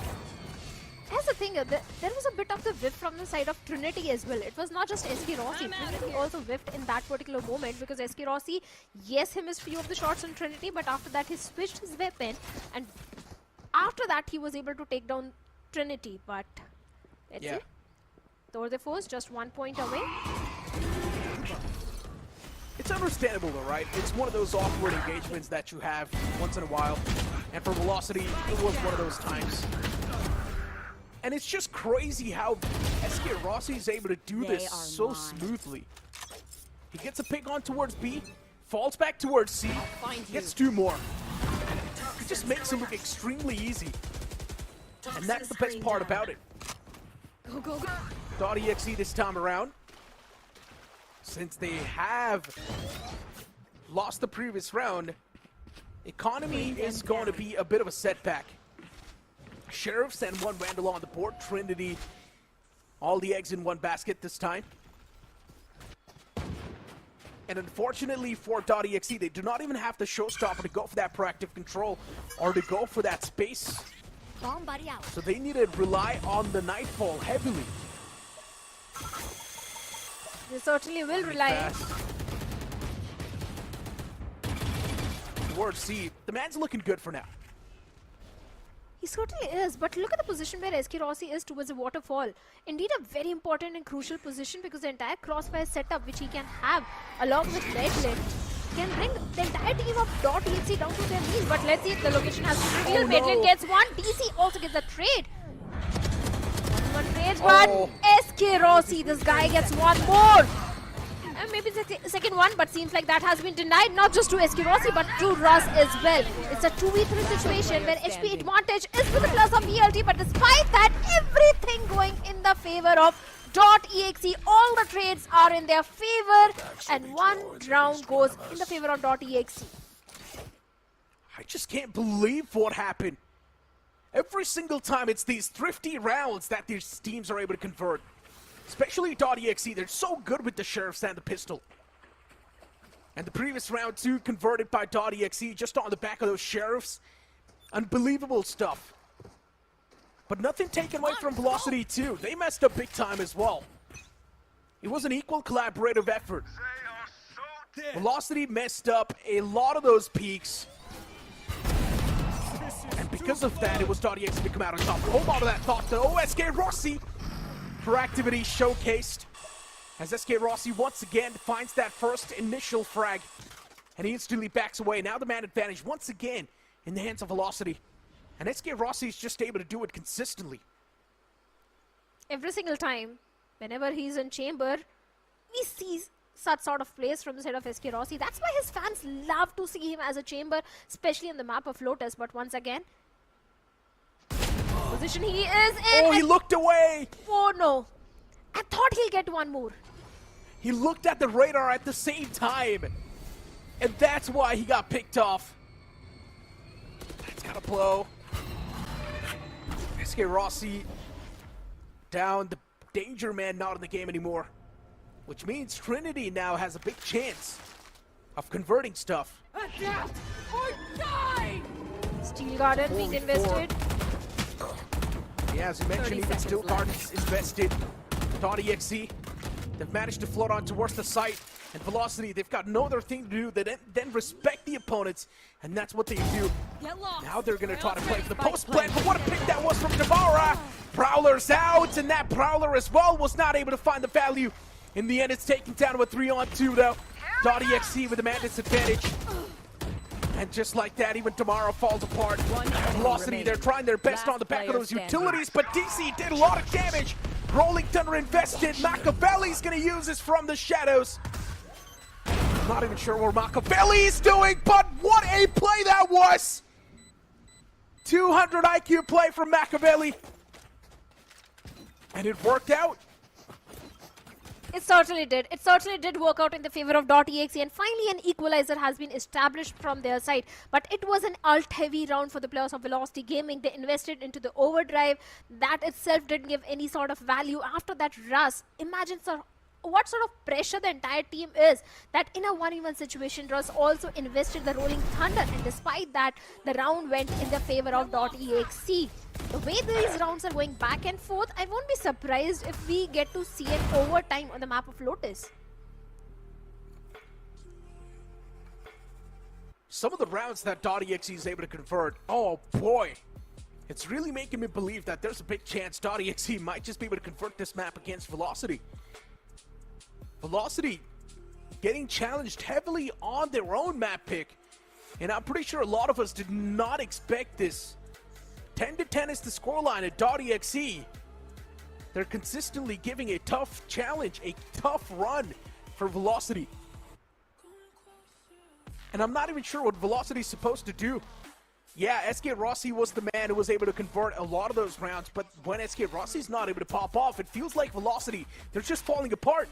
Here's the thing, there was a bit of the whiff from the side of Trinity as well. It was not just SK Rossi. Trinity also whiffed in that particular moment, because SK Rossi, yes, he missed few of the shots on Trinity, but after that he switched his weapon, and after that he was able to take down Trinity. But let's see. Tour de Force just 1 point away. It's understandable though, right? It's one of those awkward engagements that you have once in a while. And for Velocity, it was one of those times. And it's just crazy how SK Rossi is able to do this so smoothly. He gets a pick on towards B, falls back towards C, gets 2 more. It just makes him look extremely easy. And that's the best part about it. Go, go. .exe this time around, since they have lost the previous round, economy is going to be a bit of a setback. Sheriffs and 1 Vandal on the board. Trinity, all the eggs in 1 basket this time. And unfortunately for .exe, they do not even have the showstopper to go for that proactive control or to go for that space. Bomb buddy out. So they need to rely on the Nightfall heavily. They certainly will rely. Towards C, the man's looking good for now. He certainly is, but look at the position where SK Rossi is towards the waterfall. Indeed a very important and crucial position, because the entire crossfire setup which he can have along with Redland can bring the entire team of .exe down to their knees. But let's see if the location has been revealed. Redland gets one, DC also gets a trade. One trades one, SK Rossi, this guy gets one more. And maybe the second one, but seems like that has been denied, not just to SK Rossi, but to Russ as well. It's a 2v3 situation where HP advantage is with the plus of BLT, but despite that, everything going in the favor of .exe. All the trades are in their favor, and one round goes in the favor of .exe. I just can't believe what happened. Every single time, it's these thrifty rounds that these teams are able to convert. Especially .exe, they're so good with the Sheriffs and the pistol. And the previous round too, converted by .exe just on the back of those Sheriffs. Unbelievable stuff. But nothing taken away from Velocity too. They messed up big time as well. It was an equal collaborative effort. Velocity messed up a lot of those peaks. And because of that, it was .exe to come out on top. Hold on to that thought though. SK Rossi. Her activity showcased as SK Rossi once again finds that first initial frag, and he instantly backs away. Now the man advantage once again in the hands of Velocity, and SK Rossi is just able to do it consistently. Every single time, whenever he's in chamber, we see such sort of plays from the side of SK Rossi. That's why his fans love to see him as a chamber, especially on the map of Lotus. But once again, position he is in. Oh, he looked away. Oh no. I thought he'll get one more. He looked at the radar at the same time. And that's why he got picked off. That's gotta blow. SK Rossi down. The danger man not in the game anymore. Which means Trinity now has a big chance of converting stuff. Adapt or die! Steel Garden being invested. Yeah, as you mentioned, even Steel Garden's invested. .exe, they've managed to float on towards the site. And Velocity, they've got no other thing to do than respect the opponents. And that's what they do. Now they're going to try to play for the post plant. But what a pick that was from Devara. Prowler's out, and that Prowler as well was not able to find the value. In the end, it's taken down to a 3-on-2 though. .exe with the Bandits advantage. And just like that, even Tomorrow falls apart. Velocity, they're trying their best on the back of those utilities, but DC did a lot of damage. Rolling Thunder invested. Machiavelli's gonna use this from the shadows. Not even sure what Machiavelli's doing, but what a play that was! 200 IQ play from Machiavelli. And it worked out. It certainly did. It certainly did work out in the favor of .exe, and finally an equalizer has been established from their side. But it was an alt-heavy round for the players of Velocity Gaming. They invested into the overdrive. That itself didn't give any sort of value. After that Russ, imagine sir, what sort of pressure the entire team is, that in a 1v1 situation, Russ also invested the Rolling Thunder, and despite that, the round went in the favor of .exe. The way these rounds are going back and forth, I won't be surprised if we get to see an overtime on the map of Lotus. Some of the rounds that .exe is able to convert, oh boy. It's really making me believe that there's a big chance .exe might just be able to convert this map against Velocity. Velocity getting challenged heavily on their own map pick. And I'm pretty sure a lot of us did not expect this. 10-10 is the scoreline at .exe. They're consistently giving a tough challenge, a tough run for Velocity. And I'm not even sure what Velocity is supposed to do. Yeah, SK Rossi was the man who was able to convert a lot of those rounds, but when SK Rossi's not able to pop off, it feels like Velocity, they're just falling apart.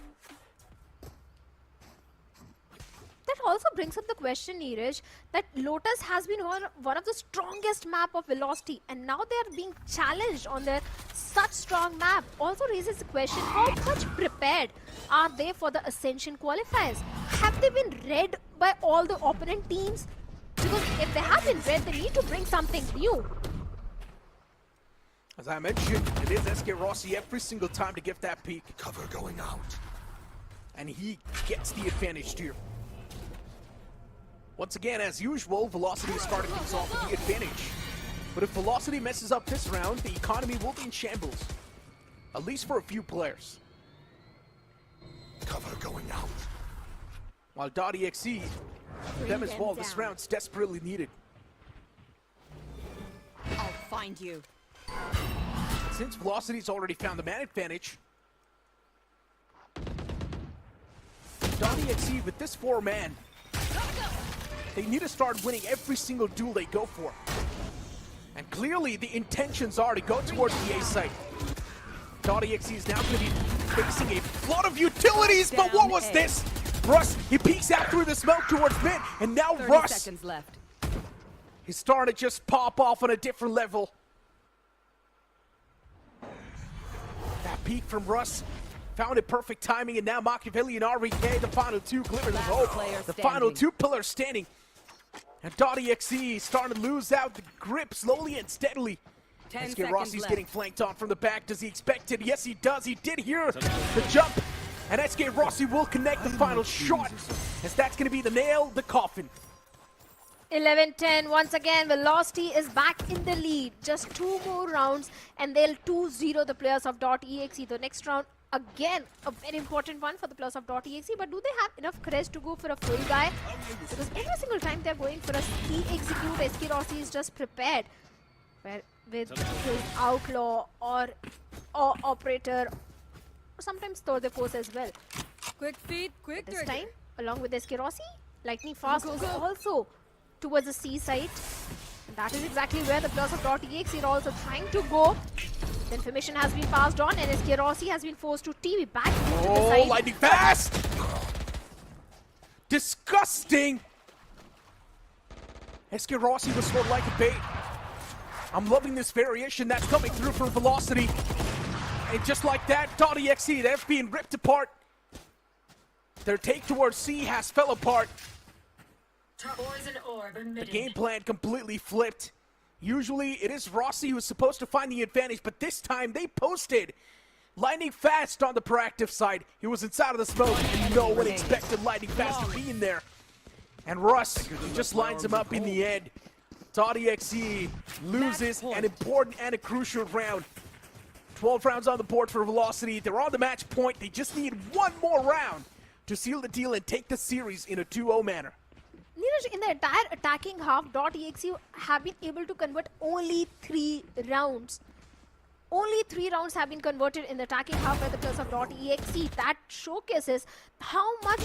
That also brings up the question, Neeraj, that Lotus has been one of the strongest map of Velocity, and now they are being challenged on their such strong map. Also raises the question, how much prepared are they for the Ascension qualifiers? Have they been read by all the opponent teams? Because if they have been read, they need to bring something new. As I mentioned, it is SK Rossi every single time to give that peek. Cover going out. And he gets the advantage here. Once again, as usual, Velocity is starting things off with the advantage. But if Velocity messes up this round, the economy will be in shambles. At least for a few players. Cover going out. While .exe, for them as well, this round's desperately needed. I'll find you. Since Velocity's already found the man advantage, .exe with this 4-man, they need to start winning every single duel they go for. And clearly the intentions are to go towards the A site. .exe is now going to be facing a flood of utilities, but what was this? Russ, he peeks out through the smoke towards mid, and now 30 Russ, seconds left. he's starting to just pop off on a different level. That peek from Russ found it perfect timing, and now Machiavelli and RVK, the final two, glimmers of hope. The final two pillars standing. And .exe starting to lose out the grip slowly and steadily. 10 SK seconds Rossi's left. getting flanked on from the back. Does he expect it? Yes, he does. He did hear the jump. And SK Rossi will connect the final shot, as that's going to be the nail, the coffin. 11-10, once again, Velocity is back in the lead. Just 2 more rounds, and they'll 2-0 the players of .exe. The next round, again, a very important one for the players of .exe. But do they have enough courage to go for a full guy? Because every single time they're going for a E-execute, SK Rossi is just prepared. Where with his Outlaw or Operator, or sometimes Thor the Force as well. Quick feet, quick This time, along with SK Rossi, lightning fast is also towards the C site. And that is exactly where the players of .exe are also trying to go. The information has been passed on, and SK Rossi has been forced to TV back into the site. Lightning fast! Disgusting! SK Rossi was sort of like a bait. I'm loving this variation that's coming through from Velocity. And just like that, .exe, they're being ripped apart. Their take towards C has fell apart. The game plan completely flipped. Usually it is Rossi who's supposed to find the advantage, but this time they posted Lightning Fast on the proactive side. He was inside of the smoke, and no one expected Lightning Fast to be in there. And Russ just lines him up in the end. .exe loses an important and a crucial round. 12 rounds on the board for Velocity. They're on the match point. They just need one more round to seal the deal and take the series in a 2-0 manner. Neeraj, in the entire attacking half, .exe have been able to convert only 3 rounds. Only 3 rounds have been converted in the attacking half by the players of .exe. That showcases how much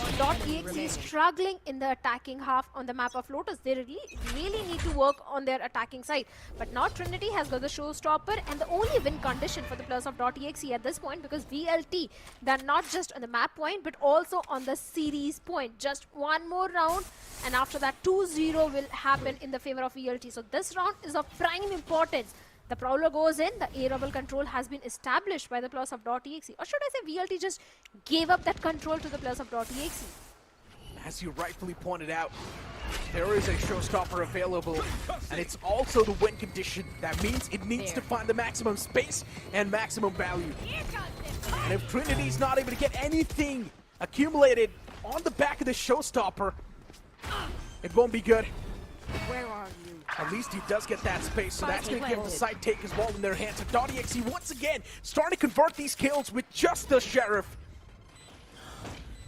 .exe is struggling in the attacking half on the map of Lotus. They really need to work on their attacking side. But now Trinity has got the showstopper and the only win condition for the players of .exe at this point, because VLT, they're not just on the map point but also on the series point. Just one more round, and after that 2-0 will happen in the favor of VLT. So this round is of prime importance. The Prowler goes in, the A-Rebel control has been established by the players of .exe. Or should I say VLT just gave up that control to the players of .exe. As you rightfully pointed out, there is a showstopper available, and it's also the win condition. That means it needs to find the maximum space and maximum value. And if Trinity's not able to get anything accumulated on the back of the showstopper, it won't be good. Where are you? At least he does get that space, so that's going to give the side take as well in their hands. And .exe once again starting to convert these kills with just the Sheriff.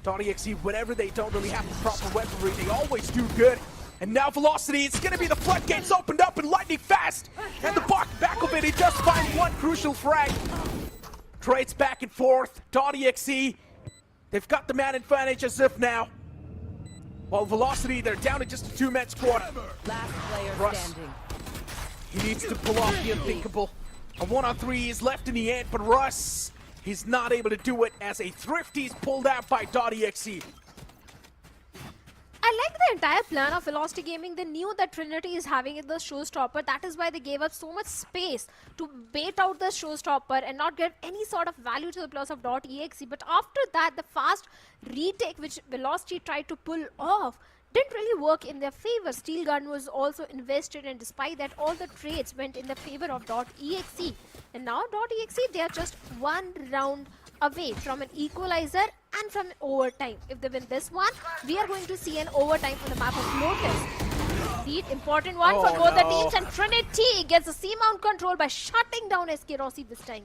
.exe, whenever they don't really have the proper weaponry, they always do good. And now Velocity, it's going to be the floodgates opened up and Lightning Fast. And the back of it, he does find one crucial frag. Trades back and forth. .exe, they've got the man advantage as if now. While Velocity, they're down to just a 2-man squad. Last player Russ, standing. he needs to pull off the unthinkable. A 1-on-3 is left in the end, but Russ, he's not able to do it as a Thrifty's pulled out by .exe. I like entire plan of Velocity Gaming, they knew that Trinity is having the showstopper. That is why they gave up so much space to bait out the showstopper and not get any sort of value to the players of .exe. But after that, the fast retake which Velocity tried to pull off didn't really work in their favor. Steel Gun was also invested, and despite that, all the trades went in the favor of .exe. And now .exe, they are just one round away from an equalizer and from an overtime. If they win this one, we are going to see an overtime on the map of Lotus. Lead, important one for both the teams, and Trinity gets the C-mount control by shutting down SK Rossi this time.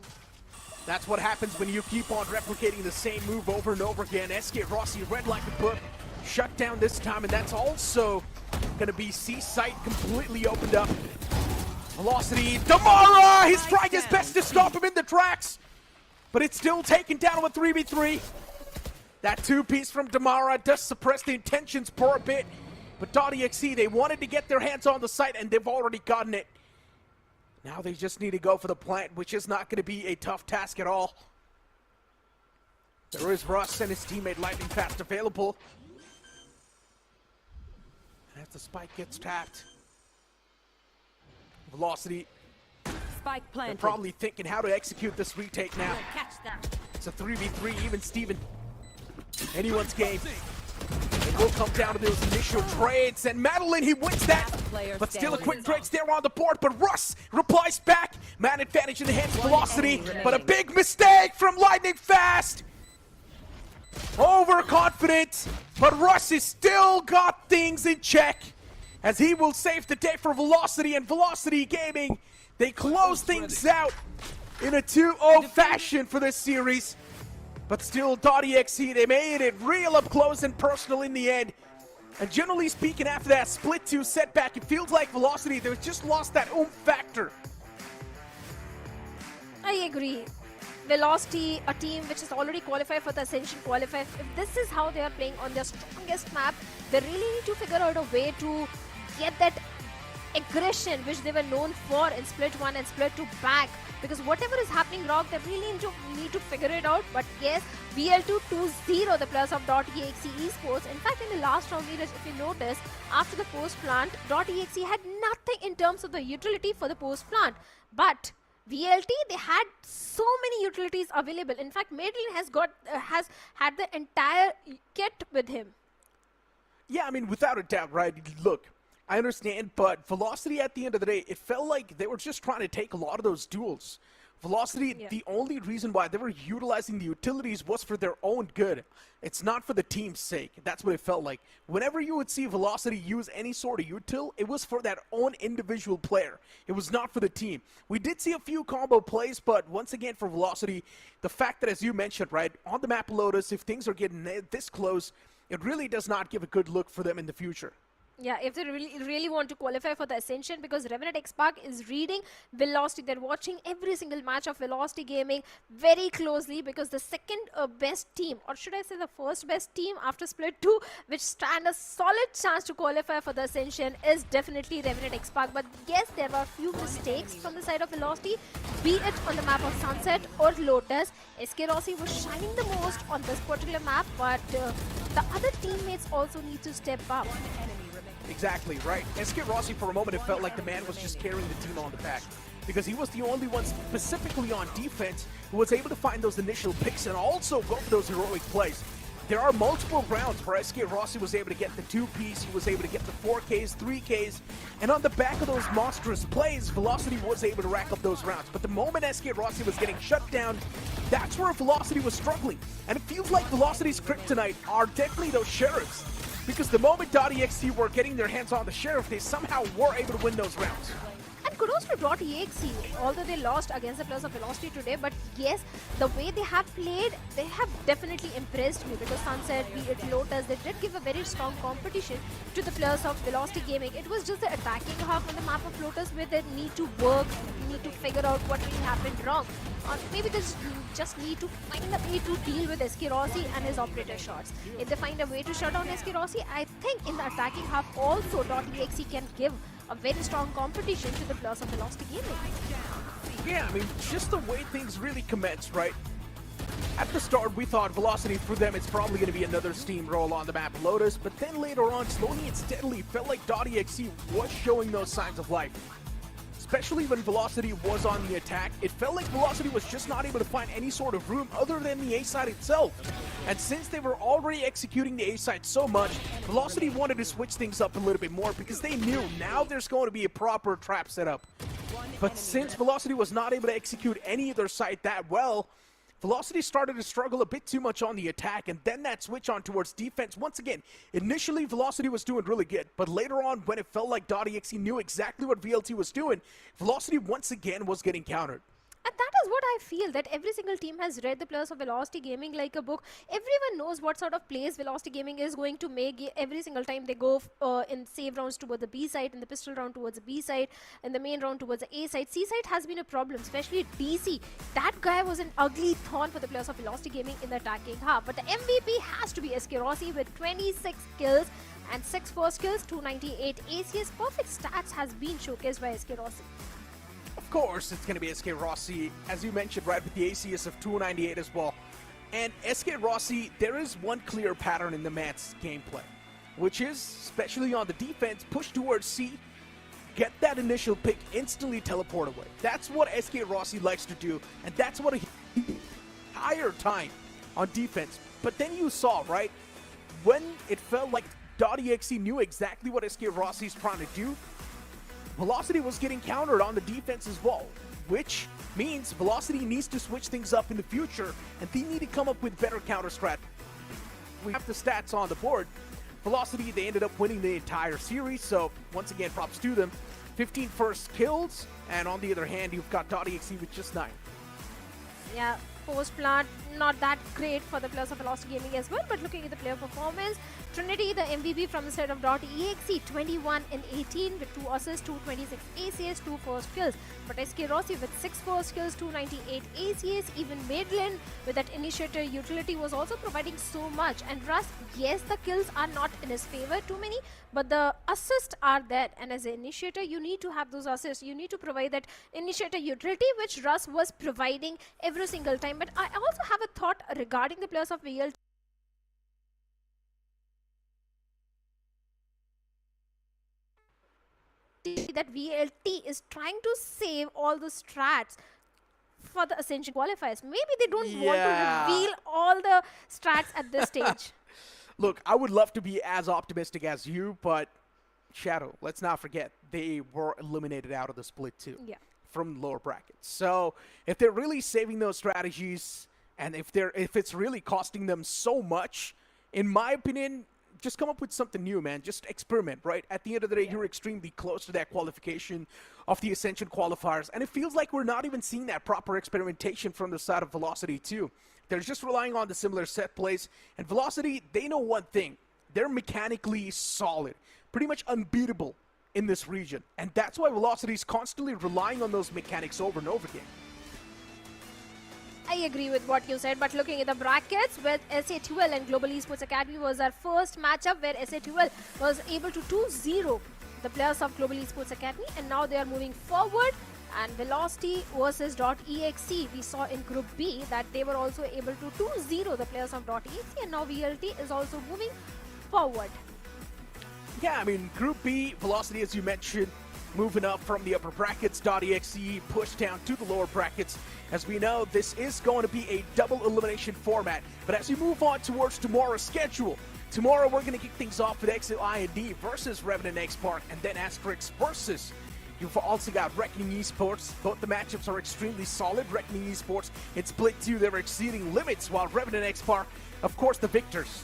That's what happens when you keep on replicating the same move over and over again. SK Rossi, red like a book, shut down this time, and that's also going to be C-site completely opened up. Velocity, Damara! He's trying his best to stop him in the tracks, but it's still taken down with 3v3. That two-piece from Damara does suppress the intentions for a bit, but .exe, they wanted to get their hands on the site, and they've already gotten it. Now they just need to go for the plant, which is not going to be a tough task at all. There is Russ and his teammate Lightning Fast available. And as the spike gets tapped, Velocity, Spike planted. they're probably thinking how to execute this retake now. Catch that. It's a 3v3, even Steven. Anyone's game. It will come down to those initial trades, and Madeline, he wins that. But still a quick trades there on the board, but Russ replies back. Man advantage in the hands of Velocity, but a big mistake from Lightning Fast. Overconfident, but Russ has still got things in check, as he will save the day for Velocity, and Velocity Gaming, they close things out in a 2-0 fashion for this series. But still, .exe, they made it real up close and personal in the end. And generally speaking, after that split 2 setback, it feels like Velocity, they've just lost that factor. I agree. Velocity, a team which is already qualified for the Ascension qualifier, if this is how they are playing on their strongest map, they really need to figure out a way to get that aggression which they were known for in Split 1 and Split 2 back. Because whatever is happening wrong, they really need to figure it out. But yes, BL2 2-0 the players of Exe Esports. In fact, in the last round, if you notice, after the post plant, Exe had nothing in terms of the utility for the post plant. But VLT, they had so many utilities available. In fact, Madeline has had the entire kit with him. Yeah, I mean, without a doubt, right? Look, I understand, but Velocity at the end of the day, it felt like they were just trying to take a lot of those duels. Velocity, the only reason why they were utilizing the utilities was for their own good. It's not for the team's sake. That's what it felt like. Whenever you would see Velocity use any sort of util, it was for that own individual player. It was not for the team. We did see a few combo plays, but once again for Velocity, the fact that, as you mentioned, right, on the map Lotus, if things are getting this close, it really does not give a good look for them in the future. Yeah, if they really want to qualify for the Ascension, because Revenant XSpark is reading Velocity. They're watching every single match of Velocity Gaming very closely, because the second best team, or should I say the first best team after Split 2, which stand a solid chance to qualify for the Ascension, is definitely Revenant XSpark. But yes, there were a few mistakes from the side of Velocity, be it on the map of Sunset or Lotus. SK Rossi was shining the most on this particular map, but the other teammates also need to step up. Exactly, right. SK Rossi, for a moment, it felt like the man was just carrying the team on the back, because he was the only one specifically on defense who was able to find those initial picks and also go for those heroic plays. There are multiple rounds where SK Rossi was able to get the 2-piece, he was able to get the 4Ks, 3Ks, and on the back of those monstrous plays, Velocity was able to rack up those rounds. But the moment SK Rossi was getting shut down, that's where Velocity was struggling. And it feels like Velocity's kryptonite are definitely those sheriffs, because the moment .exe were getting their hands on the sheriff, they somehow were able to win those rounds. And kudos to .exe, although they lost against the players of Velocity today, but yes, the way they have played, they have definitely impressed me, because Sunset, be it Lotus, they did give a very strong competition to the players of Velocity Gaming. It was just the attacking half on the map of Lotus where they need to work, need to figure out what really happened wrong. Or maybe they just need to find a way to deal with SK Rossi and his operator shots. If they find a way to shut down SK Rossi, I think in the attacking half also .exe can give a very strong competition to the players of Velocity Gaming. Yeah, I mean, just the way things really commence, right? At the start, we thought Velocity for them, it's probably going to be another steamroll on the map Lotus, but then later on, slowly and steadily, felt like .exe was showing those signs of life. Especially when Velocity was on the attack, it felt like Velocity was just not able to find any sort of room other than the A side itself. And since they were already executing the A side so much, Velocity wanted to switch things up a little bit more because they knew now there's going to be a proper trap setup. But since Velocity was not able to execute any of their side that well, Velocity started to struggle a bit too much on the attack, and then that switch on towards defense. Once again, initially Velocity was doing really good, but later on when it felt like .exe knew exactly what VLT was doing, Velocity once again was getting countered. And that is what I feel, that every single team has read the players of Velocity Gaming like a book. Everyone knows what sort of plays Velocity Gaming is going to make every single time they go in save rounds towards the B side, in the pistol round towards the B side, in the main round towards the A side. C side has been a problem, especially DC. That guy was an ugly thorn for the players of Velocity Gaming in the attacking half. But the MVP has to be SK Rossi with 26 kills and 6 first kills, 298 ACS. Perfect stats has been showcased by SK Rossi. Of course, it's going to be SK Rossi, as you mentioned, right, with the ACS of 298 as well. And SK Rossi, there is one clear pattern in the match gameplay, which is, especially on the defense, push towards C, get that initial pick, instantly teleport away. That's what SK Rossi likes to do, and that's what he entire time on defense. But then you saw, right, when it felt like .exe knew exactly what SK Rossi's trying to do, Velocity was getting countered on the defense as well, which means Velocity needs to switch things up in the future, and they need to come up with better counter strat. We have the stats on the board. Velocity, they ended up winning the entire series, so once again, props to them. 15 first kills, and on the other hand, you've got .exe with just 9. Yeah, post-plant, not that great for the players of Velocity Gaming as well, but looking at the player performance, Trinity, the MVP from the side of .exe, 21 and 18 with 2 assists, 226 ACS, 2 first kills. But SK Rossi with 6 first kills, 298 ACS, even Madeline with that initiator utility was also providing so much. And Russ, yes, the kills are not in his favor, too many, but the assists are there. And as an initiator, you need to have those assists. You need to provide that initiator utility, which Russ was providing every single time. But I also have a thought regarding the players of VLT. That VLT is trying to save all the strats for the Ascension qualifiers. Maybe they don't want to reveal all the strats at this stage. Look, I would love to be as optimistic as you, but Shadow, let's not forget, they were eliminated out of the split too. Yeah. From lower brackets. So if they're really saving those strategies, and if it's really costing them so much, in my opinion, just come up with something new, man. Just experiment, right? At the end of the day, you're extremely close to that qualification of the Ascension qualifiers, and it feels like we're not even seeing that proper experimentation from the side of Velocity too. They're just relying on the similar set plays, and Velocity, they know one thing. They're mechanically solid, pretty much unbeatable in this region, and that's why Velocity is constantly relying on those mechanics over and over again. I agree with what you said, but looking at the brackets with SA12 and Global Esports Academy was our first matchup where SA12 was able to 2-0 the players of Global Esports Academy, and now they are moving forward. And Velocity versus .exe, we saw in Group B that they were also able to 2-0 the players of .exe, and now VLT is also moving forward. Yeah, I mean, Group B, Velocity, as you mentioned, moving up from the upper brackets, .exe pushed down to the lower brackets. As we know, this is going to be a double elimination format. But as we move on towards tomorrow's schedule, tomorrow we're going to kick things off with Exe versus Revenant XSpark, and then Asterisk versus. You've also got Reckoning Esports. Both the matchups are extremely solid. Reckoning Esports in Split 2, they're exceeding limits, while Revenant XSpark, of course, the victors.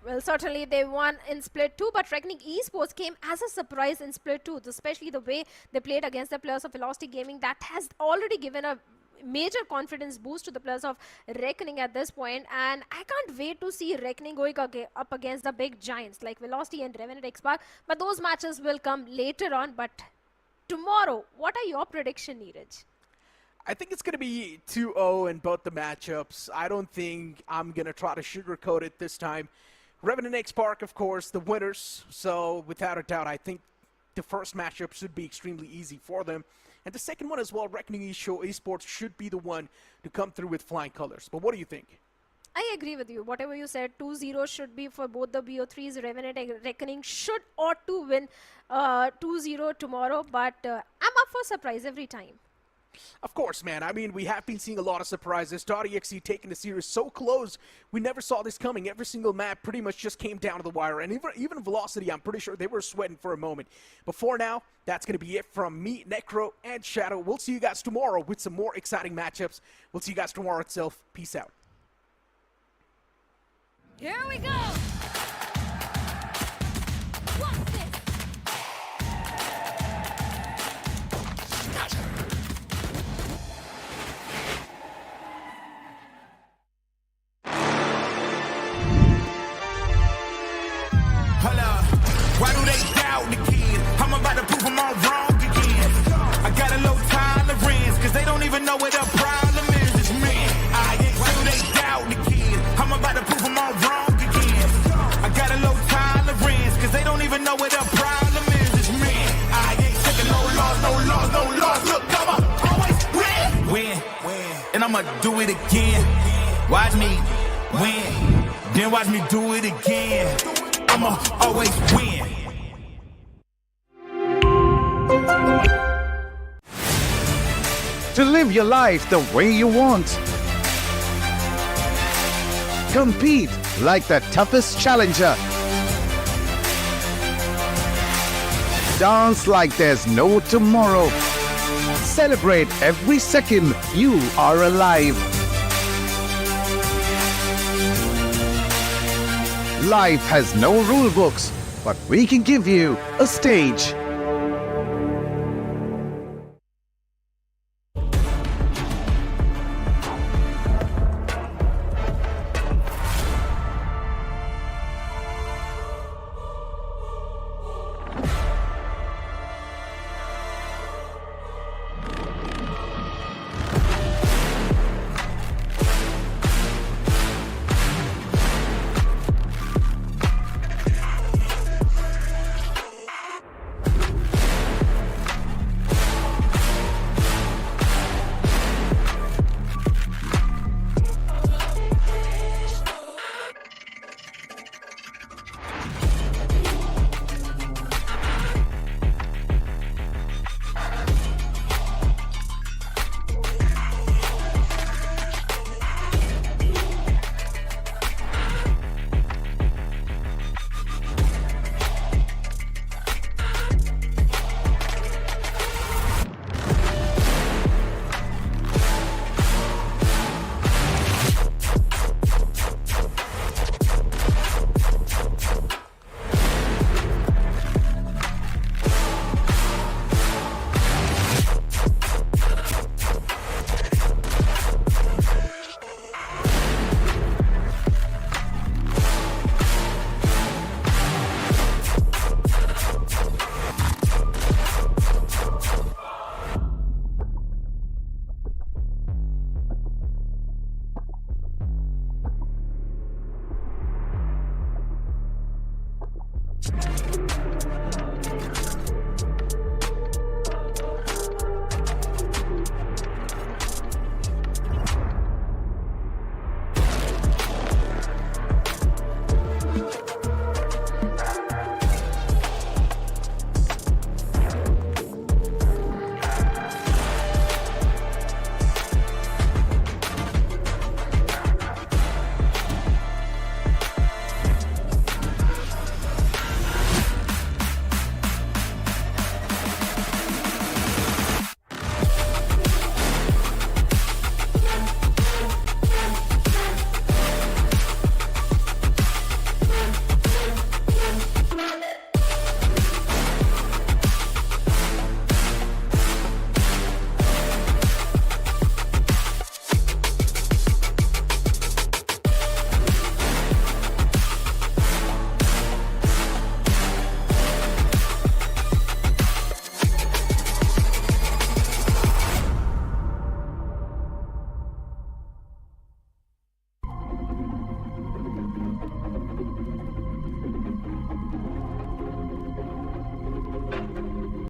Well, certainly they won in Split 2, but Reckoning Esports came as a surprise in Split 2, especially the way they played against the players of Velocity Gaming. That has already given a major confidence boost to the players of Reckoning at this point, and I can't wait to see Reckoning going up against the big giants like Velocity and Revenant XSpark, but those matches will come later on. But tomorrow, what are your predictions, Neeraj? I think it's going to be 2-0 in both the matchups. I don't think I'm going to try to sugarcoat it this time. Revenant XSpark, of course, the winners. So without a doubt, I think the first matchup should be extremely easy for them. And the second one as well, Reckoning Esports should be the one to come through with flying colors. But what do you think? I agree with you. Whatever you said, 2-0 should be for both the BO3s. Revenant Reckoning ought to win 2-0 tomorrow. But I'm up for surprise every time. Of course, man. I mean, we have been seeing a lot of surprises. .exe taking the series so close. We never saw this coming. Every single map pretty much just came down to the wire. And even Velocity, I'm pretty sure they were sweating for a moment. But for now, that's going to be it from me, Necro, and Shadow. We'll see you guys tomorrow with some more exciting matchups. We'll see you guys tomorrow itself. Peace out. Here we go! What's this? Hold up. Why do they doubt the kid? I'm about to prove them all wrong again. I got a low tolerance, cause they don't even know what the problem is. It's me. Why do they doubt the kid? I'm about to prove them all wrong again. I got a low tolerance, cause they don't even know what the problem is. It's me. I ain't taking no loss, no loss, no loss. Look, I'ma always win. And I'ma do it again. Watch me win. Then watch me do it again. I'ma always win. To live your life the way you want. Compete like the toughest challenger. Dance like there's no tomorrow. Celebrate every second you are alive. Life has no rule books, but we can give you a stage.